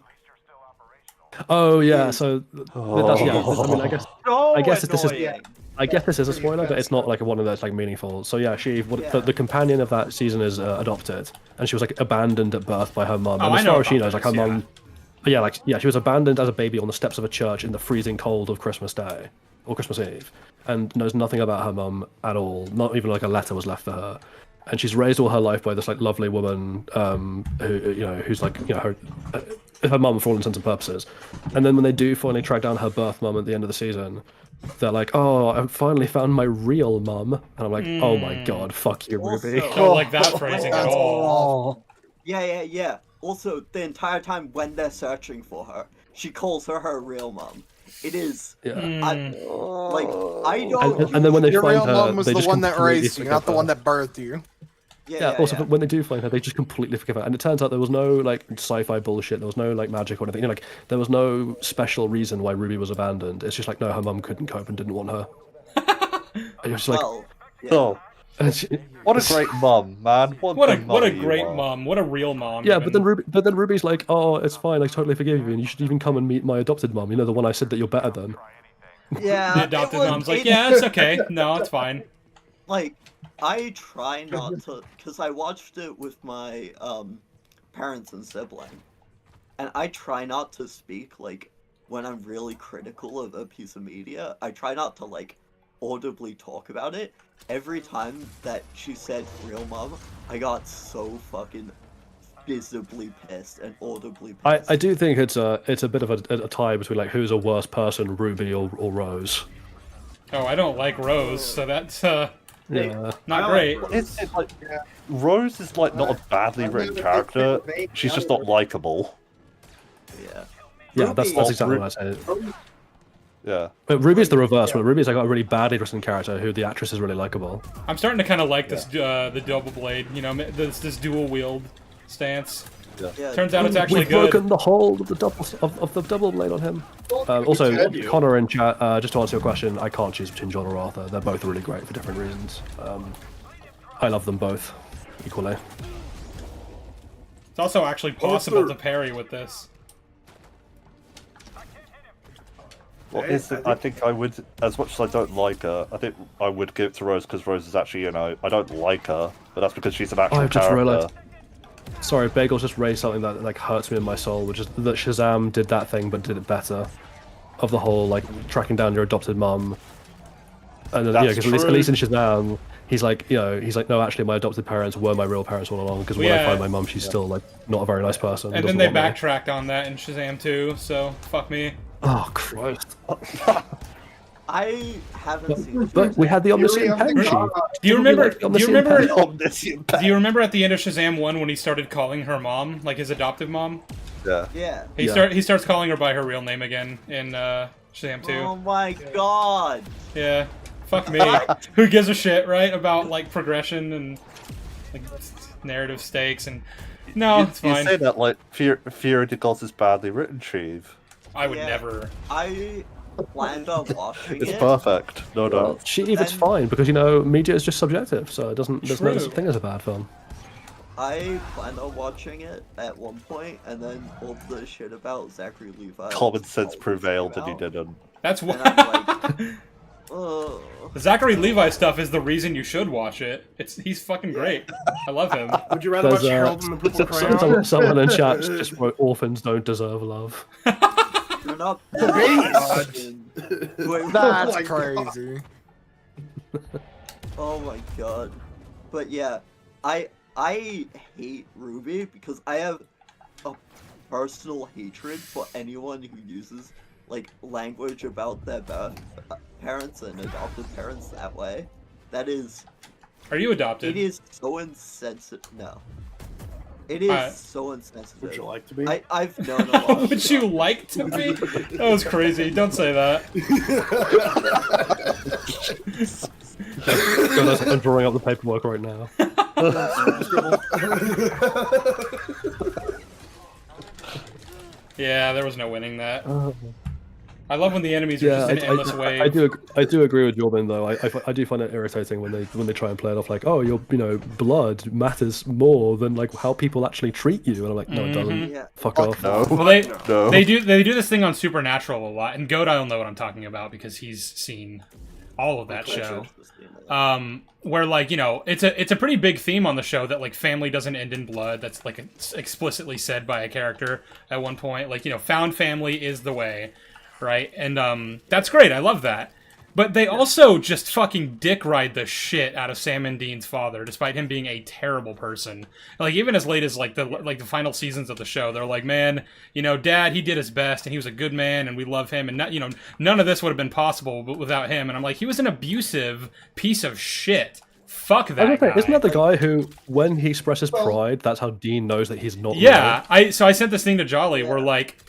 F: Oh yeah, so that's, yeah. I mean, I guess this is.
G: annoying.
F: I guess this is a spoiler, but it's not like one of those like meaningful. So yeah, the companion of that season is adopted, and she was like abandoned at birth by her mum.
B: Oh,
F: And
B: I
F: as
B: know
F: far as she
B: about
F: knows, like her
B: this,
F: mum, she was abandoned as a baby on the steps of a church in the freezing cold of Christmas Day or Christmas Eve, and knows nothing about her mum at all. Not even like a letter was left for her, and she's raised all her life by this like lovely woman, who's like her mum for all intents and purposes. And then when they do finally track down her birth mum at the end of the season, they're like, "Oh, I finally found my real mum," and I'm like, "Oh my god, fuck you, Ruby."
B: Don't like that phrasing at all.
G: Yeah. Also, the entire time when they're searching for her, she calls her real mum. It is.
F: Yeah.
G: I don't.
F: And then when they
J: Your
F: find
J: real
F: her,
J: mum was
F: they
J: the
F: just
J: one that
F: completely
J: raised you,
F: forget
J: not the
F: her.
J: one that birthed you.
F: Yeah, also, but when they do find her, they just completely forgive her. And it turns out there was no like sci-fi bullshit. There was no like magic or anything. You know, like there was no special reason why Ruby was abandoned. It's just like no, her mum couldn't cope and didn't want her. And you're just like,
E: Oh, what a great mum, man!
B: What a
E: mum you
B: great
E: are.
B: mum! What a real mom!
F: yeah,
B: even.
F: but then Ruby's like, oh, it's fine. I totally forgive you, and you should even come and meet my adopted mum. You know, the one I said that you're better than.
G: Yeah.
B: The adopted mom's like, yeah, it's okay. No, it's fine.
G: Like, I try not to, because I watched it with my parents and sibling, and I try not to speak like when I'm really critical of a piece of media. I try not to like audibly talk about it. Every time that she said real mum, I got so fucking visibly pissed and audibly pissed.
F: I do think it's a bit of a tie between like who's a worse person, Ruby or Rose.
B: Oh, I don't like Rose, so that's
F: Yeah.
B: not great.
E: It's like Rose is like not a badly written character. She's just not likable.
G: Yeah.
F: Yeah, that's
E: Ruby-
F: exactly what I said.
E: Yeah.
F: But Ruby's the reverse. But Ruby's like a really badly written character who the actress is really likable.
B: I'm starting to kind of like this the double blade. You know, this dual wield stance.
E: Yeah.
B: Turns out it's actually
F: We've
B: good.
F: broken the hold of the double blade on him. Also, Connor in chat, just to answer your question, I can't choose between John or Arthur. They're both really great for different reasons. I love them both equally.
B: It's also actually possible to parry with this.
E: Well, I think I would, as much as I don't like her, I think I would give it to Rose because Rose is actually, I don't like her, but that's because she's an actual
F: I've just
E: character.
F: realized. Sorry, Bagels just raised something that like hurts me in my soul, which is that Shazam did that thing but did it better. Of the whole like tracking down your adopted mum. And then,
E: That's
F: because at
E: true.
F: least in Shazam, he's like, no, actually, my adopted parents were my real parents all along. Because when I find my mum, she's still like not a very nice person.
B: And then they backtracked on that in Shazam 2, so fuck me.
F: Oh Christ!
G: I haven't seen.
F: But we had the omniscient pen.
B: Do you remember? Do you remember? Do you remember at the end of Shazam 1 when he started calling her mom, like his adoptive mom?
E: Yeah.
G: Yeah.
B: He starts calling her by her real name again in Shazam 2.
G: Oh my god.
B: Yeah. Fuck me. Who gives a shit, right? About like progression and like narrative stakes and no, it's
E: You
B: fine.
E: say that like Fear of the Gods is badly written, Chief.
B: I would never.
G: I planned on watching
E: It's
G: it.
E: perfect. No, no.
F: Well, it's fine because media is just subjective, so it doesn't. There's no such thing as a bad film.
G: I planned on watching it at one point, and then all the shit about Zachary Levi.
E: Common sense prevailed and he didn't.
B: That's why.
G: Oh.
B: The Zachary Levi stuff is the reason you should watch it. He's fucking great. I love him.
C: Would you rather watch Harold and the Purple Crayon?
F: Someone in chat just wrote orphans don't deserve love.
G: You're not.
J: That's crazy.
G: Oh my god. But yeah, I hate Ruby because I have a personal hatred for anyone who uses like language about their parents and adopted parents that way. That is.
B: Are you adopted?
G: It is so insensitive. No. It is so insensitive.
C: Would you like to be?
G: I've known a lot.
B: Would you like to be? That was crazy. Don't say that.
F: I'm drawing up the paperwork right now.
B: Yeah, there was no winning that. I love when the enemies are just in endless wave.
F: I do agree with Jordan though. I do find it irritating when they try and play it off like, oh, your blood matters more than like how people actually treat you, and I'm like, no, it doesn't.
G: Yeah.
F: Fuck off.
E: No.
B: Well, they do this thing on Supernatural a lot, and Godai will know what I'm talking about because he's seen all of that show. Where like it's a pretty big theme on the show that like family doesn't end in blood. That's like explicitly said by a character at one point. Like found family is the way. Right, and that's great. I love that. But they also just fucking dick ride the shit out of Sam and Dean's father, despite him being a terrible person. Like even as late as like the final seasons of the show, they're like, man, Dad, he did his best, and he was a good man, and we love him, and none of this would have been possible without him. And I'm like, he was an abusive piece of shit. Fuck that guy.
F: Isn't that the guy who, when he expresses pride, that's how Dean knows that he's not?
B: Yeah, so I sent this thing to Jolly where like.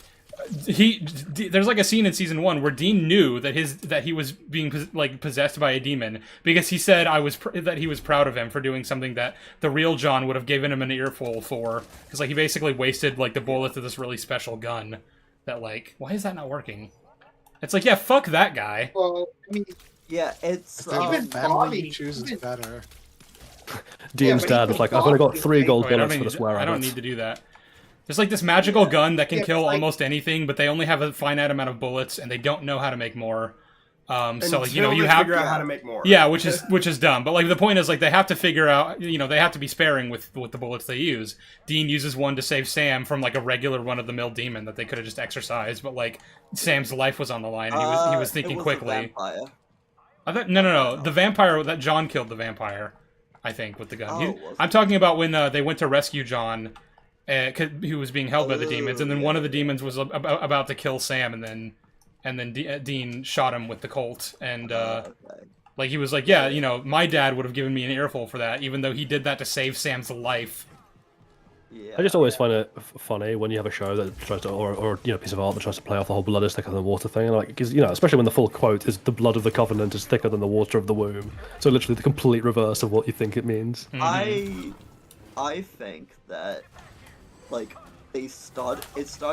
B: There's like a scene in season 1 where Dean knew that he was being possessed by a demon because he said that he was proud of him for doing something that the real John would have given him an earful for, because like he basically wasted like the bullets of this really special gun that like, why is that not working? It's like, yeah, fuck that guy.
D: Well, I mean,
G: yeah, it's
D: even Bobby
J: chooses better.
F: Dean's dad was like, I've only got 3 gold bullets for the swear
B: I don't need to do that. There's like this magical gun that can kill almost anything, but they only have a finite amount of bullets, and they don't know how to make more. So like, you have
C: figure out how to make more.
B: Yeah, which is dumb. But like the point is like they have to figure out, they have to be sparing with the bullets they use. Dean uses one to save Sam from like a regular run-of-the-mill demon that they could have just exorcised, but like Sam's life was on the line, and he was thinking quickly. I thought no, the vampire that John killed the vampire, I think, with the gun. I'm talking about when they went to rescue John. Who was being held by the demons, and then one of the demons was about to kill Sam, and then Dean shot him with the Colt, and like he was like, yeah, my dad would have given me an earful for that, even though he did that to save Sam's life.
G: Yeah.
F: I just always find it funny when you have a show that tries to, or a piece of art that tries to play off the whole blood is thicker than water thing, and like, because especially when the full quote is the blood of the covenant is thicker than the water of the womb, so literally the complete reverse of what you think it means.
G: I think that. Like, it started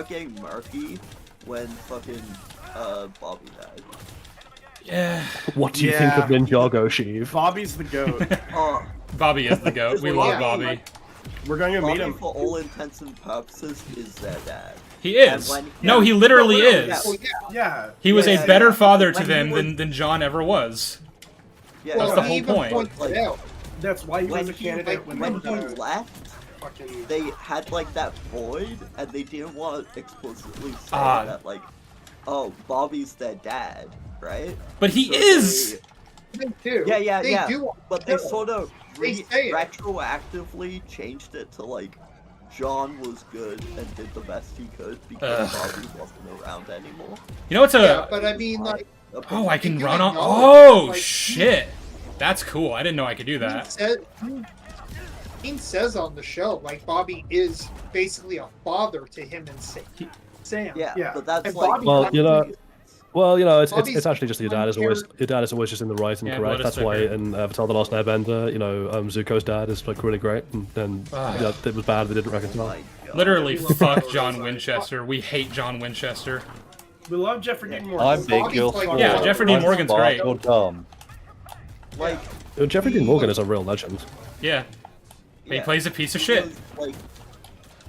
G: getting murky when fucking Bobby died.
B: Yeah.
F: What do you think of Ninjago, Sheev?
C: Bobby's the goat.
B: Bobby is the goat. We love Bobby.
C: We're going to meet him.
G: For all intents and purposes, is their dad.
B: He is. No, he literally is.
C: Yeah.
B: He was a better father to them than John ever was.
G: Yeah,
B: that's the whole point.
C: That's why he was a candidate
G: when he left. They had like that void, and they didn't want to explicitly say that like, oh, Bobby's their dad, right?
B: But he is.
D: They do.
G: Yeah,
D: They
G: yeah.
D: do.
G: But they sort of
D: They say it.
G: retroactively changed it to like John was good and did the best he could because Bobby wasn't around anymore.
B: You know what's a?
D: Yeah, but I mean, like,
B: Oh, I can
D: you
B: run on.
D: acknowledge
B: Oh
D: it, like,
B: shit, that's cool. I didn't know I could do that.
D: Dean says on the show, like, Bobby is basically a father to him and Sam.
G: Yeah, but that's
D: And
G: like.
D: Bobby
F: Well, you know. Well, you know, it's
D: Bobby's
F: actually just your dad is always just in the right and
B: Yeah,
F: correct.
B: blood
F: That's
B: is
F: why
B: thicker.
F: in Avatar: The Last Airbender, you know, Zuko's dad is like really great, and yeah, it was bad they didn't reconcile.
B: Literally, fuck John Winchester. We hate John Winchester.
C: We love Jeffrey Dean Morgan.
E: I'm big, you're
D: Bobby's like-
E: small.
B: Yeah, Jeffrey Dean
E: I'm
B: Morgan's
E: smart,
B: great.
E: You're dumb.
G: Like,
F: Jeffrey Dean Morgan is a real legend.
B: Yeah, he
G: yeah,
B: plays a piece of
G: he
B: shit.
G: was, like,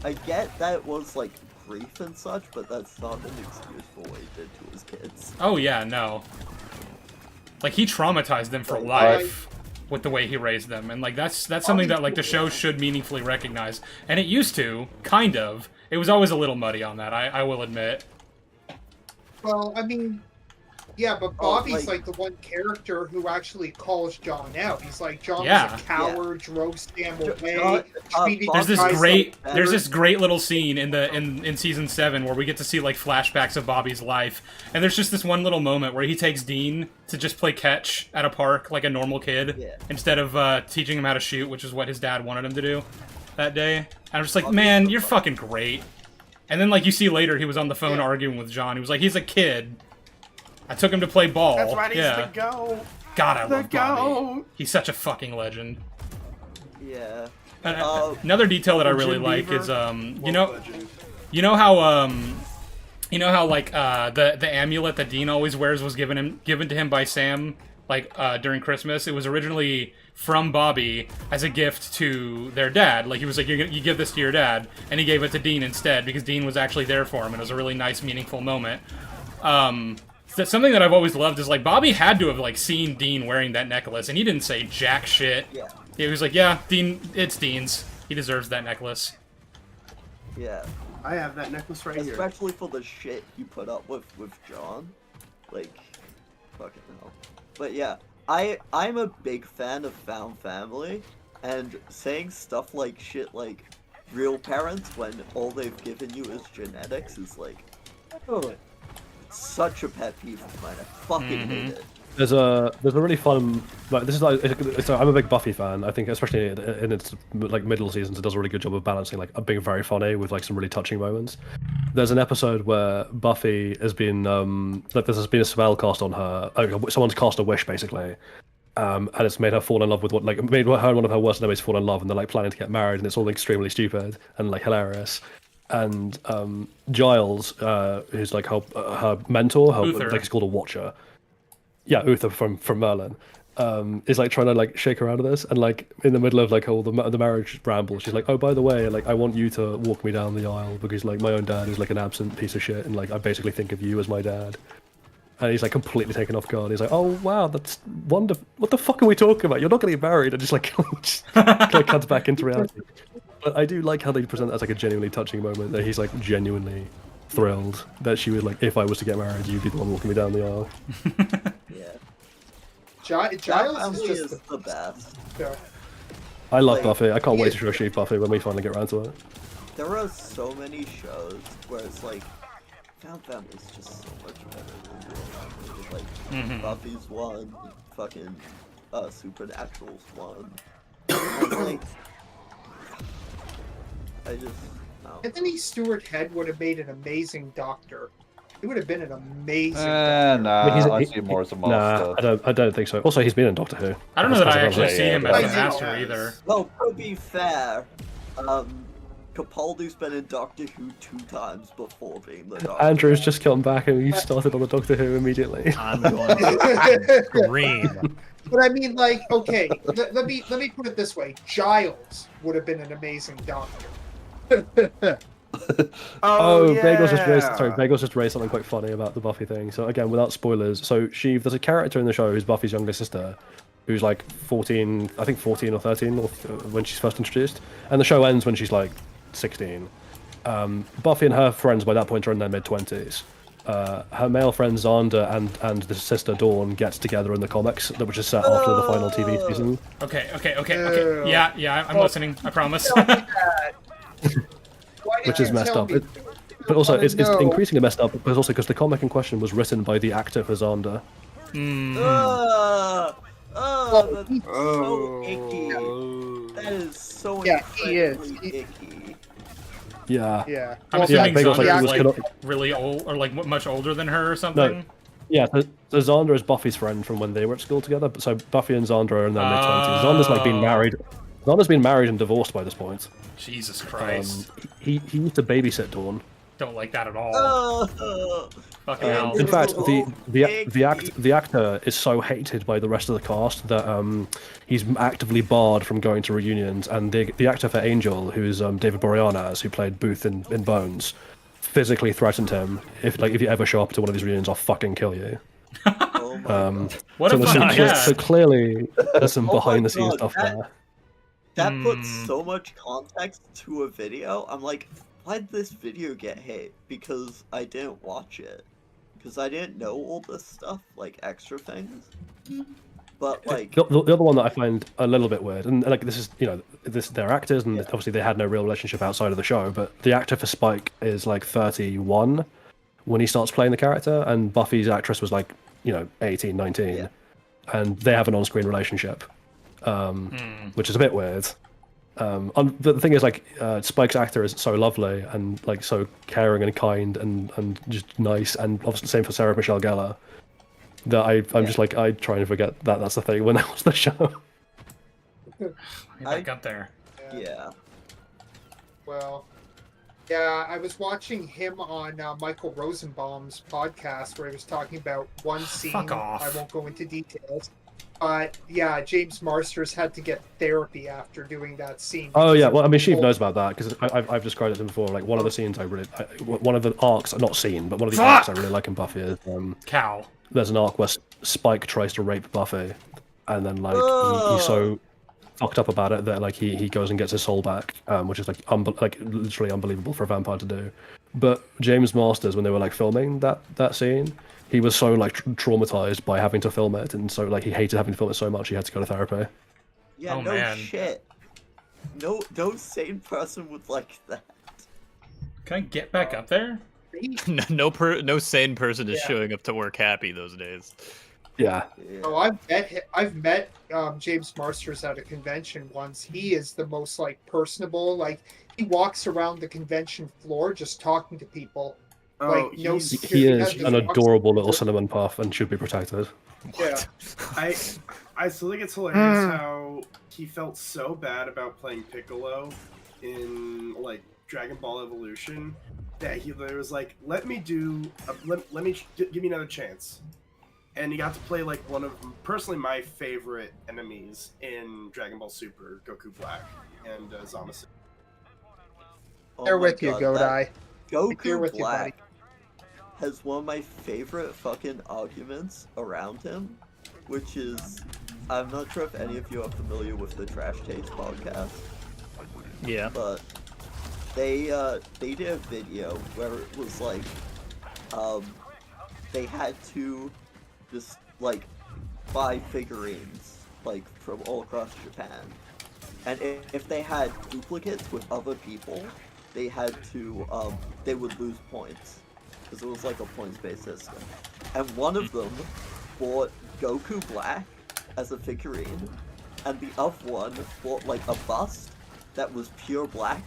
G: I get that it was like grief and such, but that's not an excuse for what he did to his kids.
B: Oh yeah, no. Like he traumatized them for life with the way he raised them, and like that's something that like the show should meaningfully recognize. And it used to, kind of. It was always a little muddy on that. I will admit.
D: Well, I mean, yeah, but Bobby's
G: like-
D: like the one character who actually calls John out. He's like, John
B: Yeah.
D: was a coward, drove Sam away,
G: John-
D: treated
B: There's this
D: guys
B: great
D: like
B: there's
D: better.
B: this great little scene in season 7 where we get to see like flashbacks of Bobby's life, and there's just this one little moment where he takes Dean to just play catch at a park like a normal kid
G: Yeah.
B: instead of teaching him how to shoot, which is what his dad wanted him to do that day. And I'm just like, man, you're fucking great. And then like you see later he was on the phone arguing with John. He was like, he's a kid. I took him to play ball.
C: That's why he's
B: yeah.
C: the GOAT.
B: God, I
C: The
B: love Bobby.
C: GOAT.
B: He's such a fucking legend.
G: Yeah.
B: Another detail that I
C: Or
B: really
C: Jim
B: like
C: Beaver.
B: is
C: Legend.
B: you know how like the amulet that Dean always wears was given to him by Sam like during Christmas. It was originally from Bobby as a gift to their dad. Like he was like, you give this to your dad, and he gave it to Dean instead because Dean was actually there for him, and it was a really nice, meaningful moment. That's something that I've always loved is like Bobby had to have like seen Dean wearing that necklace, and he didn't say jack shit.
G: Yeah.
B: He was like, yeah, Dean, it's Dean's. He deserves that necklace.
G: Yeah.
C: I have that necklace right here.
G: Especially for the shit you put up with John. Like, fucking hell. But yeah, I'm a big fan of found family, and saying stuff like shit like real parents when all they've given you is genetics is like, oh, such a pet peeve of mine. I fucking hate it.
F: There's a really fun like this is like I'm a big Buffy fan. I think especially in its like middle seasons, it does a really good job of balancing like being very funny with like some really touching moments. There's an episode where Buffy has been like there's been a spell cast on her. Someone's cast a wish basically, and it's made her fall in love with made her and one of her worst enemies fall in love, and they're like planning to get married, and it's all extremely stupid and like hilarious. And Giles, who's like her mentor,
B: Uther.
F: like he's called a Watcher. Yeah, Uther from Merlin, is like trying to like shake her out of this, and like in the middle of like all the marriage ramble, she's like, oh, by the way, like I want you to walk me down the aisle because like my own dad is like an absent piece of shit, and like I basically think of you as my dad. And he's like completely taken off guard. He's like, oh wow, that's wonderful. What the fuck are we talking about? You're not going to get married, and just like like cuts back into reality. But I do like how they present that as like a genuinely touching moment that he's like genuinely thrilled that she was like, if I was to get married, you'd be the one walking me down the aisle.
G: Yeah.
D: Giles is just
G: the best.
D: Yeah.
F: I love
G: Like,
F: Buffy. I can't
G: he
F: wait
G: is-
F: to show Sheep Buffy when we finally get around to it.
G: There are so many shows where it's like, found family is just so much better than real family. Like, Buffy's one, fucking Supernatural's one. And, like, I just, no.
D: Anthony Stewart Head would have made an amazing doctor. He would have been an amazing.
E: Nah, I see him more as a master.
F: Nah, I don't think so. Also, he's been in Doctor Who.
B: I don't know that I
F: That's
B: actually
F: possible.
B: see him
G: yeah.
B: as a
G: Yeah.
B: master either.
G: Well, to be fair, Capaldi's been in Doctor Who 2 times before being the Doctor.
F: Andrew's just come back and he started on the Doctor Who immediately.
K: I'm going to scream.
D: But I mean, like, okay, let me put it this way: Giles would have been an amazing doctor.
F: Bagels just raised something quite funny about the Buffy thing. So again, without spoilers, so there's a character in the show who's Buffy's younger sister, who's like 14, I think 14 or 13 when she's first introduced, and the show ends when she's like 16. Buffy and her friends by that point are in their mid-20s. her male friend Xander and the sister Dawn gets together in the comics, which is set after the final TV season.
B: Okay. Yeah, I'm listening. I promise.
F: Which is messed up. But also, it's increasingly messed up, but also because the comic in question was written by the actor for Xander.
G: That's so icky. That is so incredibly icky.
F: Yeah.
D: Yeah.
B: I'm assuming Xander is
F: like
B: really old, or like much older than her or something.
F: No. Yeah, so Xander is Buffy's friend from when they were at school together. So Buffy and Xander are in their mid-20s. Xander's like been married. Xander's been married and divorced by this point.
B: Jesus Christ.
F: He used to babysit Dawn.
B: Don't like that at all. Fucking hell.
F: In fact, the actor is so hated by the rest of the cast that he's actively barred from going to reunions. And the actor for Angel, who's David Boreanaz, who played Booth in Bones, physically threatened him. If you ever show up to one of these reunions, I'll fucking kill you.
B: What a fucking cat.
F: So clearly, there's some behind-the-scenes stuff there.
G: That puts so much context to a video. I'm like, why'd this video get hate? Because I didn't watch it. Because I didn't know all this stuff, like extra things. But like
F: the other one that I find a little bit weird, and like this is they're actors, and obviously they had no real relationship outside of the show. But the actor for Spike is like 31 when he starts playing the character, and Buffy's actress was like 18, 19, and they have an on-screen relationship, which is a bit weird. The thing is, like, Spike's actor is so lovely and like so caring and kind and just nice, and obviously the same for Sarah Michelle Gellar. That I'm just like, I try and forget that that's the thing when I watch the show.
B: I got there.
D: Yeah. Well, yeah, I was watching him on Michael Rosenbaum's podcast where he was talking about one scene.
B: Fuck off.
D: I won't go into details. But yeah, James Marsters had to get therapy after doing that scene.
F: Oh yeah, well I mean Sheev knows about that because I've described it to him before. Like one of the scenes one of the arcs, not scene, but one of the arcs I really like in Buffy is
B: Cal.
F: There's an arc where Spike tries to rape Buffy, and then like he's so fucked up about it that like he goes and gets his soul back, which is like literally unbelievable for a vampire to do. But James Marsters, when they were like filming that scene, he was so like traumatized by having to film it, and so like he hated having to film it so much he had to go to therapy.
G: Yeah, man. Shit. No sane person would like that.
B: Can I get back up there?
A: No sane person is showing up to work happy those days.
F: Yeah.
D: Oh, I've met James Marsters at a convention once. He is the most like personable. Like he walks around the convention floor just talking to people.
C: Oh,
D: like no.
F: He is an adorable little cinnamon puff and should be protected.
C: Yeah, I still think it's hilarious how he felt so bad about playing Piccolo in like Dragon Ball Evolution that he was like, let me give me another chance. And he got to play like one of personally my favorite enemies in Dragon Ball Super, Goku Black and Zamasu.
D: They're with you, Godai.
G: Goku
D: with
G: Black
D: you,
G: has one of my favorite fucking arguments around him, which is, I'm not sure if any of you are familiar with the Trash Taste podcast.
A: Yeah.
G: But they did a video where it was like, they had to just like buy figurines like from all across Japan, and if they had duplicates with other people, they had to they would lose points because it was like a points-based system. And one of them bought Goku Black as a figurine, and the other one bought like a bust that was pure black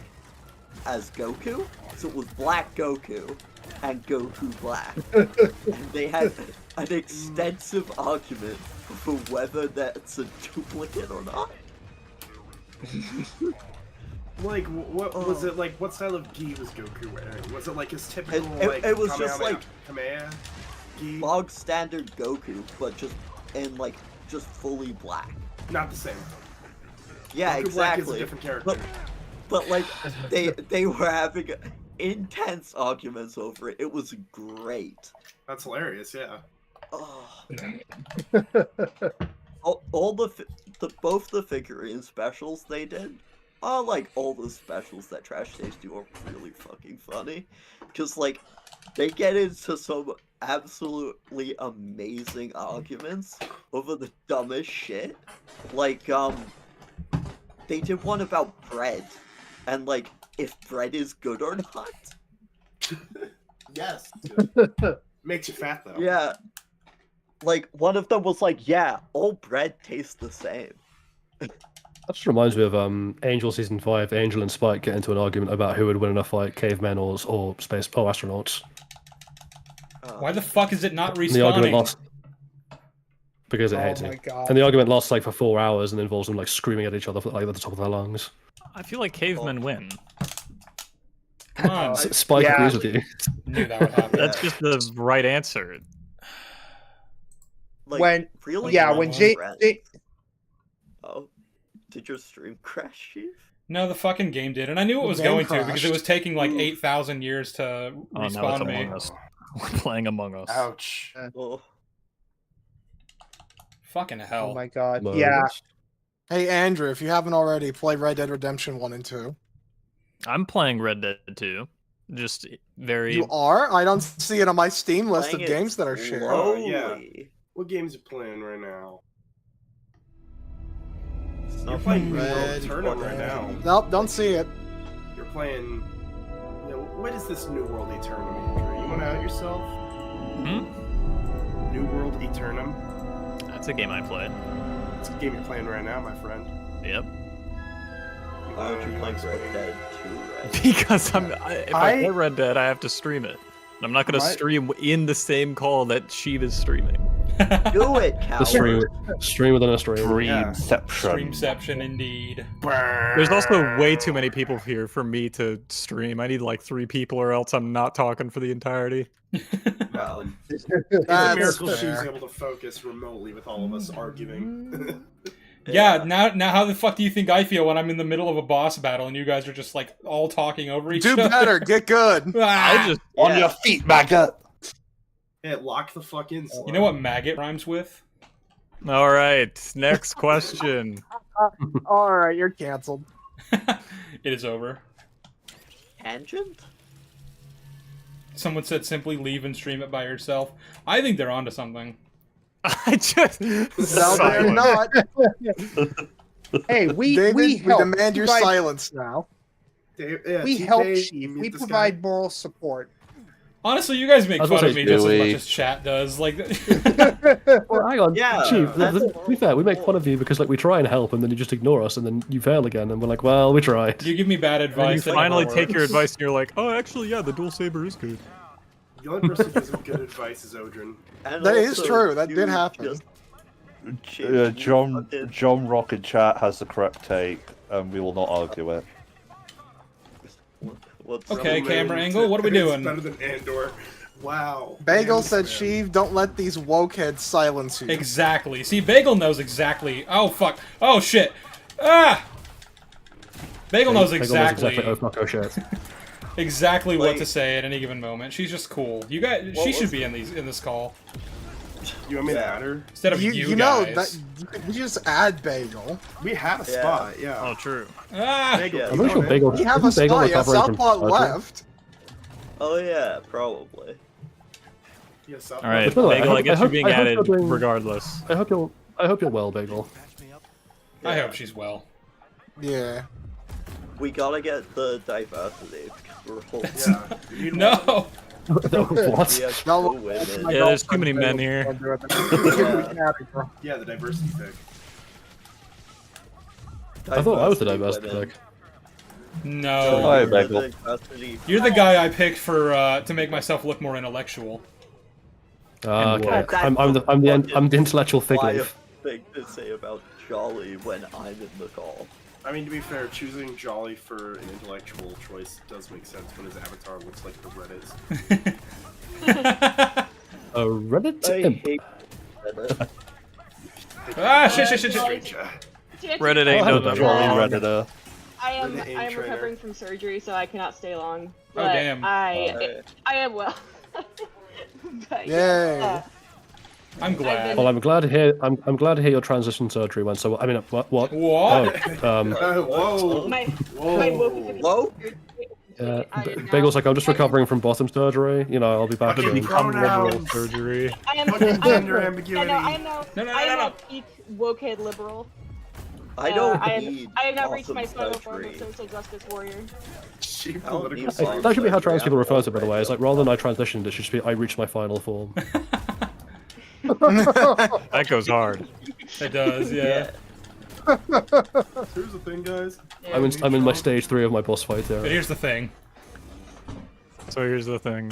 G: as Goku, so it was Black Goku and Goku Black. And they had an extensive argument for whether that's a duplicate or not.
C: Like, what was it like? What style of gi was Goku wearing? Was it like his typical
G: It was just like
C: Kamehameha gi?
G: Bog standard Goku, but just in like just fully black.
C: Not the same.
G: Yeah,
C: Goku
G: exactly.
C: Black is a different character.
G: But like they were having intense arguments over it. It was great.
C: That's hilarious. Yeah.
G: Oh. all both the figurine specials they did are like all the specials that Trash Taste do are really fucking funny. Cause like they get into some absolutely amazing arguments over the dumbest shit. Like, they did one about bread, and like, if bread is good or not.
C: Yes. Makes you fat though.
G: Yeah. Like, one of them was like, yeah, all bread tastes the same.
F: That just reminds me of Angel Season 5. Angel and Spike get into an argument about who would win in a fight, cavemen or astronauts.
B: Why the fuck is it not
F: And the argument
B: respawning?
F: lasts because it
D: Oh
F: hates
D: my
F: it.
D: God.
F: And the argument lasts like for 4 hours and involves them like screaming at each other like at the top of their lungs.
A: I feel like cavemen win.
B: Come on.
F: Spike
D: Yeah.
F: agrees with you.
B: Knew that would happen.
A: That's just the right answer.
G: Like,
D: When
G: really?
D: yeah,
G: not
D: when
G: friends. Oh, did your stream crash, Chief?
B: No, the fucking game did, and I knew it was
J: game
B: going to because
J: crashed.
B: it was taking like 8,000 years to
A: Oh, now it's
B: respawn me.
A: Among Us. We're playing Among Us.
C: Ouch.
G: Oh,
B: Fucking hell.
D: Oh my god.
F: Among
D: Yeah.
F: Us.
J: Hey Andrew, if you haven't already, play Red Dead Redemption 1 and 2.
A: I'm playing Red Dead 2. Just very.
J: You are? I don't see it on my Steam list of
G: Playing it
J: games that are shared.
G: slowly.
C: yeah. What games you playing right now? You're
G: Something
C: playing New World
J: Red
C: Eternum right now.
J: Nope, don't see it.
C: You're playing. You know, what is this New World Eternum, Andrew? You want to out yourself?
A: Hmm?
C: New World Eternum.
A: That's a game I played.
C: It's a game you're playing right now, my friend.
A: Yep.
G: Why aren't you playing Red Dead 2, right?
A: Because if I play Red Dead, I have to stream it. And I'm not going to
C: My-
A: stream in the same call that Sheev is streaming.
G: Do it,
F: The
G: coward.
F: stream within a stream.
E: Dreamception.
B: Streamception, indeed.
A: There's also way too many people here for me to stream. I need like 3 people or else I'm not talking for the entirety.
C: Well, it's a
J: That's
C: miracle she's
J: fair.
C: able to focus remotely with all of us arguing.
B: Yeah, now how the fuck do you think I feel when I'm in the middle of a boss battle and you guys are just like all talking over each
J: Do
B: other?
J: better, get good.
B: Ah!
A: I just
E: On your feet, maggot!
C: Yeah, lock the fuck in.
B: You know what maggot rhymes with?
A: All right. Next question.
J: Alright, you're canceled.
B: It is over.
G: Tangent?
B: Someone said simply leave and stream it by yourself. I think they're onto something.
A: I just
J: No, they're
A: Silence.
J: not.
D: Hey, we
J: David,
D: help.
J: demand your
D: provide-
J: silence now.
C: Yeah,
D: We
C: TK,
D: help,
C: you
D: Chief.
C: mute
D: We
C: this
D: provide
C: guy?
D: moral support.
B: Honestly, you guys make
F: I was
B: fun
F: gonna
B: of
F: say
B: me just as
E: Dewey.
B: much as chat does. Like,
F: Well, hang on,
G: Yeah,
F: Chief.
G: that's
F: To be fair, we make fun of you because like we try and help, and then you just ignore us, and then you fail again, and we're like, well, we tried.
B: you give me bad
A: And
B: advice.
A: you
B: that
A: finally
B: never
A: take your
B: works.
A: advice and you're like, oh, actually, yeah, the dual saber is good.
C: The only person who gives me good advice is Odrin.
G: And
J: That is
G: also,
J: true, that
G: you
J: did happen.
G: just change
E: John Rock in chat has the correct take, and we will not argue it.
G: What's
B: Okay,
C: Rebel
B: camera
C: Man,
B: angle, what are we
C: it's
B: doing?
C: better than Andor. Wow.
J: Bagel
C: Man,
J: said,
C: man.
J: Sheev, don't let these woke heads silence you.
B: Exactly. See, Bagel knows exactly. Oh fuck. Oh shit. Ah. Bagel knows exactly
F: Oh fuck, oh shit.
B: exactly what
G: Like-
B: to say at any given moment. She's just cool. You guys,
G: What
B: she should
G: was
B: be in this call
C: You want me to
G: Yeah.
C: add her?
B: instead of
J: You know
B: guys.
J: that you could just add Bagel.
C: We have a
G: Yeah.
C: spot, yeah.
A: Oh, true.
B: Ah.
C: Bagel,
G: Yeah.
C: you
F: I'm pretty sure
C: want it?
F: Bagel.
J: We have a
F: isn't Bagel
J: spot, yeah.
F: recovering from
J: Southpaw
F: surgery?
J: left.
G: Oh yeah, probably.
C: Yeah, Southpaw.
A: All right,
F: By the way,
A: Bagel, I
F: I
A: guess you're
F: hope-
A: being
F: I hope
A: added
F: you're doing-
A: regardless.
F: I hope you're well, Bagel.
B: I hope she's well.
J: Yeah.
G: We gotta get the diversity because we're all
C: Yeah. You need
B: No.
F: what?
G: we have
J: No,
G: two women.
J: my
A: Yeah, there's too
J: girlfriend
A: many men
J: Bagel
A: here.
J: can do it. We can add her.
C: Yeah, the diversity pick.
F: I thought I was the
G: Diversity
F: diversity
G: women.
F: pick.
B: No.
E: Hi,
G: You're
E: Bagel.
G: the diversity-
B: You're the guy I picked for to make myself look more intellectual.
F: Ah,
A: And
F: okay.
A: woke.
F: I'm the intellectual fig
G: Why a
F: leaf.
G: thing to say about Jolly when I'm in the call.
C: I mean, to be fair, choosing Jolly for an intellectual choice does make sense when his avatar looks like the Reddit.
F: A Reddit
G: I
F: imp.
G: hate Reddit.
B: Ah, shit.
C: Stranger.
A: Reddit ain't no
F: Jolly
E: Jolly
A: dumb.
E: Redditor.
N: I am
C: Reddit
N: I am
C: trainer.
N: recovering from surgery, so I cannot stay long.
B: Oh,
N: But
B: damn.
N: I am well. But,
J: Yay.
N: yeah,
B: I'm glad.
F: Well, I'm glad to hear. I'm glad to hear your transition surgery went so. I mean, what?
B: What?
F: Oh,
C: Whoa.
N: my
C: Whoa.
N: my woke
G: Whoa.
N: honestly, I didn't know.
F: Bagel's like, I'm just recovering from bottom surgery. You know, I'll be back
C: Fucking
F: soon.
C: pronouns.
A: surgery.
N: I am
C: Fucking gender
N: I
C: ambiguity.
N: know, I know.
B: No.
N: I am a peak wokehead liberal.
G: I don't
N: I
G: need
N: have not reached
G: awesome
N: my final form
G: surgery.
N: of social justice warrior.
C: She
G: I don't
C: political
G: need
C: science.
F: That should be how trans people
G: surgery.
F: refer to it, by the way. It's like, rather than I transitioned, it should just be I reached my final form.
A: That goes hard.
B: It does, yeah.
C: Here's the thing, guys.
F: I'm in my stage 3 of my boss fight there.
B: But here's the thing.
A: So here's the thing.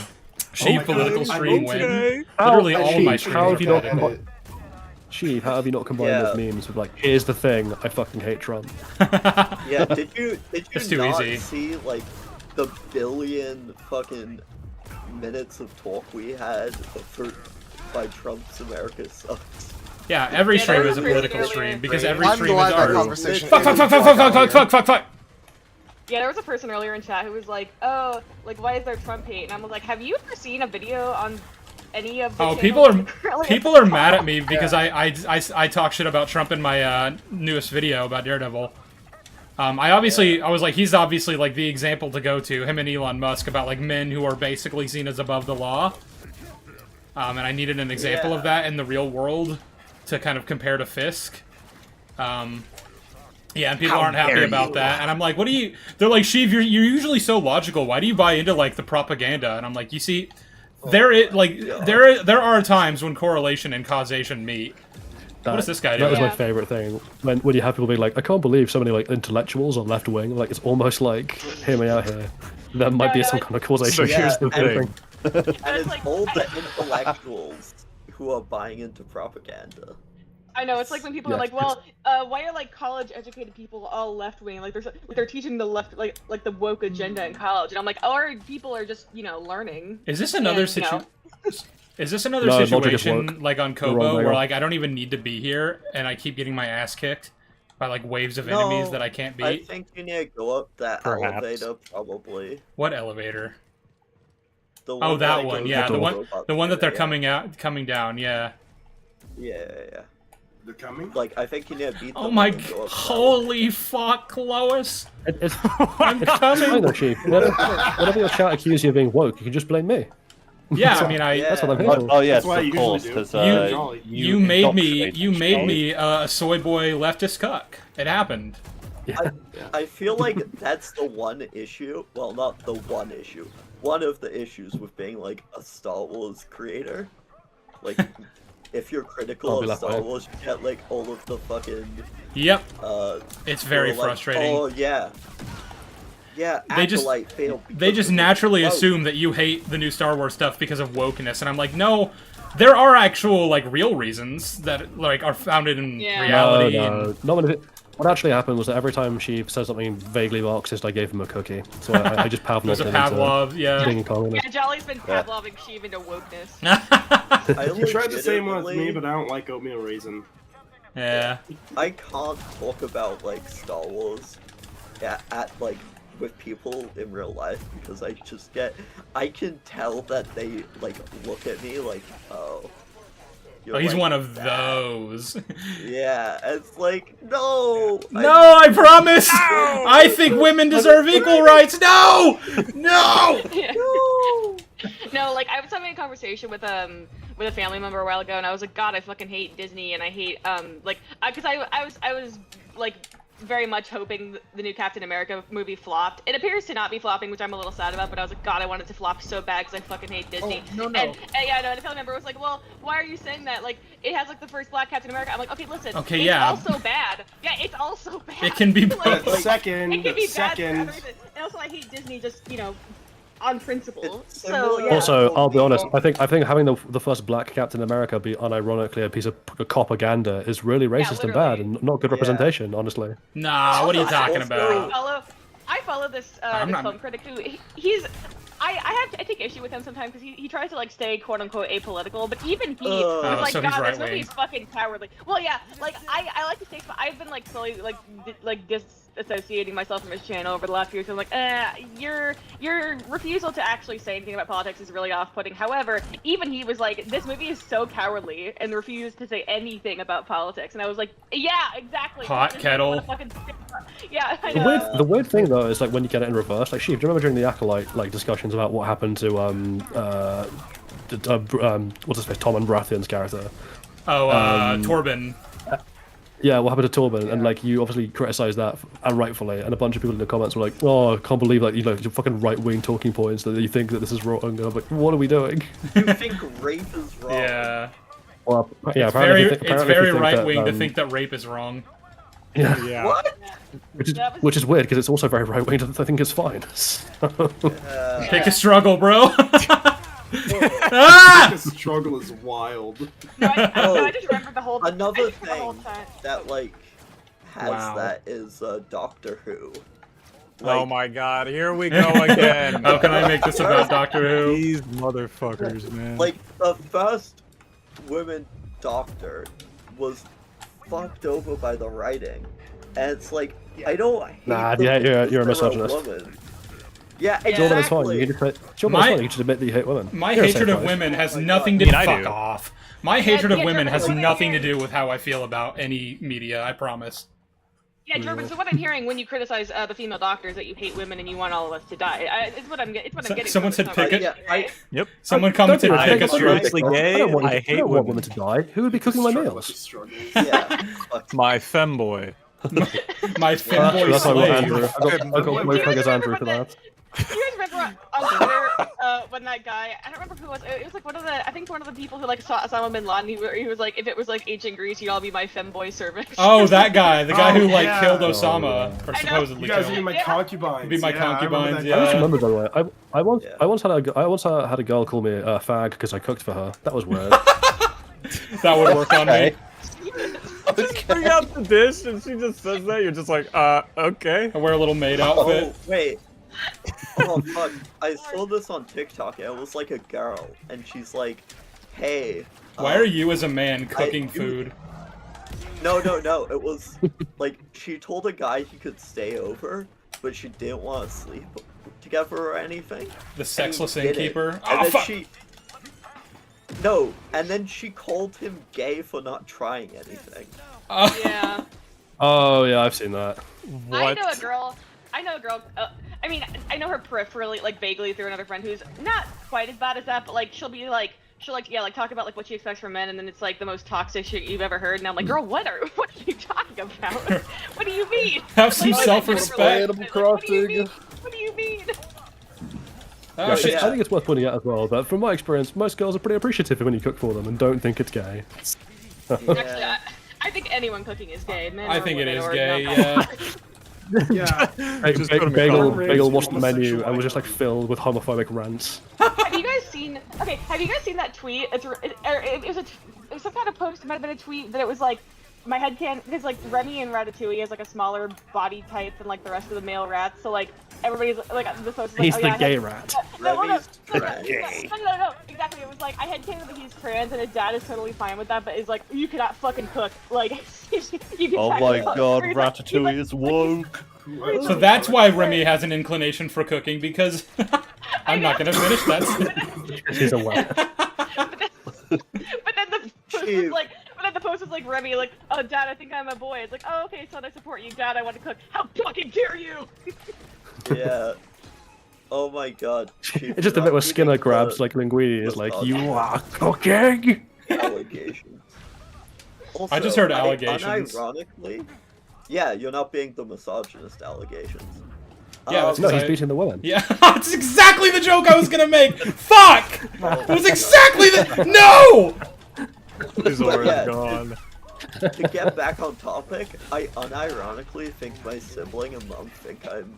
B: Sheep
C: God,
B: political
C: I
B: stream
C: hope
B: win.
C: today-
B: Literally all of my
F: Sheep,
B: streams
F: how
B: are
F: have you not
B: political.
F: combined? Sheep, how have you not combined
G: Yeah.
F: those memes with like, here's the thing, I fucking hate Trump.
G: Yeah, did you
B: It's too
G: not
B: easy.
G: see like the billion fucking minutes of talk we had by Trump's America Sucks?
B: Yeah, every
N: Yeah,
B: stream
N: that
B: is a
N: was
B: political
N: earlier.
B: stream because every
J: I'm
B: stream is
J: glad that
B: ours.
J: conversation
B: Fuck, fuck, fuck, fuck, fuck, fuck, fuck, fuck, fuck, fuck.
N: Yeah, there was a person earlier in chat who was like, "Oh, like why is there Trump hate?" And I was like, "Have you ever seen a video on any of the
B: Oh,
N: channels
B: people
N: currently
B: are mad at me because I talk shit about Trump in my newest video about Daredevil. I was like, he's obviously like the example to go to, him and Elon Musk, about like men who are basically seen as above the law. And I needed an example of that in the real world to kind of compare to Fisk. Yeah, and people aren't happy about that. And I'm like, what do you... They're like, Sheev, you're usually so logical. Why do you buy into, like, the propaganda? And I'm like, you see, there are times when correlation and causation meet. What is this guy doing?
F: That was my favorite thing. When you have people being like, I can't believe so many like intellectuals are left wing. Like, it's almost like, hear me out here. There might be some kind of causation.
A: So here's the thing.
G: And it's all the intellectuals who are buying into propaganda.
N: I know, it's like when people are like, "Well, why are like college-educated people all left-wing? Like they're teaching the left, like the woke agenda in college." And I'm like, "Our people are just, learning."
B: Is this another situation? Is this another
F: No, logic is
B: situation
F: woke.
B: like on
F: You're wrong,
B: Kobo where
F: Michael.
B: like I don't even need to be here and I keep getting my ass kicked by like waves of enemies that I can't beat?
G: I think you need to go up that
A: Perhaps.
G: elevator, probably.
B: What elevator?
G: The
B: Oh, that
G: that
B: one.
G: goes
B: Yeah,
G: to
B: the one
G: robot
B: that they're
G: theater,
B: coming down. Yeah.
G: Yeah.
C: They're coming?
G: Like, I think you need to beat
B: Oh
G: them
B: my!
G: and go up that
B: Holy fuck, Lois!
F: It's
B: I'm
F: fine
B: coming.
F: though, Chief. Whenever your chat accuses you of being woke, you can just blame me.
B: Yeah, I mean,
F: That's what I'm here for.
E: Oh yes,
C: That's what I
E: of
C: usually
E: course,
C: do.
E: because
B: You made me
E: indoctrinated
B: a soy boy leftist cuck. It happened.
G: I feel like that's the one issue. Well, not the one issue. One of the issues with being like a Star Wars creator. Like, if you're critical
F: I'll be
G: of
F: that
G: Star
F: way.
G: Wars, you get like all of the fucking.
B: Yep.
G: It's
B: very frustrating.
G: Oh yeah. Yeah,
B: They just
G: Acolyte failed
B: they
G: because
B: just
G: of
B: naturally
G: woke.
B: assume that you hate the new Star Wars stuff because of wokeness, and I'm like, no, there are actual like real reasons that like are founded in reality.
F: No. Not when it. What actually happened was that every time she said something vaguely Marxist, I gave him a cookie. So I just Pavloved
B: There's a
F: him
B: Pavlov,
F: into
B: yeah.
F: being a communist.
N: Yeah, Jolly's been Pavloving Sheev into wokeness.
C: You tried the same one with me,
G: legitimately-
C: but I don't like oatmeal raisin.
B: Yeah.
G: I can't talk about like Star Wars at like with people in real life because I can tell that they like look at me like, oh.
B: Oh, he's
G: like
B: one of
G: that.
B: those.
G: Yeah, it's like no.
B: No, I promise. I think women deserve equal rights. No, no.
N: No, like I was having a conversation with a family member a while ago, and I was like, God, I fucking hate Disney, and I hate because I was like very much hoping the new Captain America movie flopped. It appears to not be flopping, which I'm a little sad about, but I was like, God, I want it to flop so bad because I fucking hate Disney.
D: Oh, no.
N: And yeah, no, and a family member was like, well, why are you saying that? Like, it has like the first Black Captain America. I'm like, okay, listen,
B: Okay,
N: it's
B: yeah.
N: also bad. Yeah, it's also bad.
B: It can be
N: Like,
B: both.
C: Second,
N: it can be bad for
C: second.
N: other reasons. And also, I hate Disney just, on principle.
G: It's
N: So,
G: similar-
N: yeah.
F: Also, I'll be honest. I think having the first Black Captain America be unironically a piece of propaganda is really racist and bad and not good representation. Honestly.
B: Nah, what are you talking about?
N: I follow this,
B: I'm
N: this
B: not-
N: film critic who I take issue with him sometimes because he tries to like stay quote unquote apolitical, but even he was like,
B: so he's
N: God, this
B: right-wing.
N: movie is fucking cowardly. Well, yeah, like I like to stay. I've been like slowly like disassociating myself from his channel over the last few years. So I'm like, your refusal to actually say anything about politics is really off-putting. However, even he was like, this movie is so cowardly and refused to say anything about politics, and I was like, yeah, exactly.
B: Hot
N: Just
B: kettle.
N: wanna fucking Yeah, I
F: The
N: know.
F: the weird thing though is like when you get it in reverse. Like, Sheev, do you remember during the Acolyte like discussions about what happened to what's his face, Tom and Baratheon's character?
B: Oh, Torben.
F: Yeah, what happened to Torben? And like, you obviously criticised that, and rightfully. And a bunch of people in the comments were like, "Oh, I can't believe like your fucking right-wing talking points that you think that this is wrong." And I'm like, "What are we doing?"
G: You think rape is wrong?
B: Yeah.
F: Well, yeah,
B: It's
F: apparently
B: very,
F: if you think-
B: it's
F: apparently if you
B: very
F: think
B: right
F: that,
B: wing to think that rape is wrong.
F: Yeah.
A: Yeah.
G: What?
F: Which is weird because it's also very right wing to think it's fine. So-
B: Pick a struggle, bro.
C: Ah! This struggle is wild.
N: No, I just remember the whole.
G: Another
N: the whole
G: thing
N: time.
G: that like has
A: Wow.
G: that is Doctor Who.
A: Oh my god, here we go again.
B: How can I make this about Doctor Who?
A: These motherfuckers, man.
G: Like the first woman Doctor was fucked over by the writing, and it's like I don't hate
F: Nah,
G: them
F: yeah, you're a
G: because they're
F: misogynist.
G: woman. Yeah,
F: Jordan, it's fine.
G: exactly.
F: You can just Jordan, it's fine. You can just admit that you hate women.
B: My
F: You're a
B: hatred
F: safe
B: of
F: place.
B: women has
G: Oh my
B: nothing
G: God.
B: to
A: I mean, I
B: fuck
A: do.
B: off. My hatred of
N: yeah,
B: women has
N: Jordan,
B: nothing to do with how I feel about any media. I promise.
N: Yeah, Jordan. So what I'm hearing when you criticize the female doctors that you hate women and you want all of us to die, it's what I'm getting. It's what I'm getting.
B: Someone
N: from
B: said
N: it.
B: pick it.
G: Yeah,
A: Yep.
B: Someone
F: Don't
B: commented
F: be
B: pick a
F: ridiculous.
B: struggle.
A: Seriously gay?
F: I don't want,
A: I hate
F: want
A: women.
F: women to die. Who would be cooking my
C: Struggle
F: meals?
C: with struggles.
G: yeah. Fuck.
A: My femboy.
B: My femboy
F: That's why I want
B: slave.
F: Andrew. I got my friend as Andrew for that.
N: Do you guys remember on Twitter when that guy? I don't remember who it was. It was like one of the. I think one of the people who like saw Osama bin Laden. He was like, if it was like ancient Greece, you'd all be my femboy servants.
B: Oh, that guy. The guy
C: Oh,
B: who like
C: yeah.
B: killed Osama, or
N: I know.
B: supposedly
C: You guys
B: killed.
C: are my concubines.
B: Be my
C: Yeah, I remember
B: concubines,
C: that
B: yeah.
F: I just
C: guy.
F: remembered, by the way. I once
G: Yeah.
F: I once had a girl call me a fag because I cooked for her. That was weird.
B: That would work on me.
A: Just bring out the dish and she just says that. You're just like, okay.
B: I wear a little maid outfit.
G: Oh wait. Oh fuck! I saw this on TikTok. It was like a girl, and she's like, "Hey."
B: Why are you as a man cooking
G: it-
B: food?
G: No, no, no. It was like she told a guy he could stay over, but she didn't want to sleep together or anything.
B: The sexless
G: And he did it.
B: innkeeper?
G: And
B: Oh,
G: then
B: fuck.
G: No, and then she called him gay for not trying anything.
N: Yeah.
F: Oh yeah, I've seen that.
N: I know a girl. I mean, I know her peripherally, like vaguely through another friend who's not quite as bad as that, but like she'll talk about like what she expects from men, and then it's like the most toxic shit you've ever heard, and I'm like, girl, what are you talking about? What do you mean?
B: Have some
N: Like,
B: self-respect.
N: What do you mean? What do you mean?
B: Oh,
F: Yeah,
B: shit.
F: I think it's worth pointing out as well that from my experience, most girls are pretty appreciative when you cook for them and don't think it's gay.
N: Actually, I think anyone cooking is gay. Men
B: I
N: or
B: think it
N: women
B: is
N: or
B: gay,
N: not.
B: yeah.
C: Yeah.
A: Just go to
F: Bagel
A: McDonald's.
F: watched the menu
C: Homosexual
F: and was just like filled with homophobic rants.
N: Have you guys seen? Okay, have you guys seen that tweet? It was some kind of post. It might have been a tweet that it was like my headcanon because like Remy and Ratatouille has like a smaller body type than like the rest of the male rats. So like everybody's like the post is like,
F: He's
N: oh,
F: the
N: yeah,
F: gay rat.
N: No,
G: Remy's
N: no, exactly. It was like I had headcanon that he's trans and his dad is totally fine with that, but is like you cannot fucking cook. Like you can
E: Oh
N: try
E: my
N: to cook.
E: god,
N: He's like-
E: Ratatouille is woke.
B: So that's why Remy has an inclination for cooking, because I'm not gonna finish that.
F: She's a wet.
N: But then the post was like, Remy, like, oh, Dad, I think I'm a boy. It's like, oh, okay, son, I support you. Dad, I want to cook. How fucking dare you?
G: Yeah. Oh my god.
F: It's just a bit where Skinner grabs like Linguini is like, you are cooking!
G: Allegations. Also,
B: I just heard allegations.
G: Unironically, yeah, you're not being the misogynist allegations.
B: Yeah, that's
F: No,
B: because
F: he's beating the women.
B: Yeah, that's exactly the joke I was gonna make. Fuck! It was exactly the No.
A: He's already
G: Yeah,
A: gone.
G: To get back on topic, I unironically think my sibling and mom think I'm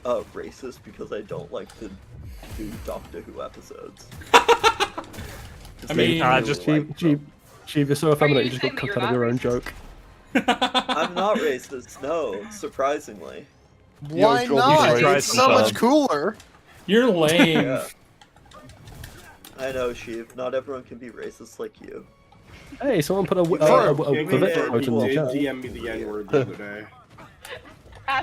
G: racist because I don't like to do Doctor Who episodes.
B: I mean,
F: just Sheev, you're so effeminate, you just got cooked out of your own joke.
G: I'm not racist, no, surprisingly.
J: Why
E: Jordan,
J: not?
E: you should try
J: It's so much
E: some.
J: cooler.
B: You're lame.
G: Yeah. I know, Sheev, not everyone can be racist like you.
F: Hey, someone put a
C: Yeah,
F: Vivek vote in the
C: he
F: chat.
C: did DM me the N-word the other day.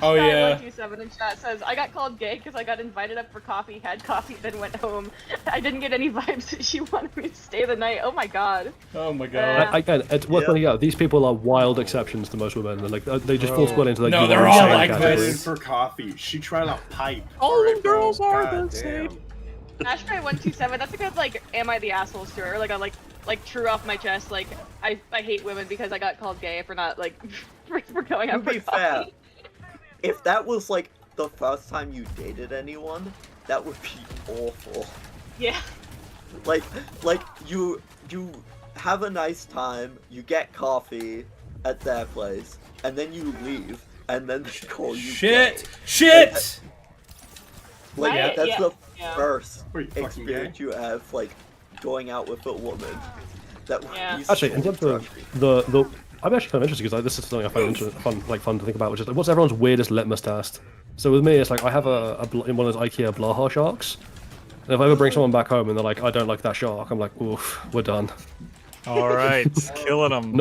B: Oh, yeah.
N: 127 in chat says, I got called gay because I got invited up for coffee, had coffee, then went home. I didn't get any vibes. She wanted me to stay the night. Oh my god.
B: Oh my god.
F: Again, it's worth pointing out, these people are wild exceptions to most women. Like, they just fall squarely into like
B: No,
F: you
B: they're
F: are
B: all
F: insane
B: like
F: category.
B: this.
C: For coffee. She tried a pipe.
A: All
C: Alright,
A: the girls
C: bro.
A: are
C: God
A: the
C: damn.
A: same.
N: Ashbray127, that's a good, like, am I the asshole story? Or, like, a, like, true off my chest, like, I hate women because I got called gay for not, like, for going
G: To
N: out for
G: be fair,
N: coffee.
G: if that was like the first time you dated anyone, that would be awful.
N: Yeah.
G: Like you have a nice time, you get coffee at their place, and then you leave, and then they call you
B: Shit!
G: gay.
B: Shit!
G: Like
N: Right?
G: that's
N: Yeah.
G: the
N: Yeah.
G: first
C: Were you fucking
G: experience you have, like going out with a woman. That would
N: Yeah.
G: be
F: Actually,
G: so
F: in terms of
G: refreshing.
F: the I'm actually kind of interested because like, this is something I find fun to think about, which is like, what's everyone's weirdest litmus test? So with me, it's like I have in one of those IKEA Blaha sharks, and if I ever bring someone back home and they're like, I don't like that shark, I'm like, oof, we're done.
A: All right, killing them.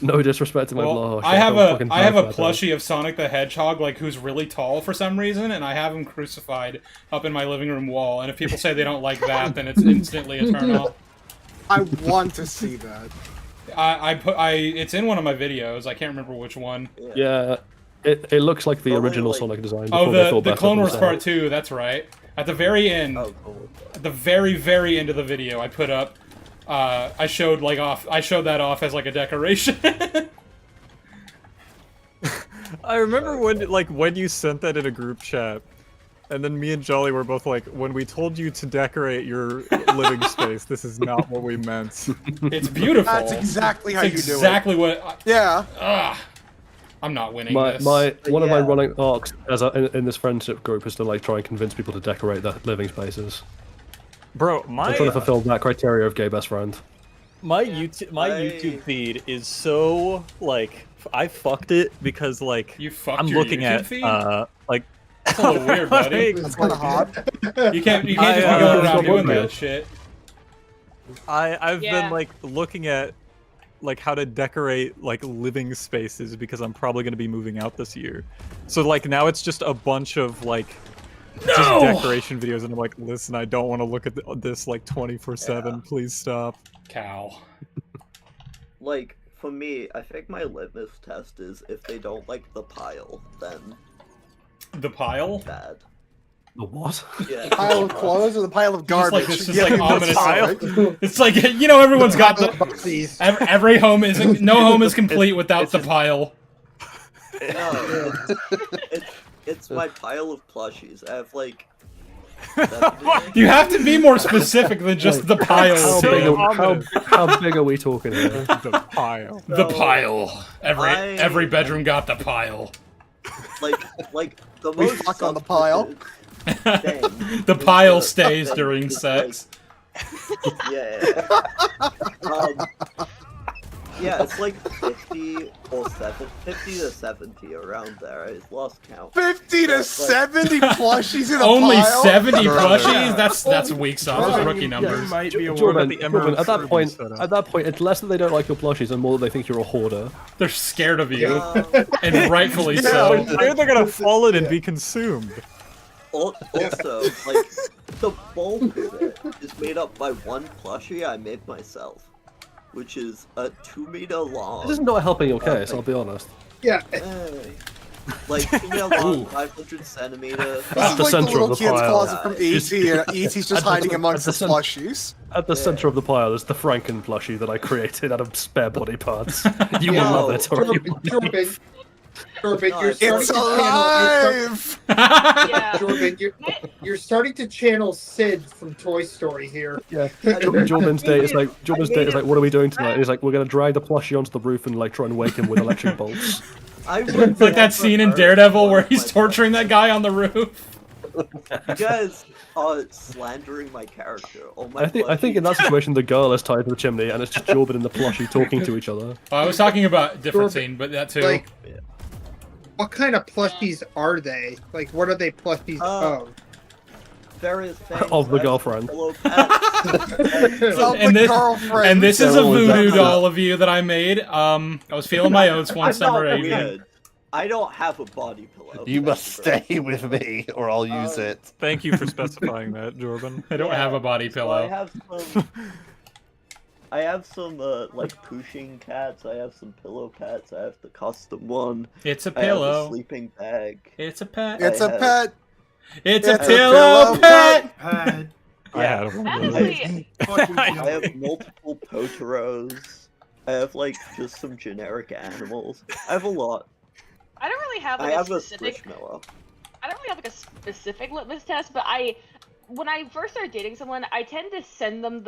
F: No disrespect to my
B: Well,
F: Blaha shark.
B: I have
F: I'm
B: I have a
F: fucking terrified
B: plushie of Sonic the Hedgehog, like, who's really tall for some reason, and I have him crucified up in my living room wall, and if people say they don't like that, then it's instantly a turn off.
J: I want to see that.
B: It's in one of my videos, I can't remember which one.
F: Yeah, it looks like the
G: Probably
F: original
G: like-
F: Sonic design.
B: Oh,
F: before they thought
B: the
F: better of
B: Clone Wars
F: themselves.
B: Part 2, that's right. At the very end,
G: Oh, cool.
B: at the very, very end of the video, I put up, I showed that off as, like, a decoration.
A: I remember when you sent that in a group chat, and then me and Jolly were both like, when we told you to decorate your living space, this is not what we meant.
B: It's beautiful.
J: That's exactly how
B: It's
J: you do it.
B: exactly what.
J: Yeah.
B: I'm not winning
F: One
B: this.
F: of my running arcs in this friendship group is to like try and convince people to decorate their living spaces.
A: Bro,
F: I'm trying to fulfill that criteria of gay best friend.
A: My YouTube feed is so like I fucked it because like
B: You fucked
A: I'm
B: your
A: looking
B: YouTube
A: at
B: feed?
A: like
B: That's a little weird, buddy.
J: That's kind of hot.
B: You can't just be
A: I,
B: going around
F: it's
B: doing
F: not
B: that shit.
A: I've
N: Yeah.
A: been like looking at like how to decorate like living spaces because I'm probably gonna be moving out this year. So like now it's just a bunch of like just decoration videos, and I'm like, listen, I don't want to look at this like 24/7. Please stop.
B: Cow.
G: Like for me, I think my litmus test is if they don't like the pile, then
B: The pile?
G: bad.
F: The what?
G: Yeah.
J: Pile of clothes or the pile of garbage?
B: It's just
J: Yeah,
B: like
J: that's
B: ominous.
J: fine.
B: It's like, you know, everyone's got the.
D: These.
B: Every home isn't. No home is complete without the pile.
G: No, it's my pile of plushies. I have like.
B: You have to be more specific than just the pile.
F: How
A: So
F: big,
A: ominous.
F: how big are we talking here?
A: The pile.
B: The pile.
G: I-
B: Every bedroom got the pile.
G: Like the
J: We
G: most
J: fuck on the pile.
G: substantive thing
B: The
G: is
B: pile
G: the
B: stays
G: thing
B: during
G: is,
B: sex.
G: Yeah. Yeah, it's like 50 to 70 around there. I lost count.
J: 50 to 70 plushies in a
B: Only
J: pile?
B: 70
A: Brother.
B: plushies? That's weak sauce. Those rookie numbers.
A: Might be a word
F: Jordan,
A: at the Emerald
F: at that
A: Fruit
F: point,
A: setup.
F: it's less that they don't like your plushies and more that they think you're a hoarder.
B: They're scared of you,
G: Um,
B: and rightfully
A: Yeah,
B: so.
A: they're gonna fall in and be consumed.
G: Also, like, the bulk of it is made up by one plushie I made myself, which is a 2-meter long.
F: This is not helping your case, I'll be honest.
D: Yeah.
G: Like 2 meter long, 500 centimeter.
J: This is
F: the
J: like the
F: center of
J: little
F: the
J: kid's
F: pile.
J: closet from E.T. and E.T.'s just hiding amongst the
F: at the center-
J: plushies.
F: At the center of the pile is the Franken plushie that I created out of spare body parts. You will
G: Yo,
F: love it, or you
D: Jordan, you're
J: It's
D: starting to
J: alive!
N: Yeah.
D: Jordan, you're starting to channel Sid from Toy Story here.
F: Yeah. Jordan's date is like what are we doing tonight? And he's like, we're gonna drag the plushie onto the roof and like try and wake him with electric bolts.
B: It's like that scene in Daredevil where he's torturing that guy on the roof.
G: You guys are slandering my character. Oh my
F: I think in that situation the girl is tied to the chimney and it's just Jordan and the plushie talking to each other.
B: I was talking about a different scene, but that too.
D: Like, what kind of plushies are they? Like, what are they plushies of?
G: various things.
F: Of the
G: like
F: girlfriend.
G: pillow pets.
B: and this is a
F: Oh,
B: voodoo
F: exactly.
B: doll of you that I made. I was feeling my oats one
G: I'm not
B: summer evening.
G: weird. I don't have a body pillow.
E: You must stay with me, or I'll use it.
A: Thank you for specifying that, Jordan.
B: I don't have a body
G: So
B: pillow.
G: I have some like pushing cats. I have some pillow pets. I have the custom one.
B: It's a
G: I have
B: pillow.
G: a sleeping bag.
B: It's a pet.
J: It's a pet.
B: It's a pillow pet.
C: Pet.
A: I had one of those.
N: Actually,
G: I have multiple Potaros. I have like just some generic animals. I have a lot.
N: I don't really have
G: I
N: like
G: have
N: a
G: a
N: specific.
G: Squishmallow.
N: I don't really have like a specific litmus test, but when I first started dating someone, I tend to send them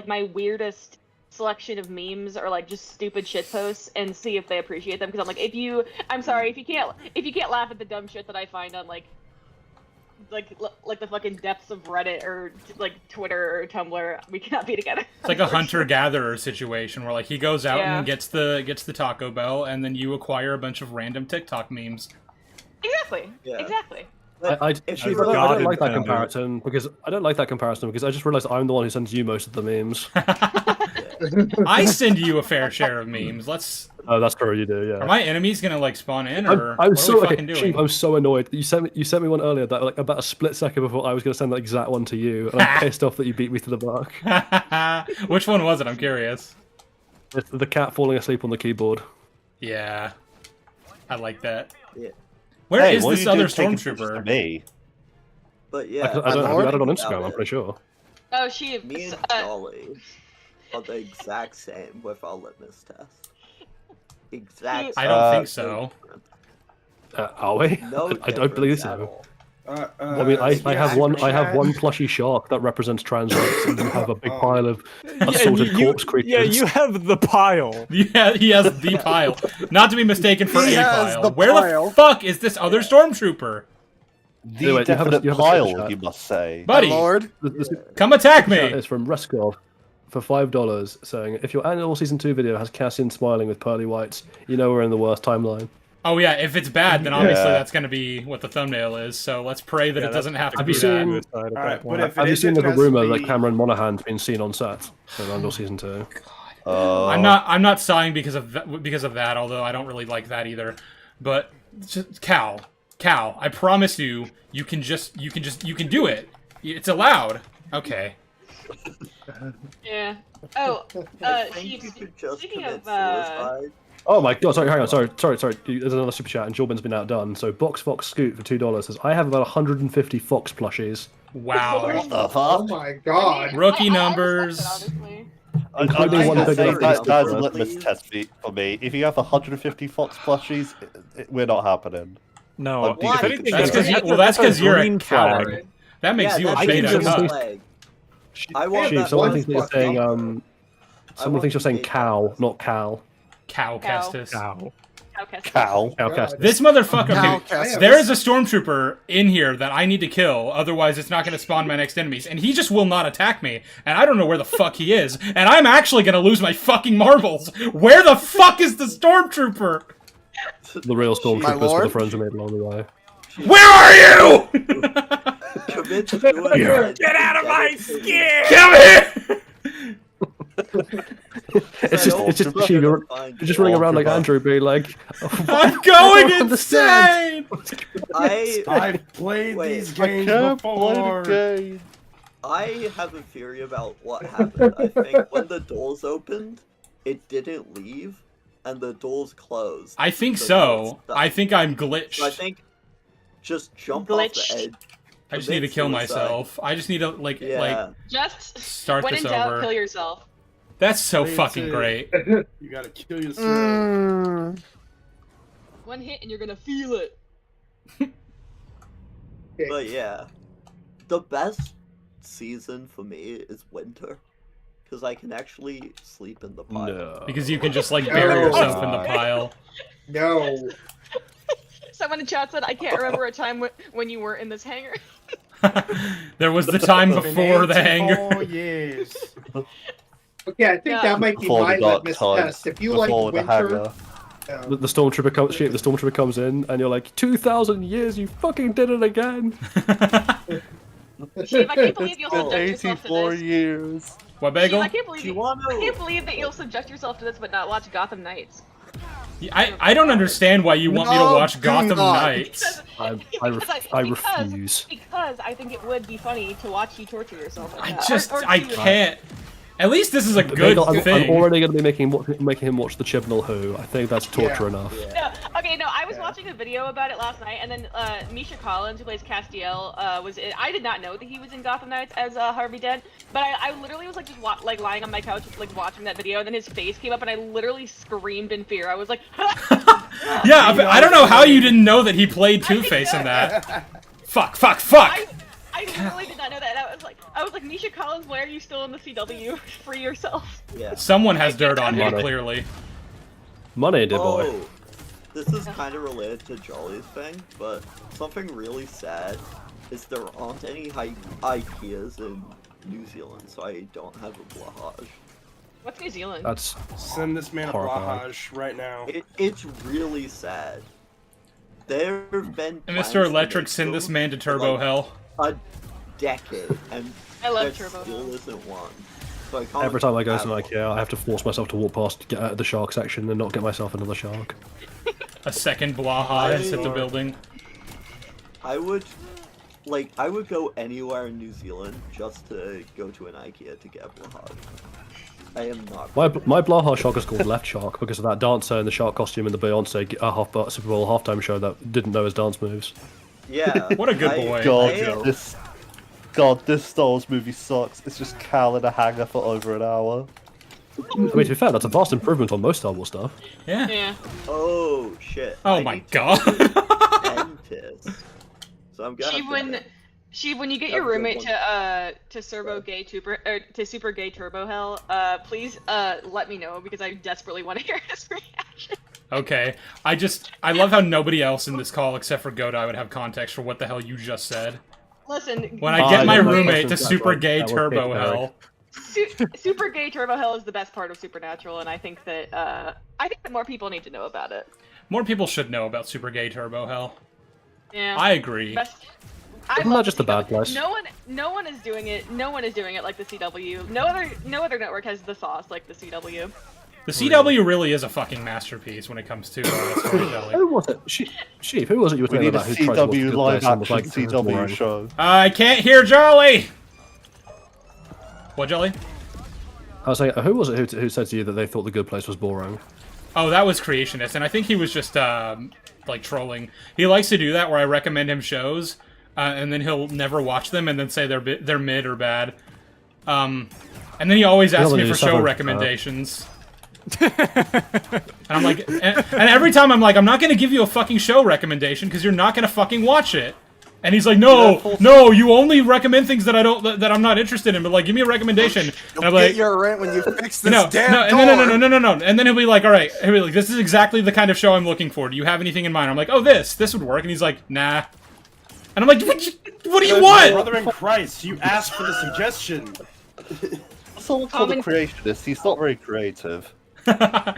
N: my weirdest selection of memes or like just stupid shit posts and see if they appreciate them. Because I'm like, if you can't laugh at the dumb shit that I find on like the fucking depths of Reddit or like Twitter or Tumblr, we cannot be together.
B: It's like a hunter-gatherer situation where like he goes out
N: Yeah.
B: and gets the Taco Bell, and then you acquire a bunch of random TikTok memes.
N: Exactly.
G: Yeah.
N: Exactly.
F: I
G: If
F: don't
G: you were-
F: like that comparison because I just realized I'm the one who sends you most of the memes.
B: I send you a fair share of memes. Let's.
F: Oh, that's true. You do, yeah.
B: Are my enemies gonna like spawn in, or
F: I'm
B: what
F: so
B: are we fucking doing?
F: Chief, I'm so annoyed. You sent me one earlier that like about a split second before I was going to send that exact one to you, and I'm pissed off that you beat me to the mark.
B: Which one was it? I'm curious.
F: It's the cat falling asleep on the keyboard.
B: Yeah, I like that.
G: Yeah.
B: Where
E: Hey,
B: is
E: what
B: this
E: are you
B: other
E: doing taking pictures
B: stormtrooper?
E: of me?
G: But yeah,
F: I don't have you added on Instagram. I'm pretty sure.
N: Oh, she.
G: Me and Jolly are the exact same with our litmus test. Exact.
B: I don't think so.
F: Are we?
G: No
F: I don't believe
G: difference at
F: so.
G: all.
F: I mean, I have one plushy shark that represents trans rights, and you have a big pile of assorted corpse creatures.
A: Yeah, you have the pile.
B: Yeah, he has the pile. Not to be mistaken for
J: He
B: a
J: has
B: pile.
J: the
B: Where
J: pile.
B: the fuck is this other stormtrooper?
E: The
F: Anyway, you have a-
E: definite
F: you have a
E: pile,
F: super chat.
E: you must say.
B: Buddy,
J: My lord.
B: come attack me!
F: It's from Reskov for $5, saying, if your annual season 2 video has Cassian smiling with pearly whites, you know we're in the worst timeline.
B: Oh yeah, if it's bad, then obviously
E: Yeah.
B: that's gonna be what the thumbnail is. So let's pray that it doesn't have to
F: Have
B: be
F: you
B: that.
F: seen?
C: Alright, but if it
F: Have you
C: is,
F: seen
C: it
F: the
C: has to
F: rumor that
C: be-
F: Cameron Monaghan's been seen on set in Andor season 2?
B: I'm not sighing because of that, although I don't really like that either. But just, Cal, I promise you, you can do it. It's allowed. Okay.
N: Yeah. Oh,
G: I think
N: Chief,
G: you could just
N: speaking
G: commit
N: of,
G: suicide.
F: Oh my god, sorry, hang on, sorry. There's another super chat, and Jordan's been outdone. So Box Fox Scoot for $2 says, I have about 150 Fox plushies.
B: Wow.
E: What the
D: Oh
E: fuck?
D: my god.
B: Rookie
N: I
B: numbers.
N: respect it, honestly.
F: Including one big enough
E: that's a
F: to
E: litmus test for me. If you have 150 Fox plushies, we're not happening.
A: No,
E: Why?
A: if anything,
B: That's
A: that's
B: because you're a
A: green flag.
B: coward. That makes you a
G: that's
B: beta
G: just
B: cuck.
G: flag. I want
F: Chief,
G: that
F: someone
G: one
F: thinks that you're
G: fucking-
F: saying, someone thinks you're saying cow, not Cal.
B: Cow Kestis.
A: Cow.
N: Okay.
E: Cow.
F: Cow cast.
B: This motherfucker.
J: Cow
B: Okay,
J: Kestis.
B: there is a stormtrooper in here that I need to kill, otherwise it's not going to spawn my next enemies, and he just will not attack me, and I don't know where the fuck he is, and I'm actually going to lose my fucking marbles. Where the fuck is the stormtrooper?
F: The real
J: My
F: stormtroopers for the
J: lord?
F: friends we made along the way.
B: Where are you?
G: Commit suicide.
A: Get out of my skin!
B: Come here!
F: It's just Chief, you're just running around like Andrew, being like,
B: I'm going insane!
C: I've played
G: Wait,
C: these
E: I
C: games
E: can't
C: before.
E: play the game.
G: I have a theory about what happened. I think when the doors opened, it didn't leave, and the doors closed.
B: I think
G: So
B: so.
G: it's stuck.
B: I think I'm glitched.
G: So I think just jump
N: Glitched.
G: off the edge.
B: I just need to kill
G: commit suicide.
B: myself. I just need to,
G: Yeah.
N: Just
B: start
N: when
B: this
N: in doubt,
B: over.
N: kill yourself.
B: That's so
C: That's
B: fucking
C: it.
B: great.
C: You gotta kill yourself.
J: Mm,
N: One hit and you're gonna feel it.
G: But yeah, the best season for me is winter, because I can actually sleep in the pile.
F: no.
B: Because you can just, like, bury
D: No.
B: yourself in the pile.
D: No.
N: Someone in chat said, I can't remember a time when you weren't in this hangar.
B: There was the time before the hangar.
C: 84 years.
D: Okay, I think
N: Yeah.
D: that might be
E: Before
D: my
E: the dark
D: litmus
E: times.
D: test. If you like
E: Before the
D: winter,
E: hangar.
F: The stormtrooper comes in, and you're like, 2,000 years, you fucking did it again.
N: Chief, I can't believe you'll
E: Been
N: subject yourself to
E: 84
N: this.
E: years.
B: What,
N: Chief,
B: Bagel?
N: I can't believe
G: Do you want
N: I
G: to?
N: can't believe that you'll subject yourself to this but not watch Gotham Knights.
B: I don't understand why you want me to
J: No,
B: watch
J: do
B: Gotham
J: not.
B: Knights.
F: I refuse.
N: Because I think it would be funny to watch you torture yourself. Like
B: I
N: that.
B: just,
N: Or
B: I
N: to-
B: can't. At least this is a good
F: I'm
B: thing.
F: already going to be making him watch the Chibnall Who. I think that's torture enough.
N: No, okay, no. I was watching a video about it last night, and then Misha Collins, who plays Castiel, was in. I did not know that he was in Gotham Knights as Harvey Dent, but I literally was like just like lying on my couch, like watching that video, and then his face came up, and I literally screamed in fear. I was like,
B: Yeah, I don't know how you didn't know that he played Two-Face in that. Fuck.
N: I literally did not know that. And I was like, Misha Collins, why are you still in the CW? Free yourself.
G: Yeah.
B: Someone has dirt on him,
F: Money.
B: clearly.
F: Money, dear boy.
G: Oh, this is kind of related to Jolly's thing, but something really sad is there aren't any IKEAs in New Zealand, so I don't have a blahage.
N: What's New Zealand?
F: That's
C: Send this man a
F: horrifying.
C: blahage right now.
G: It's really sad. There have been
B: And
G: plans
B: Mr.
G: to
B: Electric,
G: make
B: send this
G: them
B: man to
G: for,
B: Turbo
G: like,
B: Hell.
G: a decade, and
N: I love
G: there
N: Turbo
G: still
N: Hell.
G: isn't one. So I can't
F: every time I go to an
G: have-
F: IKEA, I have to force myself to walk past, get out of the shark section, and not get myself another shark.
B: A second Blahage hit the building.
G: I would go anywhere in New Zealand just to go to an IKEA to get a blahage. I am not.
F: My Blaha shark is called Left Shark because of that dancer in the shark costume in the Beyonce Super Bowl halftime show that didn't know his dance moves.
G: Yeah.
B: What a good boy.
E: God, this Star Wars movie sucks. It's just Cal in a hangar for over an hour.
F: I mean, to be fair, that's a vast improvement on most Star Wars stuff.
B: Yeah.
N: Yeah.
G: Oh shit.
B: Oh
G: I
B: my
G: need to
B: god.
G: go to the dentist. So I'm gonna.
N: When you get your roommate to Super Gay Turbo Hell, please let me know because I desperately want to hear his reaction.
B: Okay. I love how nobody else in this call except for Goda would have context for what the hell you just said.
N: Listen,
B: When I get my
F: yeah,
B: roommate to
F: that's
B: Super
F: right.
B: Gay
F: That was
B: Turbo
F: Kate
B: Hell.
N: Super Gay Turbo Hell is the best part of Supernatural, and I think that more people need to know about it.
B: More people should know about Super Gay Turbo Hell.
N: Yeah.
B: I agree.
F: Isn't that just a bad place?
N: No one is doing it. No one is doing it like the CW. No other network has the sauce like the CW.
B: The CW really is a fucking masterpiece when it comes to storytelling.
F: Who was it? Sheep, who was it you were
E: We
F: talking
E: need a
F: about who tried to watch The
E: CW
F: Good
E: live
F: Place and was
E: action
F: like, boring?
E: CW show.
B: I can't hear Jolly! What, Jolly?
F: I was saying, who was it who said to you that they thought The Good Place was boring?
B: Oh, that was Creationist, and I think he was just, like, trolling. He likes to do that where I recommend him shows, and then he'll never watch them and then say they're mid or bad. And then he always asks me for show recommendations. And I'm like, and every time I'm like, I'm not gonna give you a fucking show recommendation because you're not gonna fucking watch it. And he's like, no, you only recommend things that that I'm not interested in. But like, give me a recommendation. And I'm like,
J: Get your rent when you fix this
B: no,
J: damn door.
B: no. And then he'll be like, all right, he'll be like, this is exactly the kind of show I'm looking for. Do you have anything in mind? I'm like, oh, this would work. And he's like, nah. And I'm like, what do you want?
C: Brother in Christ, you asked for the suggestion.
E: Someone called a creationist. He's not very creative.
N: Yeah.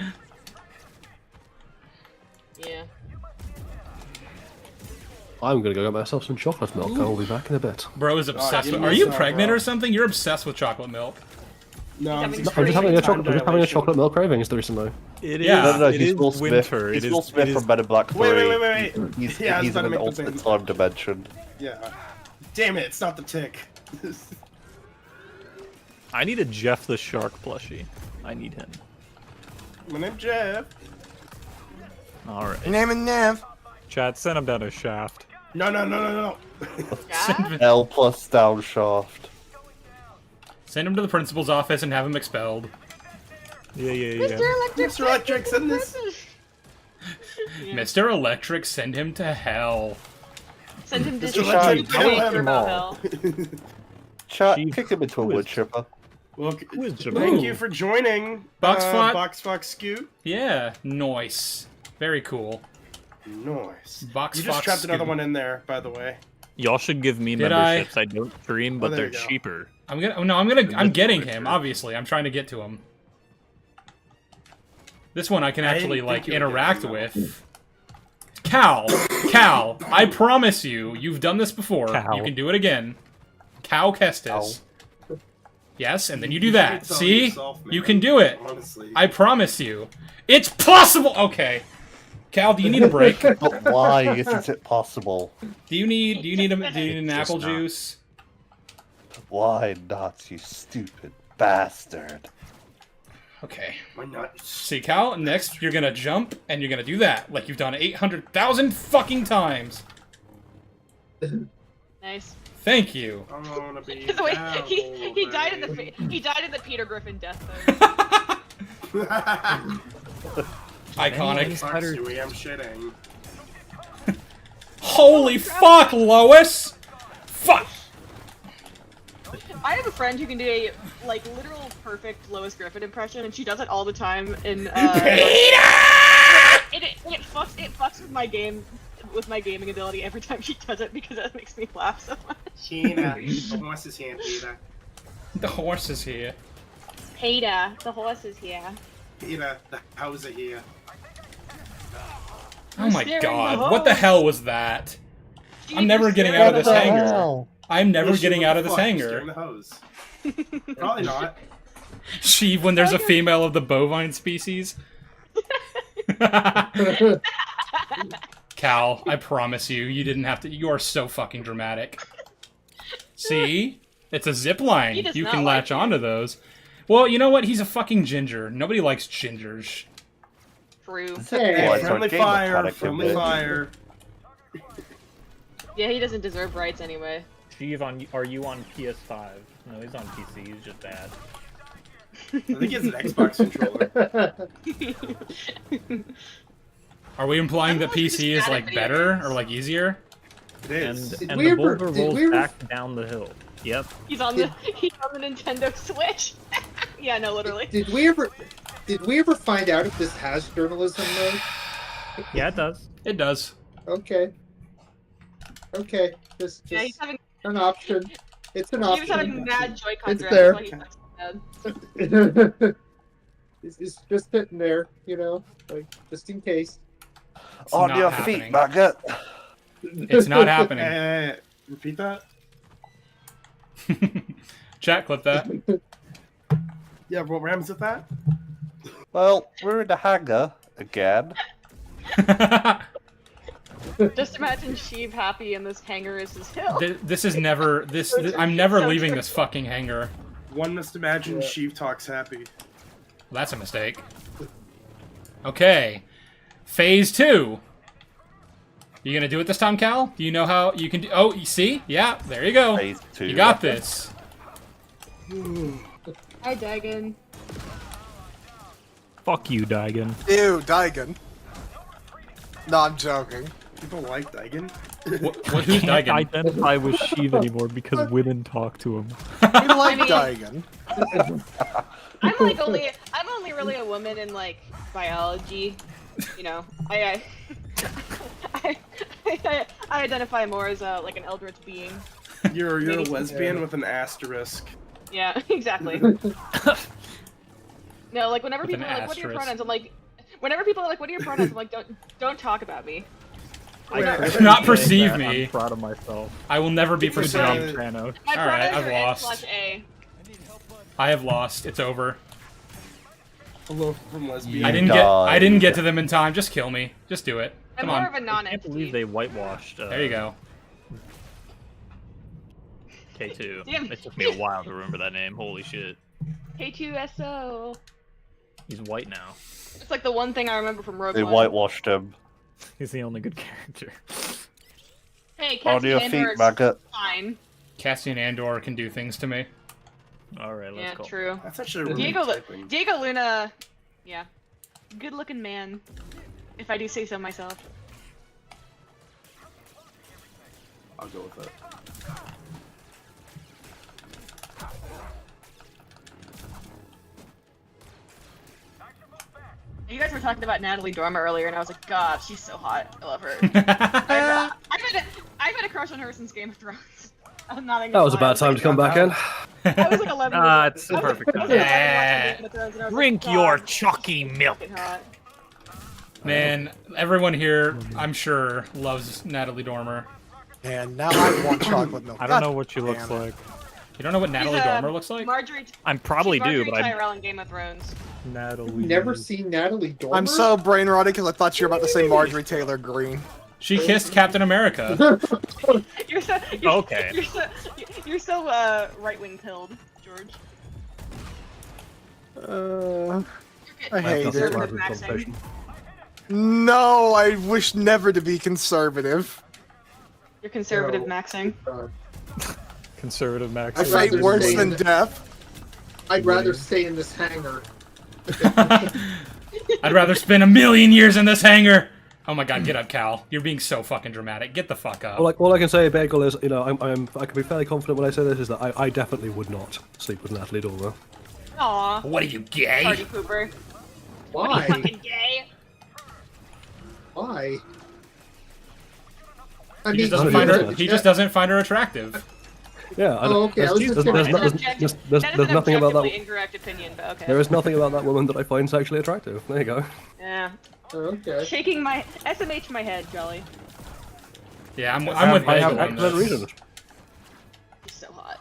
F: I'm gonna go get myself some chocolate milk. I will be back in a bit.
B: Bro is obsessed
C: give
B: with.
C: me
B: Are you
C: some,
B: pregnant
C: bro.
B: or something? You're obsessed with chocolate milk.
C: No, I'm
F: I'm just having a chocolate milk cravings recently.
A: It
B: Yeah.
A: is.
E: No,
A: it
E: he's
A: is
E: Will Smith.
A: winter.
E: He's
A: It
E: Will
A: is.
E: Smith
A: It
E: from
A: is.
E: Men in Black 3.
C: Wait.
E: He's
C: Yeah, I was
E: in
C: about to
E: an
C: make the
E: alternate
C: thing.
E: time dimension.
C: Yeah. Damn it, it's not the tick.
A: I need a Jeff the Shark plushie. I need him.
C: My name's Jeff.
A: All right.
J: Name and Nav.
A: Chat, send him down a shaft.
C: No.
E: L plus down shaft.
B: Send him to the principal's office and have him expelled.
A: Yeah.
C: Mr. Electric, send this.
B: Mr. Electric, send him to hell.
N: Send him to
C: Mr.
N: Super
C: Electric,
N: Gay
C: kill him
N: Turbo
C: all.
N: Hell.
E: Chat,
A: Chief,
E: kick him into a
A: who is-
E: wood chipper.
C: Well,
A: Who is Jamal?
C: thank you for joining.
B: Box Fox.
C: Box Fox Scoot.
B: Yeah, nice. Very cool.
C: Nice.
B: Box
C: You just
B: Fox
C: trapped another
B: Scoot.
C: one in there, by the way.
A: Y'all should give me
B: Did I?
A: memberships. I don't stream, but
C: there
A: they're
C: you go.
A: cheaper.
B: I'm getting him, obviously. I'm trying to get to him. This one I can
C: I didn't
B: actually,
C: think
B: like,
C: you would
B: interact
C: get him,
B: with. Cal, I promise you've done this before.
A: Cal.
B: You can do it again. Cal Kestis. Yes, and then you do
C: You
B: that.
C: should tell
B: See?
C: yourself, man.
B: You can do it.
C: Honestly.
B: I promise you. It's possible! Okay. Cal, do you need a break?
E: But why isn't it possible?
B: Do you need an apple
E: not.
B: juice?
E: Why not, you stupid bastard?
B: Okay.
C: Why not?
B: See, Cal, next you're gonna jump and you're gonna do that, like you've done 800,000 fucking times.
N: Nice.
B: Thank you.
C: I wanna be
N: By the way,
C: down,
N: he died in
C: baby.
N: the Peter Griffin death mode.
B: Iconic.
C: Fuck, Stewie, I'm shitting.
B: Holy fuck, Lois! Fuck!
N: I have a friend who can do a like literal perfect Lois Griffin impression, and she does it all the time. In it fucks with my gaming ability every time she does it because it makes me laugh so much.
C: Peter, the horse is here, Peter.
B: The horse is here.
N: Peter, the horse is here.
C: Peter, the house is here.
B: Oh my
N: Steering
B: god,
N: the
B: what the
N: hose.
B: hell was that? I'm never getting
N: steering
B: out of this
N: the
B: hangar.
E: hell?
B: I'm never
C: Bullshit,
B: getting
C: what
B: out
C: the
B: of this
C: fuck?
B: hangar.
C: Steering the hose. Probably not.
B: She, when there's a female of the bovine species. Cal, I promise you, you didn't have to. You are so fucking dramatic. See? It's a zip
N: He
B: line.
N: does
B: You
N: not
B: can
N: like
B: latch
N: you.
B: onto those. Well, you know what? He's a fucking ginger. Nobody likes gingers.
N: True.
C: Hey,
E: Why is our
C: friendly
E: game
C: fire,
E: mechanic
C: friendly
E: a bit-
C: fire.
N: Yeah, he doesn't deserve rights anyway.
K: Steve, are you on PS5? No, he's on PC. He's just bad.
C: I think he has an Xbox controller.
B: Are we implying that
N: Everyone's just
B: PC is
N: bad at
B: like
N: video
B: better
N: games.
B: or like easier?
C: It is.
K: And
J: we
K: the
J: ever-
K: boulder
J: did
K: rolls
J: we ever-
K: back down the hill. Yep.
N: He's on the Nintendo Switch. Yeah, no, literally.
D: Did we ever find out if this has journalism mode?
K: Yeah, it does.
B: It does.
D: Okay. Okay. Just
N: Yeah, he's having
D: an option. It's an
N: he was
D: option.
N: having mad Joy-Con
D: It's
N: drag,
D: there.
N: that's why he's so mad.
D: It's just sitting there, you know, like just in case.
B: It's
E: On
B: not
E: your
B: happening.
E: feet, maggot.
B: It's not happening.
C: Repeat that?
B: Chat, clip that.
C: Yeah, what rams with that?
E: Well, we're in the hangar again.
N: Just imagine Sheev happy and this hangar is his hill.
B: This is never. I'm never leaving this fucking hangar.
C: One must imagine Sheev talks happy.
B: That's a mistake. Okay. Phase 2. You gonna do it this time, Cal? Do you know how you can do? Oh, you see? Yeah, there you go.
E: Phase 2.
B: You got this.
N: Hi, Dagon.
K: Fuck you, Daigen.
J: Ew, Daigen. No, I'm joking.
C: People like Daigen.
B: Who's
K: Can't
B: Daigen?
K: identify with Sheev anymore because women talk to him.
J: We like
N: mean-
J: Daigen.
N: I'm only really a woman in like biology. You know, I identify more as like an eldritch being.
C: You're a
N: Maybe.
C: lesbian with an asterisk.
N: Yeah, exactly. No, like whenever
B: With
N: people
B: an
N: are like, "What are your
B: asterisk.
N: pronouns?" I'm like, whenever people are like, "What are your pronouns?" I'm like, "Don't talk about me."
B: Do not perceive me.
K: I'm proud of myself.
B: I will never be
C: Did you
B: perceived.
C: say-
K: Trano.
N: My
B: All right,
N: pronouns
B: I've
N: are
B: lost.
N: N/A.
B: I have lost. It's over.
C: Hello from lesbian.
B: I didn't get to them in time. Just kill me. Just do it.
N: I'm
B: Come
N: more
B: on.
N: of a
K: I can't believe
N: non-entity.
K: they whitewashed.
B: There you go.
K: K2.
N: Damn.
K: It took me a while to remember that name. Holy shit.
N: K2SO.
K: He's white now.
N: It's like the one thing I remember from Rogue
E: They
N: One.
E: whitewashed him.
K: He's the only good character.
N: Hey,
E: On
N: Cassian
E: your
N: Andor
E: feet,
N: is
E: maggot.
N: fine.
B: Cassian Andor can do things to me.
K: Alright, let's
N: Yeah,
K: go.
N: true.
C: That's actually really
N: Diego
C: typing.
N: Luna, yeah, good-looking man, if I do say so myself.
C: I'll go with it.
N: You guys were talking about Natalie Dormer earlier, and I was like, God, she's so hot. I love her. I've had a crush on her since Game of Thrones. I'm not even
F: That was a
N: gonna lie.
F: bad time to come back in.
N: I was like 11 years
K: Ah,
N: old.
K: it's
N: I was
K: perfect
N: I was
K: time.
N: like 11 watching Game of Thrones, and I was
K: Drink
N: like,
K: your
N: God,
K: chalky milk.
N: fucking hot.
B: Man, everyone here, I'm sure, loves Natalie Dormer.
J: And now I want chocolate milk.
K: I don't know
J: God
K: what she looks
J: damn it.
K: like.
B: You don't know what Natalie
N: She's,
B: Dormer looks like?
N: Marjorie.
A: I probably
N: she's Marjorie
A: do, but I
N: Tyrell in Game of Thrones.
A: Natalie.
D: Never seen Natalie Dormer.
J: I'm so brain rotted because I thought you were about to say Marjorie Taylor Greene.
B: She kissed Captain America.
N: You're so.
A: Okay.
N: You're so right-wing pilled, George.
J: I hate it.
N: Conservative maxing.
J: No, I wish never to be conservative.
N: You're conservative
D: No.
N: maxing.
A: Conservative Max.
J: I fate
D: rather
J: worse
D: stay
J: than
D: in the-
J: death.
D: I'd rather stay in this hangar.
B: I'd rather spend 1,000,000 years in this hangar. Oh my god, get up, Cal. You're being so fucking dramatic. Get the fuck up.
F: All I can say, Bagel, is I can be fairly confident when I say this is that I definitely would not sleep with Natalie Dormer.
N: Aw.
B: What are you, gay?
N: Party pooper.
D: Why?
N: What are you fucking gay?
D: Why? I
B: He
D: mean,
B: just doesn't find her attractive.
F: Yeah.
D: Oh, okay, I was just gonna-
F: There's
N: That is an
F: nothing about
N: objectively
F: that.
N: incorrect opinion, but okay.
F: There is nothing about that woman that I find sexually attractive. There you go.
N: Yeah.
D: Okay.
N: Shaking my SMH my head, Jolly.
B: Yeah, I'm with
F: I have
B: Bagel on
F: excellent
B: this.
F: reasons.
N: You're so hot.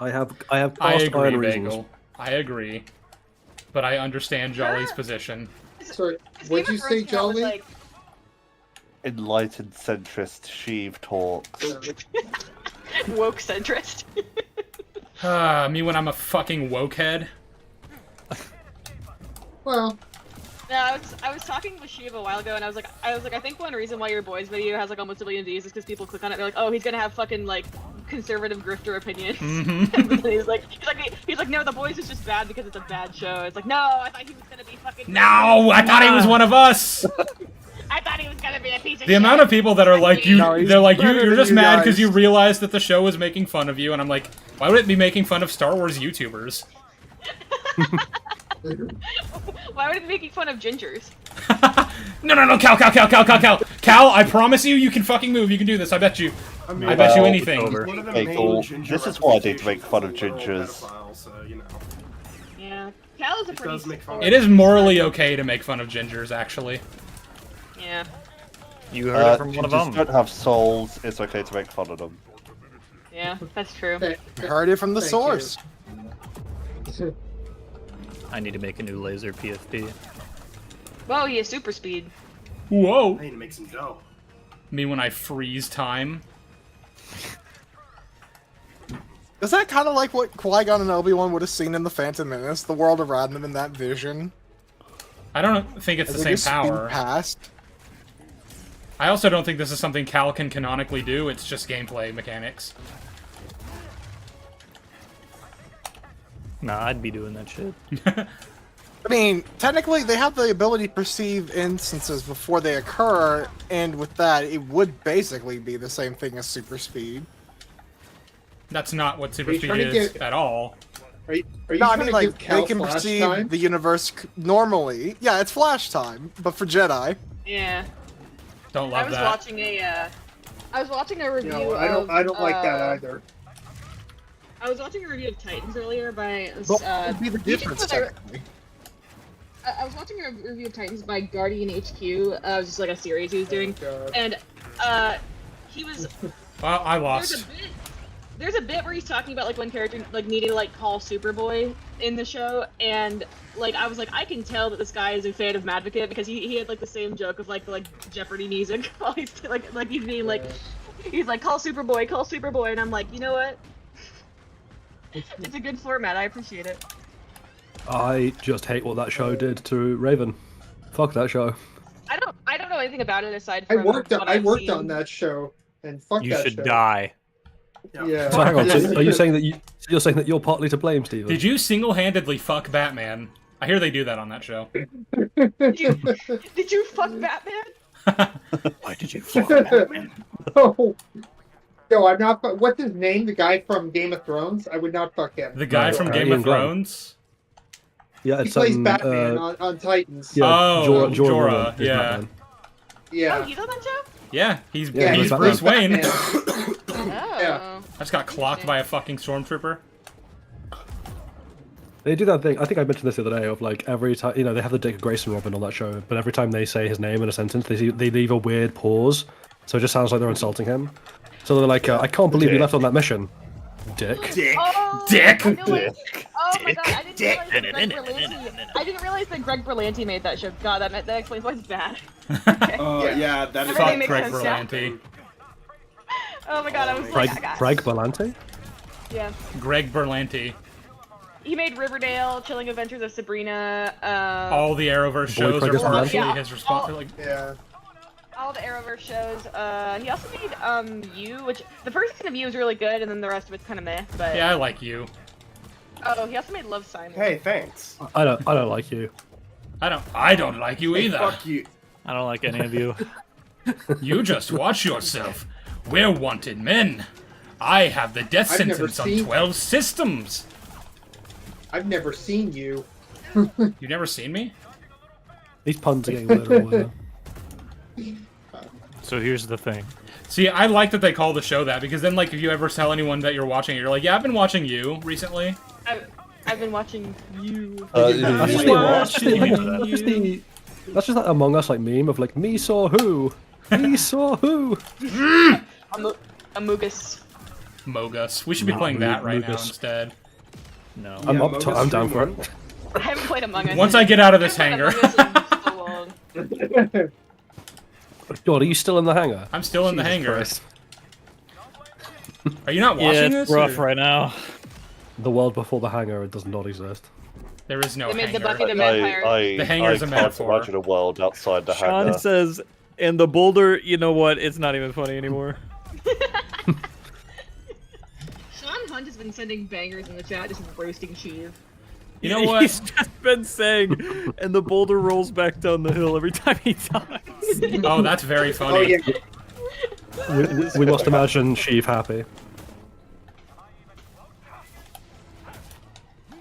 F: I have
B: I
F: cast
B: agree,
F: iron reasons.
B: Bagel. I agree. But I understand Jolly's position.
D: Sorry,
N: This
D: what'd
N: Game
D: you
N: of
D: say,
N: Thrones count was,
D: Jolly?
N: like,
E: Enlightened centrist Sheev talks.
N: woke centrist.
B: Me when I'm a fucking woke head.
D: Well,
N: No, I was talking with Shiv a while ago, and I was like, I think one reason why your boys video has like almost 1 billion views is because people click on it. They're like, oh, he's gonna have fucking like conservative grifter opinions. And he's like, no, the boys is just bad because it's a bad show. It's like, no, I thought he was gonna be fucking.
B: No, I thought he was one of us.
N: I thought he was gonna be a piece of
B: The
N: shit.
B: amount of people that are like you,
J: No, he's
B: they're like
J: better
B: you're
J: than
B: just
J: you
B: mad
J: guys.
B: because you realized that the show was making fun of you, and I'm like, why would it be making fun of Star Wars YouTubers?
N: Why would it be making fun of gingers?
B: No, Cal, I promise you can fucking move. You can do this. I bet you. I bet you anything.
C: One of the
E: Bagel,
C: main ginger
E: this is why I did
C: representations
E: make fun of
C: is a little
E: gingers.
C: pedophile, so, you know.
N: Yeah, Cal is a
C: It
N: pretty.
C: does make fun
B: It is morally okay to make fun of gingers, actually.
N: Yeah.
A: You heard it from one of
E: Gingers
A: them.
E: don't have souls. It's okay to make fun of them.
N: Yeah, that's true.
J: Heard it from the
D: Thank
J: source.
A: I need to make a new laser PFP.
N: Whoa, he has super speed.
B: Whoa.
C: I need to make some dough.
B: Me when I freeze time.
J: Is that kind of like what Qui-Gon and Obi-Wan would have seen in The Phantom Menace? The world around them in that vision?
B: I don't think it's
J: As
B: the
J: they
B: same
J: just speed
B: power.
J: past?
B: I also don't think this is something Cal can canonically do. It's just gameplay mechanics.
A: Nah, I'd be doing that shit.
J: I mean, technically, they have the ability to perceive instances before they occur, and with that, it would basically be the same thing as super speed.
B: That's not what super
D: Are you
B: speed
D: trying to
B: is
D: get-
B: at all.
D: Are you
J: No, I
D: trying
J: mean,
D: to
J: like,
D: give Cal
J: they can
D: flash
J: perceive
D: time?
J: the universe normally. Yeah, it's flash time, but for Jedi.
N: Yeah.
B: Don't
N: I
B: love
N: was
B: that.
N: watching a review
D: No,
N: of.
D: I don't like that either.
N: I was watching a review of Titans earlier by.
J: But what would be the difference, technically?
N: I was watching a review of Titans by Guardian HQ. It was just like a series he was doing,
D: God.
N: and he was.
B: Well, I lost.
N: There's a bit where he's talking about like one character like needing to like call Superboy in the show, and like I was like, I can tell that this guy is a fan of Madvocate because he had like the same joke of like the Jeopardy music while he's like he's being like he's like call Superboy, and I'm like, you know what? It's a good format. I appreciate it.
F: I just hate what that show did to Raven. Fuck that show.
N: I don't know anything about it aside
D: I
N: from
D: worked
N: what I've seen.
D: on that show, and fuck
A: You
D: that
A: should
D: show.
A: die.
D: Yeah.
F: So hang on, so are you saying that you're saying that you're partly to blame, Steven?
B: Did you single-handedly fuck Batman? I hear they do that on that show.
N: Did you fuck Batman?
A: Why did you fuck Batman?
D: No, I'm not. What's his name? The guy from Game of Thrones? I would not fuck him.
B: The guy from Game
F: Ian
B: of
F: Glenn.
B: Thrones?
F: Yeah,
D: He
F: it's
D: plays Batman on Titans.
F: Yeah,
B: Oh,
F: Jorah
B: Jorah,
F: is
B: yeah.
F: Batman.
D: Yeah.
N: Oh, he's on that show?
B: Yeah, he's
F: Yeah,
B: he's
F: he's
B: Bruce
F: Batman.
B: Wayne.
N: Oh.
D: Yeah.
B: I just got clocked by a fucking stormtrooper.
F: They do that thing. I think I mentioned this the other day. Of like every time, they have the Dick Grayson Robin on that show, but every time they say his name in a sentence, they leave a weird pause, so it just sounds like they're insulting him. So they're like, "I can't believe you left on that mission." Dick.
N: Oh,
B: Dick.
N: I know it. Oh my god, I didn't realize that Greg Berlanti made that show. God, that explains why it's bad.
C: Yeah, that is
N: Everything
B: Fuck
N: makes
B: Greg
N: sense now.
B: Berlanti.
N: Oh my god, I was like,
F: Craig Berlanti?
N: yeah.
B: Greg Berlanti.
N: He made Riverdale, Chilling Adventures of Sabrina,
B: All the Arrowverse shows are
F: Craig
B: partially
N: Berlanti?
B: his response. Like,
D: Yeah.
N: all the Arrowverse shows. He also made You, which the first season of You was really good, and then the rest of it's kind of meh. But
B: yeah, I like you.
N: oh, he also made Love Simon.
C: Hey, thanks.
F: I don't like you.
B: I don't like you
C: Hey,
B: either.
C: fuck you.
A: I don't like any of you.
B: You just watch yourself. We're wanted men. I have the death
D: I've never
B: sentence on
D: seen-
B: 12 systems.
D: I've never seen you.
B: You never seen me?
F: These puns are getting weirder and weirder.
K: So here's the thing.
B: See, I like that they call the show that, because then, like, if you ever tell anyone that you're watching it, you're like, yeah, I've been watching you recently.
N: I've been watching You.
F: That's just that Among Us like meme of like me saw who, me saw who.
N: Amogus.
B: Mogus. We should be playing that right now
F: Mogus.
B: instead.
A: No.
F: I'm down for it.
N: I haven't played Among Us.
B: Once I get out of this
N: I haven't
B: hangar.
N: played Among Us in so long.
F: God, are you still in the hangar?
B: I'm still in the
F: Jesus
B: hangar.
F: Christ.
B: Are you not watching
A: Yeah,
B: this?
A: it's rough
B: or-
A: right now.
F: The world before the hangar does not exist.
B: There is no
N: They made the
B: hangar.
N: Buffy the Vampire.
B: The hangar's
E: I
B: a
E: can't
B: metaphor.
E: imagine a world outside the
A: Sean
E: hangar.
A: says, and the boulder, you know what? It's not even funny anymore.
N: Sean Hunt has been sending bangers in the chat, just roasting Sheev.
B: You know what?
A: He's just been saying, and the boulder rolls back down the hill every time he dies.
B: Oh, that's very funny.
D: Oh yeah.
F: We must imagine Sheev happy.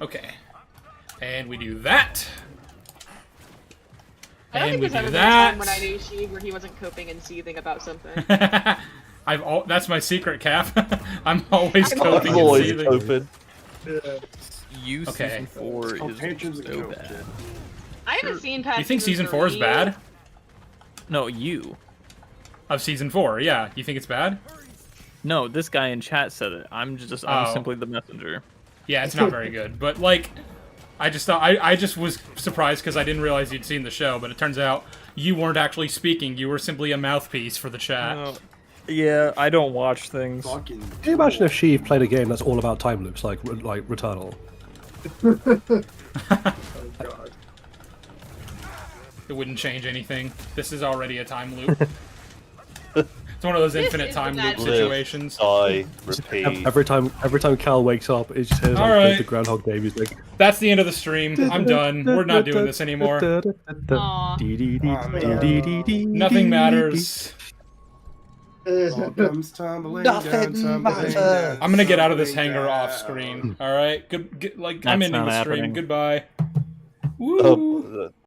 B: Okay. And we do that.
N: I don't
B: And
N: think
B: we
N: there's
B: do
N: ever been a time
B: that.
N: when I knew Sheev where he wasn't coping and seething about something.
B: That's my secret, Cap. I'm always
N: I'm
B: coping and
E: always
B: seething.
E: open.
A: You
B: Okay.
A: season 4
C: Oh,
A: is
C: Patrons
A: so
C: and
A: bad.
N: I haven't seen past
B: You think season
N: 3.
B: 4 is bad?
A: No, you.
B: Of season 4, yeah. You think it's bad?
A: No, this guy in chat said it. I'm
B: Oh.
A: simply the messenger.
B: Yeah, it's not very good. But, like, I just thought, I just was surprised because I didn't realize you'd seen the show, but it turns out you weren't actually speaking. You were simply a mouthpiece for the chat.
A: No. Yeah, I don't watch things.
C: Fucking.
F: Can you imagine if Sheev played a game that's all about time loops, like Returnal?
D: Oh god.
B: It wouldn't change anything. This is already a time loop. It's one of those infinite
N: is
B: time
N: the
B: loop
N: bad
B: situations.
E: Die, repeat.
F: Every time Cal wakes up, it just hears
B: All
F: like,
B: right.
F: the Groundhog Day music.
B: That's the end of the stream. I'm done. We're not doing this anymore.
N: Aw.
B: Nothing matters.
C: All comes tumbling
J: Nothing
C: down, tumbling
J: matters.
C: down,
B: I'm gonna get out of this
C: tumbling
B: hangar
C: down.
B: off screen. All right. Good. I'm
K: That's
B: ending
K: not
B: the stream.
K: happening.
B: Goodbye. Woo.